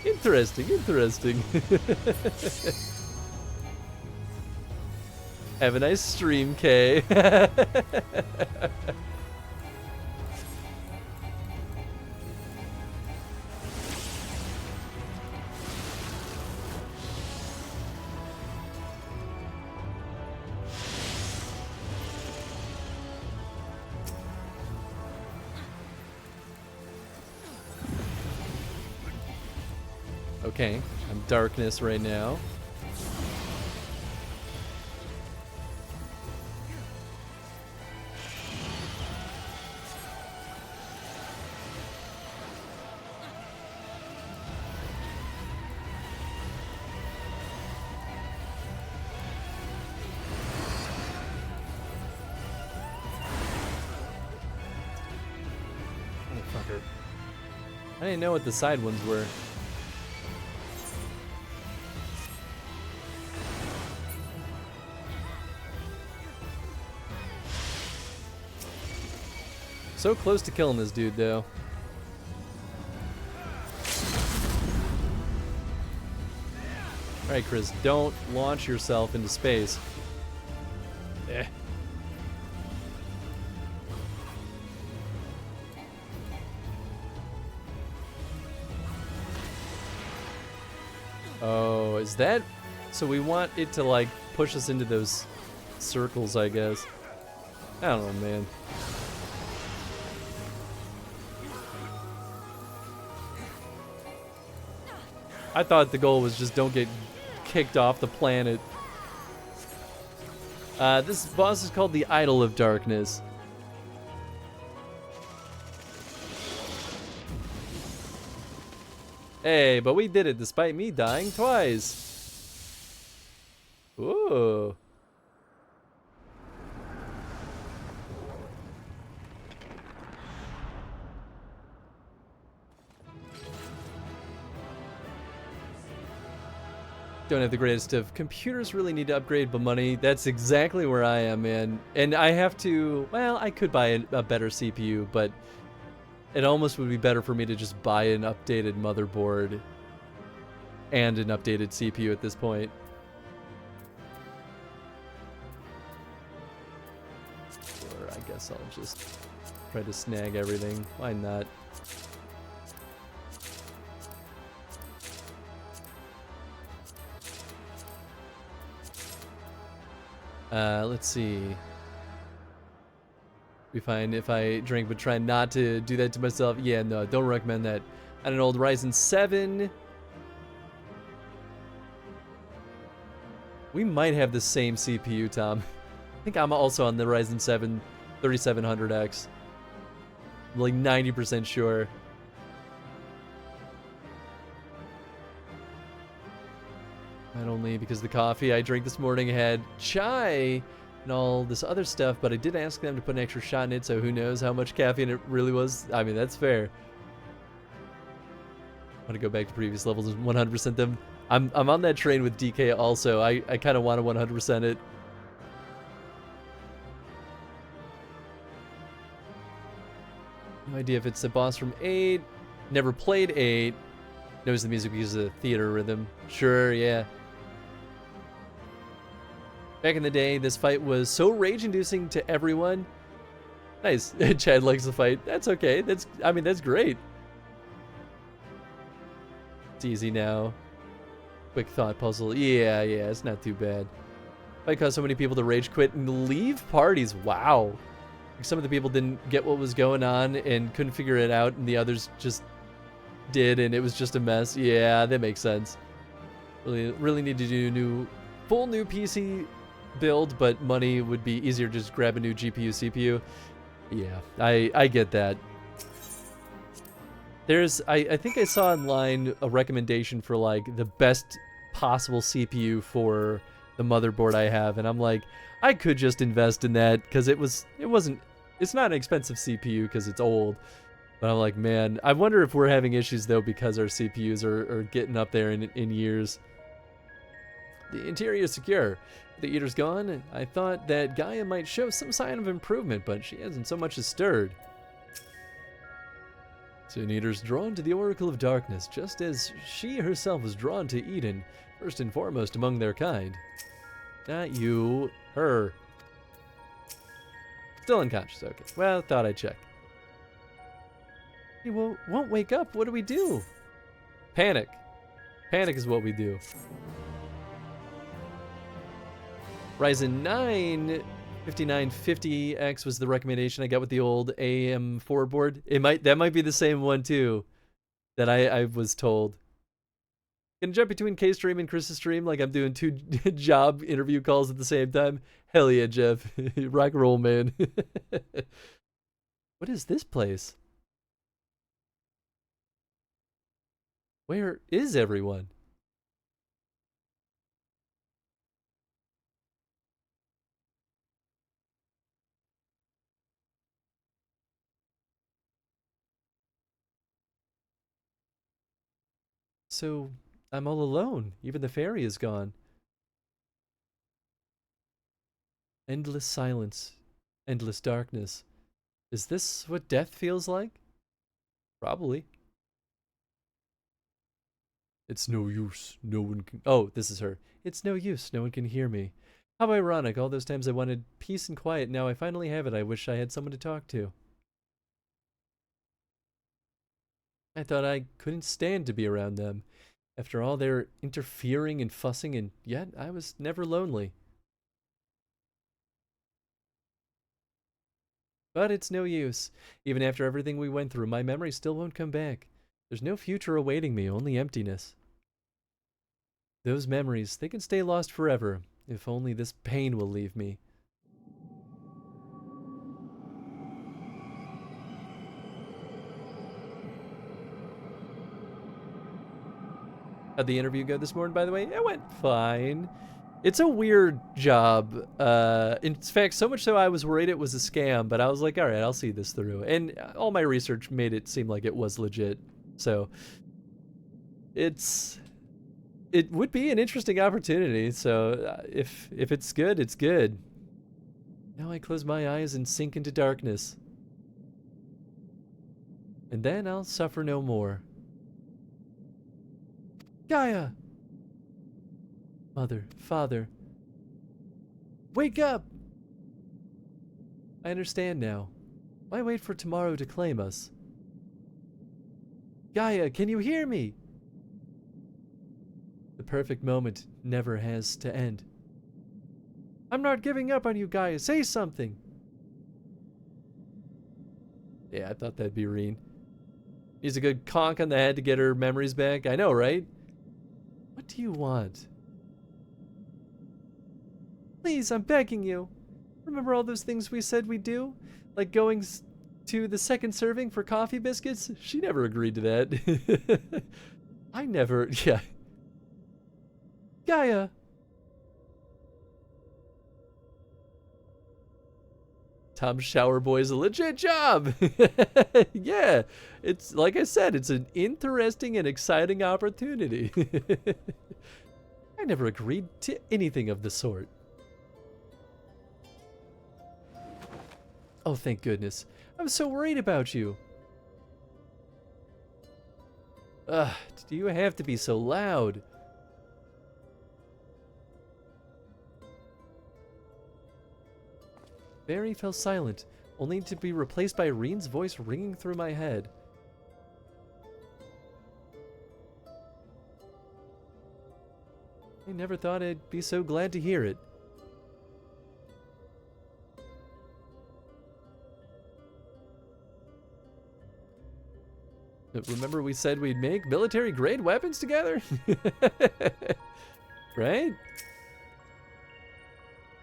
Speaker 1: Interesting, interesting. Have a nice stream, Kay. Okay, I'm darkness right now. Motherfucker. I didn't know what the side ones were. So close to killing this dude, though. Alright, Chris, don't launch yourself into space. Eh. Oh, is that... So we want it to, like, push us into those circles, I guess. I don't know, man. I thought the goal was just don't get kicked off the planet. This boss is called the Idol of Darkness. Hey, but we did it despite me dying twice. Ooh. Don't have the greatest of computers, really need to upgrade, but money, that's exactly where I am, man. And I have to, well, I could buy a better CPU, but it almost would be better for me to just buy an updated motherboard and an updated CPU at this point. Or I guess I'll just try to snag everything. Why not? Let's see. Be fine if I drink, but try not to do that to myself. Yeah, no, don't recommend that. On an old Ryzen 7. We might have the same CPU, Tom. I think I'm also on the Ryzen 7 3700X. I'm like 90% sure. Not only because the coffee I drank this morning had chai and all this other stuff, but I did ask them to put an extra shot in it, so who knows how much caffeine it really was. I mean, that's fair. I want to go back to previous levels and 100% them. I'm on that train with DK also. I kind of want to 100% it. No idea if it's a boss from 8. Never played 8. Knows the music because of the theater rhythm. Sure, yeah. Back in the day, this fight was so rage-inducing to everyone. Nice. Chad likes the fight. That's okay. I mean, that's great. It's easy now. Quick thought puzzle. Yeah, it's not too bad. Fight caused so many people to rage quit and leave parties. Wow. Like some of the people didn't get what was going on and couldn't figure it out, and the others just did, and it was just a mess. Yeah, that makes sense. Really need to do full new PC build, but money would be easier to just grab a new GPU, CPU. Yeah, I get that. I think I saw online a recommendation for like the best possible CPU for the motherboard I have, and I'm like, I could just invest in that because it's not an expensive CPU because it's old. But I'm like, man, I wonder if we're having issues though because our CPUs are getting up there in years. The interior is secure. The eater's gone. I thought that Gaia might show some sign of improvement, but she hasn't so much as stirred. Soon Eater's drawn to the Oracle of Darkness, just as she herself was drawn to Eden, first and foremost among their kind. Not you, her. Still unconscious, okay. Well, thought I'd check. He won't wake up, what do we do? Panic. Panic is what we do. Ryzen 9 5950X was the recommendation I got with the old AM4 board. That might be the same one too that I was told. Can jump between K's stream and Chris's stream like I'm doing 2 job interview calls at the same time. Hell yeah, Jeff. Rock and roll, man. What is this place? Where is everyone? So, I'm all alone. Even the fairy is gone. Endless silence. Endless darkness. Is this what death feels like? Probably. It's no use. No one can... Oh, this is her. It's no use. No one can hear me. How ironic. All those times I wanted peace and quiet. Now I finally have it. I wish I had someone to talk to. I thought I couldn't stand to be around them. After all their interfering and fussing, and yet I was never lonely. But it's no use. Even after everything we went through, my memory still won't come back. There's no future awaiting me, only emptiness. Those memories, they can stay lost forever, if only this pain will leave me. How'd the interview go this morning, by the way? It went fine. It's a weird job. In fact, so much so I was worried it was a scam, but I was like, all right, I'll see this through. And all my research made it seem like it was legit. So it would be an interesting opportunity. So if it's good, it's good. Now I close my eyes and sink into darkness. And then I'll suffer no more. Gaia! Mother, Father, wake up! I understand now. Why wait for tomorrow to claim us? Gaia, can you hear me? The perfect moment never has to end. I'm not giving up on you, Gaia. Say something! Yeah, I thought that'd be Reen. Needs a good conk on the head to get her memories back. I know, right? What do you want? Please, I'm begging you. Remember all those things we said we'd do? Like going to the second serving for coffee biscuits? She never agreed to that. I never, yeah. Gaia! Tom's shower boy is a legit job! Yeah, it's like I said, it's an interesting and exciting opportunity. I never agreed to anything of the sort. Oh, thank goodness. I was so worried about you. Ugh, do you have to be so loud? Barry fell silent, only to be replaced by Reen's voice ringing through my head. I never thought I'd be so glad to hear it. Remember we said we'd make military-grade weapons together? Right?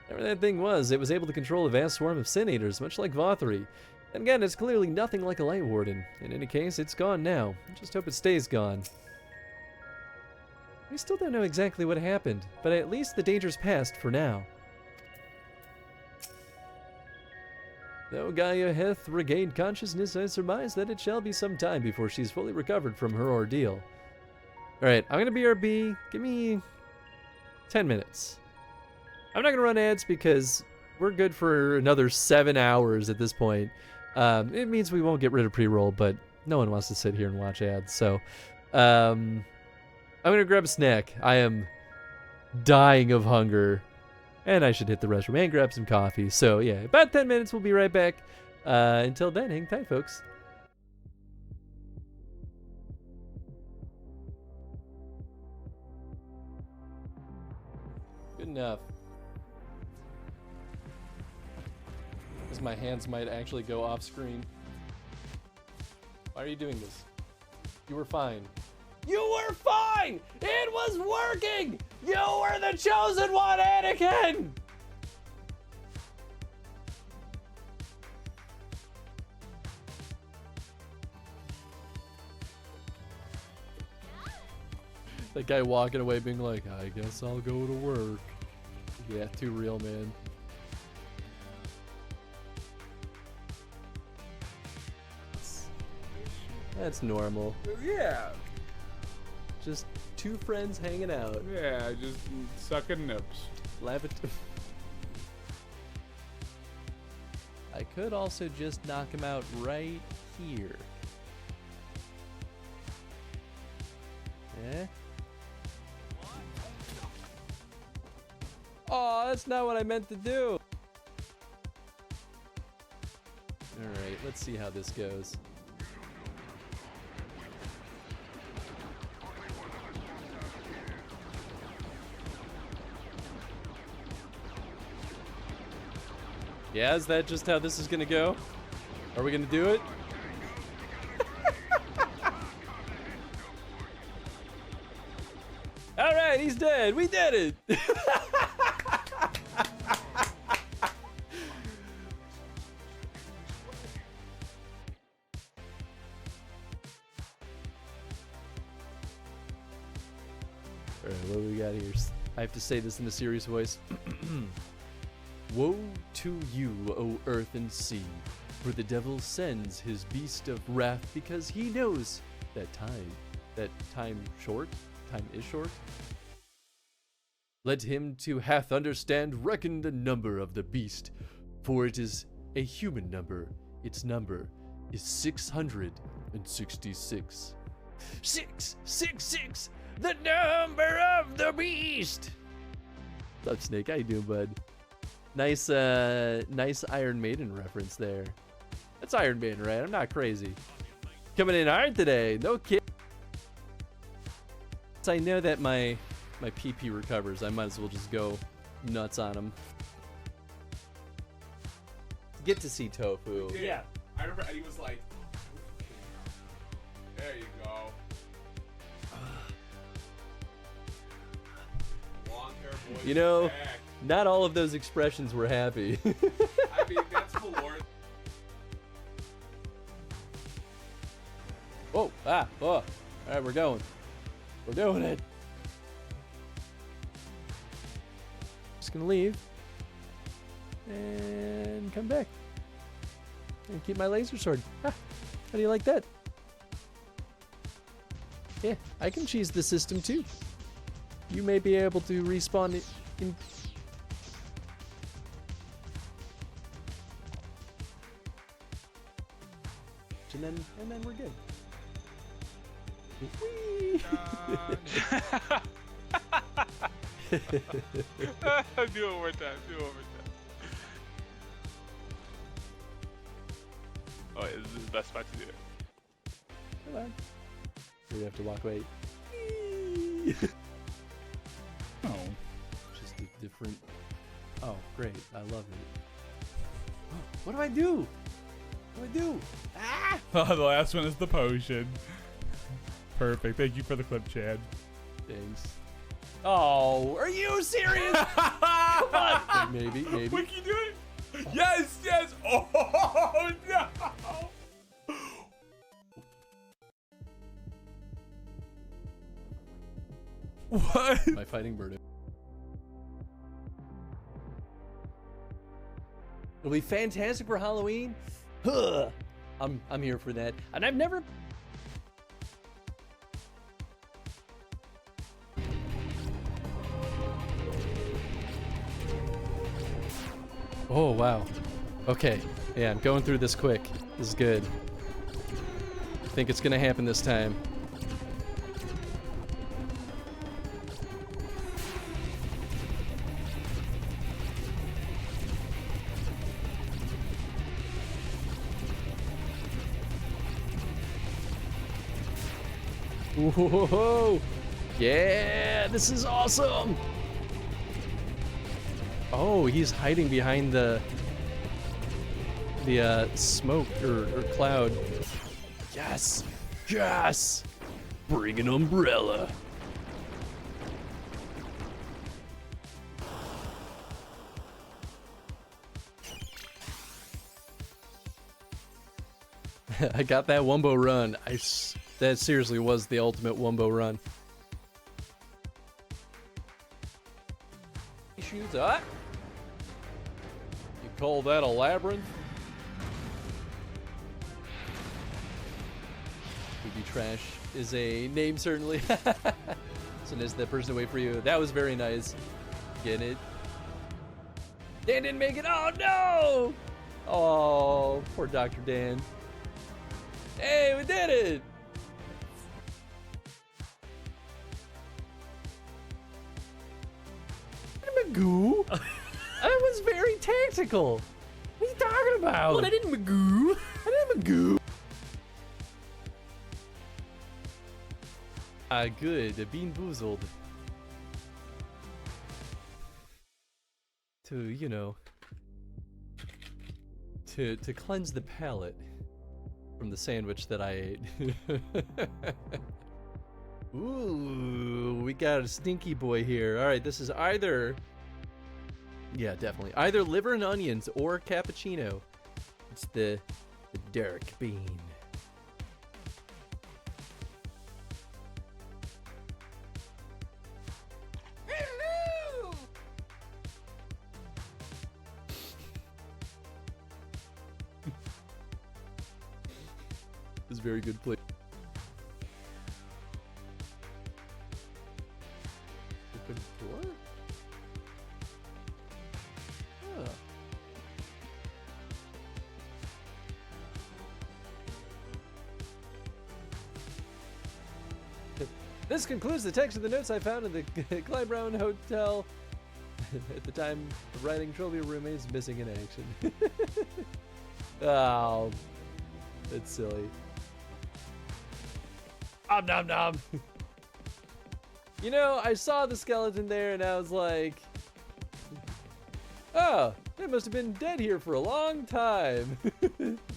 Speaker 1: Whatever that thing was, it was able to control a vast swarm of Sin Eaters, much like Vothri. And again, it's clearly nothing like a Light Warden. In any case, it's gone now. I just hope it stays gone. We still don't know exactly what happened, but at least the danger's past for now. Though Gaia hath regained consciousness, I surmise that it shall be some time before she's fully recovered from her ordeal. Alright, I'm gonna BRB. Give me 10 minutes. I'm not gonna run ads because we're good for another 7 hours at this point. It means we won't get rid of pre-roll, but no one wants to sit here and watch ads, so I'm gonna grab a snack. I am dying of hunger. And I should hit the restroom and grab some coffee. So yeah, about 10 minutes, we'll be right back. Until then, hang tight, folks. Good enough. Because my hands might actually go off screen. Why are you doing this? You were fine. You were fine! It was working! You were the chosen one, Anakin! That guy walking away being like, I guess I'll go to work. Yeah, too real, man. That's normal.
Speaker 2: Yeah.
Speaker 1: Just two friends hanging out.
Speaker 2: Yeah, just sucking nips.
Speaker 1: I could also just knock him out right here. Eh? Oh, that's not what I meant to do. Alright, let's see how this goes. Yeah, is that just how this is gonna go? Are we gonna do it? Alright, he's dead. We did it! Alright, what do we got here? I have to say this in a serious voice. Woe to you, O earth and sea, for the devil sends his beast of wrath because he knows that time is short. Let him to hath understand reckon the number of the beast, for it is a human number. Its number is 666. 666, the number of the beast. What's up, Snake? How you doing, bud? Nice Iron Maiden reference there. That's Iron Maiden, right? I'm not crazy. Coming in hard today, no kid. I know that my PP recovers. I might as well just go nuts on him. Get to see Tofu.
Speaker 2: Yeah. I remember Eddie was like, there you go. Long hair boy.
Speaker 1: You know,
Speaker 2: back.
Speaker 1: not all of those expressions were happy.
Speaker 2: I mean, that's Valor.
Speaker 1: Whoa, oh. All right, we're going. We're doing it. gonna leave and come back and keep my laser sword. How do you like that? Yeah, I can cheese the system too. You may be able to respawn it in. And then we're good. Whee!
Speaker 2: Do it one more time. Do it one more time. Oh, this is the best spot to do it.
Speaker 1: Come on. We have to walk away.
Speaker 12: Oh.
Speaker 1: Just a different. Oh, great. I love it. What do I do? What do I do? Ah!
Speaker 12: The last one is the potion. Perfect. Thank you for the clip, Chad.
Speaker 1: Thanks. Oh, are you serious? Come on. Maybe.
Speaker 12: What can you do it? Yes. Oh, no. What?
Speaker 1: My fighting bird. It'll be fantastic for Halloween. Huh. I'm here for that. And I've never. Oh wow. Okay. Yeah, I'm going through this quick. This is good. I think it's gonna happen this time. Whoa! Yeah, this is awesome! Oh, he's hiding behind the smoke or cloud. Yes! Yes! Bring an umbrella! I got that Wumbo run. That seriously was the ultimate Wumbo run. Shoots up. You call that a labyrinth? Booby Trash is a name, certainly. So is that person to wait for you. That was very nice. Get it? Dan didn't make it. Oh no! Oh, poor Dr. Dan. Hey, we did it! Magoo? That was very tactical. What are you talking about? What? I didn't Magoo. I didn't Magoo. Good. Bean boozled. To, you know, to cleanse the palate from the sandwich that I ate. Ooh, we got a stinky boy here. All right, this is either... Yeah, definitely. Either liver and onions or cappuccino. It's the dark bean. This is very good play. Open door? Huh. This concludes the text of the notes I found in the Clyde Brown Hotel. At the time of writing, Trophy remains missing in action. Oh, that's silly. Om nom nom. You know, I saw the skeleton there and I was like, oh, they must have been dead here for a long time.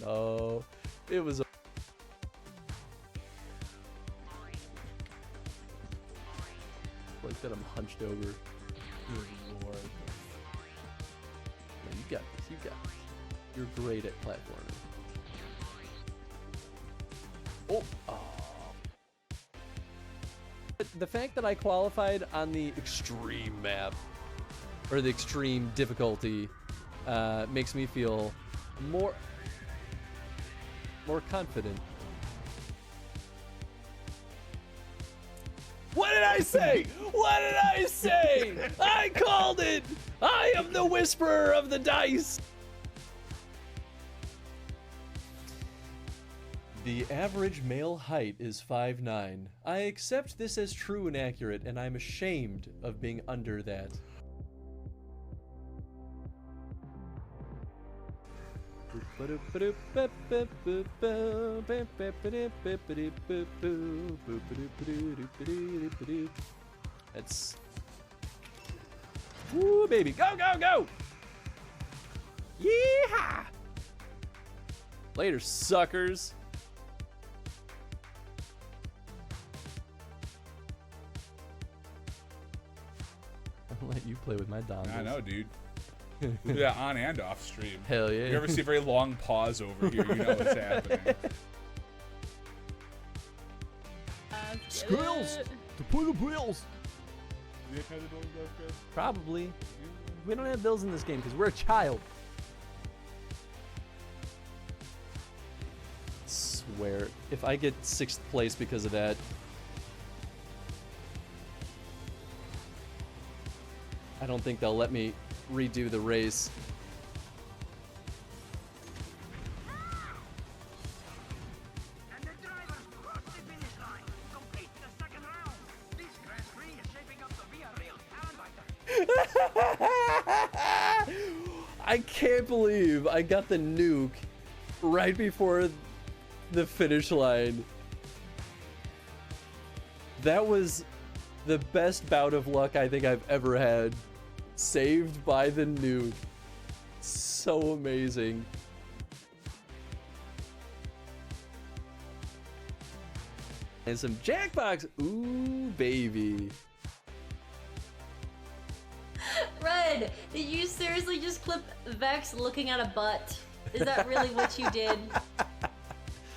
Speaker 1: No, it was a... like that I'm hunched over. Good Lord. No, you got this, you got this. You're great at platforming. Oh, the fact that I qualified on the extreme map or the extreme difficulty makes me feel more confident. What did I say? What did I say? I called it! I am the whisperer of the dice! The average male height is 5'9". I accept this as true and accurate, and I'm ashamed of being under that. That's... Woo, baby. Go, go, go! Yeehaw! Later, suckers. I'll let you play with my dongles.
Speaker 12: I know, dude. Yeah, on and off stream.
Speaker 1: Hell yeah.
Speaker 12: If you ever see a very long pause over here, you know what's happening.
Speaker 1: Skills! To play the bills! Probably. We don't have bills in this game because we're a child. Swear, if I get 6th place because of that, I don't think they'll let me redo the race.
Speaker 13: And the drivers crossed the finish line, completing the second round. This Grand Prix is shaping up to be a real talent fighter.
Speaker 1: I can't believe I got the nuke right before the finish line. That was the best bout of luck I think I've ever had. Saved by the nuke. So amazing. And some Jackbox. Ooh, baby.
Speaker 14: Red, did you seriously just clip Vex looking at a butt? Is that really what you did?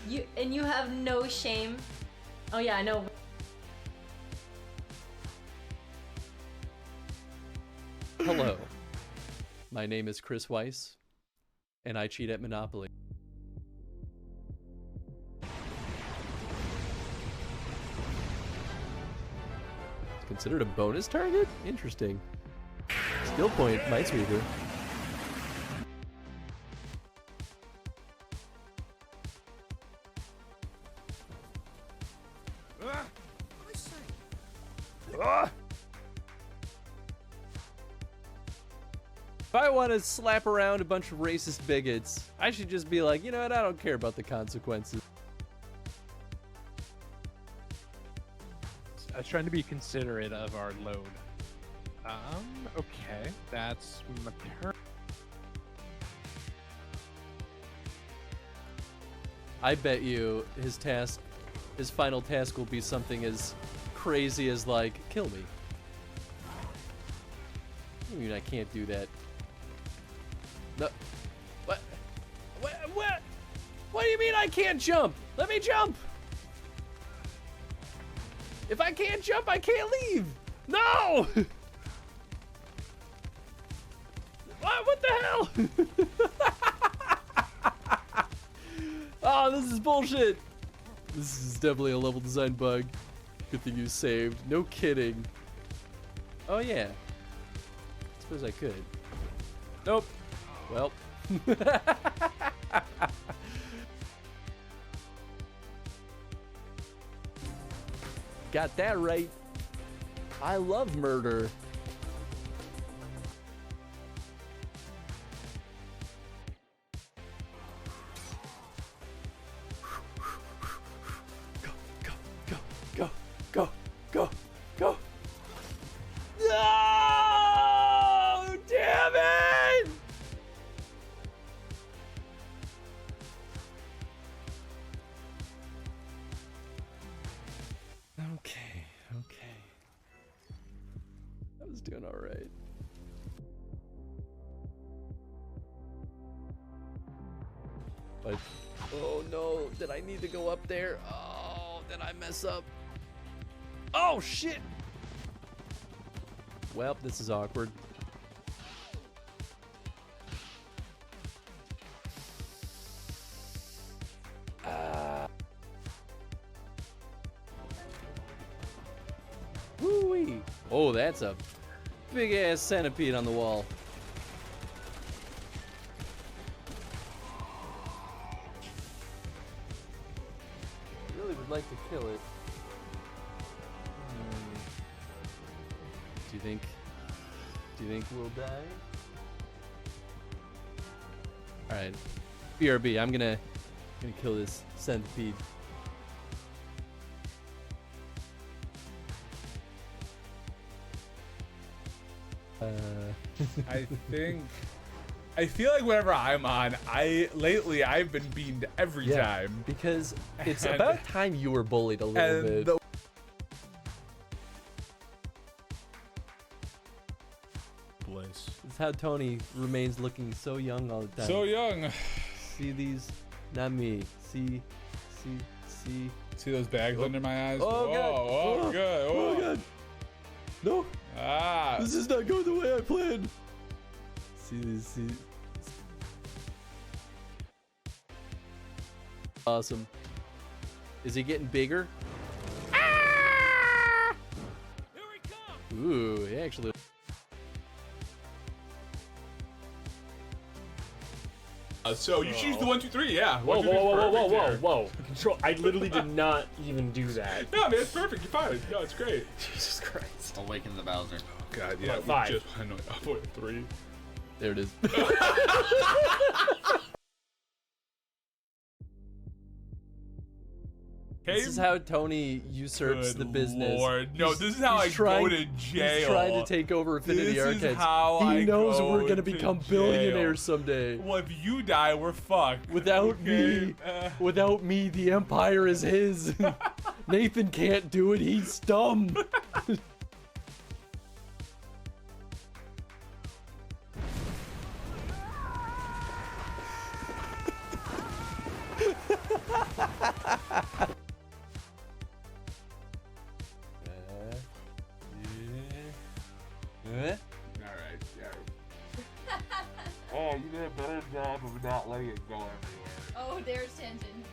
Speaker 14: You have no shame? Oh yeah, I know.
Speaker 1: Hello, my name is Chris Weiss, and I cheat at Monopoly. It's considered a bonus target? Interesting. Skill point, Minesweeper. If I want to slap around a bunch of racist bigots, I should just be like, you know what, I don't care about the consequences.
Speaker 15: I was trying to be considerate of our load. Okay, that's my turn.
Speaker 1: I bet you his final task will be something as crazy as like, kill me. I mean, I can't do that. No. What? What do you mean I can't jump? Let me jump! If I can't jump, I can't leave! No! What the hell? Oh, this is bullshit. This is definitely a level design bug. Good thing you saved. No kidding. Oh yeah. Suppose I could. Nope. Well. Got that right. I love murder. Go. No! Damn it! Okay. I was doing all right. But, oh no, did I need to go up there? Oh, did I mess up? Oh shit! Well, this is awkward. Oh, that's a big ass centipede on the wall. I really would like to kill it. Do you think we'll die? Alright. BRB, I'm gonna kill this centipede.
Speaker 12: I feel like whenever I'm on, lately I've been beamed every time.
Speaker 1: Because it's about time you were bullied a little bit. It's how Tony remains looking so young all the time.
Speaker 12: So young.
Speaker 1: See these? Not me. See
Speaker 12: those bags under my eyes?
Speaker 1: Oh, God.
Speaker 12: Oh, good.
Speaker 1: Oh, God. No.
Speaker 12: Ah.
Speaker 1: This is not going the way I planned. See. Awesome. Is he getting bigger? Ah! Here we come. Ooh, he actually.
Speaker 12: So you choose the 1, 2, 3, yeah.
Speaker 2: Whoa. Control. I literally did not even do that.
Speaker 12: No, man, it's perfect. You're fine. No, it's great.
Speaker 2: Jesus Christ.
Speaker 16: Awaken the Bowser.
Speaker 12: Oh, God, yeah.
Speaker 2: About 5.
Speaker 12: Just, I know. Oh, 3.
Speaker 1: There it is. This is how Tony usurps the business.
Speaker 12: Lord. No, this is how I go to jail.
Speaker 1: He's trying to take over Affinity Arcades.
Speaker 12: This is how
Speaker 1: he knows
Speaker 12: go
Speaker 1: we're gonna
Speaker 12: to
Speaker 1: become
Speaker 12: jail.
Speaker 1: billionaires someday.
Speaker 12: Well, if you die, we're fucked.
Speaker 1: Without me, the empire is his. Nathan can't do it. He's dumb.
Speaker 12: Alright. Oh, you did a better job of not letting it go everywhere.
Speaker 3: Oh, there's tension.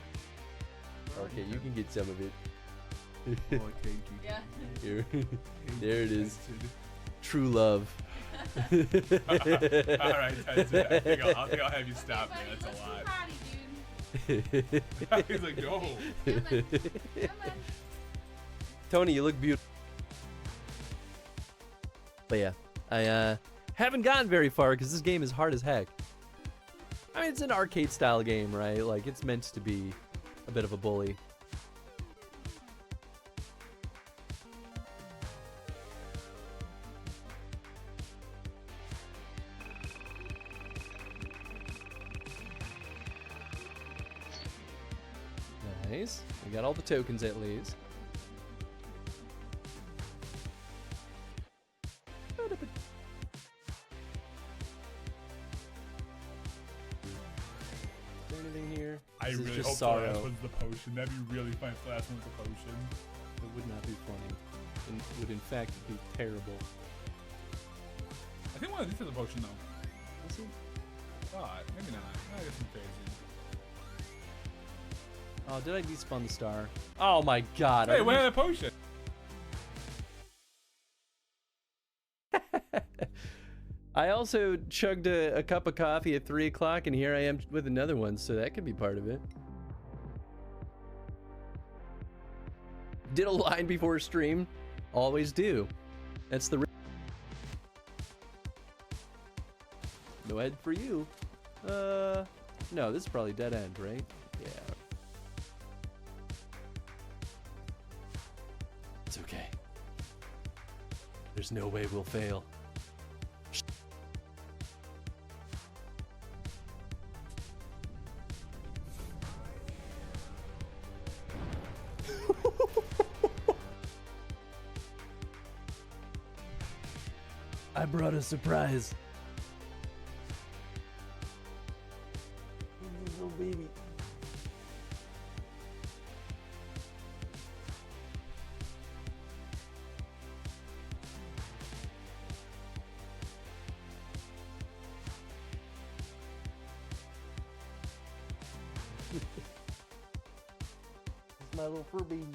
Speaker 1: Okay, you can get some of it.
Speaker 12: Oh, thank you.
Speaker 3: Yeah.
Speaker 1: Here. There it is. True love.
Speaker 12: Alright, Tyson, I think I'll have you stop me. That's a lot. He's like, no.
Speaker 3: Come on.
Speaker 1: Tony, you look beautiful. But yeah, I haven't gotten very far because this game is hard as heck. I mean, it's an arcade style game, right? Like, it's meant to be a bit of a bully. Nice. We got all the tokens at least. Anything here?
Speaker 12: I
Speaker 1: This is
Speaker 12: really
Speaker 1: just
Speaker 12: hope
Speaker 1: sorrow.
Speaker 12: the last one's the potion. That'd be really fun if the last one's the potion.
Speaker 1: It would not be funny. It would in fact be terrible.
Speaker 12: I think one of these is the potion though.
Speaker 1: Is it?
Speaker 12: Maybe not. I guess I'm crazy.
Speaker 1: Oh, did I despawn the star? Oh my god.
Speaker 12: Hey, what had a potion?
Speaker 1: I also chugged a cup of coffee at 3 o'clock, and here I am with another one, so that could be part of it. Did a line before stream. Always do. That's the... No head for you. No, this is probably dead end, right? Yeah. It's okay. There's no way we'll fail. I brought a surprise. Little baby. It's my little fur baby.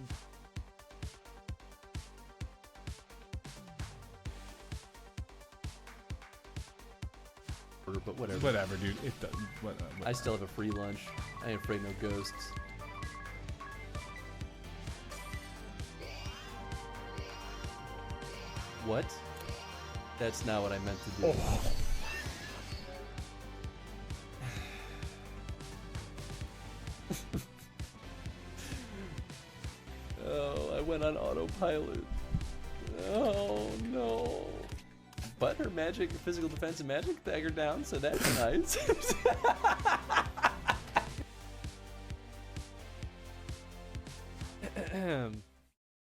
Speaker 1: cheaper, but whatever.
Speaker 12: Whatever, dude. It doesn't. Whatever.
Speaker 1: I still have a free lunch. I ain't afraid no ghosts. What? That's not what I meant to do. Oh, I went on autopilot. Oh no. But her magic, physical defense and magic dagger down, so that's nice.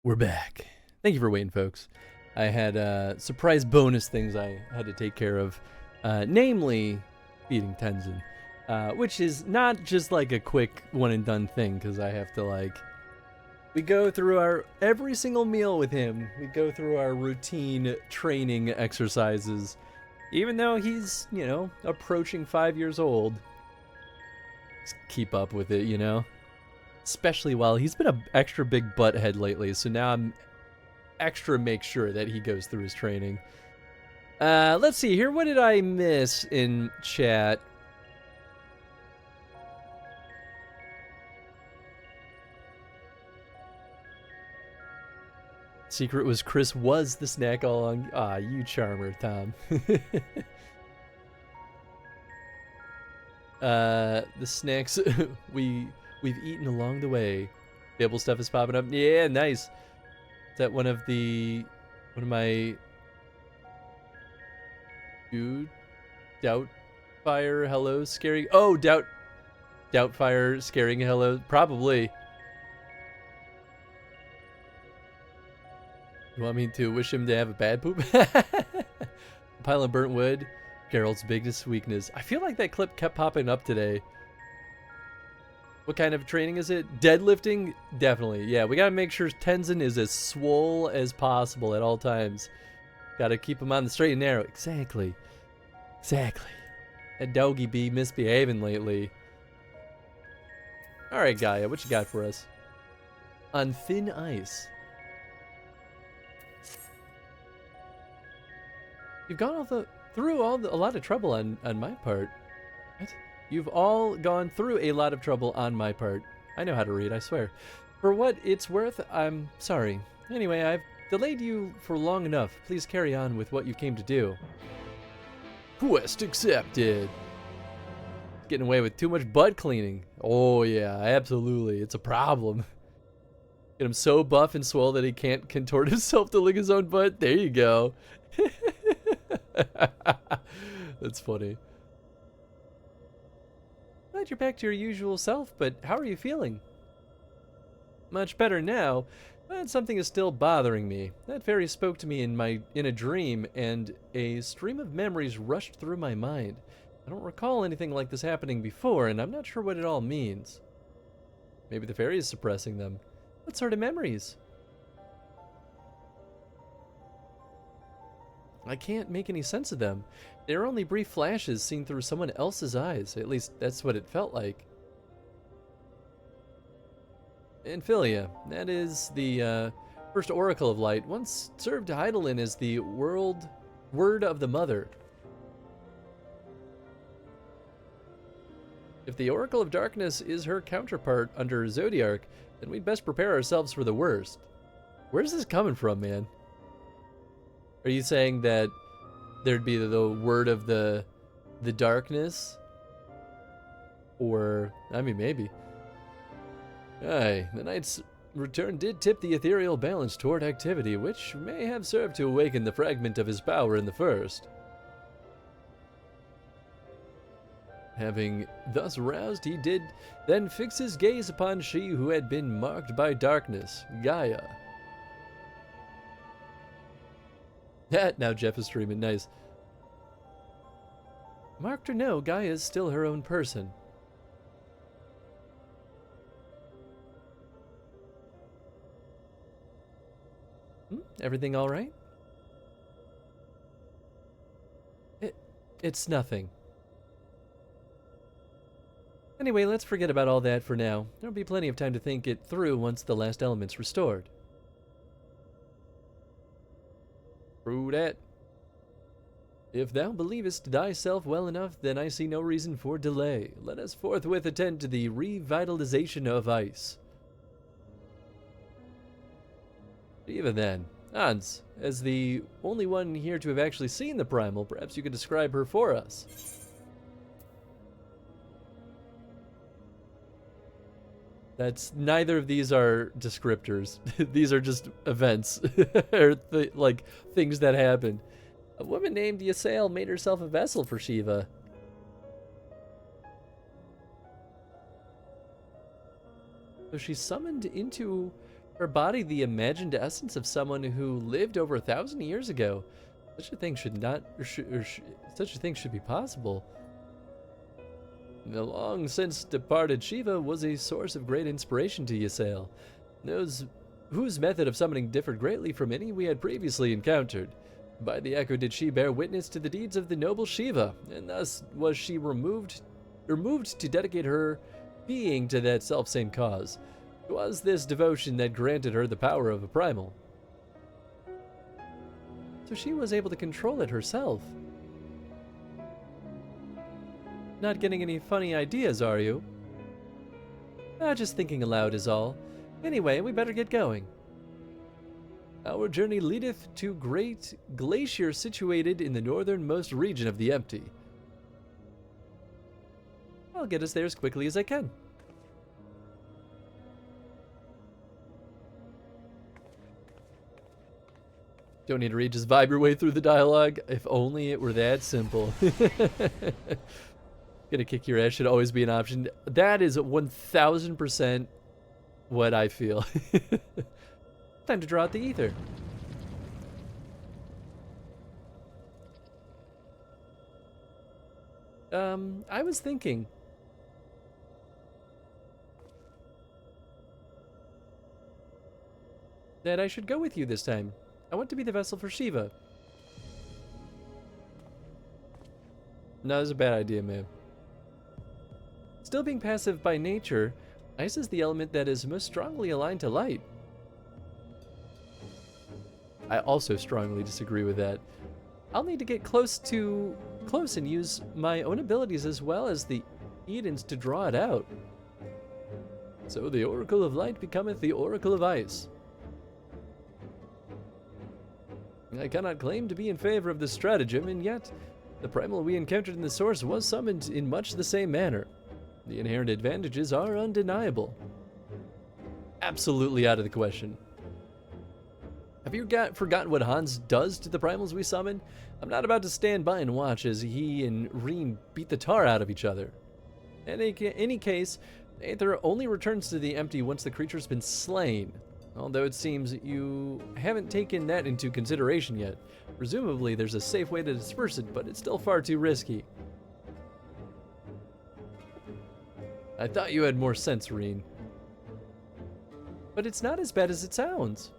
Speaker 1: We're back. Thank you for waiting, folks. I had surprise bonus things I had to take care of, namely feeding Tenzin, which is not just like a quick one and done thing, because I have to like, we go through our every single meal with him. We go through our routine training exercises, even though he's, you know, approaching 5 years old. Just keep up with it, you know. Especially while he's been an extra big butthead lately, so now I'm extra make sure that he goes through his training. Let's see here. What did I miss in chat? Secret was Chris was the snack all along. Ah, you charmer, Tom. The snacks we've eaten along the way. Table stuff is popping up. Yeah, nice. Is that one of my dude Doubtfire hello scary? Oh, Doubtfire scaring hello, probably. You want me to wish him to have a bad poop? Pile of burnt wood, Geralt's biggest weakness. I feel like that clip kept popping up today. What kind of training is it? Deadlifting? Definitely. Yeah, we gotta make sure Tenzin is as swole as possible at all times. Gotta keep him on the straight and narrow. Exactly. Exactly. That doggy be misbehaving lately. Alright, Gaia, what you got for us? On thin ice. You've gone through a lot of trouble on my part. What? You've all gone through a lot of trouble on my part. I know how to read, I swear. For what it's worth, I'm sorry. Anyway, I've delayed you for long enough. Please carry on with what you came to do. Quest accepted. Getting away with too much butt cleaning. Oh yeah, absolutely. It's a problem. Get him so buff and swole that he can't contort himself to lick his own butt. There you go. That's funny. Glad you're back to your usual self, but how are you feeling? Much better now, but something is still bothering me. That fairy spoke to me in a dream, and a stream of memories rushed through my mind. I don't recall anything like this happening before, and I'm not sure what it all means. Maybe the fairy is suppressing them. What sort of memories? I can't make any sense of them. They're only brief flashes seen through someone else's eyes. At least that's what it felt like. Amphilia, that is the first oracle of light, once served Heidelin as the word of the mother. If the Oracle of Darkness is her counterpart under Zodiark, then we'd best prepare ourselves for the worst. Where's this coming from, man? Are you saying that there'd be the word of the darkness? Or, I mean, maybe. Aye, the knight's return did tip the ethereal balance toward activity, which may have served to awaken the fragment of his power in the first. Having thus roused, he did then fix his gaze upon she who had been marked by darkness, Gaia. Now Jeff is streaming, nice. Marked or no, Gaia is still her own person. Everything all right? It's nothing. Anyway, let's forget about all that for now. There'll be plenty of time to think it through once the last element's restored. True that. If thou believest thyself well enough, then I see no reason for delay. Let us forthwith attend to the revitalization of ice. Even then, Hans, as the only one here to have actually seen the primal, perhaps you could describe her for us. That's neither of these are descriptors. These are just events or like things that happen. A woman named Ysael made herself a vessel for Shiva. So she summoned into her body the imagined essence of someone who lived over 1,000 years ago. Such a thing should not, such a thing should be possible. The long since departed Shiva was a source of great inspiration to Ysael, whose method of summoning differed greatly from any we had previously encountered. By the echo did she bear witness to the deeds of the noble Shiva, and thus was she moved to dedicate her being to that selfsame cause. It was this devotion that granted her the power of a primal. So she was able to control it herself. Not getting any funny ideas, are you? Just thinking aloud is all. Anyway, we better get going. Our journey leadeth to great glacier situated in the northernmost region of the Empty. I'll get us there as quickly as I can. Don't need to read, just vibe your way through the dialogue. If only it were that simple. Gonna kick your ass should always be an option. That is 1000% what I feel. Time to draw out the ether. I was thinking. That I should go with you this time. I want to be the vessel for Shiva. No, that's a bad idea, man. Still being passive by nature, ice is the element that is most strongly aligned to light. I also strongly disagree with that. I'll need to get close and use my own abilities as well as the Eden's to draw it out. So the Oracle of Light becometh the Oracle of Ice. I cannot claim to be in favor of this stratagem, and yet the primal we encountered in the source was summoned in much the same manner. The inherent advantages are undeniable. Absolutely out of the question. Have you forgotten what Hans does to the primals we summon? I'm not about to stand by and watch as he and Reen beat the tar out of each other. In any case, Aether only returns to the Empty once the creature's been slain. Although it seems you haven't taken that into consideration yet. Presumably there's a safe way to disperse it, but it's still far too risky. I thought you had more sense, Reen. But it's not as bad as it sounds.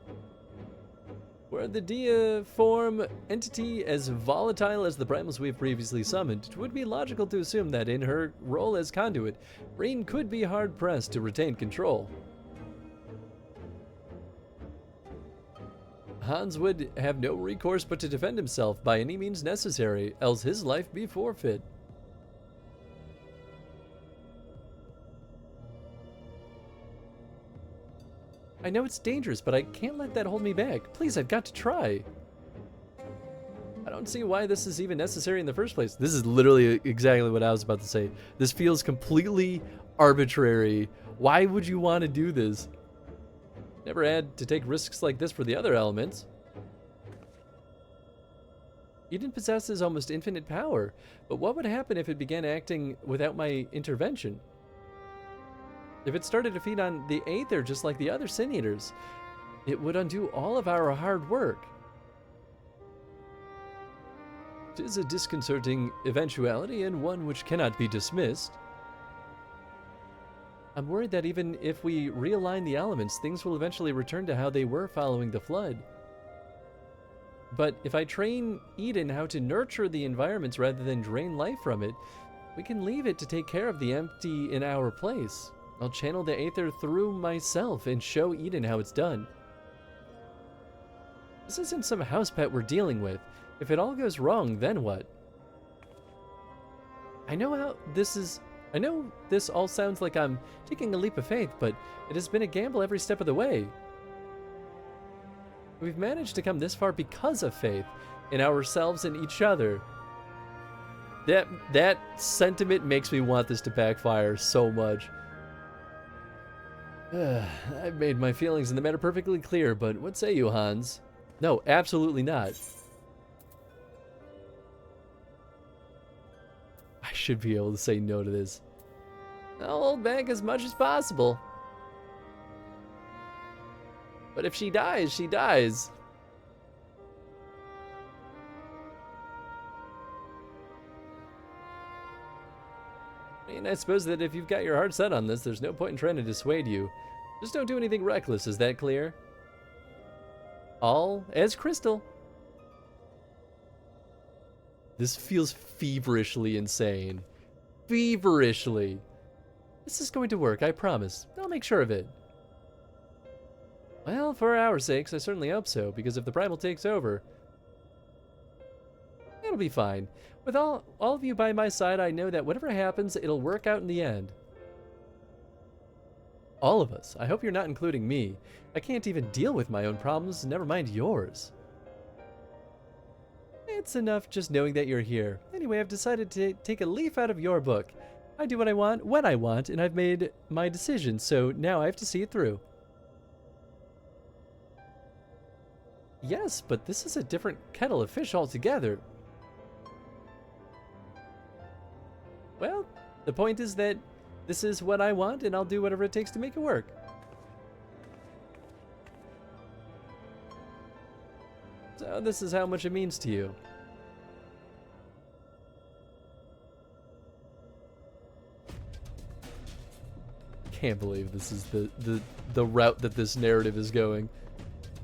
Speaker 1: Were the deiform entity as volatile as the primals we have previously summoned, it would be logical to assume that in her role as conduit, Reen could be hard-pressed to retain control. Hans would have no recourse but to defend himself by any means necessary, else his life be forfeit. I know it's dangerous, but I can't let that hold me back. Please, I've got to try. I don't see why this is even necessary in the first place. This is literally exactly what I was about to say. This feels completely arbitrary. Why would you want to do this? Never had to take risks like this for the other elements. Eden possesses almost infinite power, but what would happen if it began acting without my intervention? If it started to feed on the Aether just like the other Sin Eaters, it would undo all of our hard work. It is a disconcerting eventuality and one which cannot be dismissed. I'm worried that even if we realign the elements, things will eventually return to how they were following the flood. But if I train Eden how to nurture the environments rather than drain life from it, we can leave it to take care of the Empty in our place. I'll channel the Aether through myself and show Eden how it's done. This isn't some house pet we're dealing with. If it all goes wrong, then what? I know this all sounds like I'm taking a leap of faith, but it has been a gamble every step of the way. We've managed to come this far because of faith in ourselves and each other. That sentiment makes me want this to backfire so much. I've made my feelings in the matter perfectly clear, but what say you, Hans? No, absolutely not. I should be able to say no to this. I'll hold back as much as possible. But if she dies, she dies. I mean, I suppose that if you've got your heart set on this, there's no point in trying to dissuade you. Just don't do anything reckless, is that clear? All as crystal. This feels feverishly insane. Feverishly. This is going to work, I promise. I'll make sure of it. Well, for our sakes, I certainly hope so, because if the Primal takes over, it'll be fine. With all of you by my side, I know that whatever happens, it'll work out in the end. All of us. I hope you're not including me. I can't even deal with my own problems, never mind yours. It's enough just knowing that you're here. Anyway, I've decided to take a leaf out of your book. I do what I want, when I want, and I've made my decision, so now I have to see it through. Yes, but this is a different kettle of fish altogether. Well, the point is that this is what I want, and I'll do whatever it takes to make it work. So this is how much it means to you. Can't believe this is the route that this narrative is going.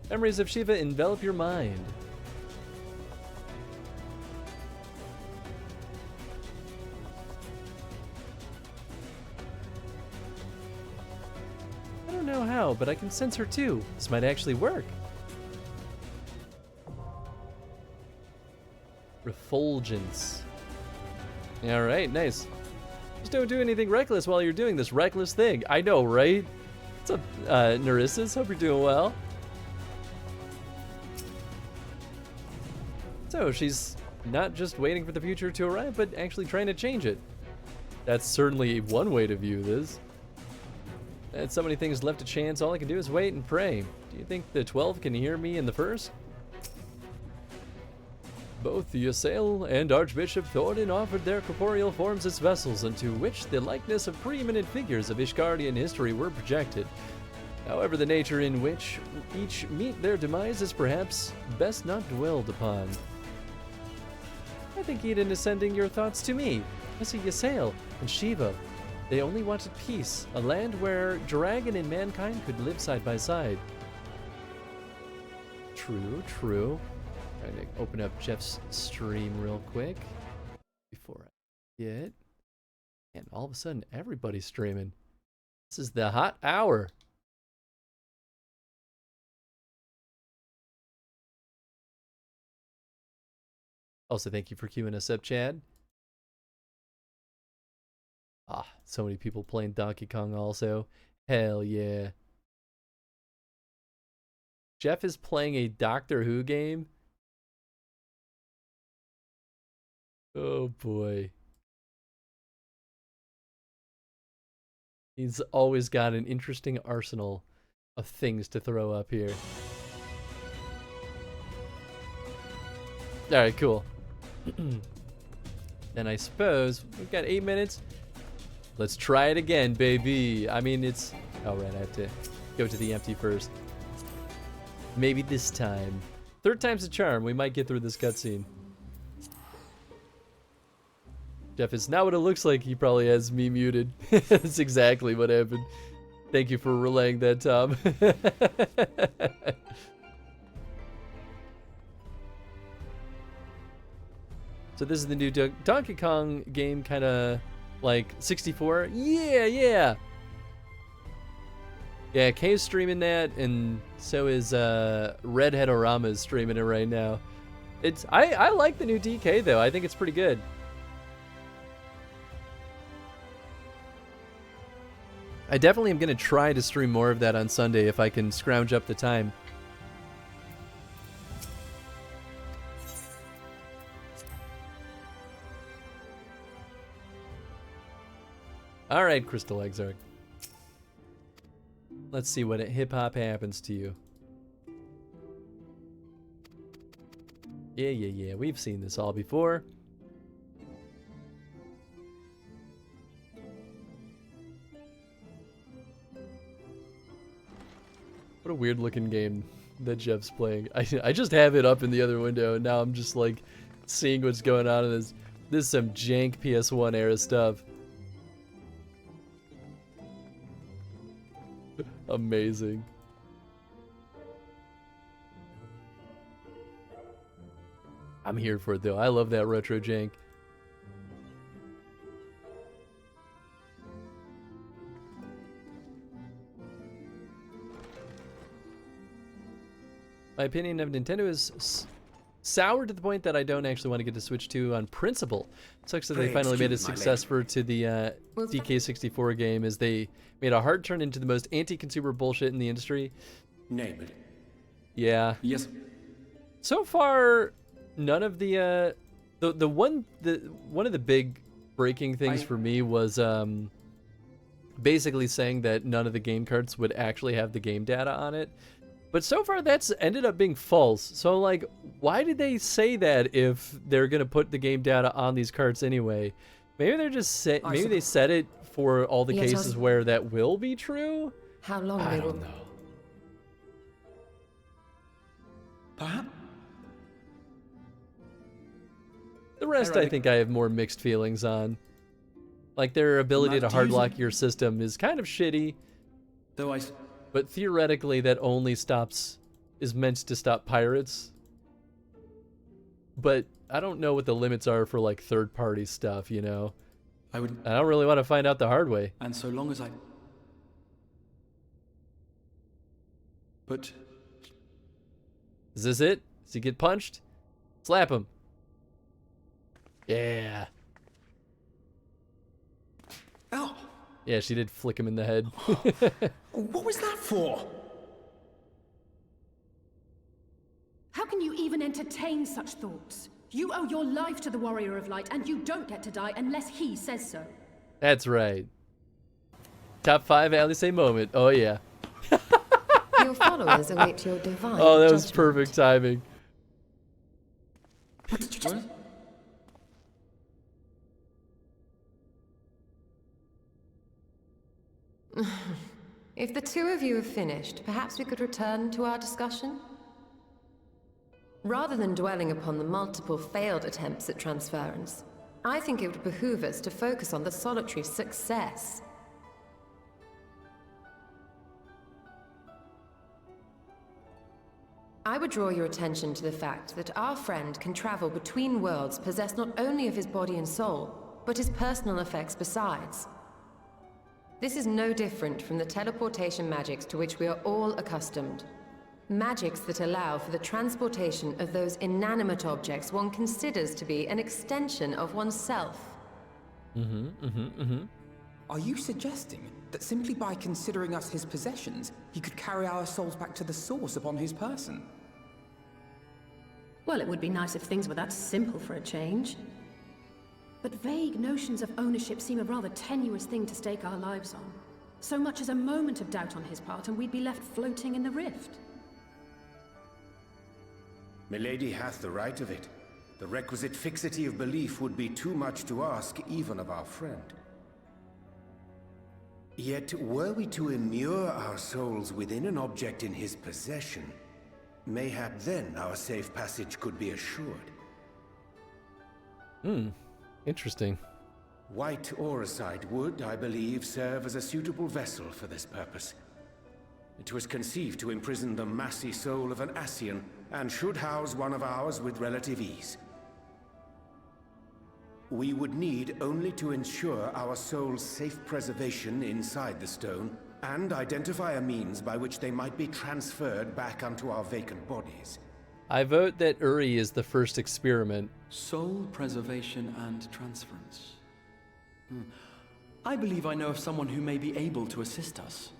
Speaker 1: Memories of Shiva envelop your mind. I don't know how, but I can sense her too. This might actually work. Refulgence. Alright, nice. Just don't do anything reckless while you're doing this reckless thing. I know, right? What's up, Nerissus? Hope you're doing well. So, she's not just waiting for the future to arrive, but actually trying to change it. That's certainly one way to view this. Had so many things left to chance, all I can do is wait and pray. Do you think the 12 can hear me in the first? Both Ysael and Archbishop Thornton offered their corporeal forms as vessels into which the likeness of preeminent figures of Ishgardian history were projected. However, the nature in which each meet their demise is perhaps best not dwelled upon. I think Eden is sending your thoughts to me. I see Ysael and Shiva. They only wanted peace, a land where dragon and mankind could live side by side. True, true. Trying to open up Jeff's stream real quick before I get. And all of a sudden, everybody's streaming. This is the hot hour. Also, thank you for queuing us up, Chad. Ah, so many people playing Donkey Kong also. Hell yeah. Jeff is playing a Doctor Who game. Oh boy. He's always got an interesting arsenal of things to throw up here. Alright, cool. Then I suppose we've got 8 minutes. Let's try it again, baby. I mean, it's... Oh, right, I have to go to the empty first. Maybe this time. Third time's a charm. We might get through this cutscene. Jeff, it's not what it looks like. He probably has me muted. That's exactly what happened. Thank you for relaying that, Tom. So this is the new Donkey Kong game, kind of like 64. Yeah, yeah. Yeah, Kay's streaming that, and so is Redheadorama is streaming it right now. I like the new DK though. I think it's pretty good. I definitely am gonna try to stream more of that on Sunday if I can scrounge up the time. All right, Crystal Exarch. Let's see what hip hop happens to you. Yeah. We've seen this all before. What a weird looking game that Jeff's playing. I just have it up in the other window and now I'm just like seeing what's going on in this. This is some jank PS1 era stuff. Amazing. I'm here for it though. I love that retro jank. My opinion of Nintendo is sour to the point that I don't actually want to get to Switch 2 on principle. It sucks that they finally made a success for to the DK64 game, as they made a hard turn into the most anti-consumer bullshit in the industry.
Speaker 6: Name it.
Speaker 1: Yeah.
Speaker 8: Yes.
Speaker 1: So far, none of the one of the big breaking things for me was basically saying that none of the game carts would actually have the game data on it. But so far, that's ended up being false. So, like, why did they say that if they're gonna put the game data on these carts anyway? Maybe they're just maybe they said it for all the cases where that will be true.
Speaker 7: How long
Speaker 1: I
Speaker 7: they
Speaker 1: don't
Speaker 7: will...
Speaker 1: know.
Speaker 8: Perhaps.
Speaker 1: The rest, I think I have more mixed feelings on. Like, their ability to hardlock your system is kind of shitty.
Speaker 8: Though
Speaker 1: But theoretically, that only is meant to stop pirates. But I don't know what the limits are for like third-party stuff, you know? I don't really want to find out the hard way.
Speaker 8: And so long as But...
Speaker 1: Is this it? Does he get punched? Slap him. Yeah.
Speaker 9: Ow!
Speaker 1: Yeah, she did flick him in the head.
Speaker 9: What was that for?
Speaker 16: How can you even entertain such thoughts? You owe your life to the Warrior of Light, and you don't get to die unless he says so.
Speaker 1: That's right. Top 5 Alice moment. Oh, yeah.
Speaker 7: Your followers await your divine
Speaker 1: Oh, that was
Speaker 7: judgment.
Speaker 1: perfect timing.
Speaker 9: What did you just...
Speaker 7: If the two of you have finished, perhaps we could return to our discussion? Rather than dwelling upon the multiple failed attempts at transference, I think it would behoove us to focus on the solitary success. I would draw your attention to the fact that our friend can travel between worlds possessed not only of his body and soul, but his personal effects besides. This is no different from the teleportation magics to which we are all accustomed. Magics that allow for the transportation of those inanimate objects one considers to be an extension of oneself.
Speaker 9: Are you suggesting that simply by considering us his possessions, he could carry our souls back to the source upon his person?
Speaker 16: Well, it would be nice if things were that simple for a change. But vague notions of ownership seem a rather tenuous thing to stake our lives on. So much as a moment of doubt on his part, and we'd be left floating in the rift.
Speaker 6: Milady hath the right of it. The requisite fixity of belief would be too much to ask even of our friend. Yet, were we to immure our souls within an object in his possession, mayhap then our safe passage could be assured.
Speaker 1: Interesting.
Speaker 6: White Auracite would, I believe, serve as a suitable vessel for this purpose. It was conceived to imprison the massy soul of an Ascian, and should house one of ours with relative ease. We would need only to ensure our soul's safe preservation inside the stone, and identify a means by which they might be transferred back onto our vacant bodies.
Speaker 1: I vote that Uri is the first experiment.
Speaker 8: Soul preservation and transference. I believe I know of someone who may be able to assist us.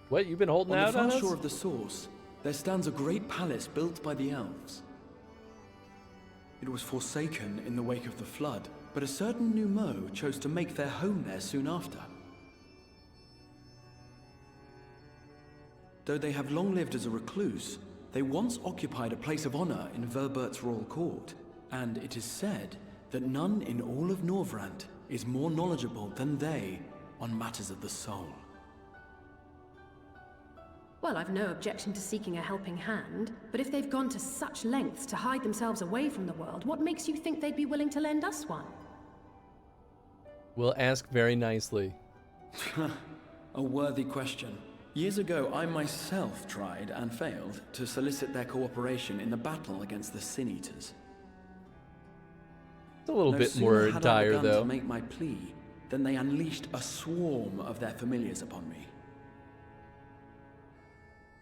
Speaker 1: What, you've been holding
Speaker 8: on
Speaker 1: out
Speaker 8: the
Speaker 1: on
Speaker 8: far
Speaker 1: us?
Speaker 8: shore of the source, there stands a great palace built by the elves. It was forsaken in the wake of the flood, but a certain Numo chose to make their home there soon after. Though they have long lived as a recluse, they once occupied a place of honor in Verbert's royal court, and it is said that none in all of Norvrant is more knowledgeable than they on matters of the soul.
Speaker 16: Well, I've no objection to seeking a helping hand, but if they've gone to such lengths to hide themselves away from the world, what makes you think they'd be willing to lend us one?
Speaker 1: We'll ask very nicely.
Speaker 8: A worthy question. Years ago, I myself tried and failed to solicit their cooperation in the battle against the Sin Eaters.
Speaker 1: It's a little
Speaker 8: No
Speaker 1: bit
Speaker 8: sooner
Speaker 1: more
Speaker 8: had I
Speaker 1: dire,
Speaker 8: begun
Speaker 1: though.
Speaker 8: to make my plea than they unleashed a swarm of their familiars upon me.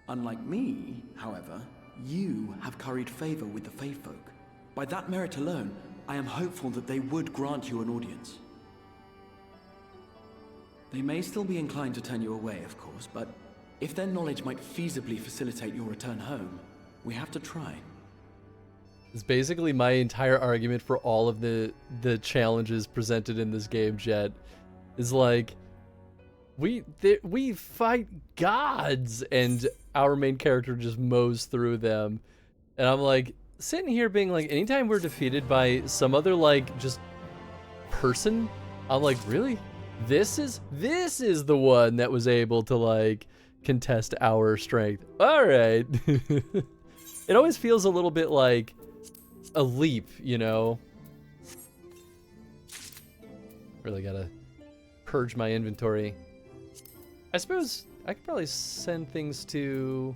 Speaker 8: Unlike me, however, you have curried favor with the Fae folk. By that merit alone, I am hopeful that they would grant you an audience. They may still be inclined to turn you away, of course, but if their knowledge might feasibly facilitate your return home, we have to try.
Speaker 1: It's basically my entire argument for all of the challenges presented in this game, Jet. Is like, we fight gods, and our main character just mows through them. And I'm like, sitting here being like, anytime we're defeated by some other, like, just person, I'm like, really? This is the one that was able to, like, contest our strength. All right. It always feels a little bit like a leap, you know? Really gotta purge my inventory. I suppose I could probably send things to...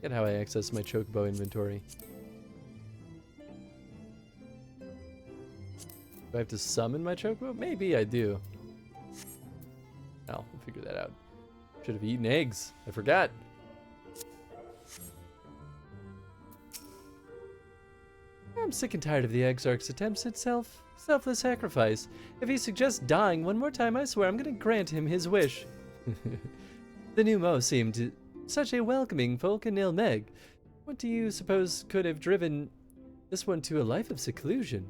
Speaker 1: Get how I access my chocobo inventory. Do I have to summon my chocobo? Maybe I do. I'll figure that out. Should have eaten eggs. I forgot. I'm sick and tired of the Exarch's attempts at selfless sacrifice. If he suggests dying one more time, I swear I'm going to grant him his wish. The new Mo seemed such a welcoming folk in Ilmeg. What do you suppose could have driven this one to a life of seclusion?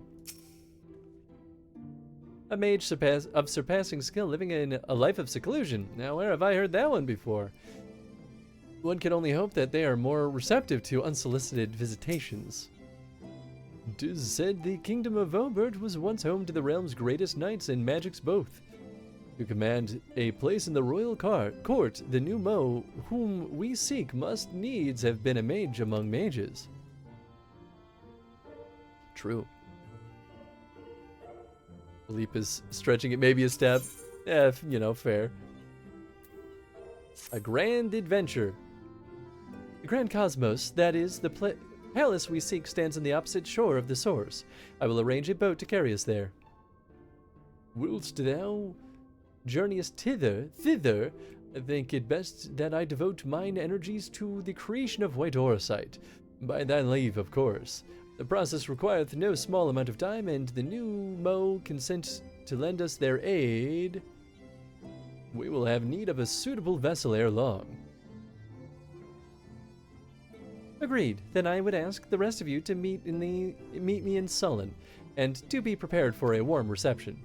Speaker 1: A mage of surpassing skill living in a life of seclusion. Now, where have I heard that one before? One can only hope that they are more receptive to unsolicited visitations. 'Tis said the kingdom of Vobert was once home to the realm's greatest knights and magics both. To command a place in the royal court, the new Mo whom we seek must needs have been a mage among mages. True. Leap is stretching it maybe a step. Yeah, you know, fair. A grand adventure. The Grand Cosmos, that is, the palace we seek, stands on the opposite shore of the source. I will arrange a boat to carry us there. Whilst thou journeyest thither, I think it best that I devote mine energies to the creation of white orosite. By thy leave, of course. The process requireth no small amount of time, and the new Mo consent to lend us their aid. We will have need of a suitable vessel ere long. Agreed. Then I would ask the rest of you to meet me in Sullen, and to be prepared for a warm reception.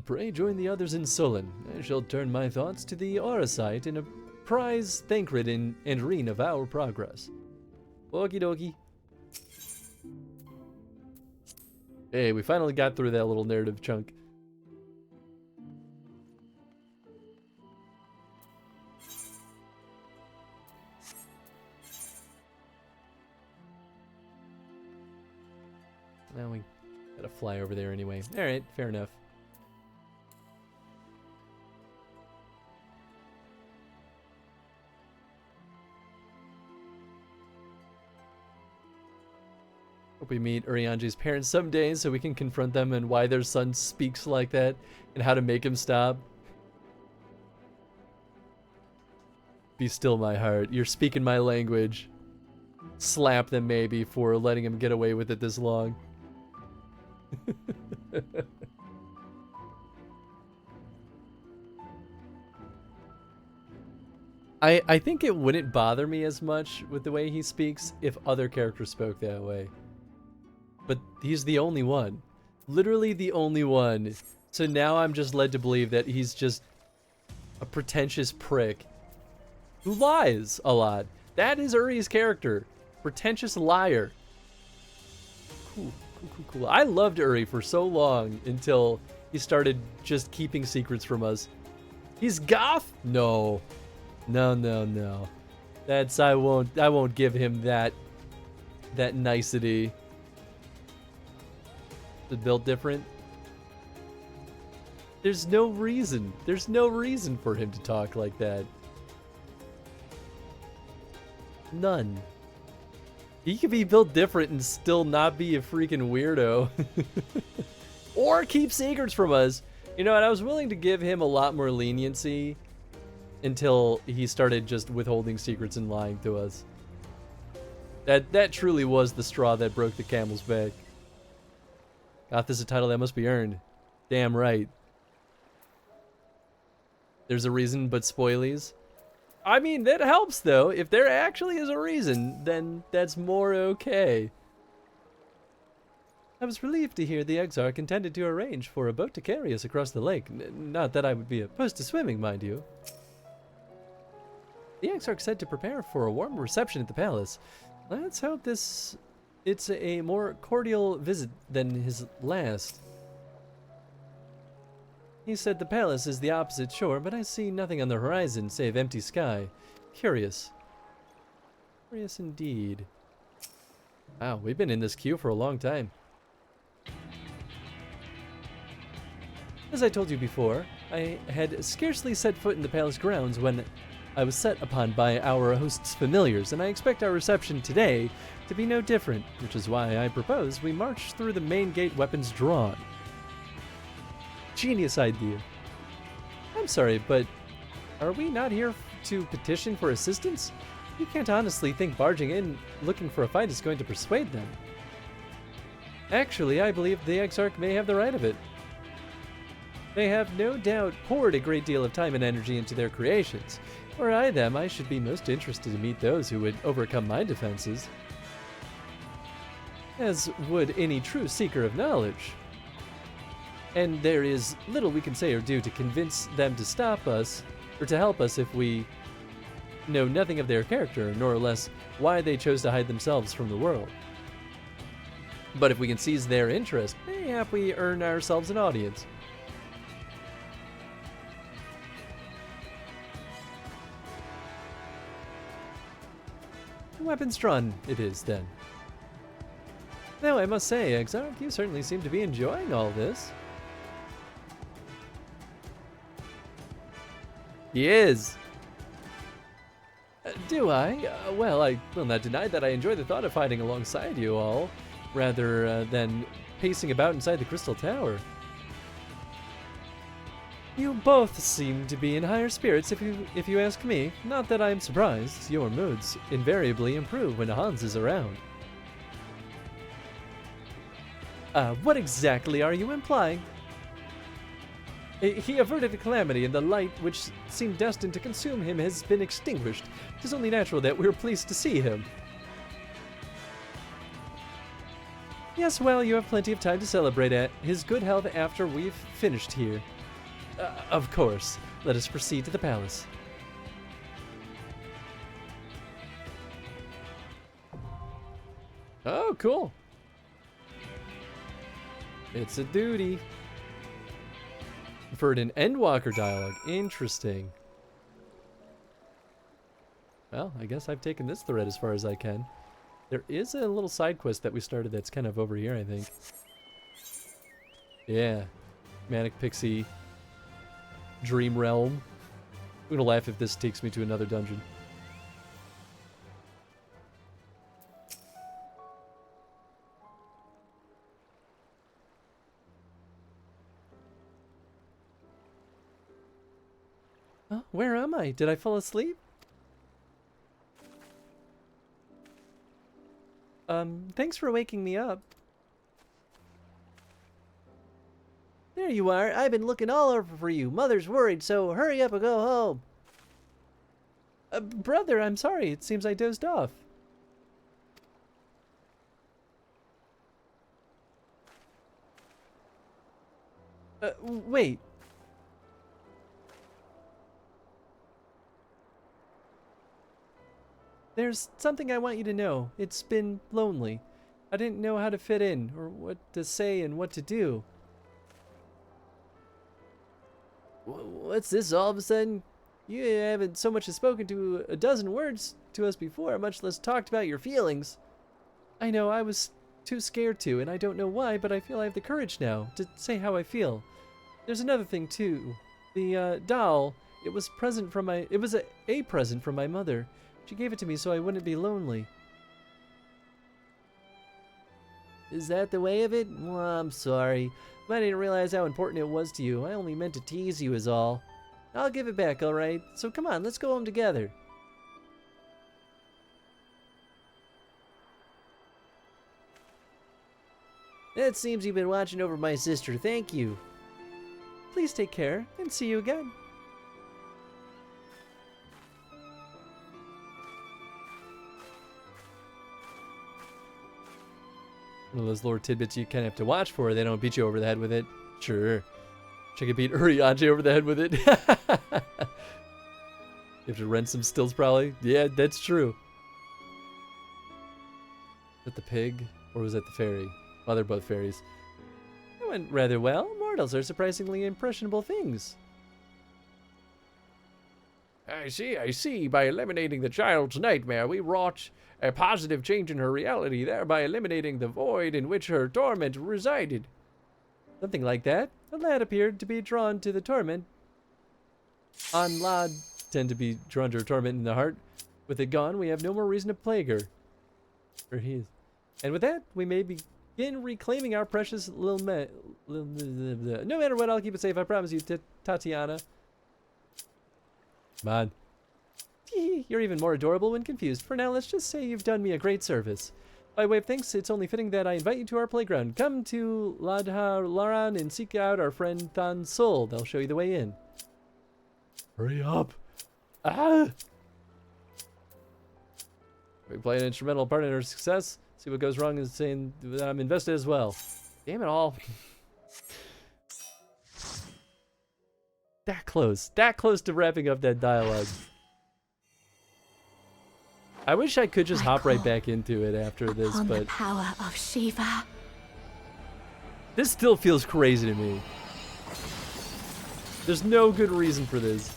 Speaker 1: Pray join the others in Sullen. I shall turn my thoughts to the Orosite in a prize Thancred and Reen of our progress. Okie dokie. Hey, we finally got through that little narrative chunk. Now we gotta fly over there anyway. Alright, fair enough. Hope we meet Urianji's parents someday so we can confront them and why their son speaks like that and how to make him stop. Be still, my heart. You're speaking my language. Slap them maybe for letting him get away with it this long. I think it wouldn't bother me as much with the way he speaks if other characters spoke that way. But he's the only one. Literally the only one. So now I'm just led to believe that he's just a pretentious prick who lies a lot. That is Uri's character. Pretentious liar. Cool. I loved Uri for so long until he started just keeping secrets from us. He's goth? No. No. That's I won't give him that nicety. The build different. There's no reason for him to talk like that. None. He could be built different and still not be a freaking weirdo. Or keep secrets from us. You know, and I was willing to give him a lot more leniency until he started just withholding secrets and lying to us. That truly was the straw that broke the camel's back. Goth is a title that must be earned. Damn right. There's a reason but spoilies. I mean, that helps though. If there actually is a reason, then that's more okay. I was relieved to hear the Exarch intended to arrange for a boat to carry us across the lake. Not that I would be opposed to swimming, mind you. The Exarch said to prepare for a warm reception at the palace. Let's hope it's a more cordial visit than his last. He said the palace is the opposite shore, but I see nothing on the horizon save empty sky. Curious. Curious indeed. Wow, we've been in this queue for a long time. As I told you before, I had scarcely set foot in the palace grounds when I was set upon by our host's familiars, and I expect our reception today to be no different, which is why I propose we march through the main gate weapons drawn. Genius idea. I'm sorry, but are we not here to petition for assistance? You can't honestly think barging in looking for a fight is going to persuade them. Actually, I believe the Exarch may have the right of it. They have no doubt poured a great deal of time and energy into their creations. Were I them, I should be most interested to meet those who would overcome my defenses. As would any true seeker of knowledge. And there is little we can say or do to convince them to stop us, or to help us if we know nothing of their character, nor less why they chose to hide themselves from the world. But if we can seize their interest, mayhap we earn ourselves an audience. Weapons drawn it is, then. Now, I must say, Exarch, you certainly seem to be enjoying all this. He is. Do I? Well, I will not deny that I enjoy the thought of fighting alongside you all, rather than pacing about inside the Crystal Tower. You both seem to be in higher spirits if you ask me. Not that I'm surprised. Your moods invariably improve when Hans is around. What exactly are you implying? He averted a calamity, and the light which seemed destined to consume him has been extinguished. It is only natural that we're pleased to see him. Yes, well, you have plenty of time to celebrate his good health after we've finished here. Of course. Let us proceed to the palace. Oh, cool. It's a duty. For an Endwalker dialogue. Interesting. Well, I guess I've taken this thread as far as I can. There is a little side quest that we started that's kind of over here, I think. Yeah. Manic Pixie Dream Realm. I'm gonna laugh if this takes me to another dungeon. Huh? Where am I? Did I fall asleep? Thanks for waking me up. There you are. I've been looking all over for you. Mother's worried, so hurry up and go home. Brother, I'm sorry. It seems I dozed off. Wait. There's something I want you to know. It's been lonely. I didn't know how to fit in, or what to say and what to do. What's this all of a sudden? You haven't so much as spoken to a dozen words to us before, much less talked about your feelings. I know, I was too scared to, and I don't know why, but I feel I have the courage now to say how I feel. There's another thing too. The doll, it was a present from my mother. She gave it to me so I wouldn't be lonely. Is that the way of it? Well, I'm sorry. I didn't realize how important it was to you. I only meant to tease you is all. I'll give it back, alright? So come on, let's go home together. It seems you've been watching over my sister. Thank you. Please take care, and see you again. One of those lore tidbits you kind of have to watch for. They don't beat you over the head with it. Sure. Check it beat Urianger over the head with it. You have to rent some stills probably. Yeah, that's true. Was that the pig? Or was that the fairy? Oh, they're both fairies. It went rather well. Mortals are surprisingly impressionable things. I see. By eliminating the child's nightmare, we wrought a positive change in her reality, thereby eliminating the void in which her torment resided. Something like that. The lad appeared to be drawn to the torment. Lad tend to be drawn to her torment in the heart. With it gone, we have no more reason to plague her. And with that, we may begin reclaiming our precious little No matter what, I'll keep it safe, I promise you, Tatiana. Come on. You're even more adorable when confused. For now, let's just say you've done me a great service. By way of thanks, it's only fitting that I invite you to our playground. Come to Ladha Laran and seek out our friend Than Sol. They'll show you the way in. Hurry up. Ah! We play an instrumental part in our success. See what goes wrong and saying that I'm invested as well. Damn it all. That close to wrapping up that dialogue. I wish I could just hop right back into it after this, but
Speaker 10: the power of Shiva.
Speaker 1: This still feels crazy to me. There's no good reason for this.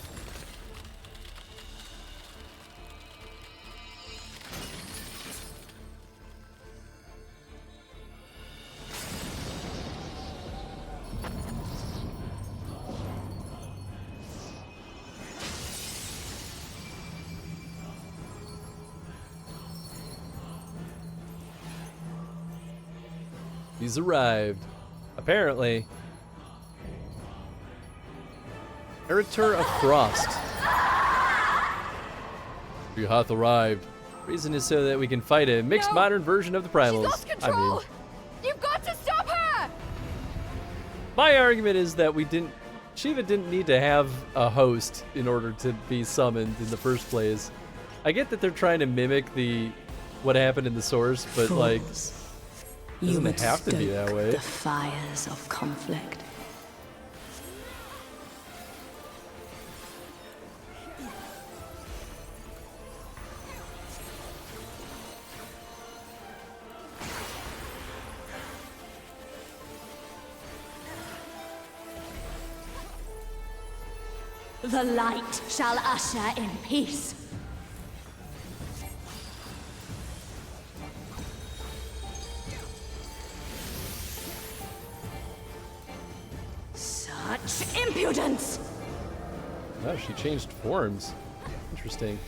Speaker 1: He's arrived. Apparently. Eritor of Frost. You hath arrived. Reason is so that we can fight a mixed modern version of the primals.
Speaker 10: She's lost control. You've got to stop her!
Speaker 1: My argument is that Shiva didn't need to have a host in order to be summoned in the first place. I get that they're trying to mimic what happened in the source, but like it doesn't have to be that way.
Speaker 4: The fires of conflict.
Speaker 10: The light shall usher in peace. Such impudence!
Speaker 1: Oh, she changed forms. Interesting.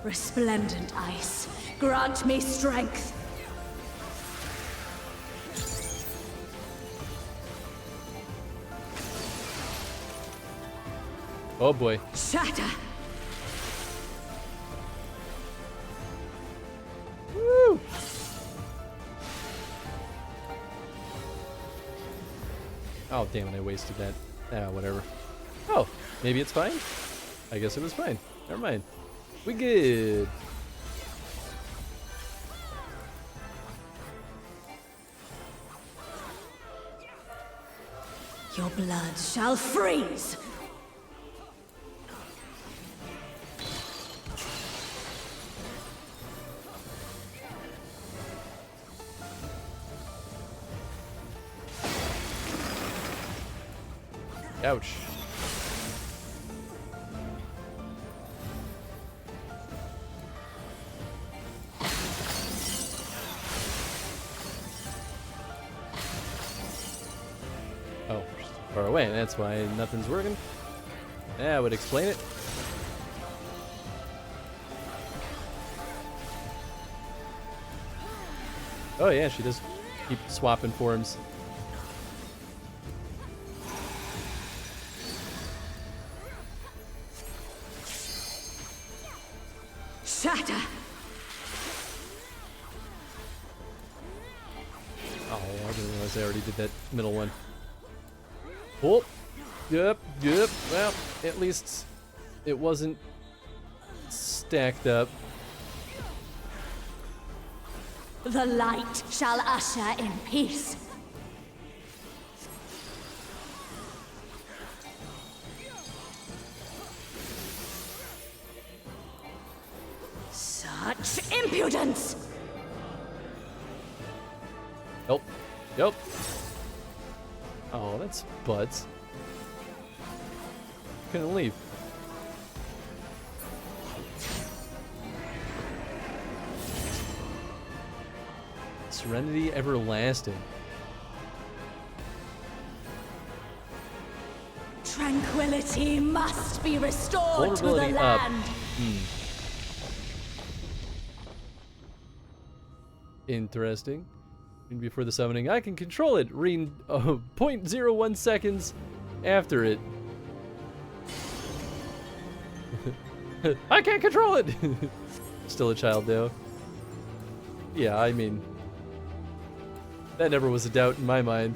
Speaker 10: Resplendent ice, grant me strength.
Speaker 1: Oh boy.
Speaker 10: Shatter!
Speaker 1: Woo! Oh, damn it, I wasted that. Ah, whatever. Oh, maybe it's fine? I guess it was fine. Never mind. We good.
Speaker 10: Your blood shall freeze!
Speaker 1: Ouch. Oh, far away. That's why nothing's working. That would explain it. Oh yeah, she does keep swapping forms.
Speaker 10: Shatter!
Speaker 1: Oh, I didn't realize I already did that middle one. Oh, yep. Well, at least it wasn't stacked up.
Speaker 10: The light shall usher in peace. Such impudence!
Speaker 1: Nope. Oh, that's butts. Couldn't leave. Serenity everlasting.
Speaker 10: Tranquility must be restored to the
Speaker 1: Vulnerability up.
Speaker 10: land.
Speaker 1: Interesting. And before the summoning, I can control it. Read 0.01 seconds after it. I can't control it. Still a child though. Yeah, I mean, that never was a doubt in my mind.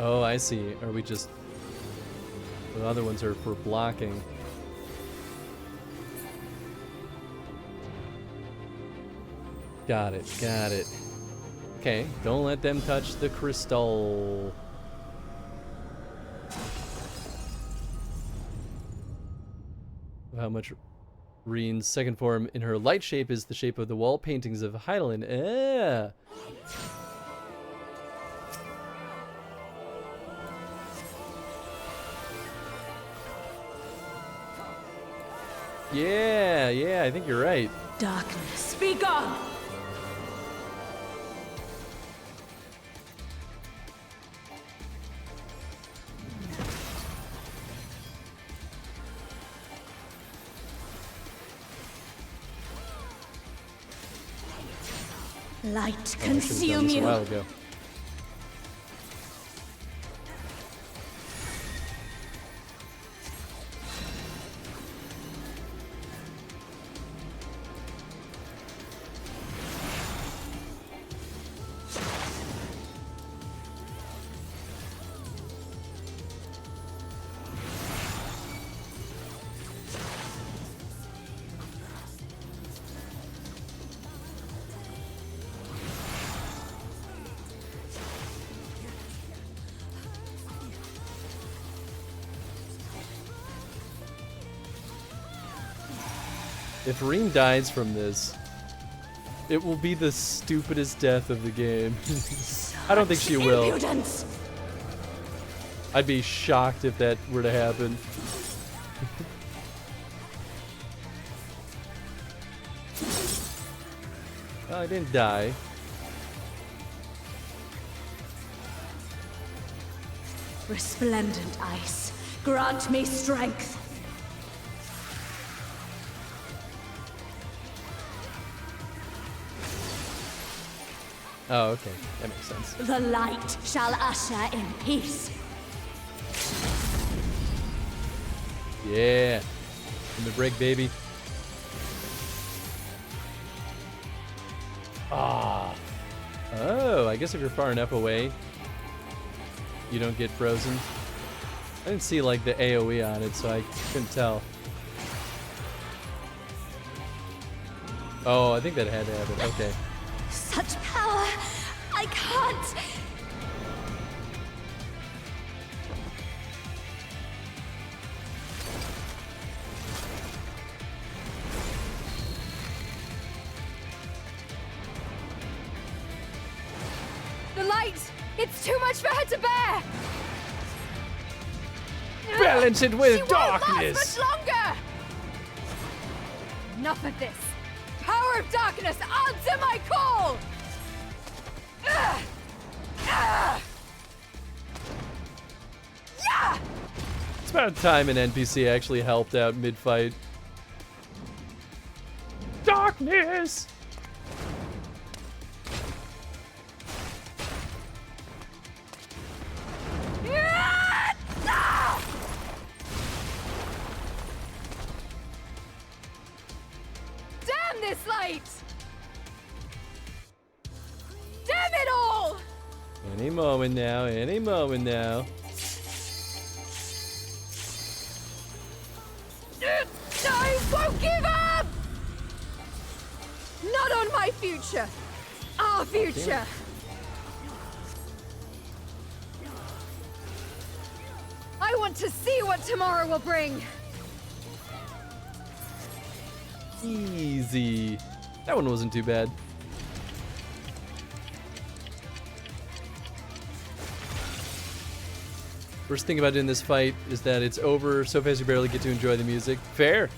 Speaker 1: Oh, I see. Are we just... The other ones are for blocking. Got it. Okay, don't let them touch the crystal. How much Reen's second form in her light shape is the shape of the wall paintings of Hydaelyn. Ah! Yeah, I think you're right.
Speaker 10: Darkness, be gone! Light
Speaker 1: Oh, I should've done
Speaker 10: consume
Speaker 1: this a
Speaker 10: you.
Speaker 1: while ago. If Reen dies from this, It will be the stupidest death of the game. I don't think she will.
Speaker 10: Impudence.
Speaker 1: I'd be shocked if that were to happen. Well, I didn't die.
Speaker 10: Resplendent ice, grant me strength.
Speaker 1: Oh, okay. That makes sense.
Speaker 10: The light shall usher in peace.
Speaker 1: Yeah. In the break, baby. Ah. Oh, I guess if you're far enough away, you don't get frozen. I didn't see like the AoE on it, so I couldn't tell. Oh, I think that had to happen. Okay.
Speaker 10: Such power, I can't.
Speaker 11: The light! It's too much for her to bear!
Speaker 1: Balance it with
Speaker 11: She won't
Speaker 1: darkness!
Speaker 11: last much longer! Enough of this! Power of darkness, answer my call! Ugh! Ugh! Yeah!
Speaker 1: It's about time an NPC actually helped out mid-fight. Darkness!
Speaker 11: Damn this light! Damn it all!
Speaker 1: Any moment now, any moment now.
Speaker 11: I won't give up! Not on my future! Our future! I want to see what tomorrow will bring!
Speaker 1: Easy. That one wasn't too bad. Worst thing about doing this fight is that it's over so fast you barely get to enjoy the music. Fair.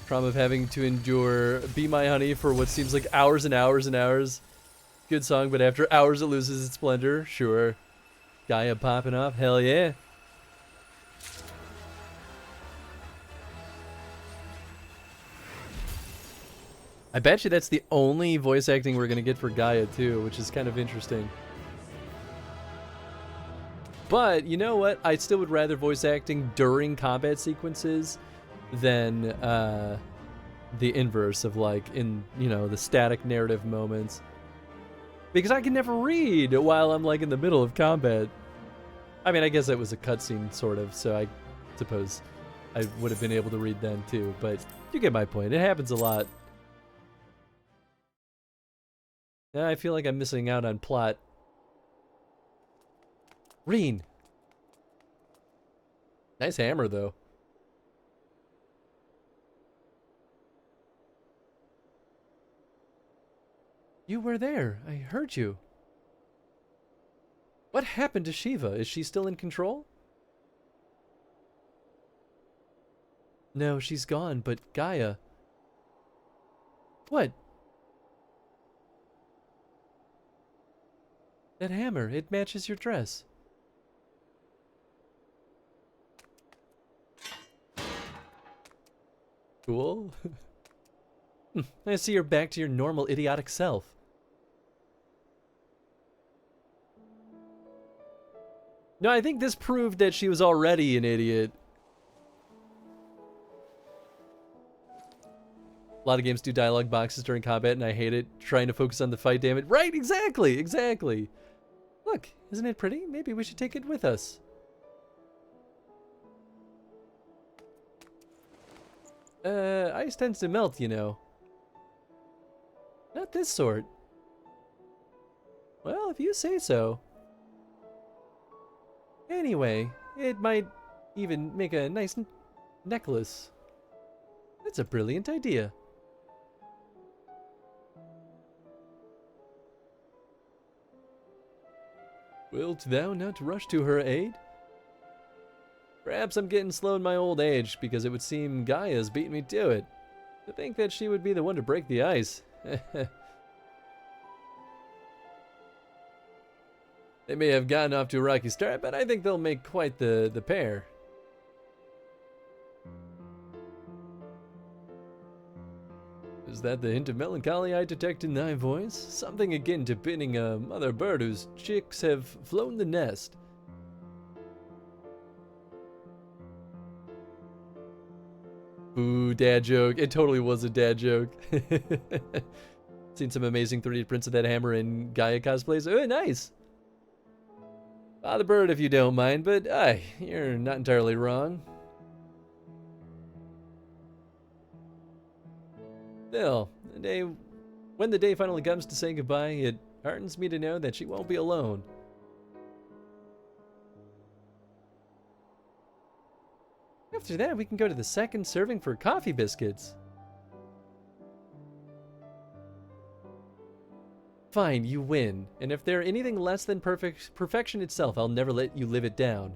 Speaker 1: Trauma of having to endure Be My Honey for what seems like hours and hours and hours. Good song, but after hours it loses its splendor. Sure. Gaia popping off. Hell yeah. I bet you that's the only voice acting we're going to get for Gaia too, which is kind of interesting. But, you know what? I still would rather voice acting during combat sequences than the inverse of like in, you know, the static narrative moments. Because I can never read while I'm like in the middle of combat. I mean, I guess that was a cutscene sort of, so I suppose I would have been able to read then too, but you get my point. It happens a lot. Yeah, I feel like I'm missing out on plot. Reen. Nice hammer, though. You were there. I heard you. What happened to Shiva? Is she still in control? No, she's gone, but Gaia... What? That hammer, it matches your dress. Cool. I see you're back to your normal idiotic self. No, I think this proved that she was already an idiot. A lot of games do dialogue boxes during combat, and I hate it. Trying to focus on the fight, damn it. Right, exactly, exactly. Look, isn't it pretty? Maybe we should take it with us. Ice tends to melt, you know. Not this sort. Well, if you say so. Anyway, it might even make a nice necklace. That's a brilliant idea. Wilt thou not rush to her aid? Perhaps I'm getting slow in my old age, because it would seem Gaia's beaten me to it. To think that she would be the one to break the ice. They may have gotten off to a rocky start, but I think they'll make quite the pair. Is that the hint of melancholy I detect in thy voice? Something akin to pinning a mother bird whose chicks have flown the nest. Ooh, dad joke. It totally was a dad joke. Seen some amazing 3D prints of that hammer in Gaia cosplays. Oh, nice. The bird if you don't mind, but you're not entirely wrong. Still, when the day finally comes to say goodbye, it heartens me to know that she won't be alone. After that, we can go to the second serving for coffee biscuits. Fine, you win. And if they're anything less than perfection itself, I'll never let you live it down.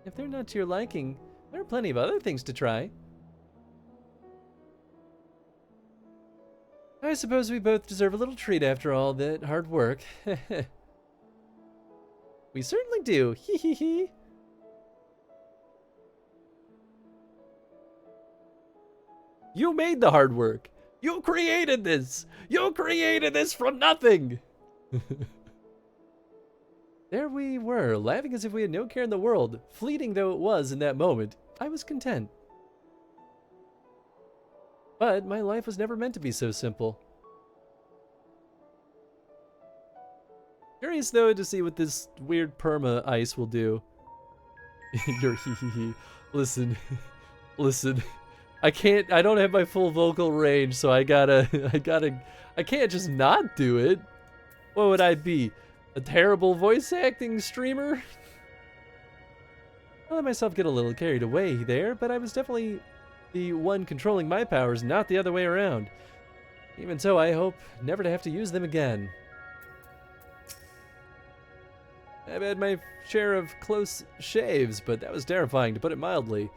Speaker 1: If they're not to your liking, there are plenty of other things to try. I suppose we both deserve a little treat after all that hard work. We certainly do. Hee hee hee. You made the hard work. You created this. You created this from nothing. There we were, laughing as if we had no care in the world. Fleeting though it was in that moment, I was content. But my life was never meant to be so simple. Curious though to see what this weird perma ice will do. Your hee hee hee. Listen. Listen. I don't have my full vocal range, so I can't just not do it. What would I be? A terrible voice acting streamer? I let myself get a little carried away there, but I was definitely the one controlling my powers, not the other way around. Even so, I hope never to have to use them again. I've had my share of close shaves, but that was terrifying, to put it mildly.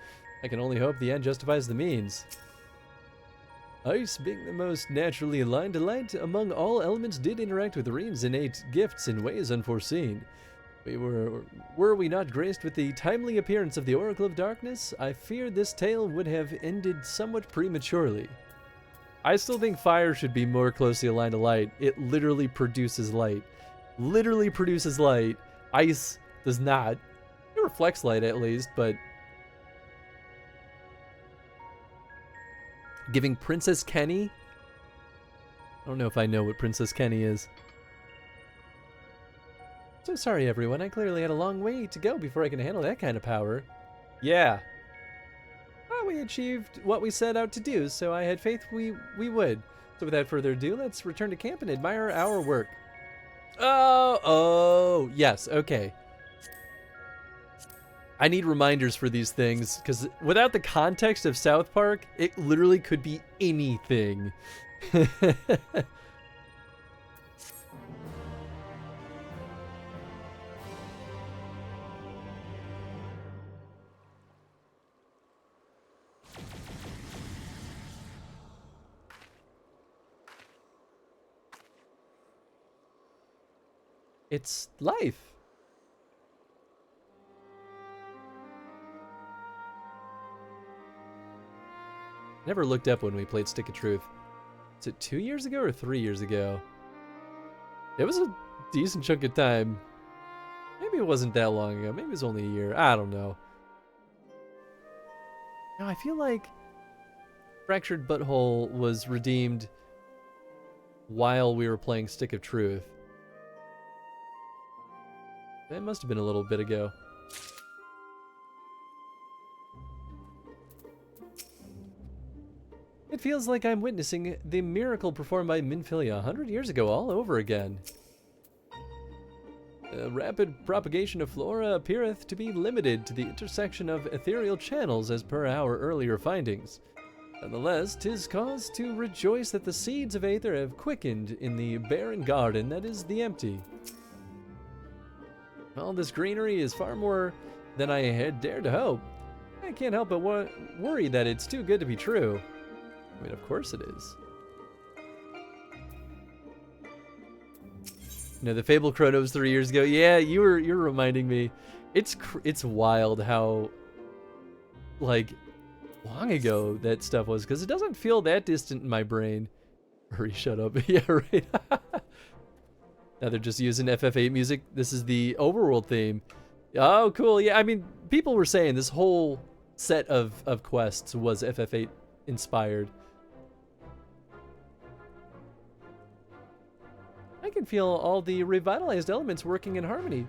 Speaker 1: I can only hope the end justifies the means. Ice, being the most naturally aligned to light among all elements, did interact with Reen's innate gifts in ways unforeseen. Were we not graced with the timely appearance of the Oracle of Darkness, I fear this tale would have ended somewhat prematurely. I still think fire should be more closely aligned to light. It literally produces light. Literally produces light. Ice does not. It reflects light at least, but... Giving Princess Kenny? I don't know if I know what Princess Kenny is. So sorry everyone, I clearly had a long way to go before I can handle that kind of power. Yeah. Well, we achieved what we set out to do, so I had faith we would. So without further ado, let's return to camp and admire our work. Oh, yes, okay. I need reminders for these things, because without the context of South Park, it literally could be anything. It's life. Never looked up when we played Stick of Truth. Is it 2 years ago or 3 years ago? It was a decent chunk of time. Maybe it wasn't that long ago. Maybe it was only a year. I don't know. Now, I feel like Fractured Butthole was redeemed while we were playing Stick of Truth. That must have been a little bit ago. It feels like I'm witnessing the miracle performed by Minfilia 100 years ago all over again. The rapid propagation of flora appeareth to be limited to the intersection of ethereal channels as per our earlier findings. Nonetheless, 'tis cause to rejoice that the seeds of Aether have quickened in the barren garden that is the empty. All this greenery is far more than I had dared to hope. I can't help but worry that it's too good to be true. I mean, of course it is. You know, the Fable Chronos 3 years ago. Yeah, you're reminding me. It's wild how, like, long ago that stuff was, because it doesn't feel that distant in my brain. Hurry, shut up. Yeah, right. Now they're just using FF8 music. This is the overworld theme. Oh, cool. Yeah, I mean, people were saying this whole set of quests was FF8 inspired. I can feel all the revitalized elements working in harmony.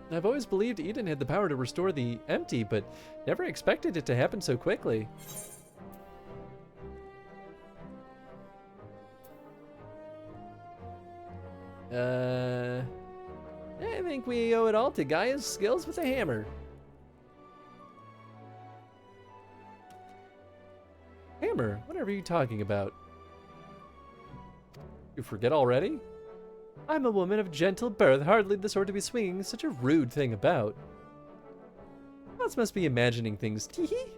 Speaker 1: I've always believed Eden had the power to restore the empty, but never expected it to happen so quickly. I think we owe it all to Gaia's skills with a hammer. Hammer? Whatever are you talking about? You forget already? I'm a woman of gentle birth, hardly the sort to be swinging such a rude thing about. Us must be imagining things, teehee.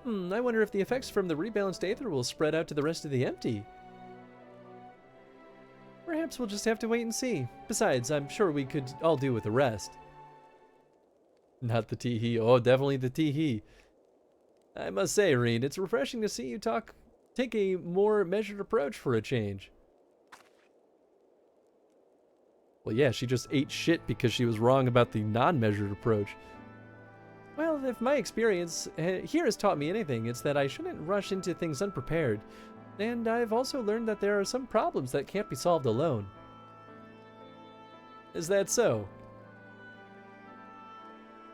Speaker 1: I wonder if the effects from the rebalanced Aether will spread out to the rest of the empty. Perhaps we'll just have to wait and see. Besides, I'm sure we could all do with the rest. Not the teehee. Oh, definitely the teehee. I must say, Reed, it's refreshing to see you take a more measured approach for a change. Well, yeah, she just ate shit because she was wrong about the non-measured approach. Well, if my experience here has taught me anything, it's that I shouldn't rush into things unprepared. And I've also learned that there are some problems that can't be solved alone. Is that so?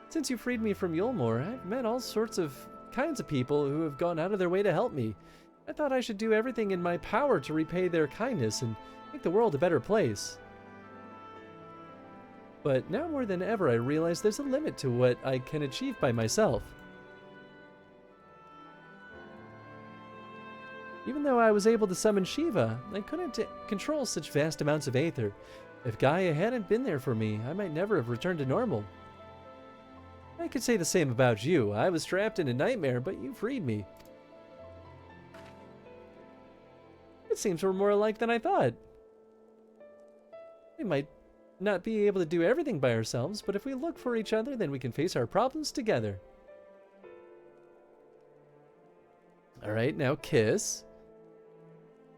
Speaker 1: Since you freed me from Yulmore, I've met all sorts of kinds of people who have gone out of their way to help me. I thought I should do everything in my power to repay their kindness and make the world a better place. But now more than ever, I realize there's a limit to what I can achieve by myself. Even though I was able to summon Shiva, I couldn't control such vast amounts of Aether. If Gaia hadn't been there for me, I might never have returned to normal. I could say the same about you. I was trapped in a nightmare, but you freed me. It seems we're more alike than I thought. We might not be able to do everything by ourselves, but if we look for each other, then we can face our problems together. Alright, now kiss.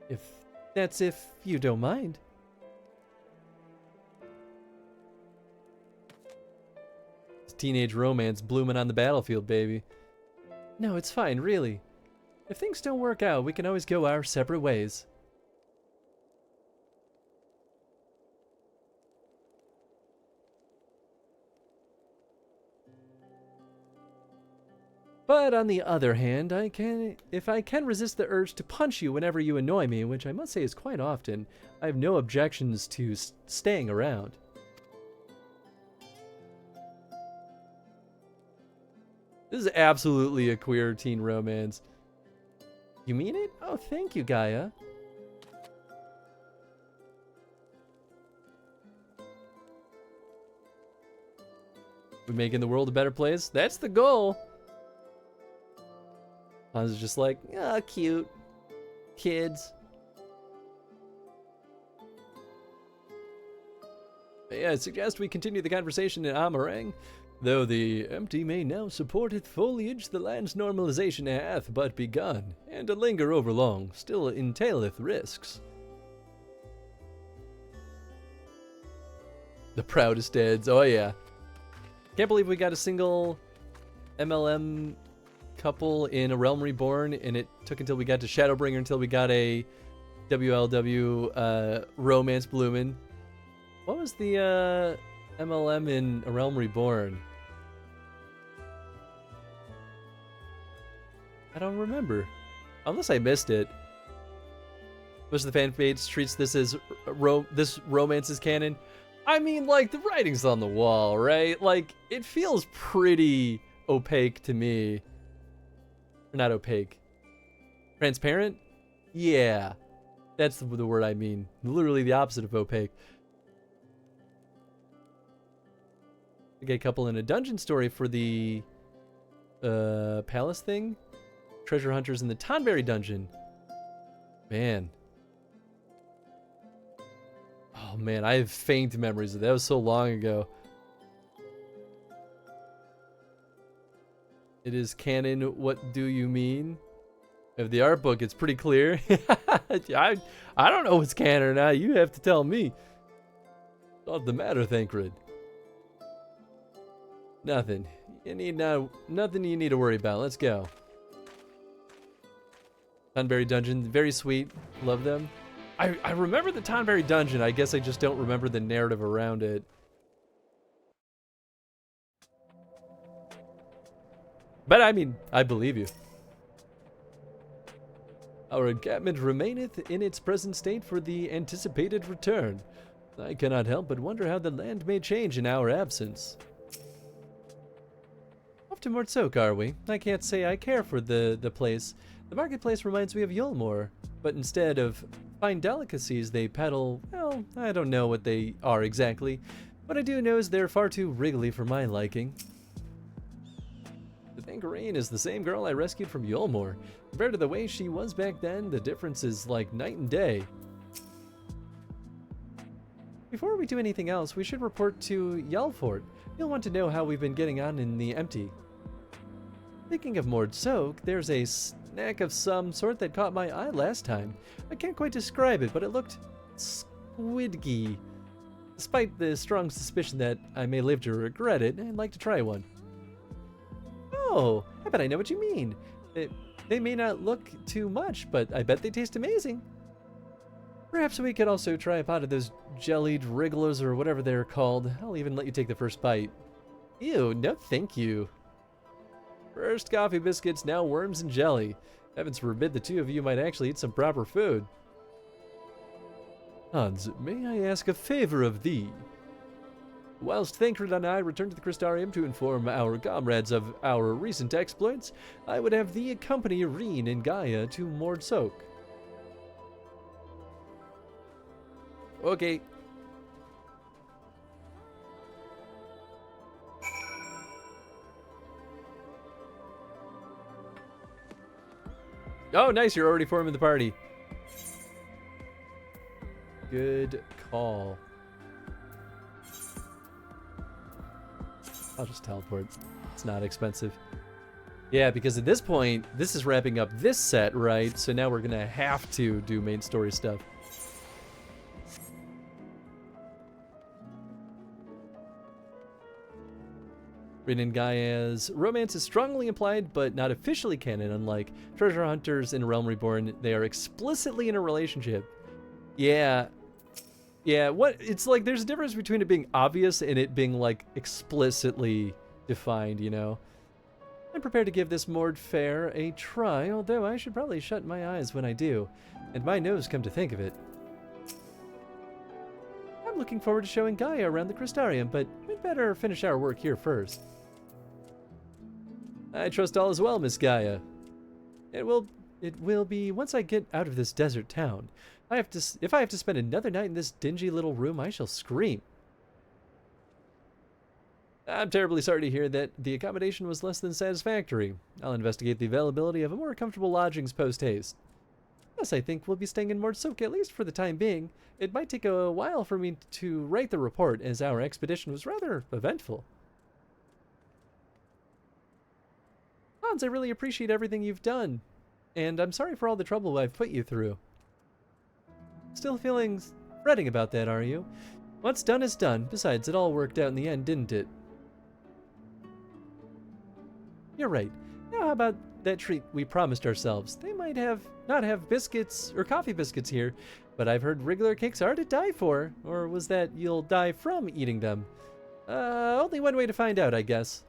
Speaker 1: If you don't mind. It's teenage romance blooming on the battlefield, baby. No, it's fine, really. If things don't work out, we can always go our separate ways. But on the other hand, if I can resist the urge to punch you whenever you annoy me, which I must say is quite often, I have no objections to staying around. This is absolutely a queer teen romance. You mean it? Oh, thank you, Gaia. We making the world a better place? That's the goal. I was just like, ah, cute. Kids. But yeah, I suggest we continue the conversation in Amarang. Though the empty may now supporteth foliage, the land's normalization hath but begun, and to linger overlong still entaileth risks. The proudest dads, oh yeah. Can't believe we got a single MLM couple in A Realm Reborn, and it took until we got to Shadowbringer until we got a WLW romance bloomin'. What was the MLM in A Realm Reborn? I don't remember. Unless I missed it. Most of the fan page treats this as this romance as canon. I mean, like, the writing's on the wall, right? Like, it feels pretty opaque to me. Or not opaque. Transparent? Yeah. That's the word I mean. Literally the opposite of opaque. We get a couple in a dungeon story for the palace thing. Treasure hunters in the Tonberry dungeon. Man. Oh man, I have faint memories of that. That was so long ago. It is canon. What do you mean? Of the art book, it's pretty clear. I don't know what's canon or not. You have to tell me. What's the matter, Thancred? Nothing. Nothing you need to worry about. Let's go. Tonberry Dungeon, very sweet. Love them. I remember the Tonberry Dungeon. I guess I just don't remember the narrative around it. But I mean, I believe you. Our encampment remaineth in its present state for the anticipated return. I cannot help but wonder how the land may change in our absence. Off to Mortsoak, are we? I can't say I care for the place. The marketplace reminds me of Yulmore, but instead of fine delicacies they peddle, well, I don't know what they are exactly. What I do know is they're far too wriggly for my liking. The Thangarine is the same girl I rescued from Yulmore. Compared to the way she was back then, the difference is like night and day. Before we do anything else, we should report to Yalfort. You'll want to know how we've been getting on in the empty. Speaking of Mortsoak, there's a snack of some sort that caught my eye last time. I can't quite describe it, but it looked squidgy. Despite the strong suspicion that I may live to regret it, I'd like to try one. Oh, I bet I know what you mean. They may not look too much, but I bet they taste amazing. Perhaps we could also try a pot of those jellied wrigglers or whatever they're called. I'll even let you take the first bite. Ew, no thank you. First coffee biscuits, now worms and jelly. Heavens forbid the two of you might actually eat some proper food. Hans, may I ask a favor of thee? Whilst Thancred and I return to the Crystarium to inform our comrades of our recent exploits, I would have thee accompany Reen and Gaia to Mortsoak. Okay. Oh, nice, you're already forming the party. Good call. I'll just teleport. It's not expensive. Yeah, because at this point, this is wrapping up this set, right? So now we're gonna have to do main story stuff. Rin and Gaia's romance is strongly implied, but not officially canon, unlike treasure hunters in Realm Reborn. They are explicitly in a relationship. Yeah. Yeah, it's like there's a difference between it being obvious and it being like explicitly defined, you know? I'm prepared to give this moored fare a try, although I should probably shut my eyes when I do, and my nose come to think of it. I'm looking forward to showing Gaia around the Crystarium, but we'd better finish our work here first. I trust all is well, Miss Gaia. It will be once I get out of this desert town. If I have to spend another night in this dingy little room, I shall scream. I'm terribly sorry to hear that the accommodation was less than satisfactory. I'll investigate the availability of a more comfortable lodgings post-haste. Yes, I think we'll be staying in Mortsoak at least for the time being. It might take a while for me to write the report, as our expedition was rather eventful. Hans, I really appreciate everything you've done, and I'm sorry for all the trouble I've put you through. Still fretting about that, are you? What's done is done. Besides, it all worked out in the end, didn't it? You're right. Now how about that treat we promised ourselves? They might not have biscuits or coffee biscuits here, but I've heard regular cakes are to die for. Or was that you'll die from eating them? Only one way to find out, I guess.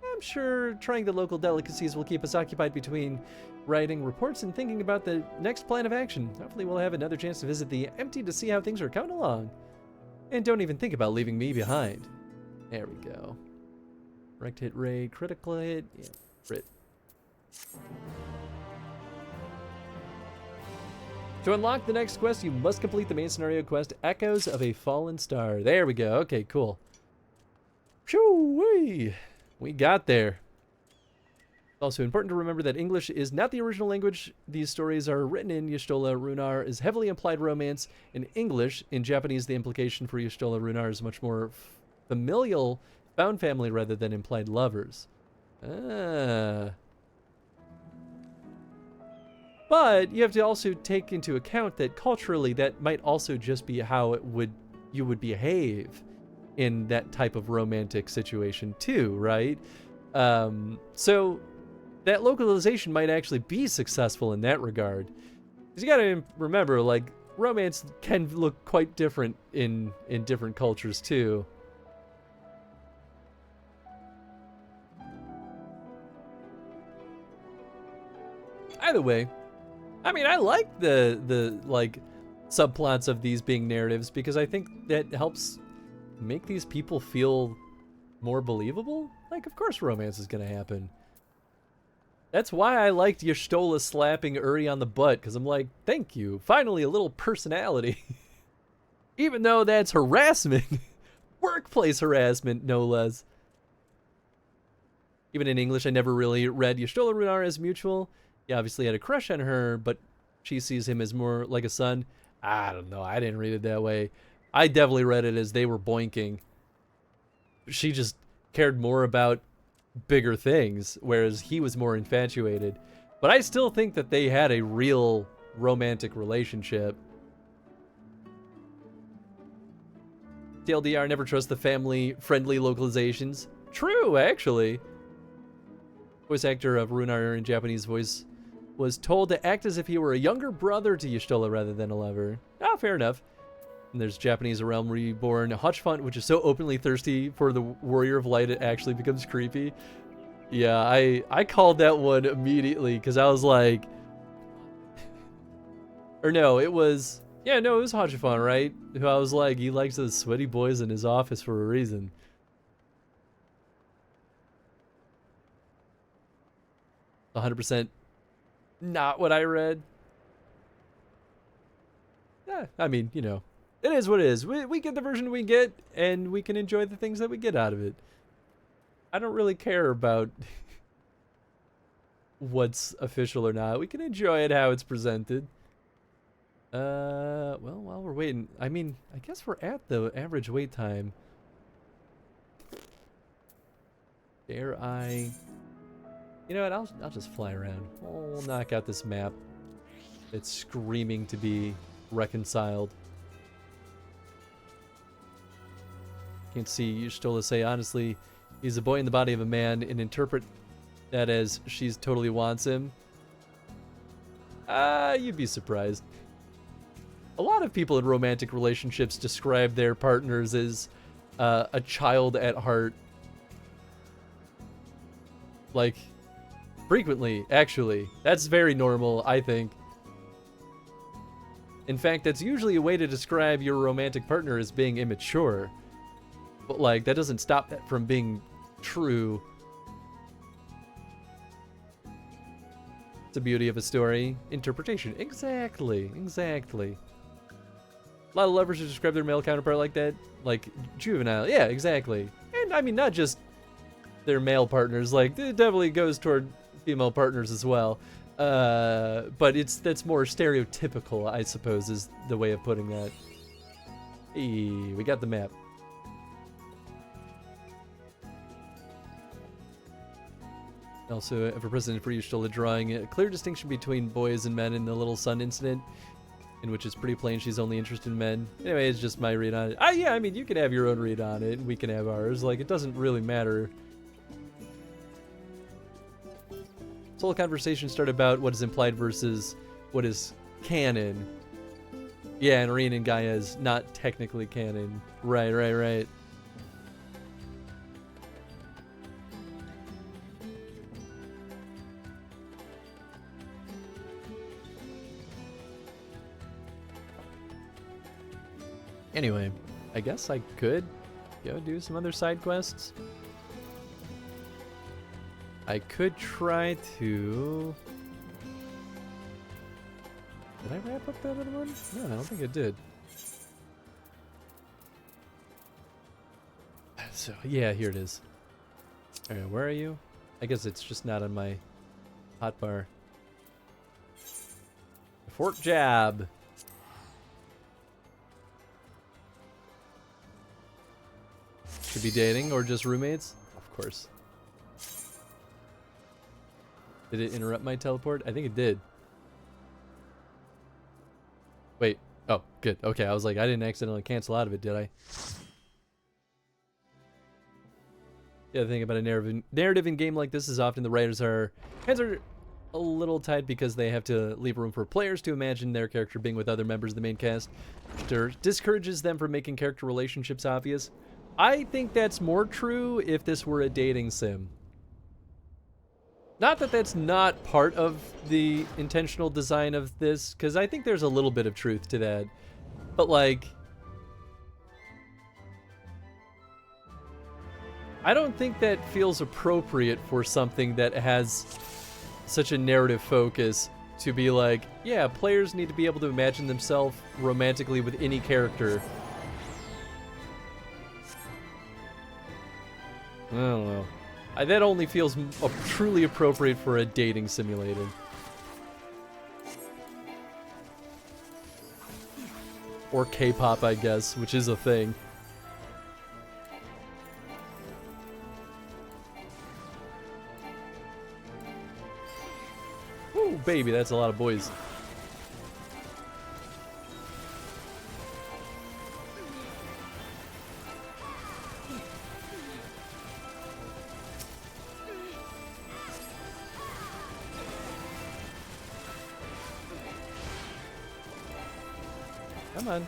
Speaker 1: I'm sure trying the local delicacies will keep us occupied between writing reports and thinking about the next plan of action. Hopefully we'll have another chance to visit the empty to see how things are coming along. And don't even think about leaving me behind. There we go. Direct hit rate, critical hit, yeah, crit. To unlock the next quest, you must complete the main scenario quest, Echoes of a Fallen Star. There we go. Okay, cool. Shoo-wee! We got there. Also important to remember that English is not the original language these stories are written in. Y'shtola Runar is heavily implied romance in English. In Japanese, the implication for Y'shtola Runar is much more familial, found family rather than implied lovers. Ah. But you have to also take into account that culturally that might also just be how you would behave in that type of romantic situation too, right? So that localization might actually be successful in that regard. Because you gotta remember, like, romance can look quite different in different cultures too. Either way, I mean, I like the like subplots of these being narratives because I think that helps make these people feel more believable. Like, of course romance is gonna happen. That's why I liked Y'shtola slapping Uri on the butt, because I'm like, thank you, finally a little personality. Even though that's harassment. Workplace harassment, no less. Even in English, I never really read Y'shtola Runar as mutual. He obviously had a crush on her, but she sees him as more like a son. I don't know, I didn't read it that way. I definitely read it as they were boinking. She just cared more about bigger things, whereas he was more infatuated. But I still think that they had a real romantic relationship. TLDR, never trust the family-friendly localizations. True, actually. Voice actor of Runar in Japanese voice was told to act as if he were a younger brother to Y'shtola rather than a lover. Ah, fair enough. And there's Japanese Realm Reborn Hutchfont, which is so openly thirsty for the Warrior of Light it actually becomes creepy. Yeah, I called that one immediately because I was like... or no, it was... yeah, no, it was Hutchfont, right? Who I was like, he likes those sweaty boys in his office for a reason. %, not what I read. Yeah, I mean, you know. It is what it is. We get the version we get, and we can enjoy the things that we get out of it. I don't really care about what's official or not. We can enjoy it how it's presented. Well, while we're waiting, I mean, I guess we're at the average wait time. Dare I... you know what, I'll just fly around. We'll knock out this map. It's screaming to be reconciled. Can't see Y'shtola say, honestly, he's a boy in the body of a man, and interpret that as she's totally wants him. You'd be surprised. A lot of people in romantic relationships describe their partners as a child at heart. Like, frequently, actually. That's very normal, I think. In fact, that's usually a way to describe your romantic partner as being immature. But, like, that doesn't stop that from being true. It's the beauty of a story. Interpretation. Exactly. Exactly. A lot of lovers who describe their male counterpart like that. Like, juvenile. Yeah, exactly. And, I mean, not just their male partners. Like, it definitely goes toward female partners as well. But that's more stereotypical, I suppose, is the way of putting that. Hey, we got the map. Also, for President for Y'shtola drawing a clear distinction between boys and men in the Little Sun incident, in which it's pretty plain she's only interested in men. Anyway, it's just my read on it. Yeah, I mean, you can have your own read on it, and we can have ours. Like, it doesn't really matter. This whole conversation started about what is implied versus what is canon. Yeah, and Reen and Gaia is not technically canon. Right. Anyway, I guess I could go do some other side quests. I could try to... Did I wrap up that other one? No, I don't think I did. So, yeah, here it is. Alright, where are you? I guess it's just not on my hotbar. Fort Jab. Should be dating or just roommates? Of course. Did it interrupt my teleport? I think it did. Wait. Oh, good. Okay, I was like, I didn't accidentally cancel out of it, did I? Yeah, the thing about a narrative in game like this is often the writers' hands are a little tied because they have to leave room for players to imagine their character being with other members of the main cast, which discourages them from making character relationships obvious. I think that's more true if this were a dating sim. Not that that's not part of the intentional design of this, because I think there's a little bit of truth to that. But like, I don't think that feels appropriate for something that has such a narrative focus to be like, yeah, players need to be able to imagine themselves romantically with any character. I don't know. That only feels truly appropriate for a dating simulator. Or K-pop, I guess, which is a thing. Ooh, baby, that's a lot of boys. Come on.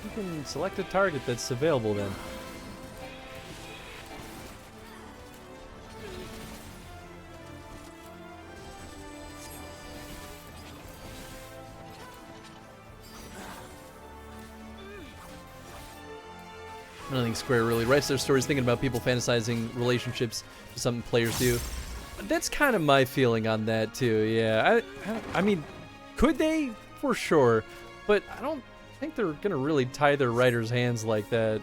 Speaker 1: You can select a target that's available then. I don't think Square really writes their stories thinking about people fantasizing relationships to something players do. That's kind of my feeling on that too, yeah. I mean, could they? For sure. But I don't think they're gonna really tie their writers' hands like that.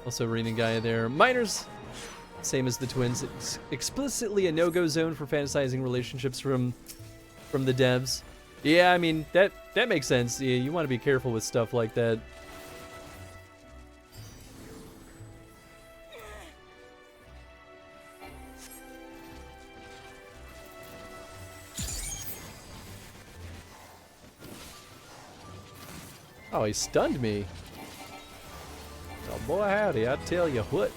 Speaker 1: Also, reading Gaia there. Minors, same as the twins. It's explicitly a no-go zone for fantasizing relationships from the devs. Yeah, I mean, that makes sense. Yeah, you want to be careful with stuff like that. Oh, he stunned me. Oh boy, howdy, I tell you what.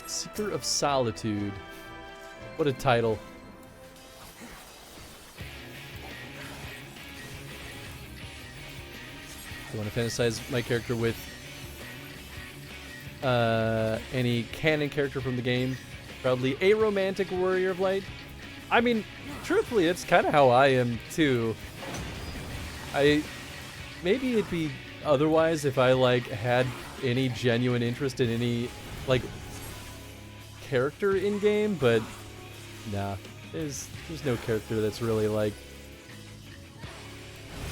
Speaker 1: Seeker of Solitude. What a title. I want to fantasize my character with any canon character from the game. Probably a romantic warrior of light. I mean, truthfully, it's kind of how I am too. Maybe it'd be otherwise if I like had any genuine interest in any like character in game, but nah, there's no character that's really like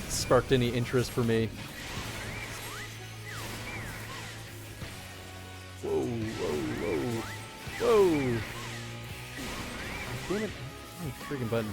Speaker 1: sparked any interest for me. Whoa, whoa, whoa. Damn it. Oh, freaking button.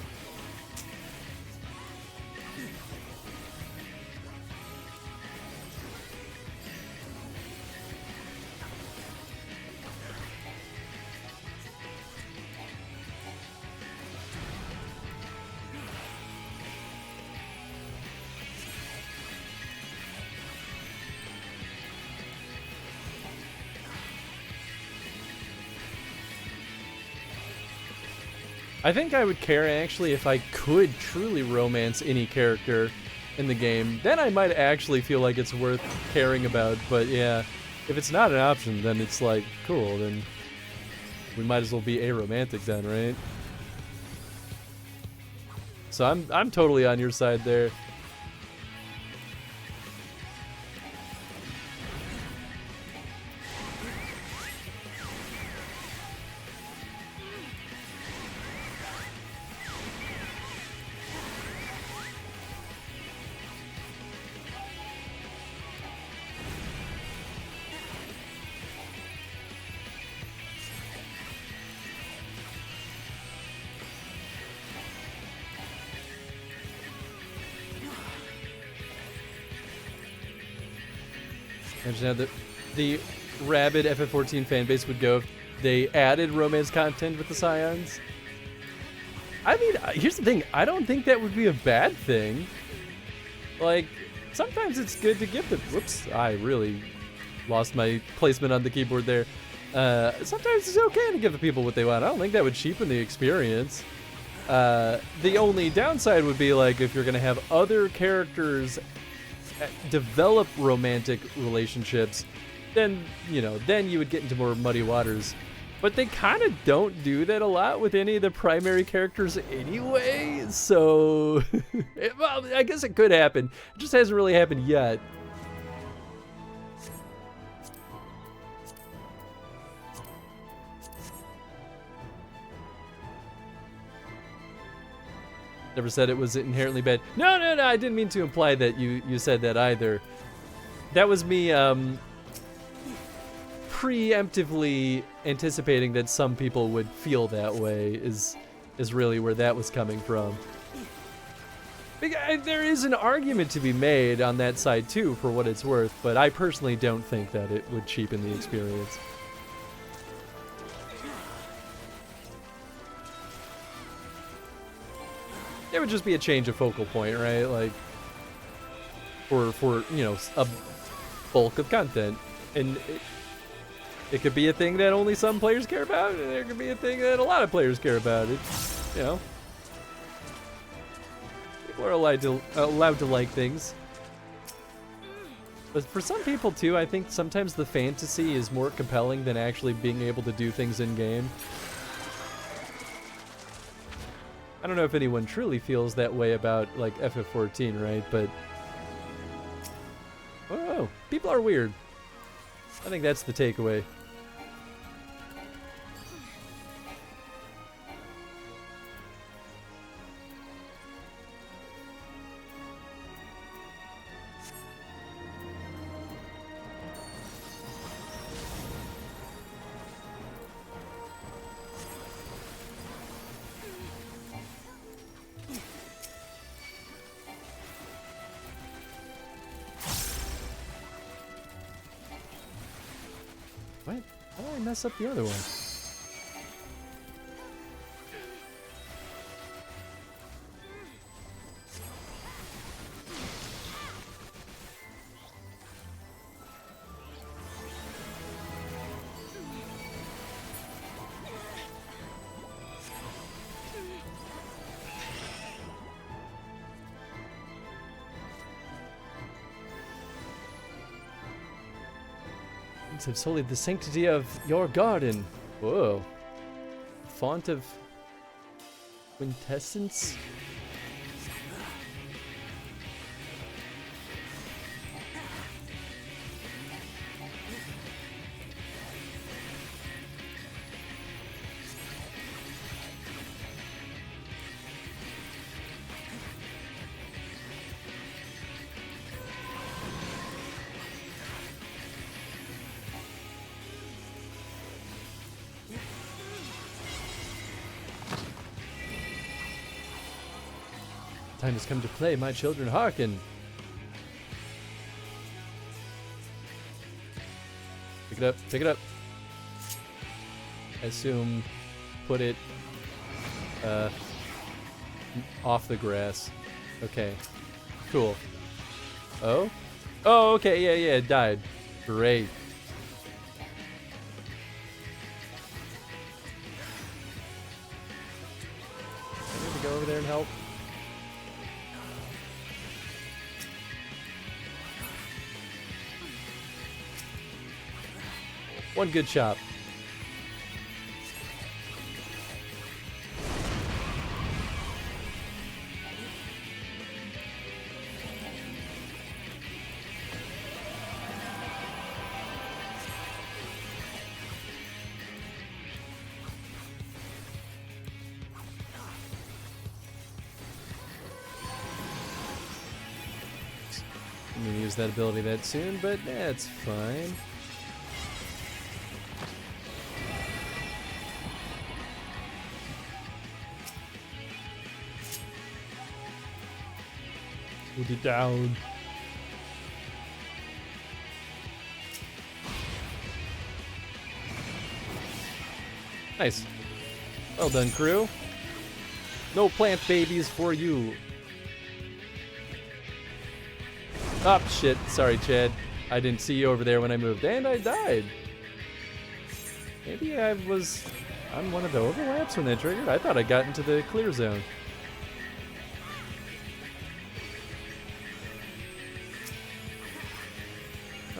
Speaker 1: I think I would care actually if I could truly romance any character in the game. Then I might actually feel like it's worth caring about. But yeah, if it's not an option, then it's like, cool, then we might as well be aromantic then, right? So I'm totally on your side there. Imagine how the rabid FF14 fanbase would go if they added romance content with the Scions. I mean, here's the thing. I don't think that would be a bad thing. Like, sometimes it's good to give them... Whoops, I really lost my placement on the keyboard there. Sometimes it's okay to give the people what they want. I don't think that would cheapen the experience. The only downside would be, like, if you're going to have other characters develop romantic relationships, then, you know, then you would get into more muddy waters. But they kind of don't do that a lot with any of the primary characters anyway, so... well, I guess it could happen. It just hasn't really happened yet. Never said it was inherently bad. No, I didn't mean to imply that you said that either. That was me preemptively anticipating that some people would feel that way is really where that was coming from. There is an argument to be made on that side too, for what it's worth, but I personally don't think that it would cheapen the experience. It would just be a change of focal point, right? Like, for you know, a bulk of content. And it could be a thing that only some players care about, and there could be a thing that a lot of players care about. It's, you know, people are allowed to like things. But for some people too, I think sometimes the fantasy is more compelling than actually being able to do things in game. I don't know if anyone truly feels that way about, like, FF14, right? But, oh, people are weird. I think that's the takeaway. What? How did I mess up the other one? Have sullied the sanctity of your garden. Whoa. Font of quintessence? Time has come to play, my children, hearken. Pick it up, pick it up. I assume put it off the grass. Okay, cool. Oh? Oh, okay, yeah, it died. Great. I need to go over there and help. One good chop. I'm gonna use that ability that soon, but that's fine. Put it down. Nice. Well done, crew. No plant babies for you. Oh, shit. Sorry, Chad. I didn't see you over there when I moved. And I died. Maybe I was on one of the overlaps when that triggered. I thought I got into the clear zone.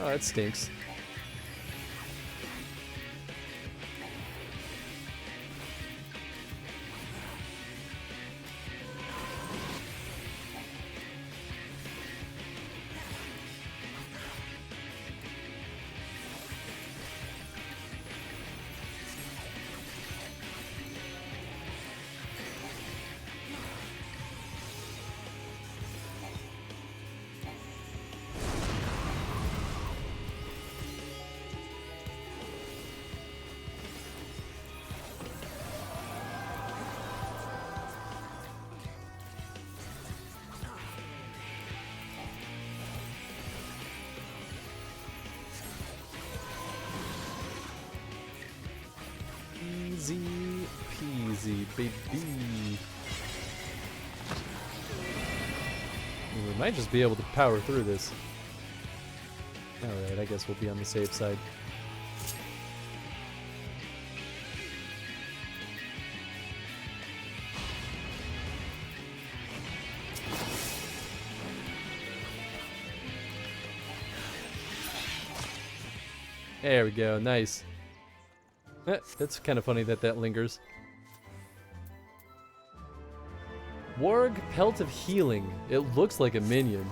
Speaker 1: Oh, that stinks. Easy peasy, baby. We might just be able to power through this. Alright, I guess we'll be on the safe side. There we go, nice. That's kind of funny that that lingers. Warg Pelt of Healing. It looks like a minion.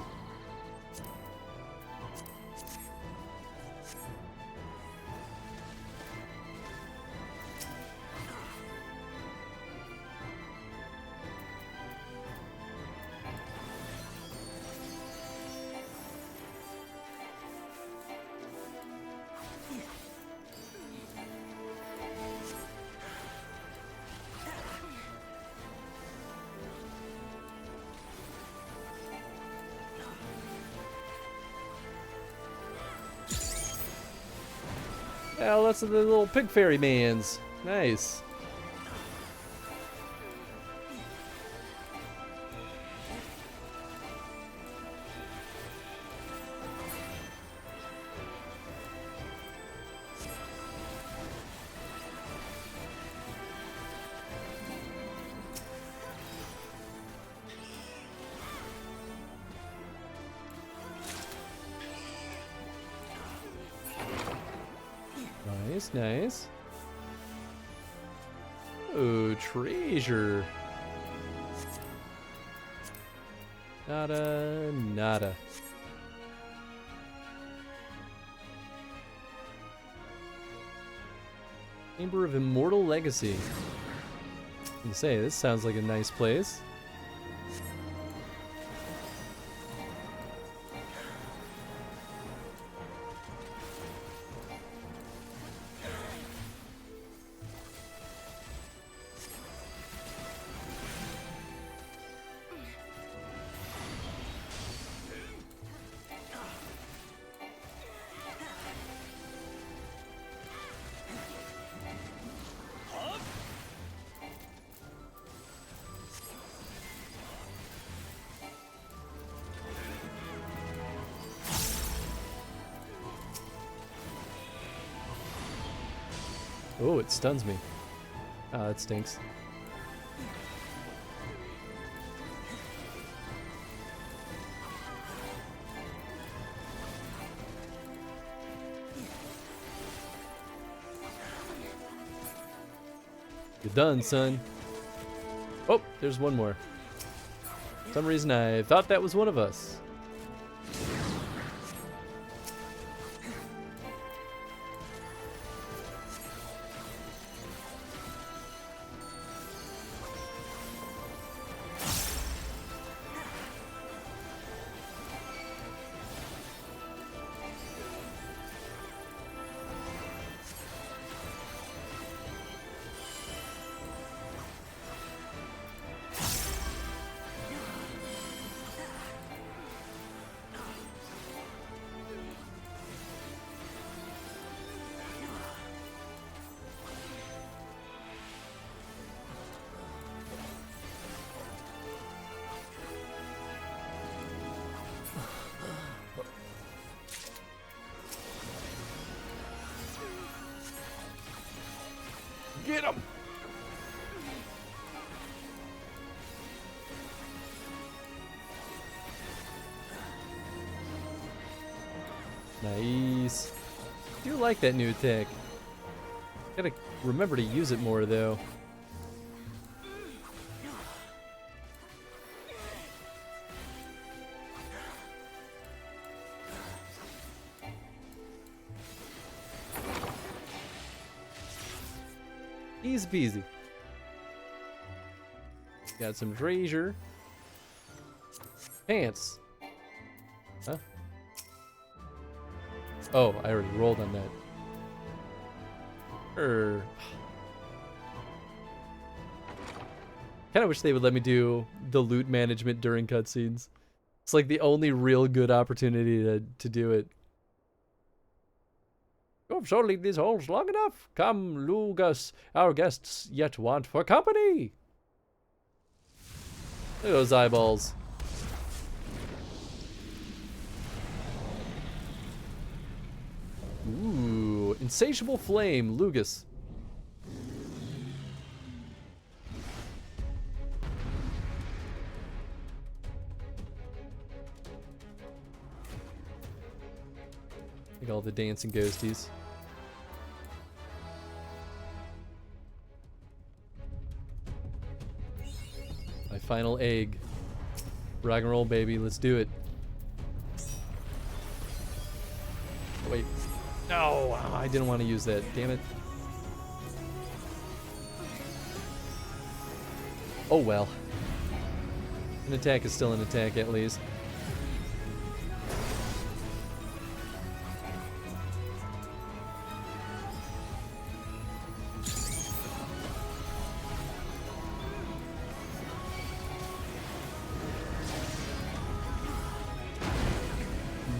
Speaker 1: Oh, that's the little pig fairy mans. Nice. Nice, nice. Oh, treasure. Nada, nada. Chamber of Immortal Legacy. I can say, this sounds like a nice place. Oh, it stuns me. Ah, that stinks. You're done, son. Oh, there's one more. For some reason I thought that was one of us. Get him! Nice. I do like that new attack. Gotta remember to use it more though. Easy peasy. Got some treasure. Pants. Huh? Oh, I already rolled on that. Kind of wish they would let me do the loot management during cutscenes. It's like the only real good opportunity to do it. You've surely these holes long enough. Come, Lugus, our guests yet want for company. Look at those eyeballs. Ooh, insatiable flame, Lugus. Like all the dancing ghosties. My final egg. Rock and roll, baby. Let's do it. Oh, wait. No, I didn't want to use that. Damn it. Oh well. An attack is still an attack, at least.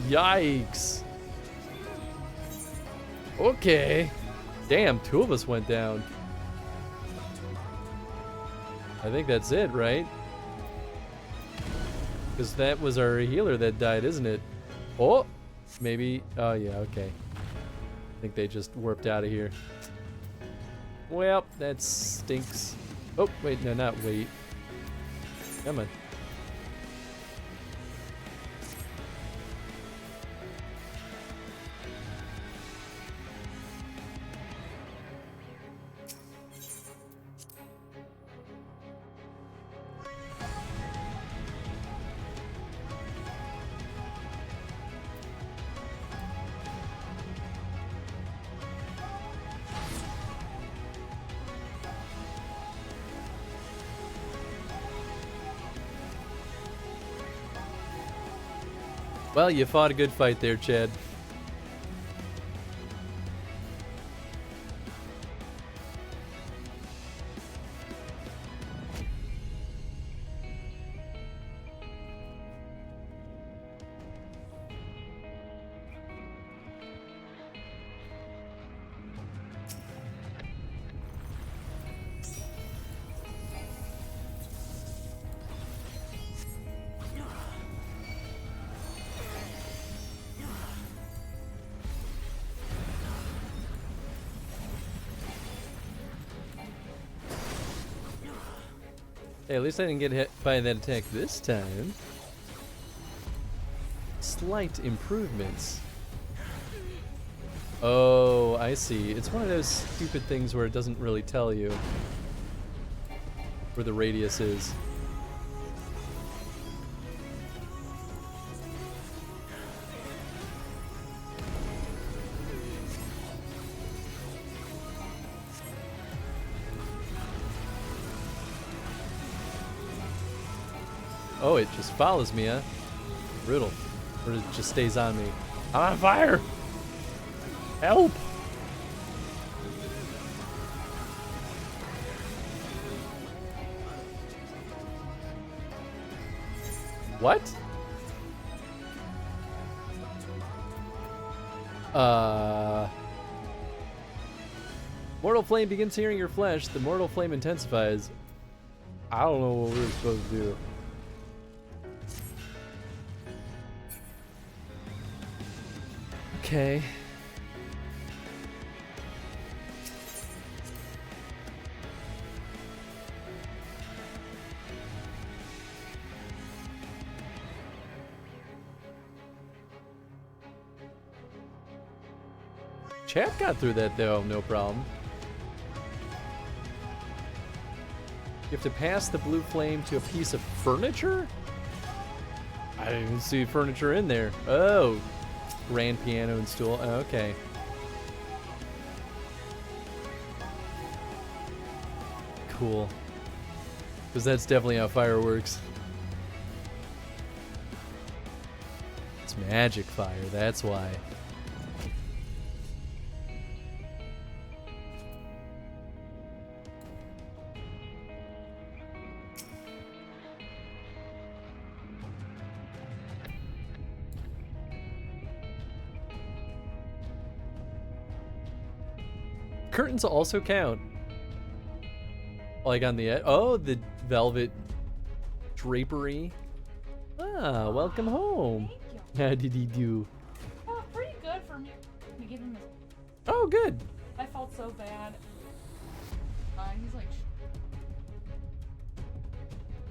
Speaker 1: Yikes. Okay. Damn, two of us went down. I think that's it, right? Because that was our healer that died, isn't it? Oh! Maybe. Oh, yeah, okay. I think they just warped out of here. Well, that stinks. Oh, wait, no, not wait. Come on. Well, you fought a good fight there, Chad. Hey, at least I didn't get hit by that attack this time. Slight improvements. Oh, I see. It's one of those stupid things where it doesn't really tell you where the radius is. Oh, it just follows me, huh? Brutal. Or it just stays on me. I'm on fire! Help! What? Mortal flame begins searing your flesh. The mortal flame intensifies. I don't know what we're supposed to do. Okay. Chat got through that though, no problem. You have to pass the blue flame to a piece of furniture? I didn't even see furniture in there. Oh, grand piano and stool. Oh, okay. Cool. Because that's definitely how fire works. It's magic fire, that's why. Curtains also count. Like on the edge. Oh, the velvet drapery. Ah, welcome home. How did he do?
Speaker 3: Oh, pretty good for me to give him this.
Speaker 1: Oh, good.
Speaker 3: I felt so bad. He's like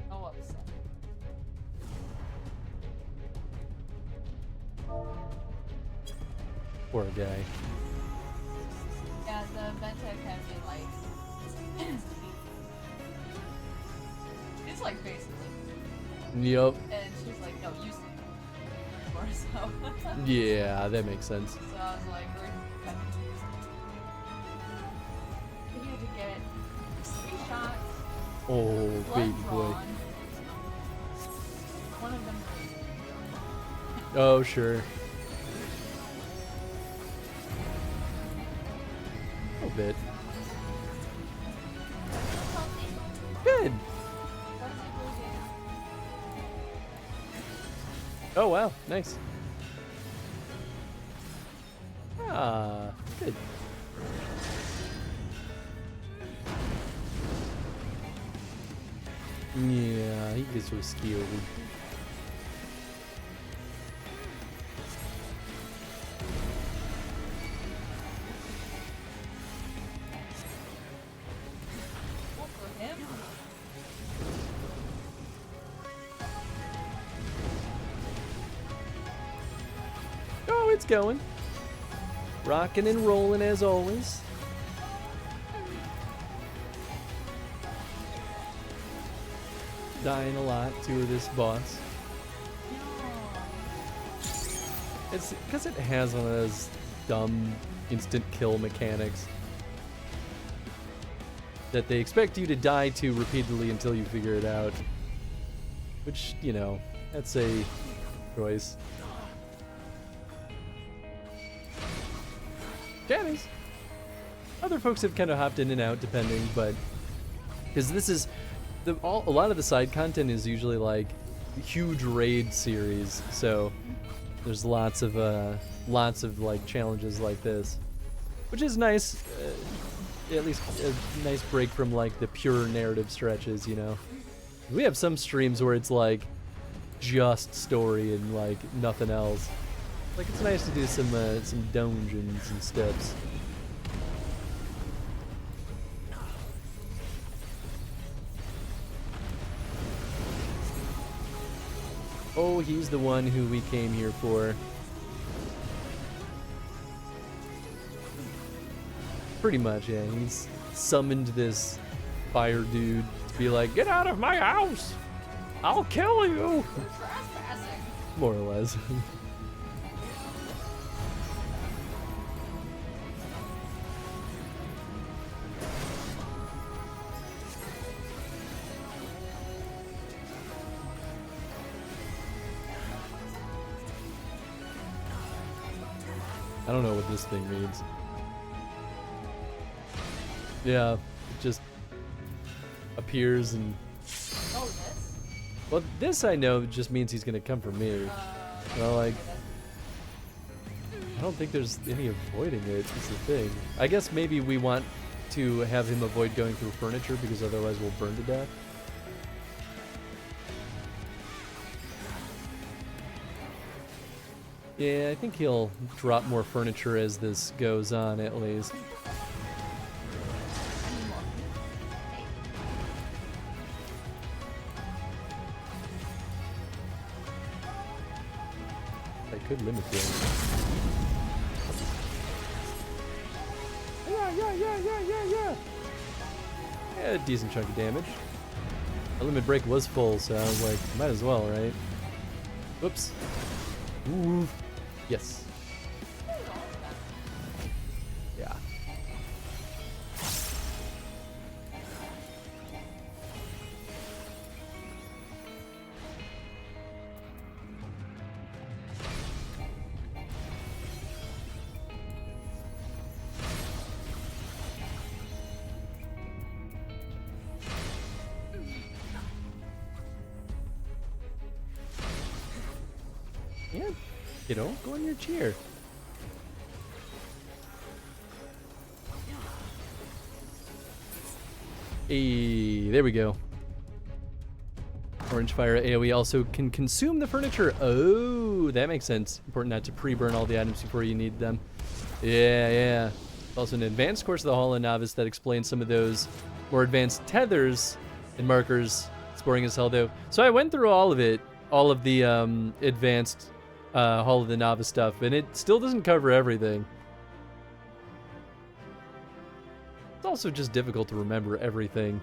Speaker 3: so upset.
Speaker 1: Poor guy.
Speaker 3: Yeah, the Ventec had me like. It's like basically.
Speaker 1: Yup.
Speaker 3: And she's like, no, you sleep before, so.
Speaker 1: Yeah, that makes sense.
Speaker 3: So I was like, we're kind of we had to get 3 shots.
Speaker 1: Oh,
Speaker 3: blood
Speaker 1: baby boy.
Speaker 3: drawn. One of them.
Speaker 1: Oh, sure. A little bit. Good. Oh, wow. Nice. Ah, good. Yeah, he gets so scared. Oh, it's going. Rocking and rolling as always. Dying a lot to this boss. It's because it has one of those dumb instant kill mechanics that they expect you to die to repeatedly until you figure it out. Which, you know, that's a choice. Jammies. Other folks have kind of hopped in and out depending, but because this is a lot of the side content is usually like huge raid series, so there's lots of like challenges like this, which is nice. At least a nice break from like the pure narrative stretches, you know. We have some streams where it's like just story and like nothing else. Like it's nice to do some dungeons and steps. Oh, he's the one who we came here for. Pretty much, yeah. He's summoned this fire dude to be like, get out of my house! I'll kill you! More or less. I don't know what this thing means. Yeah, it just appears and...
Speaker 3: Oh, this?
Speaker 1: Well, this I know just means he's gonna come for me. Well, like... I don't think there's any avoiding it, is the thing. I guess maybe we want to have him avoid going through furniture because otherwise we'll burn to death. Yeah, I think he'll drop more furniture as this goes on, at least. I could limit him. Yeah. Yeah, a decent chunk of damage. My limit break was full, so I was like, might as well, right? Whoops. Ooh. Yes. Yeah. Yeah, you know, go on your chair. Hey, there we go. Orange fire AoE also can consume the furniture. Oh, that makes sense. Important not to pre-burn all the items before you need them. Yeah. Also an advanced course of the Hall of Novice that explains some of those more advanced tethers and markers. It's boring as hell though. So I went through all of it, all of the advanced Hall of the Novice stuff, and it still doesn't cover everything. It's also just difficult to remember everything.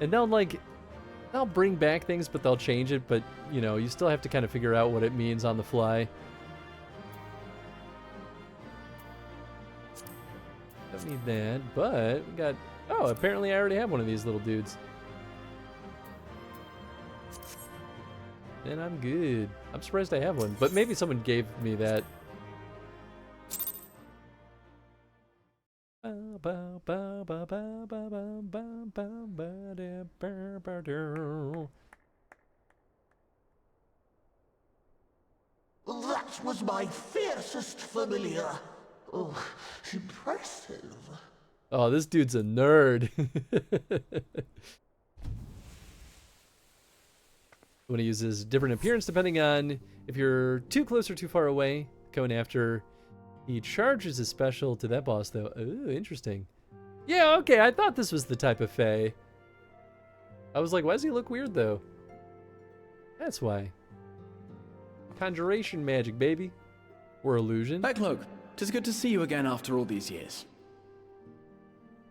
Speaker 1: And they'll bring back things, but they'll change it, but, you know, you still have to kind of figure out what it means on the fly. Don't need that, but we got... Oh, apparently I already have one of these little dudes. And I'm good. I'm surprised I have one, but maybe someone gave me that.
Speaker 17: That was my fiercest familiar. Oh, impressive.
Speaker 1: Oh, this dude's a nerd. When he uses different appearance depending on if you're too close or too far away. Going after, he charges his special to that boss though. Ooh, interesting. Yeah, okay, I thought this was the type of Fae. I was like, why does he look weird though? That's why. Conjuration magic, baby. Or illusion.
Speaker 8: Backlook, 'tis good to see you again after all these years.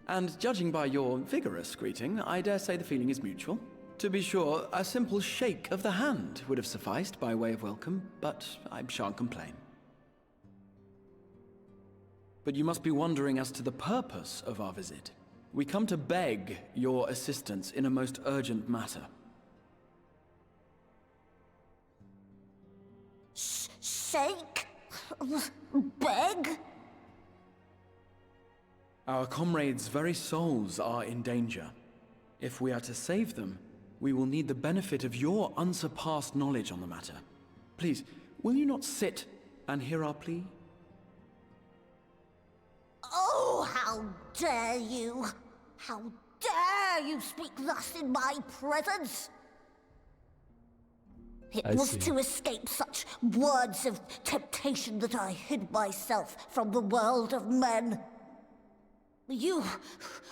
Speaker 8: And judging by your vigorous greeting, I dare say the feeling is mutual. To be sure, a simple shake of the hand would have sufficed by way of welcome, but I shan't complain. But you must be wondering as to the purpose of our visit. We come to beg your assistance in a most urgent matter.
Speaker 17: Shake? Beg?
Speaker 8: Our comrades' very souls are in danger. If we are to save them, we will need the benefit of your unsurpassed knowledge on the matter. Please, will you not sit and hear our plea?
Speaker 17: Oh, how dare you! How dare you speak thus in my presence! It was to escape such words of temptation that I hid myself from the world of men. You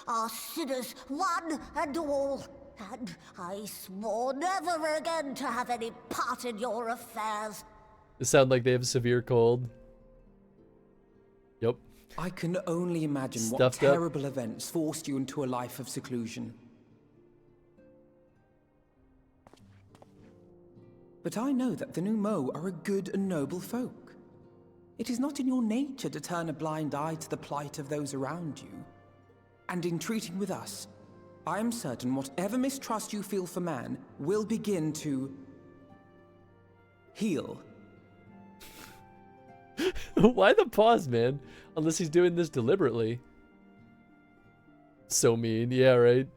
Speaker 17: are sinners, one and all. and I swore never again to have any part in your affairs.
Speaker 1: They sound like they have a severe cold. Yep.
Speaker 9: I can only imagine what
Speaker 1: Stuffed up.
Speaker 9: terrible events forced you into a life of seclusion. But I know that the Numo are a good and noble folk. It is not in your nature to turn a blind eye to the plight of those around you. And in treating with us, I am certain whatever mistrust you feel for man will begin to heal.
Speaker 1: Why the pause, man? Unless he's doing this deliberately. So mean, yeah, right?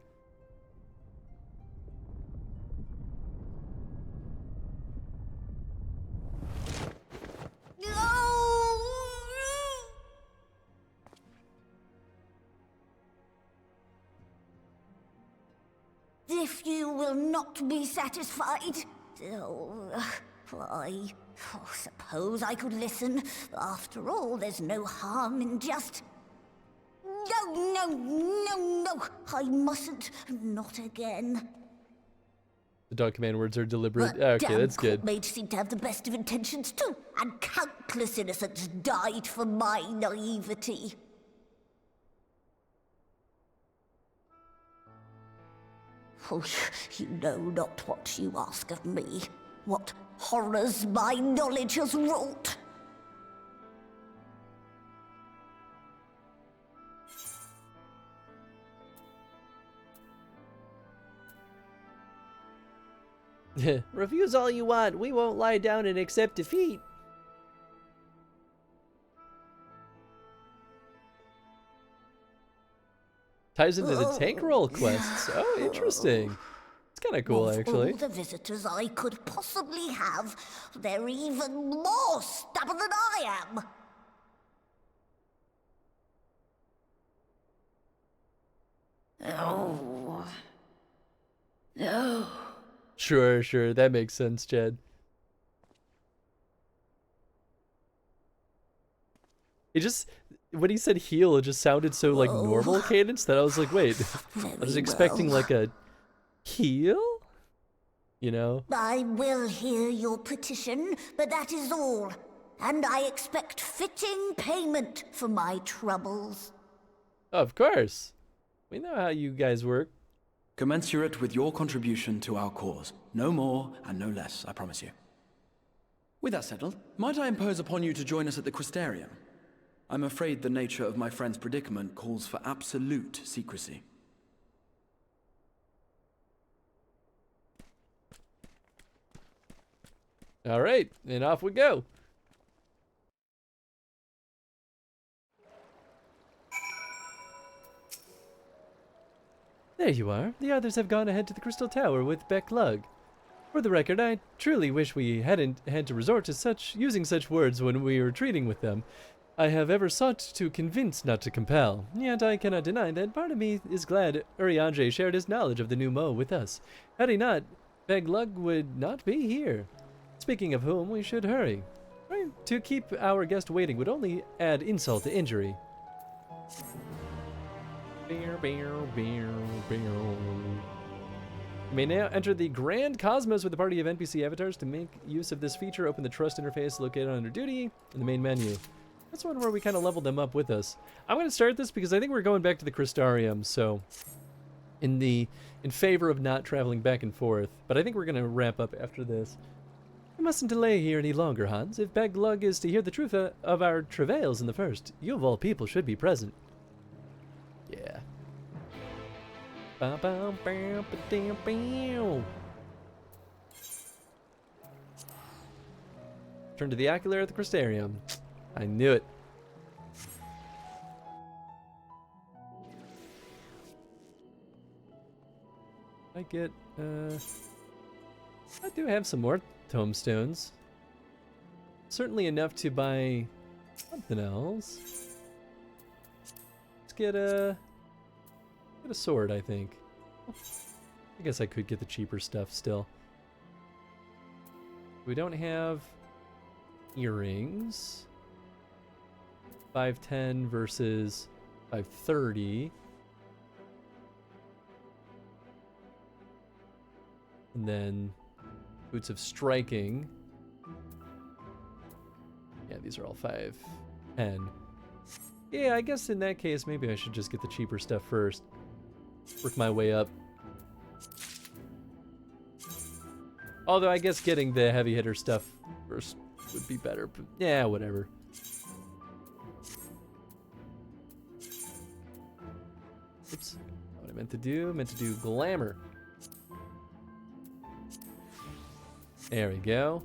Speaker 17: If you will not be satisfied, I suppose I could listen. After all, there's no harm in just... No, I mustn't. Not again.
Speaker 1: The dog command words are deliberate.
Speaker 17: But
Speaker 1: Okay, that's good.
Speaker 17: Mates seem to have the best of intentions too, and countless innocents died for my naivety. Oh, you know not what you ask of me. What horrors my knowledge has wrought.
Speaker 1: Refuse all you want. We won't lie down and accept defeat. Ties into the tank roll quests. Oh, interesting. It's kind of cool, actually.
Speaker 17: Of all the visitors I could possibly have, they're even more stubborn than I am.
Speaker 4: Oh. No.
Speaker 1: Sure. That makes sense, Chad. It just... When he said heal, it just sounded so, like, normal cadence that I was like, wait. I was expecting, like, a heal? You know?
Speaker 17: I will hear your petition, but that is all. And I expect fitting payment for my troubles.
Speaker 1: Of course. We know how you guys work.
Speaker 8: Commensurate with your contribution to our cause. No more and no less, I promise you. With that settled, might I impose upon you to join us at the Crystarium? I'm afraid the nature of my friend's predicament calls for absolute secrecy.
Speaker 1: All right, and off we go. There you are. The others have gone ahead to the Crystal Tower with Beck Lug. For the record, I truly wish we hadn't had to resort to using such words when we were treating with them. I have ever sought to convince, not to compel. Yet I cannot deny that part of me is glad Urianger shared his knowledge of the new Mo with us. Had he not, Beck Lug would not be here. Speaking of whom, we should hurry. To keep our guest waiting would only add insult to injury. You may now enter the Grand Cosmos with a party of NPC avatars. To make use of this feature, open the Trust interface located under Duty in the main menu. That's one where we kind of leveled them up with us. I'm going to start this because I think we're going back to the Crystarium, so in favor of not traveling back and forth, but I think we're going to wrap up after this. We mustn't delay here any longer, Hans. If Beck Lug is to hear the truth of our travails in the first, you of all people should be present. Yeah. Turn to the Ocular at the Crystarium. I knew it. I get, I do have some more tomestones. Certainly enough to buy something else. Let's get a sword, I think. I guess I could get the cheaper stuff still. We don't have earrings. 510 versus 530. And then Boots of Striking. Yeah, these are all 5, 10. Yeah, I guess in that case, maybe I should just get the cheaper stuff first. Work my way up. Although I guess getting the heavy hitter stuff first would be better, but yeah, whatever. Oops, not what I meant to do. I meant to do glamour. There we go.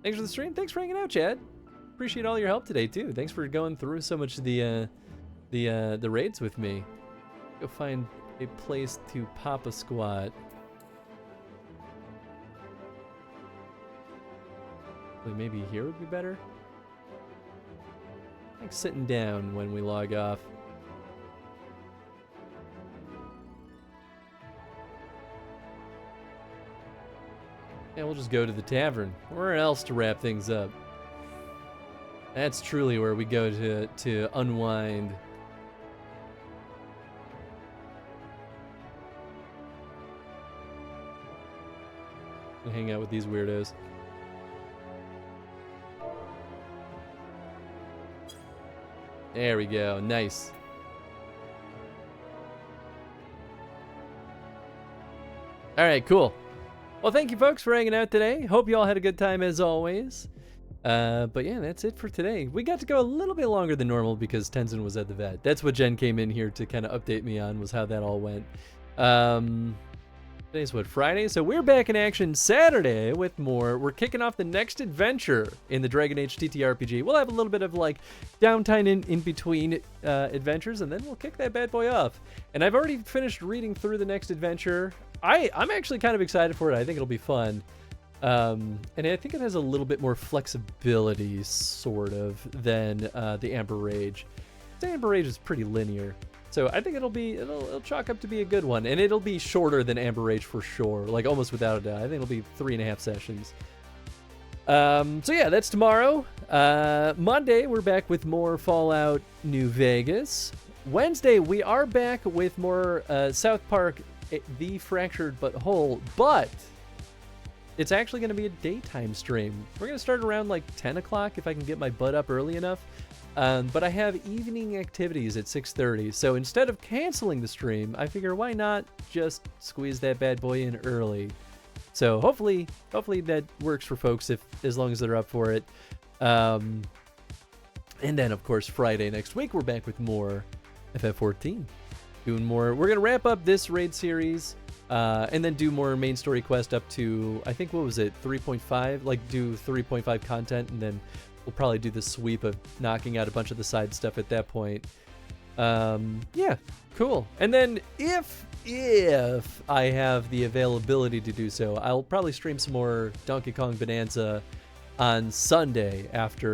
Speaker 1: Thanks for the stream. Thanks for hanging out, Chad. Appreciate all your help today too. Thanks for going through so much of the raids with me. Go find a place to pop a squat. Maybe here would be better. I think sitting down when we log off. Yeah, we'll just go to the tavern. Where else to wrap things up? That's truly where we go to unwind. And hang out with these weirdos. There we go. Nice. All right, cool. Well, thank you folks for hanging out today. Hope you all had a good time as always. But yeah, that's it for today. We got to go a little bit longer than normal because Tenzin was at the vet. That's what Jen came in here to kind of update me on, was how that all went. Today's what, Friday? So we're back in action Saturday with more. We're kicking off the next adventure in the Dragon Age TTRPG. We'll have a little bit of like downtime in between adventures, and then we'll kick that bad boy off. And I've already finished reading through the next adventure. I'm actually kind of excited for it. I think it'll be fun. And I think it has a little bit more flexibility, sort of, than the Amber Rage. The Amber Rage is pretty linear. So I think it'll chalk up to be a good one, and it'll be shorter than Amber Rage for sure, like almost without a doubt. I think it'll be 3.5 sessions. So yeah, that's tomorrow. Monday, we're back with more Fallout New Vegas. Wednesday, we are back with more South Park, The Fractured But Whole, but it's actually going to be a daytime stream. We're going to start around like 10 o'clock if I can get my butt up early enough. But I have evening activities at 6:30, so instead of canceling the stream, I figure why not just squeeze that bad boy in early. So hopefully that works for folks as long as they're up for it. And then of course Friday next week we're back with more FF14, doing more. We're gonna wrap up this raid series, and then do more main story quest up to, I think, what was it, 3.5? Like do 3.5 content, and then we'll probably do the sweep of knocking out a bunch of the side stuff at that point. Yeah, cool. And then if I have the availability to do so, I'll probably stream some more Donkey Kong Bonanza on Sunday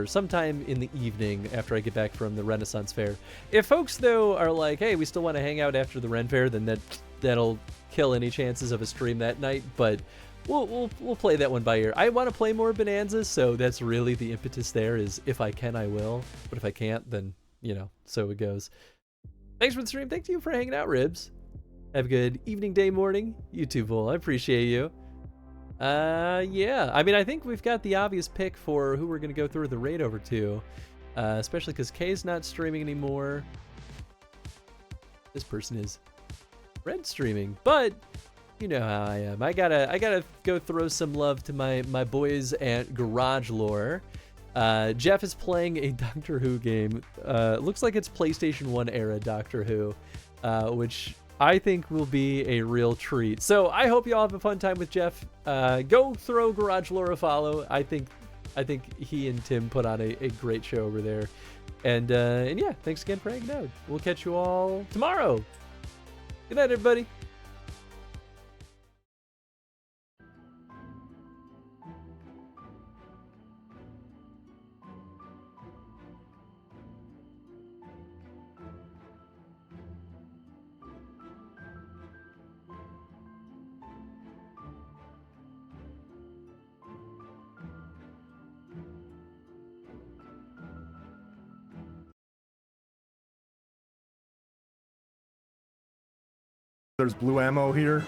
Speaker 1: sometime in the evening after I get back from the Renaissance Fair. If folks though are like, hey, we still want to hang out after the Ren Fair, then that'll kill any chances of a stream that night, but we'll play that one by ear. I want to play more Bonanzas, so that's really the impetus there, is if I can, I will. But if I can't, then, so it goes. Thanks for the stream. Thank you for hanging out, Ribs. Have a good evening, day, morning. You too, Vol. I appreciate you. Yeah. I mean, I think we've got the obvious pick for who we're going to go through the raid over to, especially because Kay's not streaming anymore. This person is red streaming, but you know how I am. I gotta go throw some love to my boys at Garage Lore. Jeff is playing a Doctor Who game. Looks like it's PlayStation 1 era Doctor Who, which I think will be a real treat. So I hope you all have a fun time with Jeff. Go throw Garage Lore a follow. I think he and Tim put on a great show over there. And yeah, thanks again for hanging out. We'll catch you all tomorrow. Good night, everybody.
Speaker 18: There's blue ammo here.